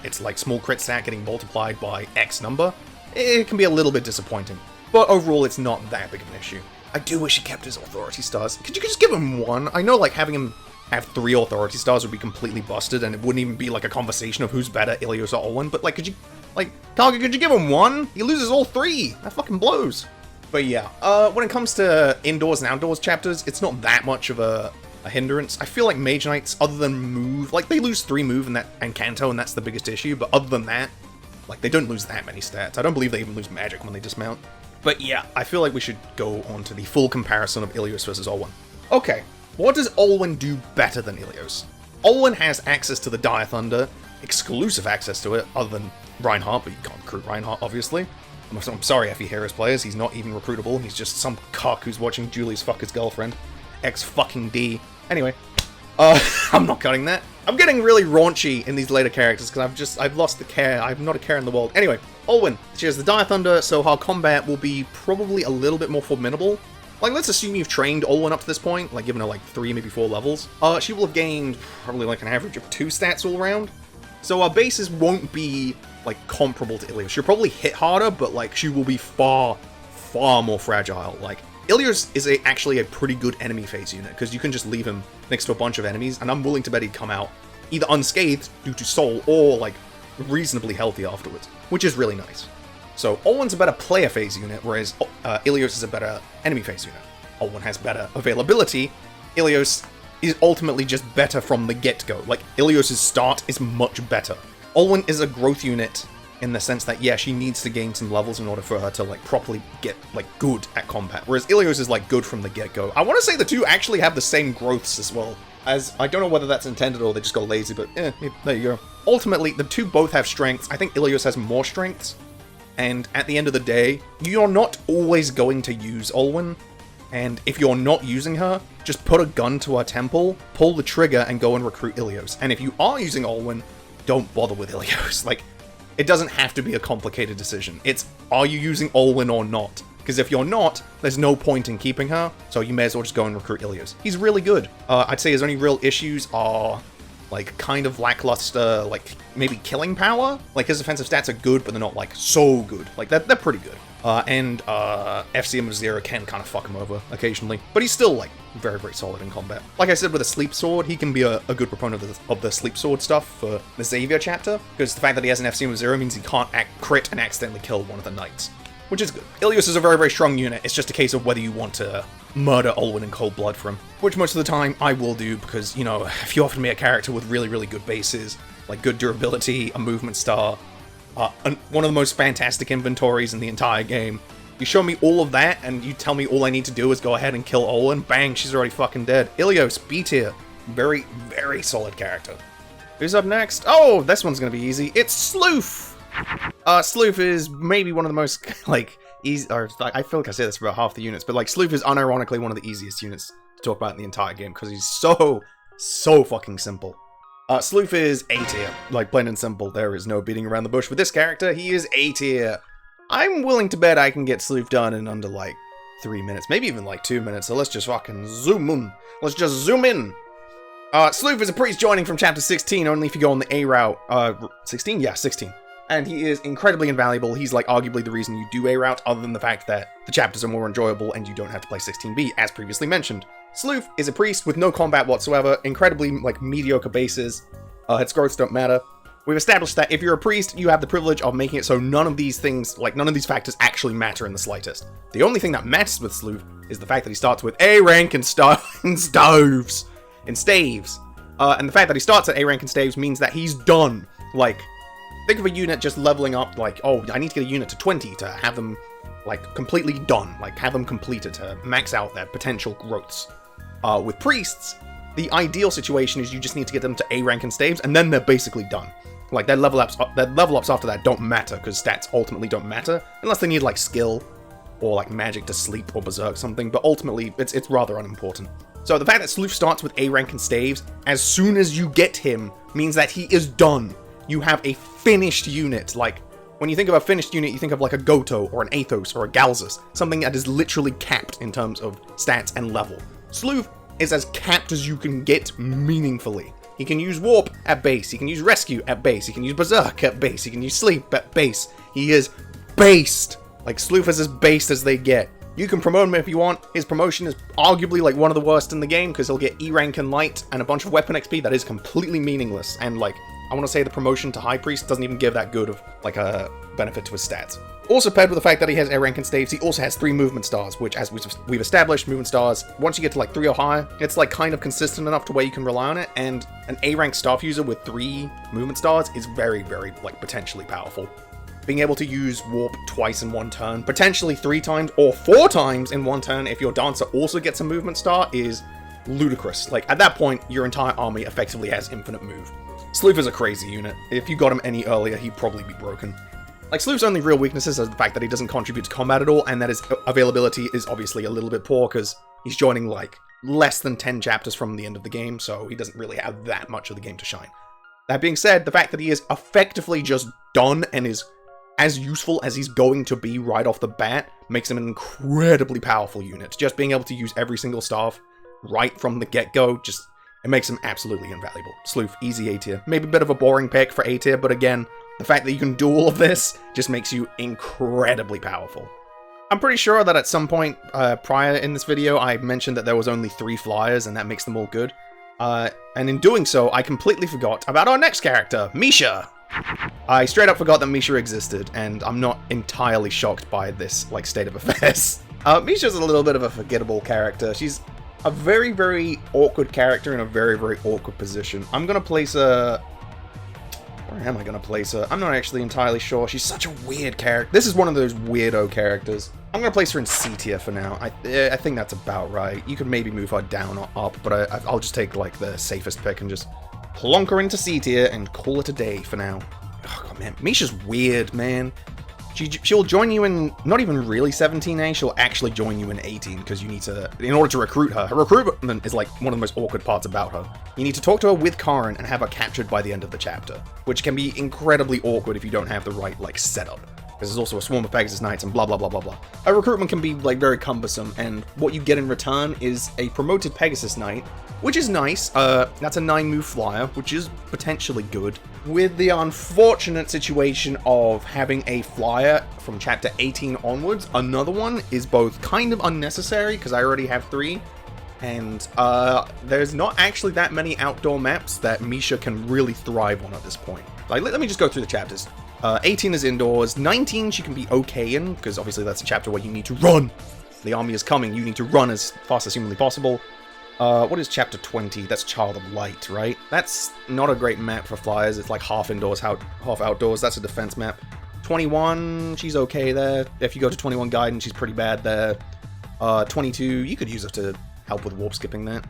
its like small crit stat getting multiplied by X number, it can be a little bit disappointing. But overall, it's not that big of an issue. I do wish he kept his authority stars. Could you just give him 1? I know like having him have 3 authority stars would be completely busted, and it wouldn't even be like a conversation of who's better, Ilios or Olwen, but like, could you give him 1? He loses all 3! That fucking blows. But yeah, when it comes to indoors and outdoors chapters, it's not that much of a hindrance. I feel like Mage Knights, other than move, like they lose 3 move and Canto, and that's the biggest issue, but other than that, like they don't lose that many stats. I don't believe they even lose magic when they dismount. But yeah, I feel like we should go on to the full comparison of Ilios versus Olwen. Okay, what does Olwen do better than Ilios? Olwen has access to the Dire Thunder, exclusive access to it, other than Reinhardt, but you can't recruit Reinhardt, obviously. I'm sorry if you hear his players, he's not even recruitable, he's just some cock who's watching Julie's fuck his girlfriend. X-fucking-D. Anyway, I'm not cutting that. I'm getting really raunchy in these later characters because I've lost the care. I'm not a care in the world. Anyway, Olwen. She has the Dire Thunder, so her combat will be probably a little bit more formidable. Like, let's assume you've trained Olwen up to this point, like given her like 3, maybe 4 levels. She will have gained probably like an average of 2 stats all around. So our bases won't be like comparable to Ilios. She'll probably hit harder, but like she will be far, far more fragile. Like, Ilios is actually a pretty good enemy phase unit, because you can just leave him next to a bunch of enemies, and I'm willing to bet he'd come out either unscathed due to soul, or like reasonably healthy afterwards, which is really nice. So Olwen's a better player phase unit, whereas Ilios is a better enemy phase unit. Olwen has better availability. Ilios is ultimately just better from the get-go. Like, Ilios' start is much better. Olwen is a growth unit in the sense that, yeah, she needs to gain some levels in order for her to, like, properly get, like, good at combat. Whereas Ilios is, like, good from the get-go. I want to say the two actually have the same growths as well. As, I don't know whether that's intended or they just got lazy, but, there you go. Ultimately, the two both have strengths. I think Ilios has more strengths. And at the end of the day, you're not always going to use Olwen. And if you're not using her, just put a gun to her temple, pull the trigger, and go and recruit Ilios. And if you are using Olwen, don't bother with Ilios. Like, it doesn't have to be a complicated decision. It's, are you using Olwen or not? Because if you're not, there's no point in keeping her, so you may as well just go and recruit Ilios. He's really good. I'd say his only real issues are, like, kind of lackluster, like, maybe killing power. Like, his offensive stats are good, but they're not, like, so good. Like, they're pretty good. And FCM of 0 can kind of fuck him over occasionally. But he's still, like, very, very solid in combat. Like I said, with a Sleep Sword, he can be a good proponent of the Sleep Sword stuff for the Xavier chapter, because the fact that he has an FCM of 0 means he can't crit and accidentally kill one of the knights, which is good. Ilios is a very, very strong unit. It's just a case of whether you want to murder Olwen in cold blood for him, which most of the time I will do, because, you know, if you offered me a character with really, really good bases, like good durability, a movement star, one of the most fantastic inventories in the entire game, you show me all of that, and you tell me all I need to do is go ahead and kill Olwen, bang, she's already fucking dead. Ilios, B tier. Very, very solid character. Who's up next? Oh, this one's gonna be easy. It's Sleuth! Sleuth is maybe one of the most, like, easy, or I feel like I say this about half the units, but, like, Sleuth is unironically one of the easiest units to talk about in the entire game, because he's so fucking simple. Sleuth is A tier, like, plain and simple. There is no beating around the bush with this character. He is A tier. I'm willing to bet I can get Sleuth done in under, like, 3 minutes, maybe even, like, 2 minutes, so let's just fucking zoom in. Let's just zoom in. Sleuth is a priest joining from chapter 16, only if you go on the A route. 16? Yeah, 16. And he is incredibly invaluable. He's, like, arguably the reason you do A route, other than the fact that the chapters are more enjoyable and you don't have to play 16B, as previously mentioned. Sleuth is a priest with no combat whatsoever, incredibly, like, mediocre bases. Its growths don't matter. We've established that if you're a priest, you have the privilege of making it so none of these things, like, none of these factors actually matter in the slightest. The only thing that matters with Sleuth is the fact that he starts with A rank and staves. And the fact that he starts at A rank and staves means that he's done. Like, think of a unit just leveling up, like, oh, I need to get a unit to 20 to have them, like, completely done. Like, have them completed to max out their potential growths. With priests, the ideal situation is you just need to get them to A rank and staves, and then they're basically done. Like, their level ups after that don't matter, because stats ultimately don't matter, unless they need, like, skill, or, like, magic to sleep or berserk something, but ultimately, it's rather unimportant. So the fact that Sleuth starts with A rank and staves, as soon as you get him, means that he is done. You have a finished unit. Like, when you think of a finished unit, you think of like a Goto, or an Athos, or a Galzus, something that is literally capped in terms of stats and level. Sleuth is as capped as you can get meaningfully. He can use Warp at base, he can use Rescue at base, he can use Berserk at base, he can use Sleep at base. He is based. Like, Sleuth is as based as they get. You can promote him if you want. His promotion is arguably like one of the worst in the game, because he'll get E rank and light and a bunch of weapon XP that is completely meaningless. And like, I want to say the promotion to High Priest doesn't even give that good of like a benefit to his stats. Also paired with the fact that he has A rank and staves, he also has 3 movement stars, which, as we've established, movement stars, once you get to like 3 or higher, it's like kind of consistent enough to where you can rely on it, and an A rank staff user with 3 movement stars is very, very like potentially powerful. Being able to use Warp twice in one turn, potentially 3 times or 4 times in one turn if your Dancer also gets a movement star, is ludicrous. Like, at that point, your entire army effectively has infinite move. Sleuth is a crazy unit. If you got him any earlier, he'd probably be broken. Like, Sleuth's only real weaknesses are the fact that he doesn't contribute to combat at all, and that his availability is obviously a little bit poor, because he's joining, like, less than 10 chapters from the end of the game, so he doesn't really have that much of the game to shine. That being said, the fact that he is effectively just done and is as useful as he's going to be right off the bat makes him an incredibly powerful unit. Just being able to use every single staff right from the get-go, it makes him absolutely invaluable. Sleuth, easy A tier. Maybe a bit of a boring pick for A tier, but again, the fact that you can do all of this just makes you incredibly powerful. I'm pretty sure that at some point prior in this video, I mentioned that there was only 3 flyers, and that makes them all good. And in doing so, I completely forgot about our next character, Misha! I straight up forgot that Misha existed, and I'm not entirely shocked by this, like, state of affairs. Misha's a little bit of a forgettable character. She's a very, very awkward character in a very, very awkward position. I'm gonna place her... Where am I gonna place her? I'm not actually entirely sure. She's such a weird character. This is one of those weirdo characters. I'm gonna place her in C tier for now. I think that's about right. You could maybe move her down or up, but I'll just take, like, the safest pick and just plonk her into C tier and call it a day for now. Oh, man. Misha's weird, man. She'll join you in, not even really 17A, she'll actually join you in 18, because you need to, in order to recruit her. Her recruitment is like one of the most awkward parts about her. You need to talk to her with Karin and have her captured by the end of the chapter, which can be incredibly awkward if you don't have the right, like, setup. Because there's also a swarm of Pegasus Knights and blah blah blah blah blah. Her recruitment can be, like, very cumbersome, and what you get in return is a promoted Pegasus Knight, which is nice. That's a 9-move flyer, which is potentially good. With the unfortunate situation of having a flyer from chapter 18 onwards, another one is both kind of unnecessary, because I already have 3, and there's not actually that many outdoor maps that Misha can really thrive on at this point. Like, let me just go through the chapters. 18 is indoors, 19 she can be okay in, because obviously that's a chapter where you need to run. The army is coming, you need to run as fast as humanly possible. What is chapter 20? That's Child of Light, right? That's not a great map for flyers. It's like half indoors, half outdoors. That's a defense map. 21, she's okay there. If you go to 21 Guidance, she's pretty bad there. 22, you could use her to help with warp skipping that.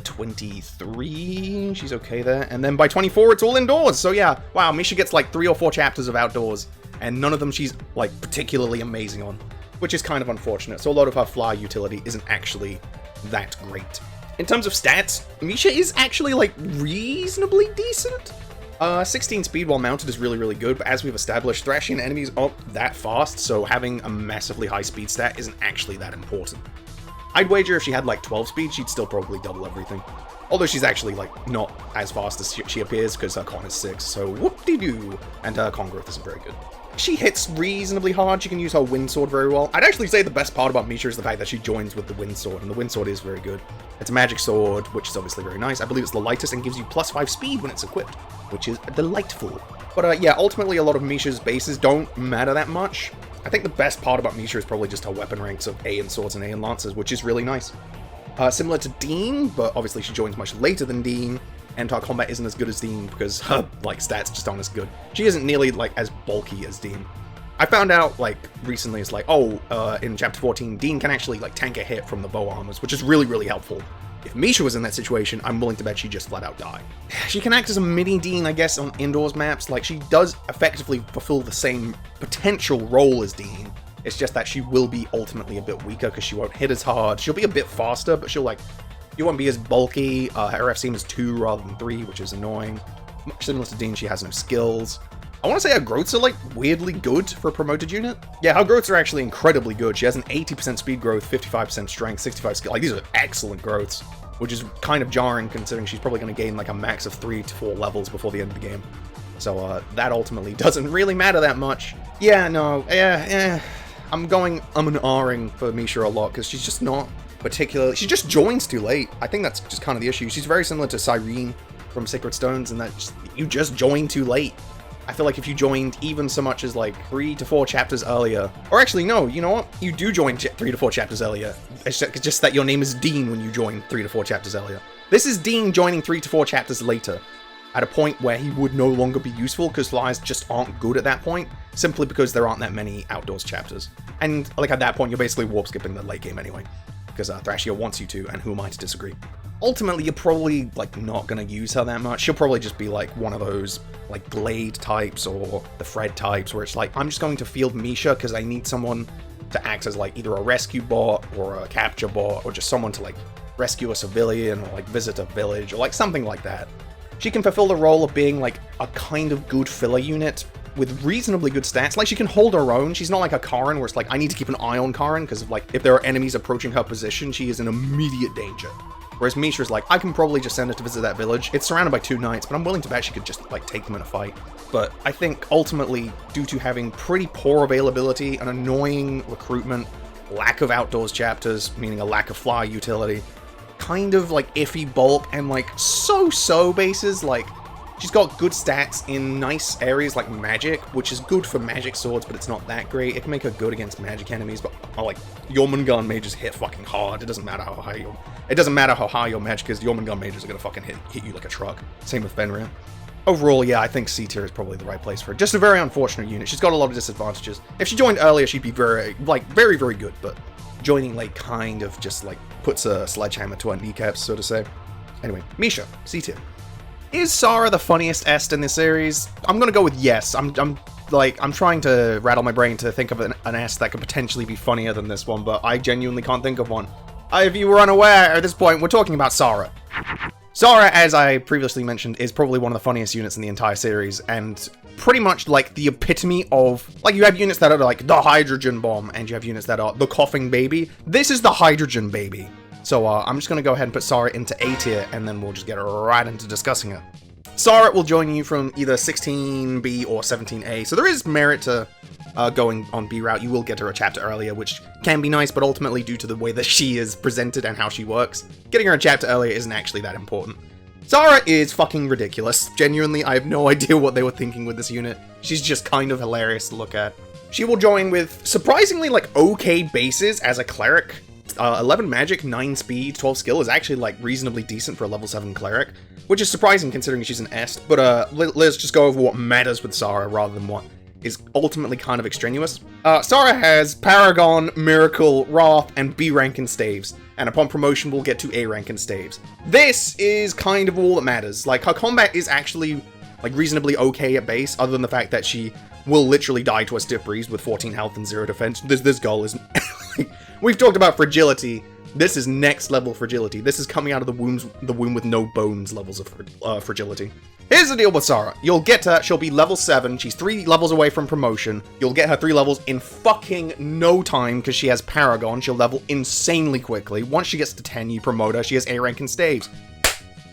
23, she's okay there. And then by 24, it's all indoors. So yeah, wow, Misha gets like 3 or 4 chapters of outdoors, and none of them she's like particularly amazing on, which is kind of unfortunate. So a lot of her fly utility isn't actually that great. In terms of stats, Misha is actually, like, reasonably decent. 16 speed while mounted is really, really good, but as we've established, thrashing enemies aren't that fast, so having a massively high speed stat isn't actually that important. I'd wager if she had, like, 12 speed, she'd still probably double everything. Although she's actually, like, not as fast as she appears, because her con is 6, so whoop-de-doo. And her con growth isn't very good. She hits reasonably hard, she can use her wind sword very well. I'd actually say the best part about Misha is the fact that she joins with the wind sword, and the wind sword is very good. It's a magic sword, which is obviously very nice. I believe it's the lightest and gives you +5 speed when it's equipped, which is delightful. But yeah, ultimately a lot of Misha's bases don't matter that much. I think the best part about Misha is probably just her weapon ranks of A in swords and A in lances, which is really nice. Similar to Deen, but obviously she joins much later than Deen, and her combat isn't as good as Deen because her, like, stats just aren't as good. She isn't nearly, like, as bulky as Deen. I found out, like, recently, it's like, in chapter 14, Deen can actually, like, tank a hit from the bow armors, which is really, really helpful. If Misha was in that situation, I'm willing to bet she'd just flat out die. She can act as a mini Deen, I guess, on indoors maps. Like, she does effectively fulfill the same potential role as Deen. It's just that she will be ultimately a bit weaker because she won't hit as hard. She'll be a bit faster, but she'll, like, you won't be as bulky. Her FCM is 2 rather than 3, which is annoying. Much similar to Deen, she has no skills. I want to say her growths are, like, weirdly good for a promoted unit. Yeah, her growths are actually incredibly good. She has an 80% speed growth, 55% strength, 65 skill. Like, these are excellent growths, which is kind of jarring considering she's probably going to gain, like, a max of 3 to 4 levels before the end of the game. So, that ultimately doesn't really matter that much. Yeah, no, I'm an R-ing for Misha a lot, because she's just not particularly... She just joins too late. I think that's just kind of the issue. She's very similar to Cyrene from Sacred Stones, in that you just join too late. I feel like if you joined even so much as, like, 3 to 4 chapters earlier... Or actually, no, you know what? You do join 3 to 4 chapters earlier. It's just that your name is Deen when you join 3 to 4 chapters earlier. This is Deen joining 3 to 4 chapters later, at a point where he would no longer be useful, because flyers just aren't good at that point, simply because there aren't that many outdoors chapters. And, like, at that point, you're basically warp skipping the late game anyway, because Thrashia wants you to, and who am I to disagree? Ultimately, you're probably, like, not gonna use her that much. She'll probably just be, like, one of those, like, Glade types or the Fred types, where it's like, I'm just going to field Misha because I need someone to act as, like, either a rescue bot or a capture bot, or just someone to, like, rescue a civilian or, like, visit a village, or, like, something like that. She can fulfill the role of being, like, a kind of good filler unit with reasonably good stats. Like, she can hold her own. She's not like a Karin, where it's like, I need to keep an eye on Karin, because, like, if there are enemies approaching her position, she is in immediate danger. Whereas Misha's like, I can probably just send her to visit that village. It's surrounded by 2 knights, but I'm willing to bet she could just, like, take them in a fight. But I think, ultimately, due to having pretty poor availability, an annoying recruitment, lack of outdoors chapters, meaning a lack of flyer utility, kind of, like, iffy bulk, and, like, so-so bases, like, she's got good stats in nice areas like magic, which is good for magic swords, but it's not that great. It can make her good against magic enemies, but, like, Jormungand mages hit fucking hard. It doesn't matter how high your magic is, Jormungand mages are gonna fucking hit you like a truck. Same with Fenrir. Overall, yeah, I think C tier is probably the right place for her. Just a very unfortunate unit. She's got a lot of disadvantages. If she joined earlier, she'd be very, very good, but joining late kind of just, like, puts a sledgehammer to her kneecaps, so to say. Anyway, Misha, C tier. Is Sara the funniest Est in this series? I'm gonna go with yes. I'm trying to rattle my brain to think of an Est that could potentially be funnier than this one, but I genuinely can't think of one. If you were unaware, at this point, we're talking about Sara. Sara, as I previously mentioned, is probably one of the funniest units in the entire series, and pretty much, like, the epitome of... Like, you have units that are, like, the hydrogen bomb, and you have units that are the coughing baby. This is the hydrogen baby. So, I'm just going to go ahead and put Sara into A tier, and then we'll just get right into discussing her. Sara will join you from either 16B or 17A, so there is merit to going on B route. You will get her a chapter earlier, which can be nice, but ultimately, due to the way that she is presented and how she works, getting her a chapter earlier isn't actually that important. Sara is fucking ridiculous. Genuinely, I have no idea what they were thinking with this unit. She's just kind of hilarious to look at. She will join with surprisingly, like, okay bases as a cleric. 11 magic, 9 speed, 12 skill is actually, like, reasonably decent for a level 7 cleric, which is surprising considering she's an Est, but let's just go over what matters with Sara rather than what is ultimately kind of extraneous. Sara has Paragon, Miracle, Wrath, and B rank in staves, and upon promotion we'll get to A rank in staves. This is kind of all that matters. Like, her combat is actually, like, reasonably okay at base, other than the fact that she will literally die to a stiff breeze with 14 health and 0 defense. This goal is... We've talked about fragility. This is next level fragility. This is coming out of the womb with no bones levels of fragility. Here's the deal with Sara. You'll get her, she'll be level 7, she's 3 levels away from promotion. You'll get her 3 levels in fucking no time because she has Paragon. She'll level insanely quickly. Once she gets to 10, you promote her. She has A rank in staves.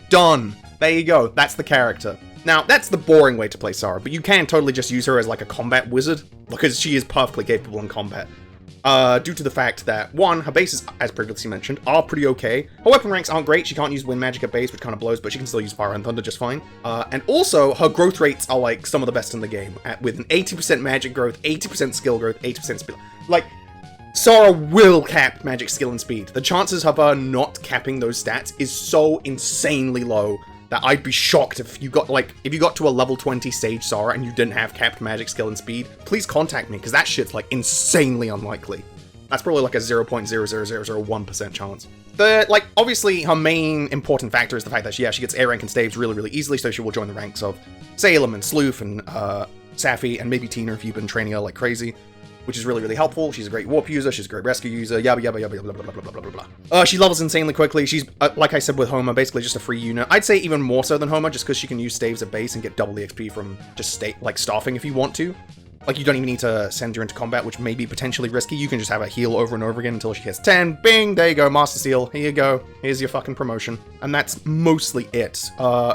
Done. There you go. That's the character. Now, that's the boring way to play Sara, but you can totally just use her as, like, a combat wizard, because she is perfectly capable in combat. Due to the fact that, 1, her bases, as previously mentioned, are pretty okay. Her weapon ranks aren't great. She can't use wind magic at base, which kind of blows, but she can still use fire and thunder just fine. And also, her growth rates are, like, some of the best in the game, with an 80% magic growth, 80% skill growth, 80% speed. Like, Sara will cap magic skill and speed. The chances of her not capping those stats is so insanely low that I'd be shocked if you got to a level 20 Sage Sara and you didn't have capped magic skill and speed. Please contact me, because that shit's, like, insanely unlikely. That's probably like a 0.00001% chance. Like, obviously, her main important factor is the fact that she gets A rank and staves really, really easily, so she will join the ranks of Salem and Sleuth and Safy and maybe Tina if you've been training her like crazy, which is really, really helpful. She's a great warp user, she's a great rescue user, yabba yabba yabba blah blah blah blah blah blah. She levels insanely quickly. She's, like I said with Homer, basically just a free unit. I'd say even more so than Homer, just because she can use staves at base and get double the XP from just staffing if you want to. Like, you don't even need to send her into combat, which may be potentially risky. You can just have her heal over and over again until she hits 10. Bing! There you go, Master Seal. Here you go. Here's your fucking promotion. And that's mostly it.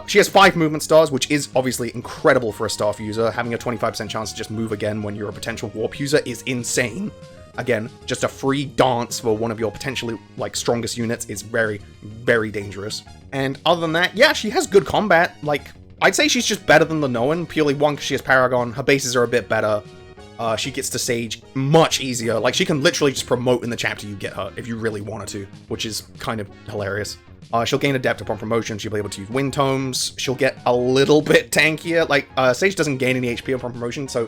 She has 5 movement stars, which is obviously incredible for a staff user. Having a 25% chance to just move again when you're a potential warp user is insane. Again, just a free dance for one of your potentially, like, strongest units is very, very dangerous. And other than that, yeah, she has good combat. Like, I'd say she's just better than the Noan, purely one, because she has Paragon, her bases are a bit better, she gets to Sage much easier, like she can literally just promote in the chapter you get her, if you really wanted to, which is kind of hilarious. She'll gain Adept upon promotion, she'll be able to use Wind Tomes, she'll get a little bit tankier, like, Sage doesn't gain any HP upon promotion, so,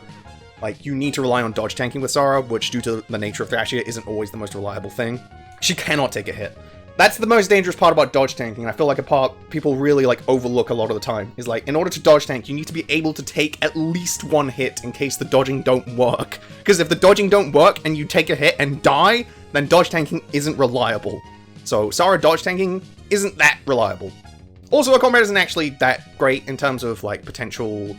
like, you need to rely on dodge tanking with Sara, which, due to the nature of Thrashia, isn't always the most reliable thing. She cannot take a hit. That's the most dangerous part about dodge tanking, and I feel like a part people really, like, overlook a lot of the time, is, like, in order to dodge tank, you need to be able to take at least one hit in case the dodging don't work. Because if the dodging don't work and you take a hit and die, then dodge tanking isn't reliable. So, Sara dodge tanking isn't that reliable. Also, her combat isn't actually that great in terms of, like, potential,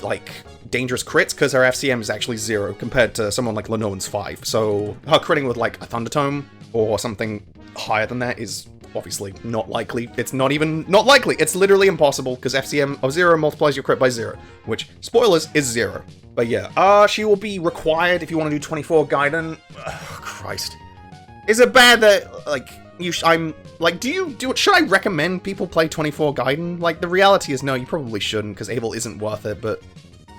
like, dangerous crits, because her FCM is actually 0 compared to someone like Lenoan's 5. So, her critting with, like, a Thunder Tome or something higher than that is obviously not likely. It's not even not likely. It's literally impossible, because FCM of 0 multiplies your crit by 0, which, spoilers, is 0. But yeah, she will be required if you want to do 24 Gaiden. Christ. Is it bad that, like, I'm, like, should I recommend people play 24 Gaiden? Like, the reality is no, you probably shouldn't, because Eyvel isn't worth it, but,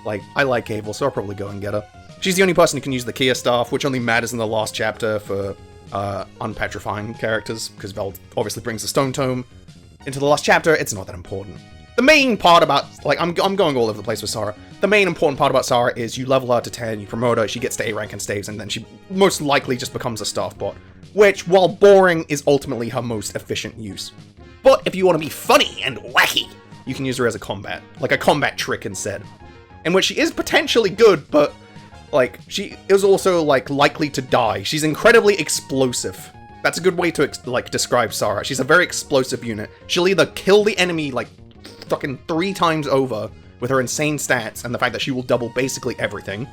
like, I like Eyvel, so I'll probably go and get her. She's the only person who can use the Kia Staff, which only matters in the last chapter for unpetrifying characters, because Veld obviously brings the Stone Tome into the last chapter. It's not that important. The main part about, like, I'm going all over the place with Sara. The main important part about Sara is you level her to 10, you promote her, she gets to A rank and staves, and then she most likely just becomes a staff bot, which, while boring, is ultimately her most efficient use. But if you want to be funny and wacky, you can use her as a combat trick instead, in which she is potentially good, but, like, she is also, like, likely to die. She's incredibly explosive. That's a good way to, like, describe Sara. She's a very explosive unit. She'll either kill the enemy, like, fucking 3 times over with her insane stats and the fact that she will double basically everything,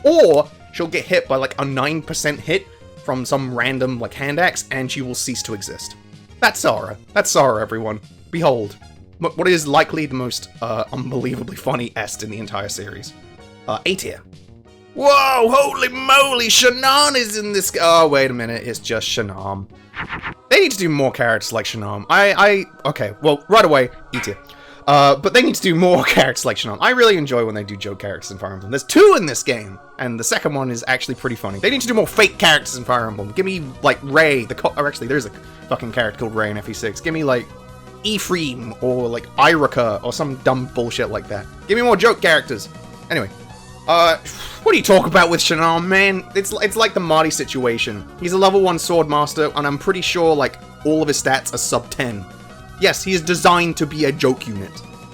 or she'll get hit by, like, a 9% hit from some random, like, hand axe, and she will cease to exist. That's Sara. That's Sara, everyone. Behold. What is likely the most, unbelievably funny est in the entire series. A tier. Whoa, holy moly, Shannon is in this. Oh, wait a minute, it's just Shannon. They need to do more characters like Shannon. Okay, well, right away, E tier. But they need to do more characters like Shannon. I really enjoy when they do joke characters in Fire Emblem. There's 2 in this game, and the second one is actually pretty funny. They need to do more fake characters in Fire Emblem. Give me, like, Ray, or actually, there's a fucking character called Ray in FE6. Give me, like, Ephraim, or, like, Irika, or some dumb bullshit like that. Give me more joke characters. Anyway. What do you talk about with Shannon, man? It's like the Marty situation. He's a level 1 sword master, and I'm pretty sure, like, all of his stats are sub 10. Yes, he is designed to be a joke unit.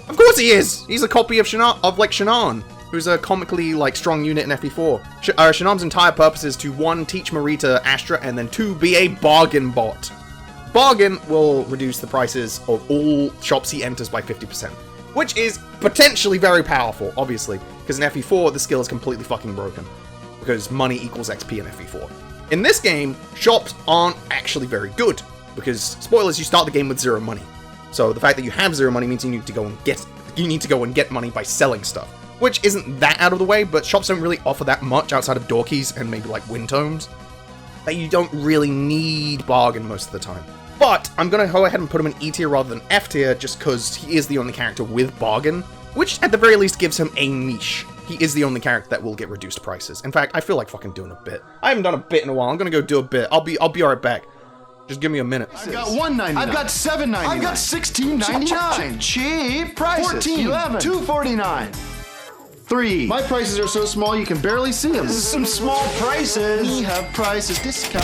Of course he is! He's a copy of Shannon, who's a comically, like, strong unit in FE4. Shannon's entire purpose is to, 1, teach Mareeta Astra, and then 2, be a bargain bot. Bargain will reduce the prices of all shops he enters by 50%. Which is potentially very powerful, obviously, because in FE4, the skill is completely fucking broken, because money equals XP in FE4. In this game, shops aren't actually very good, because, spoilers, you start the game with 0 money. So the fact that you have 0 money means you need to go and get money by selling stuff, which isn't that out of the way, but shops don't really offer that much outside of door keys and maybe, like, wind tomes, that you don't really need bargain most of the time. But I'm going to go ahead and put him in E tier rather than F tier, just because he is the only character with bargain, which at the very least gives him a niche. He is the only character that will get reduced prices. In fact, I feel like fucking doing a bit. I haven't done a bit in a while. I'm going to go do a bit. I'll be right back. Just give me a minute. I've got $1.99. I've got $7.99. I've got $16.99. Cheap prices. $14. $11. $2.49. 3. My prices are so small you can barely see them. This is some small prices. We have prices discount.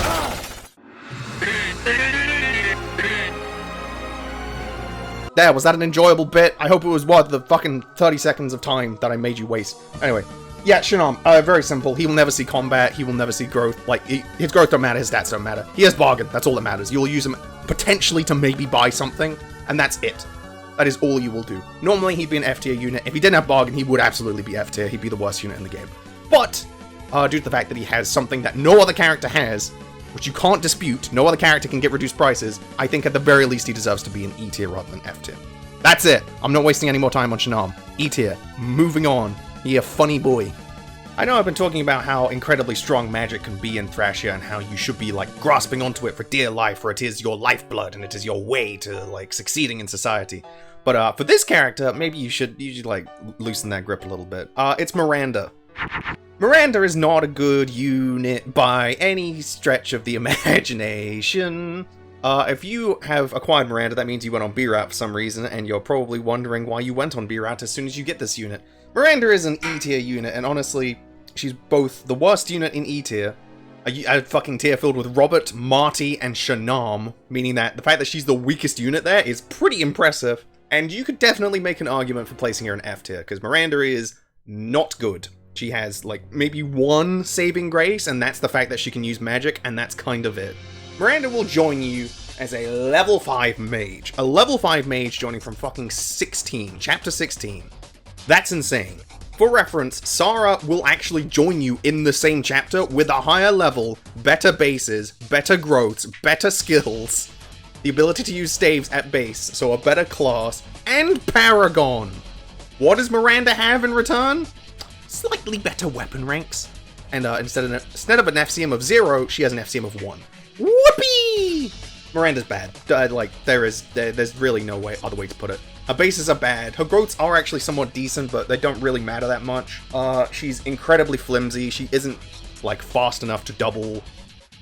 There, was that an enjoyable bit? I hope it was worth the fucking 30 seconds of time that I made you waste. Anyway, yeah, Shinam, very simple. He will never see combat, he will never see growth. Like, his growth don't matter, his stats don't matter. He has bargain, that's all that matters. You'll use him potentially to maybe buy something, and that's it. That is all you will do. Normally, he'd be an F tier unit. If he didn't have bargain, he would absolutely be F tier. He'd be the worst unit in the game. But, due to the fact that he has something that no other character has, which you can't dispute, no other character can get reduced prices, I think at the very least he deserves to be an E tier rather than F tier. That's it. I'm not wasting any more time on Shinam. E tier. Moving on. He a funny boy. I know I've been talking about how incredibly strong magic can be in Thrashia and how you should be, like, grasping onto it for dear life, for it is your lifeblood and it is your way to, like, succeeding in society. But, for this character, maybe you should like, loosen that grip a little bit. It's Miranda. Miranda is not a good unit by any stretch of the imagination. If you have acquired Miranda, that means you went on B-Rat for some reason, and you're probably wondering why you went on B-Rat as soon as you get this unit. Miranda is an E-tier unit, and honestly, she's both the worst unit in E-tier, a fucking tier filled with Robert, Marty, and Shanam, meaning that the fact that she's the weakest unit there is pretty impressive, and you could definitely make an argument for placing her in F-tier, because Miranda is not good. She has, like, maybe one saving grace, and that's the fact that she can use magic, and that's kind of it. Miranda will join you as a level 5 mage. A level 5 mage joining from fucking 16, chapter 16. That's insane. For reference, Sara will actually join you in the same chapter with a higher level, better bases, better growths, better skills, the ability to use staves at base, so a better class, and Paragon. What does Miranda have in return? Slightly better weapon ranks. And instead of an FCM of 0, she has an FCM of 1. Whoopee! Miranda's bad. There's really no other way to put it. Her bases are bad. Her growths are actually somewhat decent, but they don't really matter that much. She's incredibly flimsy. She isn't, like, fast enough to double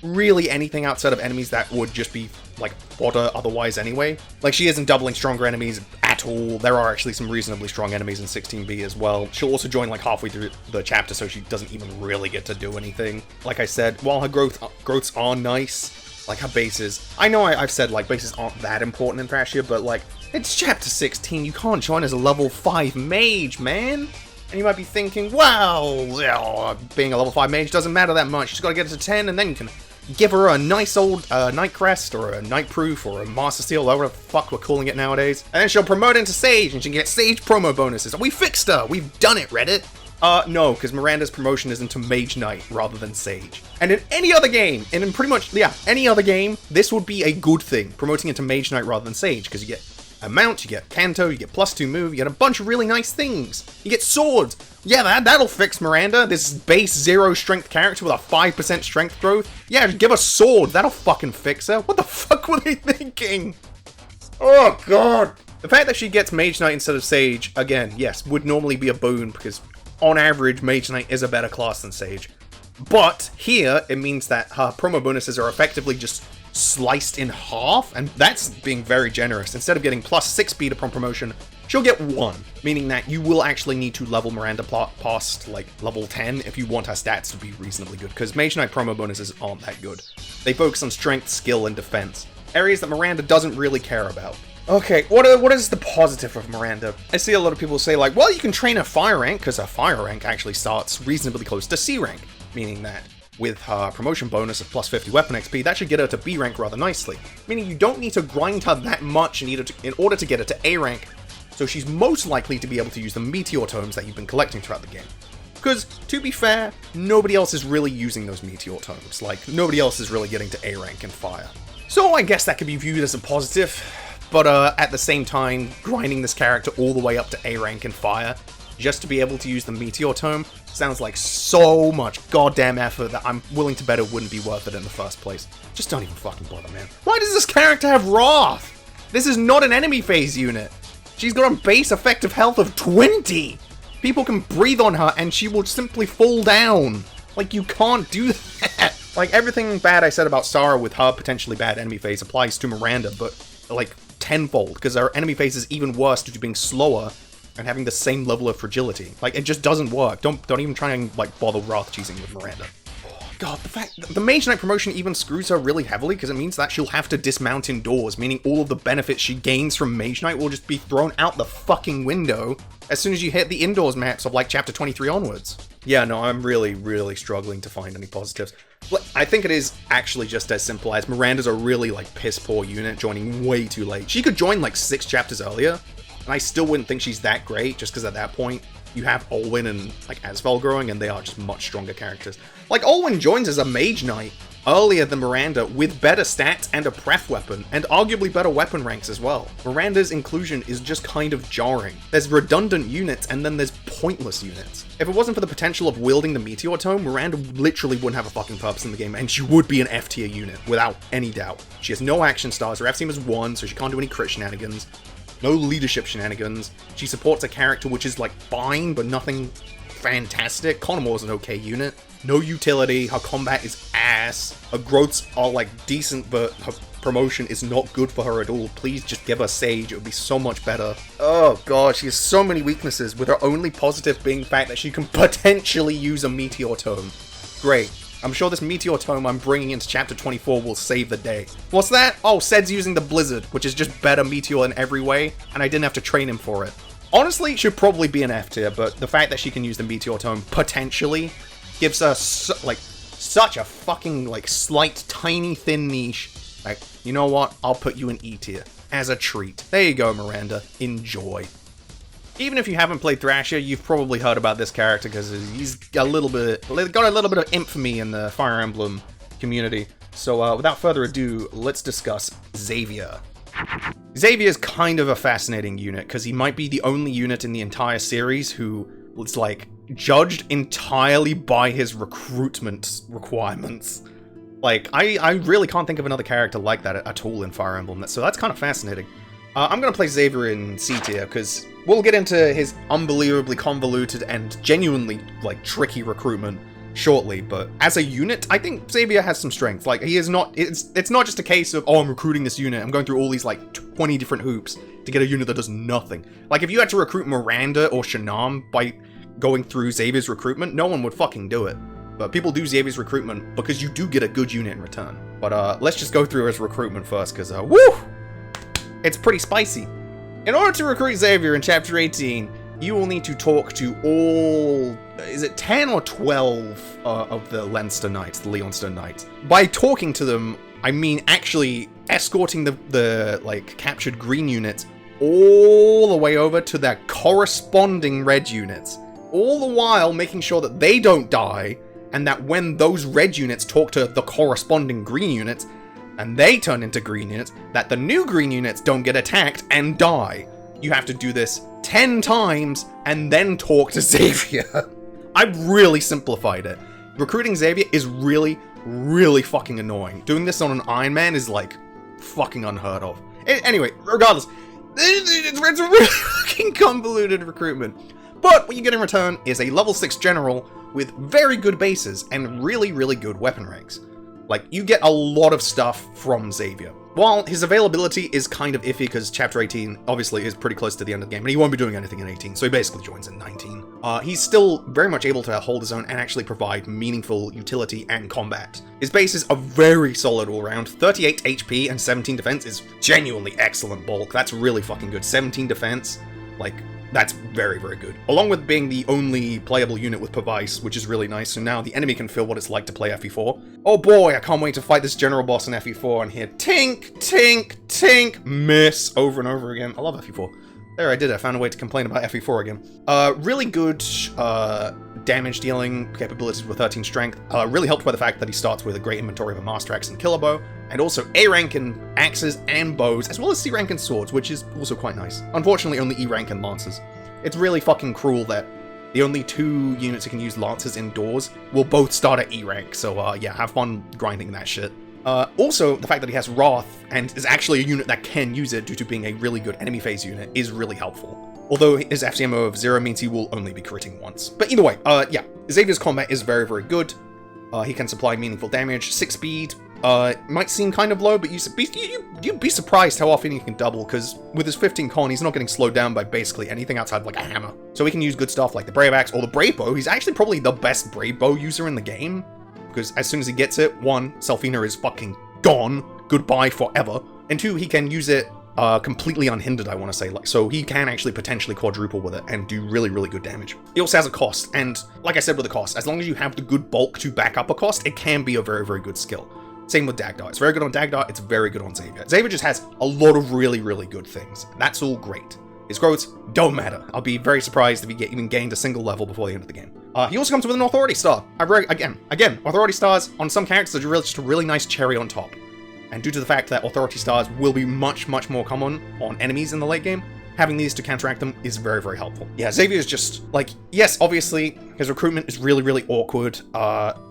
really anything outside of enemies that would just be, like, fodder otherwise anyway. Like, she isn't doubling stronger enemies at all. There are actually some reasonably strong enemies in 16B as well. She'll also join, like, halfway through the chapter, so she doesn't even really get to do anything. Like I said, while her growths are nice, like, her bases... I know I've said, like, bases aren't that important in Thrashia, but, like, it's chapter 16, you can't join as a level 5 mage, man! And you might be thinking, well, being a level 5 mage doesn't matter that much, you just gotta get it to 10, and then you can give her a nice old Night Crest, or a Night Proof, or a Master Steel, whatever the fuck we're calling it nowadays. And then she'll promote into Sage, and she can get Sage promo bonuses. We fixed her! We've done it, Reddit! No, because Miranda's promotion is into Mage Knight rather than Sage. And in any other game, and in pretty much, any other game, this would be a good thing, promoting into Mage Knight rather than Sage, because you get a mount, you get Canto, you get +2 move, you get a bunch of really nice things. You get swords. Yeah, that'll fix Miranda, this base 0 strength character with a 5% strength growth. Yeah, just give her sword, that'll fucking fix her. What the fuck were they thinking? Oh god. The fact that she gets Mage Knight instead of Sage, again, yes, would normally be a boon, because on average, Mage Knight is a better class than Sage. But here, it means that her promo bonuses are effectively just sliced in half, and that's being very generous. Instead of getting +6 speed upon promotion, she'll get 1, meaning that you will actually need to level Miranda past, like, level 10 if you want her stats to be reasonably good, because Mage Knight promo bonuses aren't that good. They focus on strength, skill, and defense, areas that Miranda doesn't really care about. Okay, what is the positive of Miranda? I see a lot of people say, like, well, you can train her fire rank, because her fire rank actually starts reasonably close to C rank, meaning that with her promotion bonus of +50 weapon XP, that should get her to B rank rather nicely. Meaning you don't need to grind her that much in order to get her to A rank, so she's most likely to be able to use the Meteor Tomes that you've been collecting throughout the game. Because, to be fair, nobody else is really using those Meteor Tomes. Like, nobody else is really getting to A rank in fire. So I guess that could be viewed as a positive, but at the same time, grinding this character all the way up to A rank in fire, just to be able to use the Meteor Tome, sounds like so much goddamn effort that I'm willing to bet it wouldn't be worth it in the first place. Just don't even fucking bother, man. Why does this character have Wrath? This is not an enemy phase unit. She's got a base effective health of 20! People can breathe on her and she will simply fall down. Like, you can't do that. Like, everything bad I said about Sara with her potentially bad enemy phase applies to Miranda, but, like, tenfold, because her enemy phase is even worse due to being slower and having the same level of fragility. Like, it just doesn't work. Don't even try and, like, bother wrath cheesing with Miranda. God, the Mage Knight promotion even screws her really heavily because it means that she'll have to dismount indoors, meaning all of the benefits she gains from Mage Knight will just be thrown out the fucking window as soon as you hit the indoors maps of like chapter 23 onwards. Yeah, no, I'm really, really struggling to find any positives. I think it is actually just as simple as Miranda's a really like piss poor unit joining way too late. She could join like 6 chapters earlier, and I still wouldn't think she's that great just because at that point you have Olwen and like Asvel growing, and they are just much stronger characters. Like, Olwen joins as a Mage Knight earlier than Miranda with better stats and a pref weapon, and arguably better weapon ranks as well. Miranda's inclusion is just kind of jarring. There's redundant units, and then there's pointless units. If it wasn't for the potential of wielding the Meteor Tome, Miranda literally wouldn't have a fucking purpose in the game, and she would be an F tier unit, without any doubt. She has no action stars, her F-Team is 1, so she can't do any crit shenanigans. No leadership shenanigans. She supports a character which is like fine, but nothing fantastic. Conamore's an okay unit. No utility, her combat is ass. Her growths are like decent, but her promotion is not good for her at all. Please just give her Sage, it would be so much better. Oh god, she has so many weaknesses, with her only positive being the fact that she can potentially use a Meteor Tome. Great. I'm sure this Meteor Tome I'm bringing into Chapter 24 will save the day. What's that? Oh, Ced's using the Blizzard, which is just better Meteor in every way, and I didn't have to train him for it. Honestly, should probably be an F tier, but the fact that she can use the Meteor Tome potentially gives her such a fucking like slight, tiny, thin niche. Like, you know what? I'll put you in E tier as a treat. There you go, Miranda. Enjoy. Even if you haven't played Thrasher, you've probably heard about this character because he's got a little bit of infamy in the Fire Emblem community. So without further ado, let's discuss Xavier. Xavier is kind of a fascinating unit because he might be the only unit in the entire series who is like judged entirely by his recruitment requirements. Like, I really can't think of another character like that at all in Fire Emblem, so that's kind of fascinating. I'm going to play Xavier in C tier, because we'll get into his unbelievably convoluted and genuinely, like, tricky recruitment shortly, but as a unit, I think Xavier has some strength. Like, he is not, it's not just a case of, oh, I'm recruiting this unit, I'm going through all these, like, 20 different hoops to get a unit that does nothing. Like, if you had to recruit Miranda or Shanam by going through Xavier's recruitment, no one would fucking do it. But people do Xavier's recruitment because you do get a good unit in return. But, let's just go through his recruitment first, because, woo! It's pretty spicy. In order to recruit Xavier in Chapter 18, you will need to talk to all, is it 10 or 12 of the Leinster Knights, the Leonster Knights. By talking to them, I mean actually escorting the like, captured green units all the way over to their corresponding red units. All the while making sure that they don't die, and that when those red units talk to the corresponding green units, and they turn into green units, that the new green units don't get attacked and die. You have to do this 10 times and then talk to Xavier. I've really simplified it. Recruiting Xavier is really, really fucking annoying. Doing this on an Iron Man is like fucking unheard of. Anyway, regardless, it's a really fucking convoluted recruitment. But what you get in return is a level 6 general with very good bases and really, really good weapon ranks. Like, you get a lot of stuff from Xavier. While his availability is kind of iffy because Chapter 18 obviously is pretty close to the end of the game, and he won't be doing anything in 18, so he basically joins in 19. He's still very much able to hold his own and actually provide meaningful utility and combat. His base is a very solid all-round. 38 HP and 17 defense is genuinely excellent bulk. That's really fucking good. 17 defense, like, that's very, very good. Along with being the only playable unit with Pervice, which is really nice, so now the enemy can feel what it's like to play FE4. Oh boy, I can't wait to fight this general boss in FE4 and hear tink, tink, tink, miss over and over again. I love FE4. There, I did it. I found a way to complain about FE4 again. Really good damage dealing capabilities with 13 strength. Really helped by the fact that he starts with a great inventory of a Master Axe and Killer Bow, and also A rank in axes and bows, as well as C rank in swords, which is also quite nice. Unfortunately, only E rank in lances. It's really fucking cruel that the only 2 units who can use lances indoors will both start at E rank, so yeah, have fun grinding that shit. Also, the fact that he has Wrath, and is actually a unit that can use it due to being a really good enemy phase unit, is really helpful. Although his FCMO of 0 means he will only be critting once. But either way, yeah, Xavier's combat is very, very good. He can supply meaningful damage, 6 speed, might seem kind of low, but you'd be surprised how often he can double, because with his 15 con, he's not getting slowed down by basically anything outside of like a hammer. So he can use good stuff like the Brave Axe or the Brave Bow. He's actually probably the best Brave Bow user in the game, because as soon as he gets it, 1, Selphina is fucking gone, goodbye forever, and 2, he can use it completely unhindered, I want to say, like, so he can actually potentially quadruple with it and do really, really good damage. He also has a cost, and like I said with the cost, as long as you have the good bulk to back up a cost, it can be a very, very good skill. Same with Dagdar. It's very good on Dagdar, it's very good on Xavier. Xavier just has a lot of really, really good things. That's all great. His growths don't matter. I'll be very surprised if he even gained a single level before the end of the game. He also comes with an Authority Star. Again, Authority Stars on some characters are just a really nice cherry on top. And due to the fact that Authority Stars will be much, much more common on enemies in the late game, having these to counteract them is very, very helpful. Yeah, Xavier is just, like, yes, obviously, his recruitment is really, really awkward.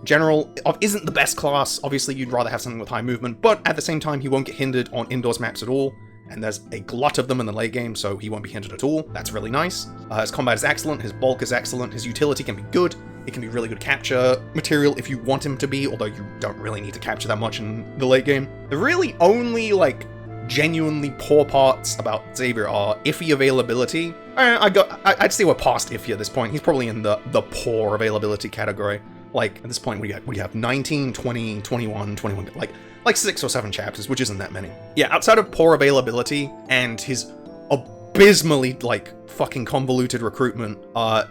General isn't the best class. Obviously, you'd rather have something with high movement, but at the same time, he won't get hindered on indoors maps at all. And there's a glut of them in the late game, so he won't be hindered at all. That's really nice. His combat is excellent, his bulk is excellent, his utility can be good. It can be really good capture material if you want him to be, although you don't really need to capture that much in the late game. The really only, like, genuinely poor parts about Xavier are iffy availability. I'd say we're past iffy at this point. He's probably in the poor availability category. Like, at this point, we have 19, 20, 21, 21, like 6 or 7 chapters, which isn't that many. Yeah, outside of poor availability and his abysmally, like, fucking convoluted recruitment,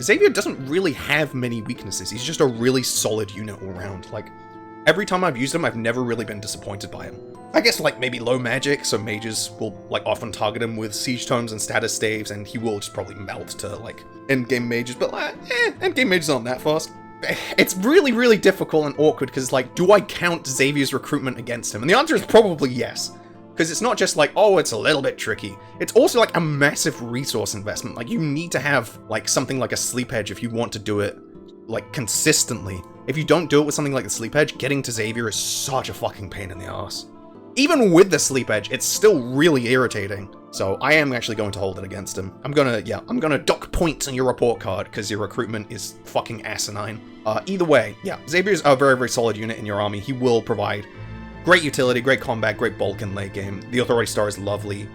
Xavier doesn't really have many weaknesses. He's just a really solid unit all around. Like, every time I've used him, I've never really been disappointed by him. I guess, like, maybe low magic, so mages will, like, often target him with siege tomes and status staves, and he will just probably melt to, like, endgame mages, but, endgame mages aren't that fast. It's really, really difficult and awkward, because, like, do I count Xavier's recruitment against him? And the answer is probably yes. Because it's not just like, oh, it's a little bit tricky. It's also like a massive resource investment. Like, you need to have, like, something like a sleep edge if you want to do it, like, consistently. If you don't do it with something like the sleep edge, getting to Xavier is such a fucking pain in the ass. Even with the sleep edge, it's still really irritating. So I am actually going to hold it against him. I'm gonna dock points on your report card because your recruitment is fucking asinine. Either way, yeah, Xavier's a very, very solid unit in your army. He will provide great utility, great combat, great bulk in late game. The Authority Star is lovely.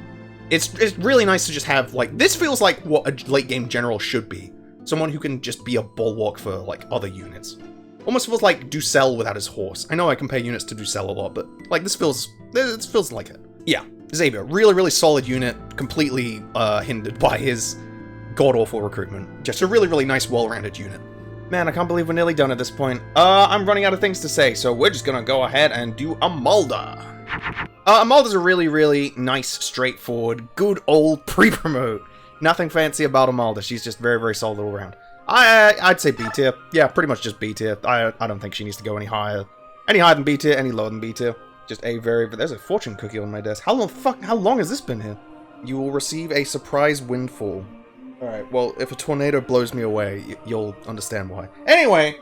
It's really nice to just have, like, this feels like what a late game general should be. Someone who can just be a bulwark for, like, other units. Almost feels like Ducel without his horse. I know I compare units to Ducel a lot, but, like, this feels like it. Yeah, Xavier, really, really solid unit, completely hindered by his god-awful recruitment. Just a really, really nice, well-rounded unit. Man, I can't believe we're nearly done at this point. I'm running out of things to say, so we're just gonna go ahead and do Amalda. Amalda's a really, really nice, straightforward, good old pre-promote. Nothing fancy about Amalda. She's just very, very solid all around. I'd say B tier. Yeah, pretty much just B tier. I don't think she needs to go any higher than B tier, any lower than B tier. Just a there's a fortune cookie on my desk. How long has this been here? You will receive a surprise windfall. Alright, well, if a tornado blows me away, you'll understand why. Anyway,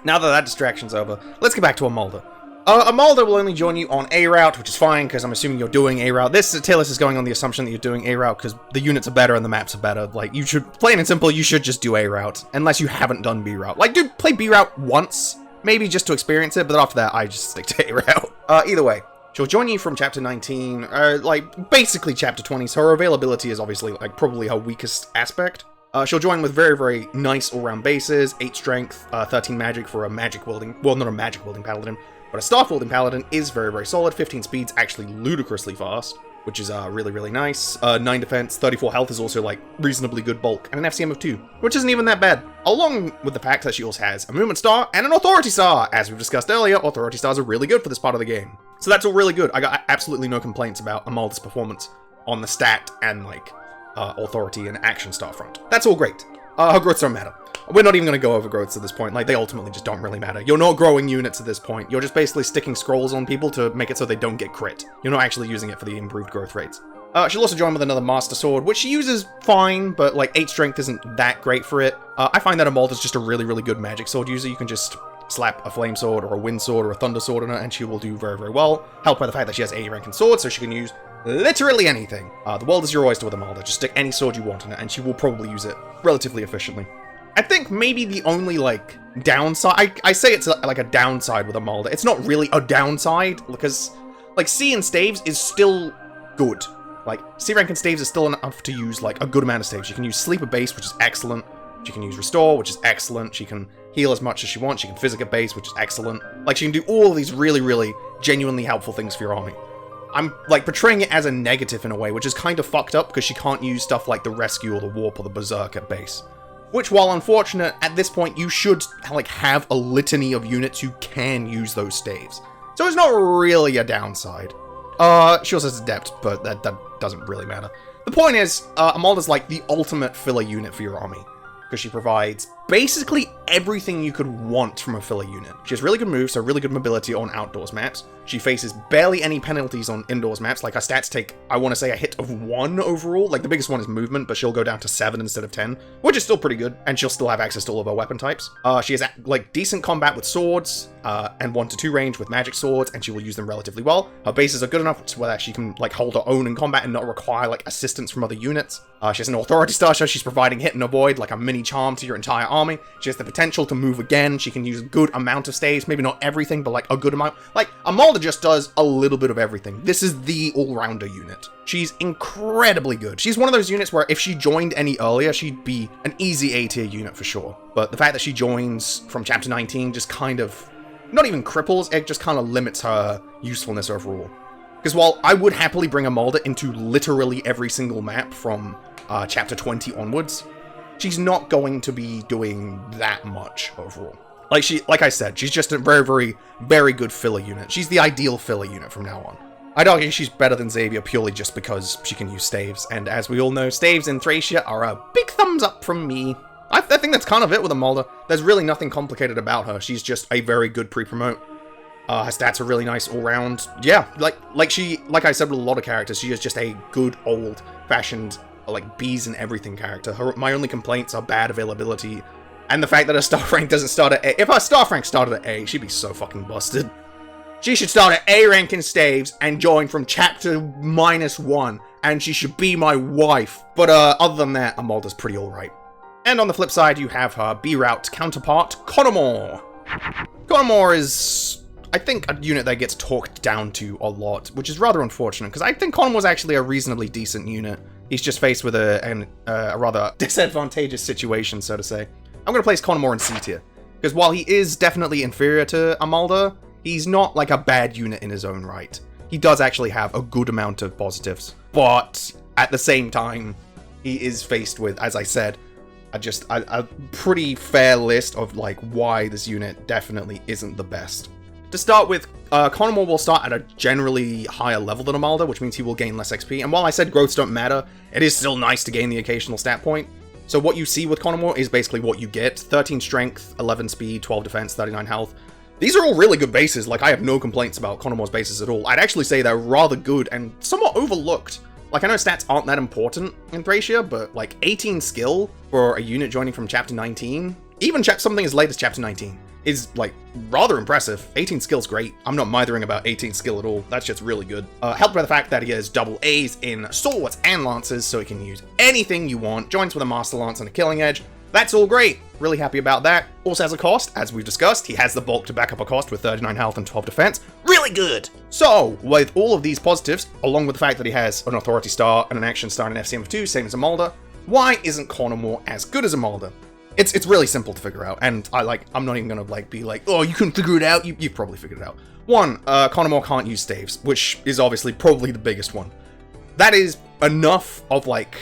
now that distraction's over, let's get back to Amalda. Amalda will only join you on A route, which is fine, because I'm assuming you're doing A route. This tier list is going on the assumption that you're doing A route, because the units are better and the maps are better. Like, you should, plain and simple, you should just do A route, unless you haven't done B route. Like, play B route once, maybe just to experience it, but after that, I just stick to A route. Either way. She'll join you from chapter 19, like, basically chapter 20, so her availability is obviously, like, probably her weakest aspect. She'll join with very, very nice all-round bases, 8 strength, 13 magic for a magic-wielding, well, not a magic-wielding paladin, but a staff-wielding paladin is very, very solid, 15 speed's actually ludicrously fast, which is really, really nice. 9 defense, 34 health is also, like, reasonably good bulk, and an FCM of 2, which isn't even that bad. Along with the fact that she also has a movement star and an authority star. As we've discussed earlier, authority stars are really good for this part of the game. So that's all really good. I got absolutely no complaints about Amalda's performance on the stat and, like, authority and action star front. That's all great. Her growths don't matter. We're not even going to go over growths at this point. Like, they ultimately just don't really matter. You're not growing units at this point. You're just basically sticking scrolls on people to make it so they don't get crit. You're not actually using it for the improved growth rates. She'll also join with another Master Sword, which she uses fine, but, like, 8 strength isn't that great for it. I find that Amalda's just a really, really good magic sword user. You can just slap a flame sword or a wind sword or a thunder sword on her, and she will do very, very well. Helped by the fact that she has A rank in swords, so she can use literally anything. The world is your oyster with Amalda. Just stick any sword you want in it, and she will probably use it relatively efficiently. I think maybe the only, like, downside... I say it's like a downside with Amalda. It's not really a downside, because, like, C and staves is still good. Like, C rank and staves is still enough to use, like, a good amount of staves. You can use Sleeper Base, which is excellent. She can use Restore, which is excellent. She can heal as much as she wants. She can Physica Base, which is excellent. Like, she can do all of these really, really genuinely helpful things for your army. I'm, like, portraying it as a negative in a way, which is kind of fucked up because she can't use stuff like the Rescue or the Warp or the Berserk at base. Which, while unfortunate, at this point, you should, like, have a litany of units who can use those staves. So it's not really a downside. She also has Adept, but that doesn't really matter. The point is, Amalda's, like, the ultimate filler unit for your army. Because she provides basically everything you could want from a filler unit. She has really good moves, so really good mobility on outdoors maps. She faces barely any penalties on indoors maps. Like, her stats take, I want to say, a hit of 1 overall. Like, the biggest one is movement, but she'll go down to 7 instead of 10, which is still pretty good, and she'll still have access to all of her weapon types. She has, like, decent combat with swords, and 1 to 2 range with magic swords, and she will use them relatively well. Her bases are good enough so that she can, like, hold her own in combat and not require, like, assistance from other units. She has an Authority Star, so she's providing hit and avoid, like a mini charm to your entire army. She has the potential to move again. She can use a good amount of staves, maybe not everything, but like a good amount. Like, Amalda just does a little bit of everything. This is the all-rounder unit. She's incredibly good. She's one of those units where if she joined any earlier, she'd be an easy A-tier unit for sure. But the fact that she joins from Chapter 19 just kind of, not even cripples, it just kind of limits her usefulness overall. Because while I would happily bring Amalda into literally every single map from Chapter 20 onwards, she's not going to be doing that much overall. Like I said, she's just a very, very, very good filler unit. She's the ideal filler unit from now on. I'd argue she's better than Xavier purely just because she can use staves, and as we all know, staves in Thracia are a big thumbs up from me. I think that's kind of it with Amalda. There's really nothing complicated about her. She's just a very good pre-promote. Her stats are really nice all round. Yeah, like I said with a lot of characters, she is just a good old-fashioned, like, bees and everything character. My only complaints are bad availability, and the fact that her star rank doesn't start at A. If her star rank started at A, she'd be so fucking busted. She should start at A rank in staves and join from chapter -1, and she should be my wife. But other than that, Amalda's pretty alright. And on the flip side, you have her B-route counterpart, Connemore. Connemore is, I think, a unit that gets talked down to a lot, which is rather unfortunate, because I think Connemore's actually a reasonably decent unit. He's just faced with a rather disadvantageous situation, so to say. I'm going to place Connemore in C tier, because while he is definitely inferior to Amalda, he's not like a bad unit in his own right. He does actually have a good amount of positives, but at the same time, he is faced with, as I said, a pretty fair list of like why this unit definitely isn't the best. To start with, Connemore will start at a generally higher level than Amalda, which means he will gain less XP. And while I said growths don't matter, it is still nice to gain the occasional stat point. So what you see with Connemore is basically what you get. 13 strength, 11 speed, 12 defense, 39 health. These are all really good bases. Like, I have no complaints about Connemore's bases at all. I'd actually say they're rather good and somewhat overlooked. Like, I know stats aren't that important in Thracia, but like 18 skill for a unit joining from Chapter 19, even something as late as Chapter 19, is like rather impressive. 18 skill's great. I'm not mithering about 18 skill at all. That's just really good. Helped by the fact that he has double A's in swords and lances, so he can use anything you want. Joins with a master lance and a killing edge. That's all great. Really happy about that. Also has a cost, as we've discussed. He has the bulk to back up a cost with 39 health and 12 defense. Really good! So, with all of these positives, along with the fact that he has an authority star and an action star and an FCM of 2, same as Amalda, why isn't Connemore as good as Amalda? It's really simple to figure out, and I'm not even gonna be like, oh, you couldn't figure it out. You've probably figured it out. One, Connemore can't use staves, which is obviously probably the biggest one. That is enough of like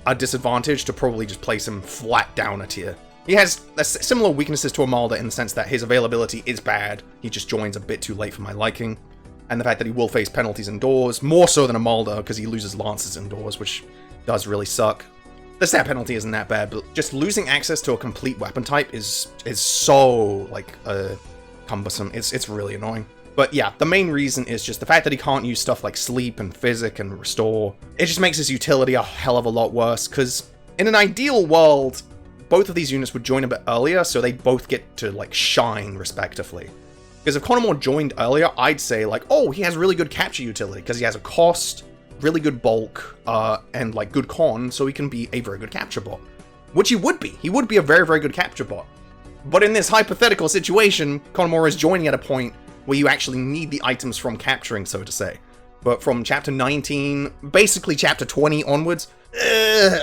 a disadvantage to probably just place him flat down a tier. He has similar weaknesses to Amalda in the sense that his availability is bad. He just joins a bit too late for my liking. And the fact that he will face penalties indoors, more so than Amalda, because he loses lances indoors, which does really suck. The stat penalty isn't that bad, but just losing access to a complete weapon type is so, like, cumbersome. It's really annoying. But yeah, the main reason is just the fact that he can't use stuff like Sleep and Physic and Restore. It just makes his utility a hell of a lot worse, because in an ideal world, both of these units would join a bit earlier, so they both get to, like, shine, respectively. Because if Connemore joined earlier, I'd say, like, oh, he has really good capture utility, because he has a cost, really good bulk, and, like, good con, so he can be a very good capture bot. which he would be. He would be a very, very good capture bot. But in this hypothetical situation, Connemara is joining at a point where you actually need the items from capturing, so to say. But from chapter 19, basically chapter 20 onwards,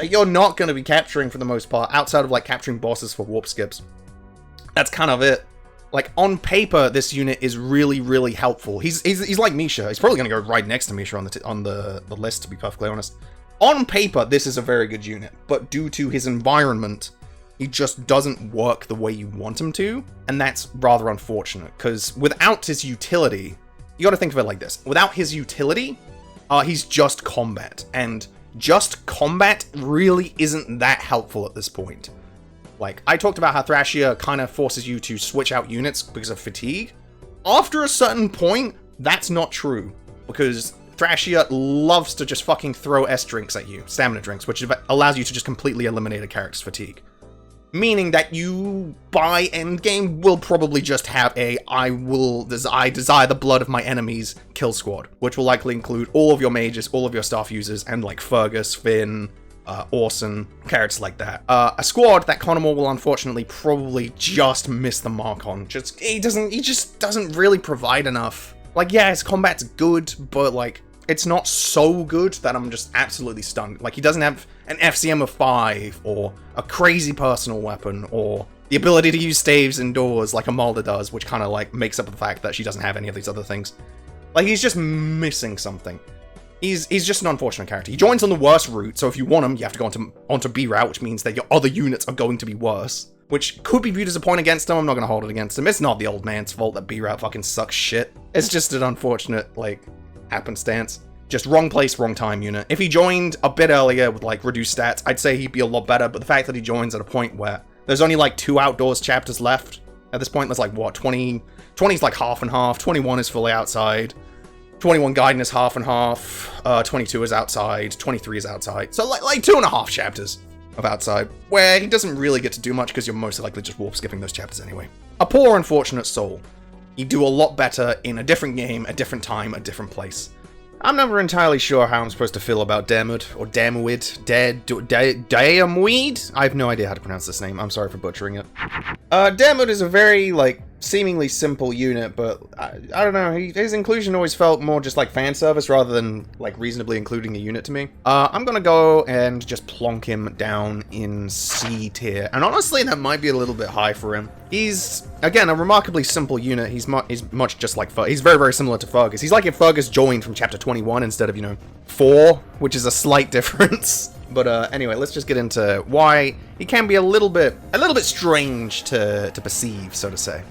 you're not going to be capturing for the most part, outside of like capturing bosses for warp skips. That's kind of it. Like, on paper, this unit is really, really helpful. He's like Misha. He's probably going to go right next to Misha on the list, to be perfectly honest. On paper, this is a very good unit, but due to his environment, he just doesn't work the way you want him to, and that's rather unfortunate, because without his utility, you gotta think of it like this. Without his utility, he's just combat, and just combat really isn't that helpful at this point. Like, I talked about how Thrashia kind of forces you to switch out units because of fatigue. After a certain point, that's not true, because Thrashia loves to just fucking throw S drinks at you, stamina drinks, which allows you to just completely eliminate a character's fatigue. Meaning that you, by endgame, will probably just have a I desire the blood of my enemies kill squad, which will likely include all of your mages, all of your staff users, and like Fergus, Finn, Osian, characters like that. A squad that Connemara will unfortunately probably just miss the mark on. He just doesn't really provide enough. Like, yeah, his combat's good, but like, it's not so good that I'm just absolutely stunned. Like, he doesn't have an FCM of 5, or a crazy personal weapon, or the ability to use staves indoors like Amalda does, which kind of like makes up the fact that she doesn't have any of these other things. Like, he's just missing something. He's just an unfortunate character. He joins on the worst route, so if you want him, you have to go onto B route, which means that your other units are going to be worse. Which could be viewed as a point against him. I'm not going to hold it against him. It's not the old man's fault that B route fucking sucks shit. It's just an unfortunate, like, happenstance. Just wrong place, wrong time unit. If he joined a bit earlier with, like, reduced stats, I'd say he'd be a lot better, but the fact that he joins at a point where there's only, like, 2 outdoors chapters left, at this point, there's, like, what, 20? 20's, like, half and half, 21 is fully outside, 21 Gaiden is half and half, 22 is outside, 23 is outside, so, like 2.5 chapters of outside, where he doesn't really get to do much, because you're most likely just warp skipping those chapters anyway. A poor, unfortunate soul. You do a lot better in a different game, a different time, a different place. I'm never entirely sure how I'm supposed to feel about Damud, or Damuid, Damuid? I have no idea how to pronounce this name, I'm sorry for butchering it. Damud is a very, like, seemingly simple unit, but I don't know, his inclusion always felt more just like fan service rather than, like, reasonably including a unit to me. I'm gonna go and just plonk him down in C tier, and honestly, that might be a little bit high for him. He's, again, a remarkably simple unit. He's much just like Fergus. He's very, very similar to Fergus. He's like if Fergus joined from chapter 21 instead of, 4, which is a slight difference. But anyway, let's just get into why he can be a little bit strange to perceive, so to say.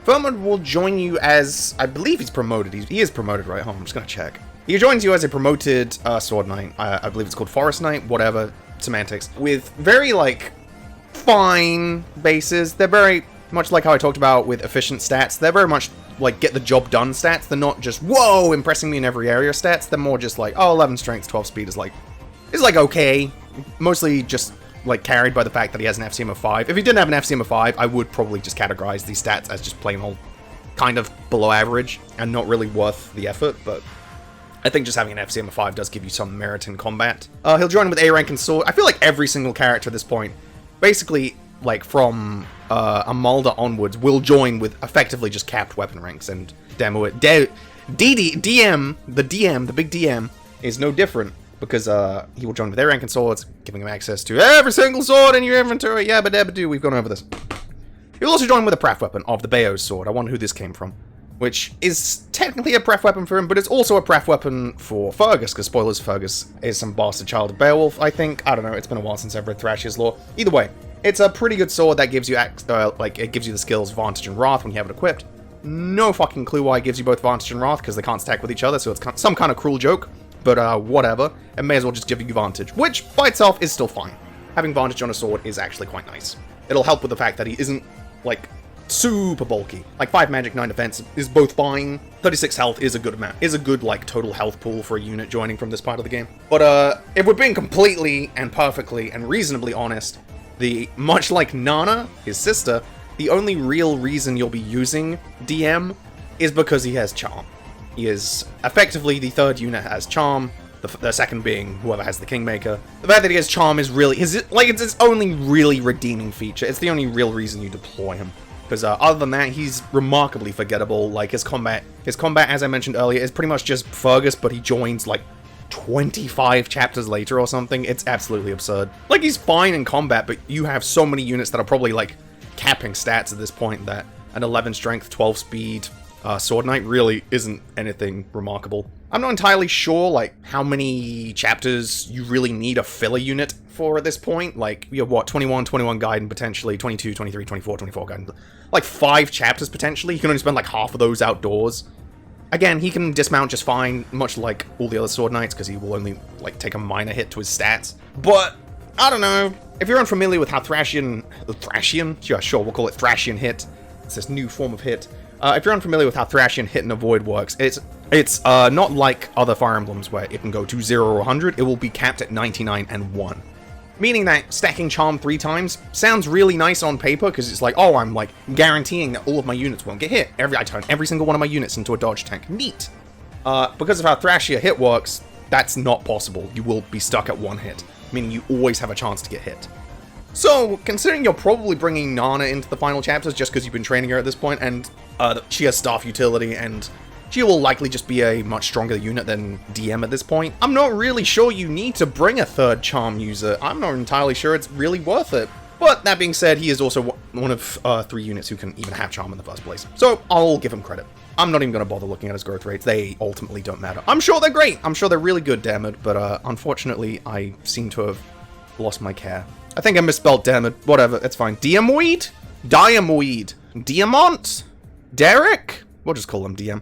Fermund will join you as, I believe he's promoted. He is promoted, right? Hold on, I'm just gonna check. He joins you as a promoted Sword Knight. I believe it's called Forest Knight, whatever, semantics. With very, like, fine bases. They're very much like how I talked about with efficient stats. They're very much like get the job done stats. They're not just, whoa, impressing me in every area stats. They're more just like, oh, 11 strength, 12 speed is like okay. Mostly just like carried by the fact that he has an FCM of 5. If he didn't have an FCM of 5, I would probably just categorize these stats as just plain old kind of below average and not really worth the effort, but I think just having an FCM of 5 does give you some merit in combat. He'll join with A rank and sword. I feel like every single character at this point, basically, like from Amalda onwards, will join with effectively just capped weapon ranks, and the big DM, is no different, because he will join with A rank and swords, giving him access to every single sword in your inventory. Yabba dabba doo, we've gone over this. He'll also join with a pref weapon of the Bao's sword. I wonder who this came from. Which is technically a pref weapon for him, but it's also a pref weapon for Fergus, because spoilers, Fergus is some bastard child of Beowulf, I think. I don't know, it's been a while since I've read Thrashia's lore. Either way, it's a pretty good sword that gives you, it gives you the skills Vantage and Wrath when you have it equipped. No fucking clue why it gives you both Vantage and Wrath, because they can't stack with each other, so it's some kind of cruel joke. But whatever, it may as well just give you Vantage, which by itself is still fine. Having Vantage on a sword is actually quite nice. It'll help with the fact that he isn't, like, super bulky. Like 5 magic, 9 defense is both fine. 36 health is a good amount. Is a good, like, total health pool for a unit joining from this part of the game. But if we're being completely and perfectly and reasonably honest, much like Nanna, his sister, the only real reason you'll be using DM is because he has charm. He is effectively the third unit has charm. The second being whoever has the Kingmaker. The fact that he has Charm is really it's its only really redeeming feature. It's the only real reason you deploy him. Because other than that, he's remarkably forgettable. Like, his combat, as I mentioned earlier, is pretty much just Fergus, but he joins, like, 25 chapters later or something. It's absolutely absurd. Like, he's fine in combat, but you have so many units that are probably, like, capping stats at this point that an 11 strength, 12 speed Sword Knight really isn't anything remarkable. I'm not entirely sure, like, how many chapters you really need a filler unit for at this point. Like, you have, what, 21 Guide, and potentially 22, 23, 24 Guide. Like, 5 chapters, potentially. You can only spend, like, half of those outdoors. Again, he can dismount just fine, much like all the other Sword Knights, because he will only, like, take a minor hit to his stats. But, I don't know. If you're unfamiliar with how Thracian? Yeah, sure, we'll call it Thracian hit. It's this new form of hit. If you're unfamiliar with how Thracian hit and avoid works, it's not like other Fire Emblems where it can go to 0 or 100, it will be capped at 99 and 1. Meaning that stacking Charm 3 times sounds really nice on paper, because it's like, oh, I'm like guaranteeing that all of my units won't get hit. I turn every single one of my units into a dodge tank. Neat. Because of how Thracia hit works, that's not possible. You will be stuck at 1 hit, meaning you always have a chance to get hit. So, considering you're probably bringing Nanna into the final chapters just because you've been training her at this point, and she has staff utility, and she will likely just be a much stronger unit than DM at this point, I'm not really sure you need to bring a 3rd Charm user. I'm not entirely sure it's really worth it. But that being said, he is also one of 3 units who can even have Charm in the first place. So, I'll give him credit. I'm not even going to bother looking at his growth rates. They ultimately don't matter. I'm sure they're great. I'm sure they're really good, damn it. But unfortunately, I seem to have lost my care. I think I misspelled damn it. Whatever, it's fine. Diamoid? Diamoid. Diamant? Derek? We'll just call him DM.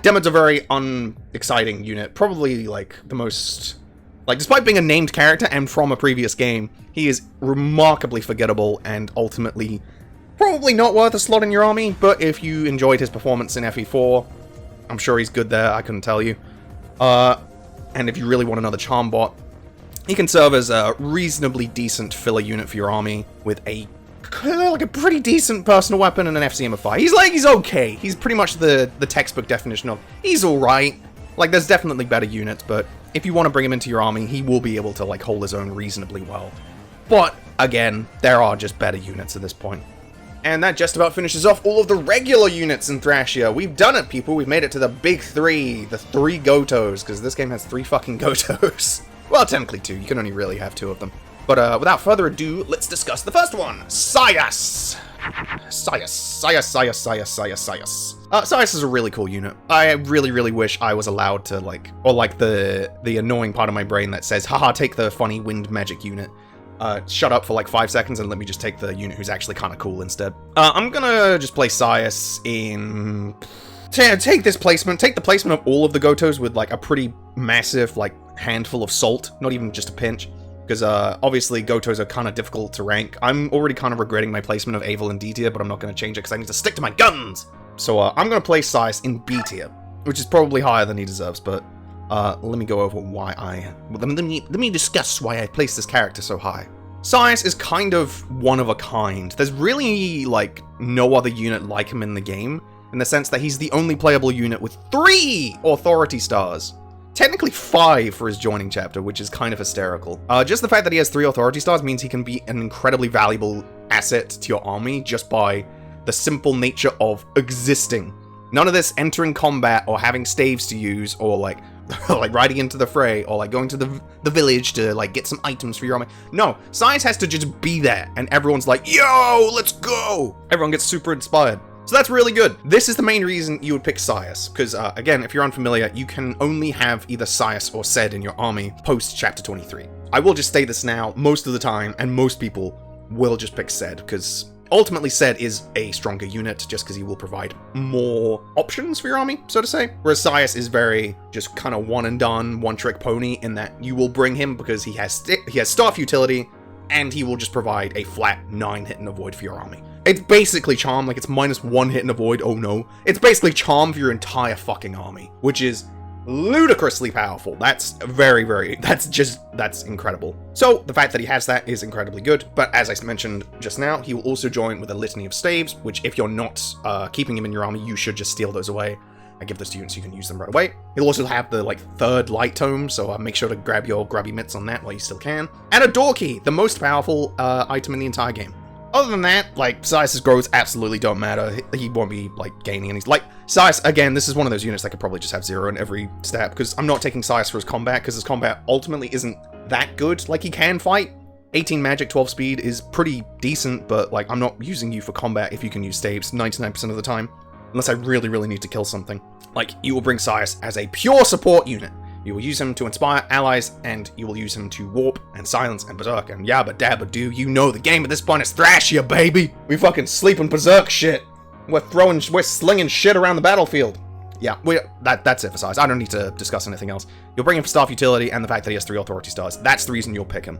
Demon's a very unexciting unit. Probably, like, the most... Like, despite being a named character and from a previous game, he is remarkably forgettable and ultimately probably not worth a slot in your army, but if you enjoyed his performance in FE4, I'm sure he's good there, I couldn't tell you. And if you really want another Charm bot, he can serve as a reasonably decent filler unit for your army with a pretty decent personal weapon and an FCM of 5. He's okay. He's pretty much the textbook definition of he's alright. Like, there's definitely better units, but if you want to bring him into your army, he will be able to, like, hold his own reasonably well. But, again, there are just better units at this point. And that just about finishes off all of the regular units in Thracia. We've done it, people. We've made it to the big 3. The 3 Gotos, because this game has 3 fucking Gotos. Well, technically 2. You can only really have 2 of them. But without further ado, let's discuss the first one. Sias! Sias is a really cool unit. I really, really wish I was allowed to, like... Or, like, the annoying part of my brain that says, haha, take the funny wind magic unit. Shut up for, like, 5 seconds and let me just take the unit who's actually kind of cool instead. I'm gonna just play Sias in... Take this placement. Take the placement of all of the Gotos with, like, a pretty massive, like, handful of salt. Not even just a pinch. Because, obviously, Gotos are kind of difficult to rank. I'm already kind of regretting my placement of Eyvel in D tier, but I'm not going to change it because I need to stick to my guns! So, I'm going to place Sias in B tier, which is probably higher than he deserves, but, let me go over why let me discuss why I placed this character so high. Sias is kind of one of a kind. There's really, like, no other unit like him in the game, in the sense that he's the only playable unit with 3 authority stars. Technically 5 for his joining chapter, which is kind of hysterical. Just the fact that he has 3 authority stars means he can be an incredibly valuable asset to your army just by the simple nature of existing. None of this entering combat or having staves to use or like like riding into the fray or like going to the village to like get some items for your army. No, Sias has to just be there and everyone's like, yo, let's go! Everyone gets super inspired. So that's really good. This is the main reason you would pick Sias, because, again, if you're unfamiliar, you can only have either Sias or Sed in your army post-Chapter 23. I will just say this now, most of the time, and most people will just pick Sed, because ultimately Sed is a stronger unit, just because he will provide more options for your army, so to say. Whereas Sias is very just kind of one-and-done, one-trick pony, in that you will bring him because he has staff utility, and he will just provide a flat 9 hit and avoid for your army. It's basically Charm, like it's -1 hit and avoid, oh no. It's basically Charm for your entire fucking army, which is ludicrously powerful. That's that's incredible. So, the fact that he has that is incredibly good, but as I mentioned just now, he will also join with a litany of staves, which if you're not keeping him in your army, you should just steal those away. I give those to you so you can use them right away. He'll also have the, like, third light tome, so make sure to grab your grubby mitts on that while you still can. And a door key, the most powerful item in the entire game. Other than that, like, Sias's growths absolutely don't matter. He won't be, like, gaining any. Like, Sias, again, this is one of those units that could probably just have 0 in every stat, because I'm not taking Sias for his combat, because his combat ultimately isn't that good. Like, he can fight. 18 magic, 12 speed is pretty decent, but, like, I'm not using you for combat if you can use staves 99% of the time, unless I really, really need to kill something. Like, you will bring Sias as a pure support unit. You will use him to inspire allies, and you will use him to warp, and silence, and berserk, and yabba dabba do. You know the game at this point is Thrashia, baby! We fucking sleep and berserk shit! We're slinging shit around the battlefield. Yeah, that's it for Sias. I don't need to discuss anything else. You'll bring him for staff utility, and the fact that he has 3 authority stars. That's the reason you'll pick him.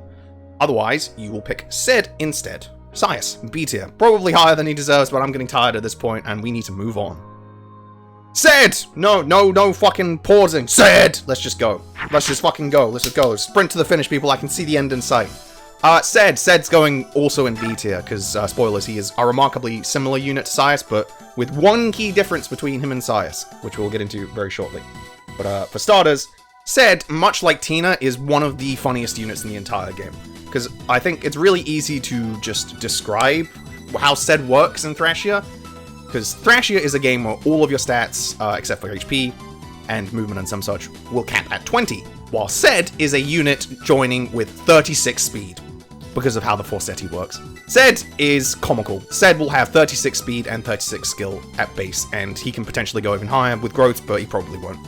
Otherwise, you will pick Ced instead. Sias, B tier. Probably higher than he deserves, but I'm getting tired at this point, and we need to move on. Ced! No fucking pausing. Ced! Let's just go. Let's just fucking go. Let's just go. Sprint to the finish, people. I can see the end in sight. Ced's going also in B tier, because, spoilers, he is a remarkably similar unit to Sias, but with one key difference between him and Sias, which we'll get into very shortly. But, for starters, Ced, much like Tina, is one of the funniest units in the entire game. Because I think it's really easy to just describe how Ced works in Thrashia. Because Thrashia is a game where all of your stats, except for HP and movement and some such, will cap at 20, while Ced is a unit joining with 36 speed, because of how the Forseti works. Ced is comical. Ced will have 36 speed and 36 skill at base, and he can potentially go even higher with growth, but he probably won't.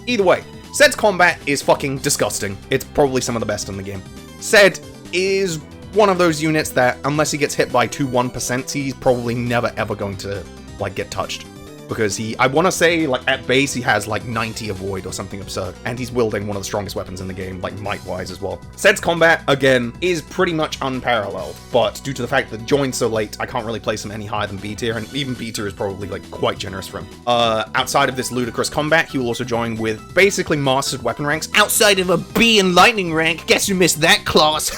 Either way, Ced's combat is fucking disgusting. It's probably some of the best in the game. Ced is one of those units that, unless he gets hit by 2 1%, he's probably never ever going to, like, get touched. Because I want to say, like, at base he has, like, 90 avoid or something absurd. And he's wielding one of the strongest weapons in the game, like, might-wise as well. Ced's combat, again, is pretty much unparalleled. But due to the fact that joined so late, I can't really place him any higher than B tier. And even B tier is probably, like, quite generous for him. Outside of this ludicrous combat, he will also join with basically mastered weapon ranks. Outside of a B in lightning rank, guess who missed that class?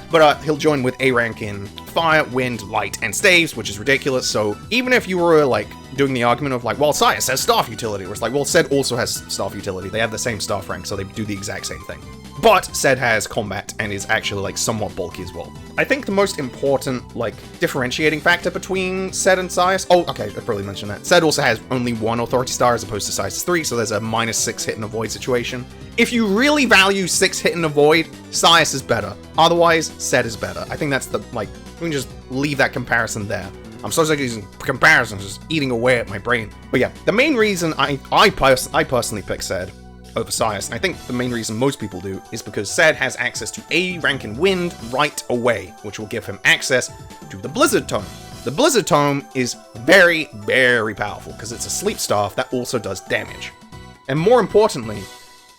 But he'll join with A rank in fire, wind, light, and staves, which is ridiculous. So even if you were, like, doing the argument of, like, well, Sias has staff utility, where it's like, well, Ced also has staff utility. They have the same staff rank, so they do the exact same thing. But Ced has combat and is actually, like, somewhat bulky as well. I think the most important, like, differentiating factor between Ced and Sias... Oh, okay, I probably mentioned that. Ced also has only 1 authority star as opposed to Sias' 3, so there's a -6 hit and avoid situation. If you really value 6 hit and avoid, Sias is better. Otherwise, Ced is better. I think that's the, like... We can just leave that comparison there. I'm so sick of using comparisons, just eating away at my brain. But yeah, the main reason I personally pick Ced over Sias, and I think the main reason most people do, is because Ced has access to A rank in Wind right away, which will give him access to the Blizzard Tome. The Blizzard Tome is very, very powerful, because it's a sleep staff that also does damage. And more importantly,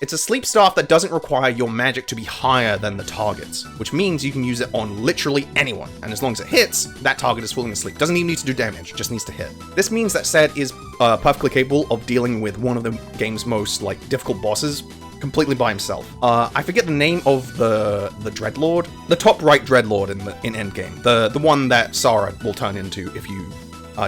it's a sleep staff that doesn't require your magic to be higher than the target's, which means you can use it on literally anyone, and as long as it hits, that target is falling asleep. Doesn't even need to do damage, just needs to hit. This means that Ced is perfectly capable of dealing with one of the game's most, like, difficult bosses completely by himself. I forget the name of the Dreadlord, the top right Dreadlord in Endgame, the one that Sara will turn into if you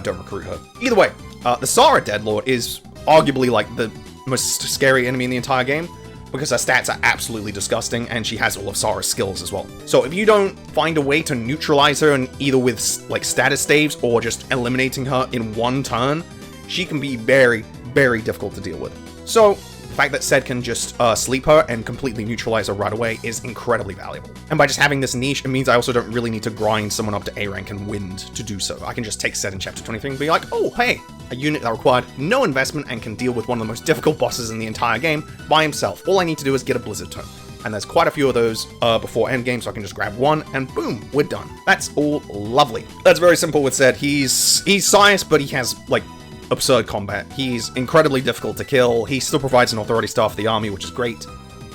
don't recruit her. Either way, the Sara Dreadlord is arguably, like, the most scary enemy in the entire game, because her stats are absolutely disgusting, and she has all of Sara's skills as well. So if you don't find a way to neutralize her, and either with, like, status staves or just eliminating her in one turn, she can be very, very difficult to deal with. So the fact that Ced can just sleep her and completely neutralize her right away is incredibly valuable. And by just having this niche, it means I also don't really need to grind someone up to A rank and Wind to do so. I can just take Ced in Chapter 23 and be like, oh, hey, a unit that required no investment and can deal with one of the most difficult bosses in the entire game by himself. All I need to do is get a Blizzard Tome. And there's quite a few of those before endgame, so I can just grab one, and boom, we're done. That's all lovely. That's very simple with Ced. He's Sias, but he has, like, absurd combat. He's incredibly difficult to kill. He still provides an authority staff for the army, which is great.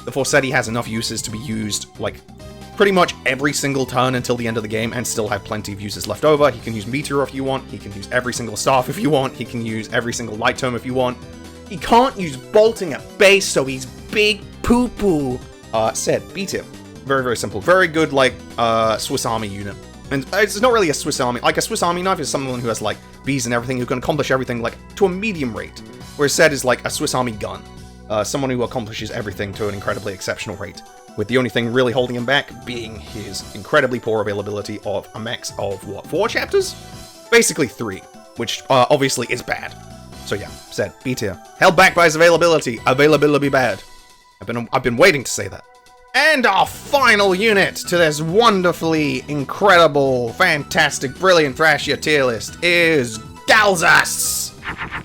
The Forseti has enough uses to be used, like, pretty much every single turn until the end of the game, and still have plenty of uses left over. He can use Meteor if you want. He can use every single staff if you want. He can use every single light tome if you want. He can't use bolting at base, so he's big poo-poo. Ced, beat him. Very, very simple. Very good, like, Swiss Army unit. And it's not really a Swiss Army. Like, a Swiss Army knife is someone who has, like, bees and everything, who can accomplish everything, like, to a medium rate. whereas Ced is like a Swiss Army gun. Someone who accomplishes everything to an incredibly exceptional rate, with the only thing really holding him back being his incredibly poor availability of a max of, what, 4 chapters? Basically 3, which obviously is bad. So yeah, Ced, B tier. Held back by his availability. Availability bad. I've been waiting to say that. And our final unit to this wonderfully incredible, fantastic, brilliant Thrashia tier list is Galzus!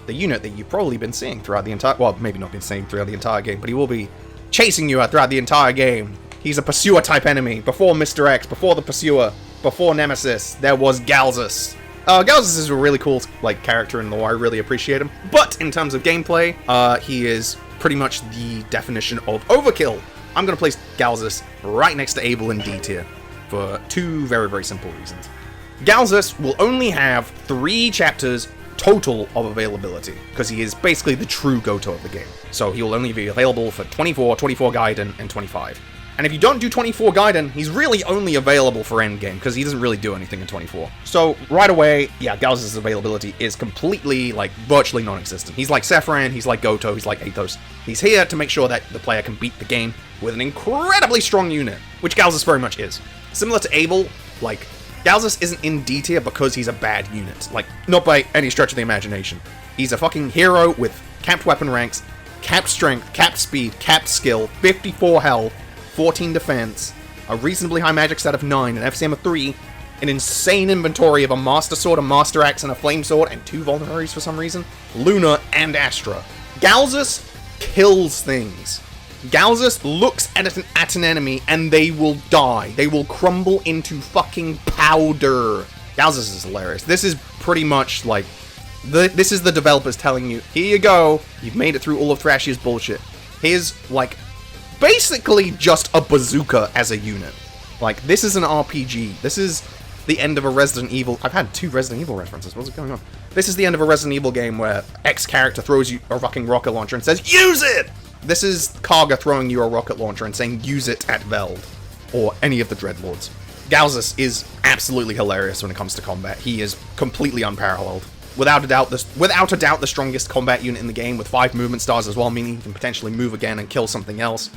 The unit that you've probably been seeing throughout the entire... Well, maybe not been seeing throughout the entire game, but he will be chasing you throughout the entire game. He's a pursuer-type enemy. Before Mr. X, before the Pursuer, before Nemesis, there was Galzus. Galzus is a really cool, like, character in lore. I really appreciate him. But in terms of gameplay, he is pretty much the definition of overkill. I'm going to place Galzus right next to Eyvel in D tier for 2 very, very simple reasons. Galzus will only have 3 chapters total of availability, because he is basically the true Goto of the game. So he will only be available for 24, 24 Gaiden, and 25. And if you don't do 24 Gaiden, he's really only available for endgame, because he doesn't really do anything in 24. So, right away, yeah, Galzus' availability is completely, like, virtually non-existent. He's like Sephiroth, he's like Goto, he's like Athos. He's here to make sure that the player can beat the game with an incredibly strong unit, which Galzus very much is. Similar to Eyvel, like, Galzus isn't in D tier because he's a bad unit. Like, not by any stretch of the imagination. He's a fucking hero with capped weapon ranks, capped strength, capped speed, capped skill, 54 health, 14 defense, a reasonably high magic set of 9, an FCM of 3, an insane inventory of a Master Sword, a Master Axe, and a Flame Sword, and 2 vulneraries for some reason, Luna, and Astra. Galzus kills things. Galzus looks at an enemy and they will die. They will crumble into fucking powder. Galzus is hilarious. This is pretty much like... This is the developers telling you, here you go, you've made it through all of Thrashia's bullshit. Here's, like, basically just a bazooka as a unit. Like, this is an RPG. This is the end of a Resident Evil... I've had 2 Resident Evil references. What's going on? This is the end of a Resident Evil game where X character throws you a fucking rocket launcher and says, use it! This is Karga throwing you a rocket launcher and saying, use it at Veld, or any of the Dreadlords. Galzus is absolutely hilarious when it comes to combat. He is completely unparalleled. Without a doubt, the strongest combat unit in the game, with 5 movement stars as well, meaning he can potentially move again and kill something else,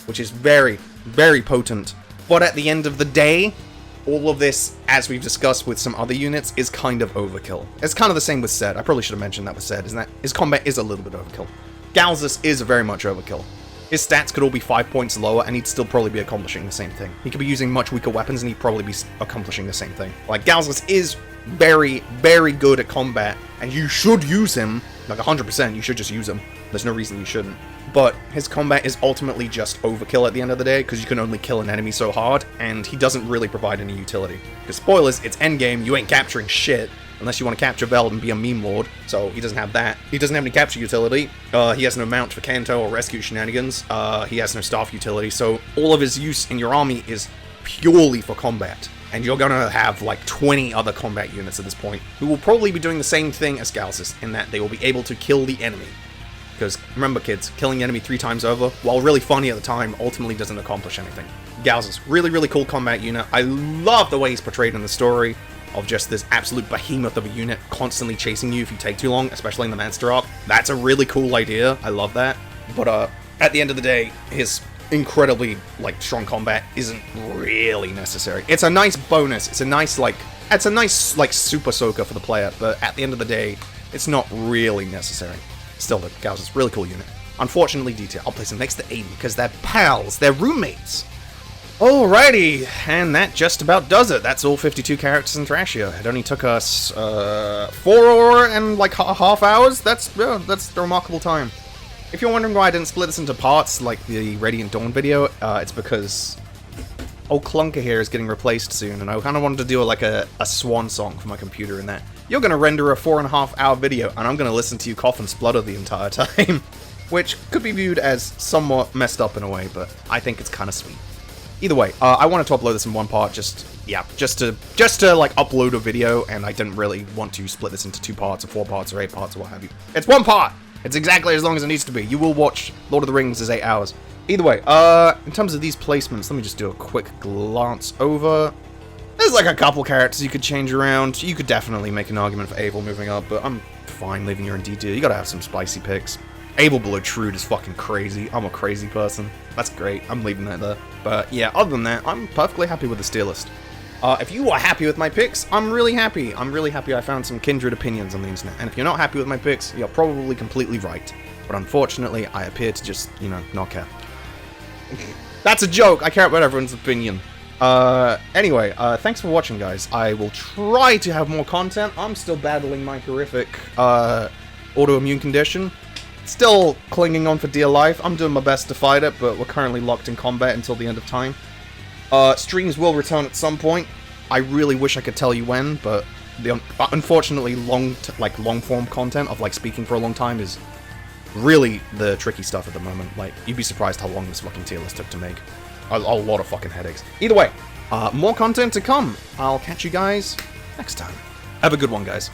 which is very, very potent. But at the end of the day, all of this, as we've discussed with some other units, is kind of overkill. It's kind of the same with Ced. I probably should have mentioned that with Ced, isn't that? His combat is a little bit overkill. Galzus is very much overkill. His stats could all be 5 points lower, and he'd still probably be accomplishing the same thing. He could be using much weaker weapons, and he'd probably be accomplishing the same thing. Like, Galzus is very, very good at combat, and you should use him. Like, 100%, you should just use him. There's no reason you shouldn't. But his combat is ultimately just overkill at the end of the day, because you can only kill an enemy so hard, and he doesn't really provide any utility. Because, spoilers, it's endgame, you ain't capturing shit. Unless you want to capture Veld and be a meme lord, so he doesn't have that. He doesn't have any capture utility. He has no mount for Kanto or rescue shenanigans. He has no staff utility, so all of his use in your army is purely for combat. And you're gonna have like 20 other combat units at this point, who will probably be doing the same thing as Galzus, in that they will be able to kill the enemy. Because, remember kids, killing the enemy 3 times over, while really funny at the time, ultimately doesn't accomplish anything. Galzus, really, really cool combat unit. I love the way he's portrayed in the story, of just this absolute behemoth of a unit constantly chasing you if you take too long, especially in the Monster Arc. That's a really cool idea. I love that. But at the end of the day, his incredibly like strong combat isn't really necessary. It's a nice bonus. It's a nice like super soaker for the player, but at the end of the day, it's not really necessary. Still, the Galzus, really cool unit. Unfortunately, D tier. I'll place him next to Aiden because they're pals. They're roommates. Alrighty, and that just about does it. That's all 52 characters in Thrashia. It only took us 4 and like half hours. That's a remarkable time. If you're wondering why I didn't split this into parts like the Radiant Dawn video, it's because old Clunker here is getting replaced soon, and I kind of wanted to do like a swan song for my computer in that. You're going to render a 4.5 hour video, and I'm going to listen to you cough and splutter the entire time, which could be viewed as somewhat messed up in a way, but I think it's kind of sweet. Either way, I wanted to upload this in one part, just to like upload a video, and I didn't really want to split this into 2 parts or 4 parts or 8 parts or what have you. It's 1 part! It's exactly as long as it needs to be. You will watch Lord of the Rings as 8 hours. Either way, in terms of these placements, let me just do a quick glance over. There's like a couple characters you could change around. You could definitely make an argument for Eyvel moving up, but I'm fine leaving her in D tier. You gotta have some spicy picks. Eyvel below Troude is fucking crazy. I'm a crazy person. That's great. I'm leaving that there. But yeah, other than that, I'm perfectly happy with this tier list. If you are happy with my picks, I'm really happy. I'm really happy I found some kindred opinions on the internet. And if you're not happy with my picks, you're probably completely right. But unfortunately, I appear to just, you know, not care. That's a joke. I care about everyone's opinion. Anyway, thanks for watching, guys. I will try to have more content. I'm still battling my horrific, autoimmune condition. Still clinging on for dear life. I'm doing my best to fight it, but we're currently locked in combat until the end of time. Streams will return at some point. I really wish I could tell you when, but unfortunately, long-form content of, like, speaking for a long time is really the tricky stuff at the moment. Like, you'd be surprised how long this fucking tier list took to make. A lot of fucking headaches. Either way, more content to come. I'll catch you guys next time. Have a good one, guys.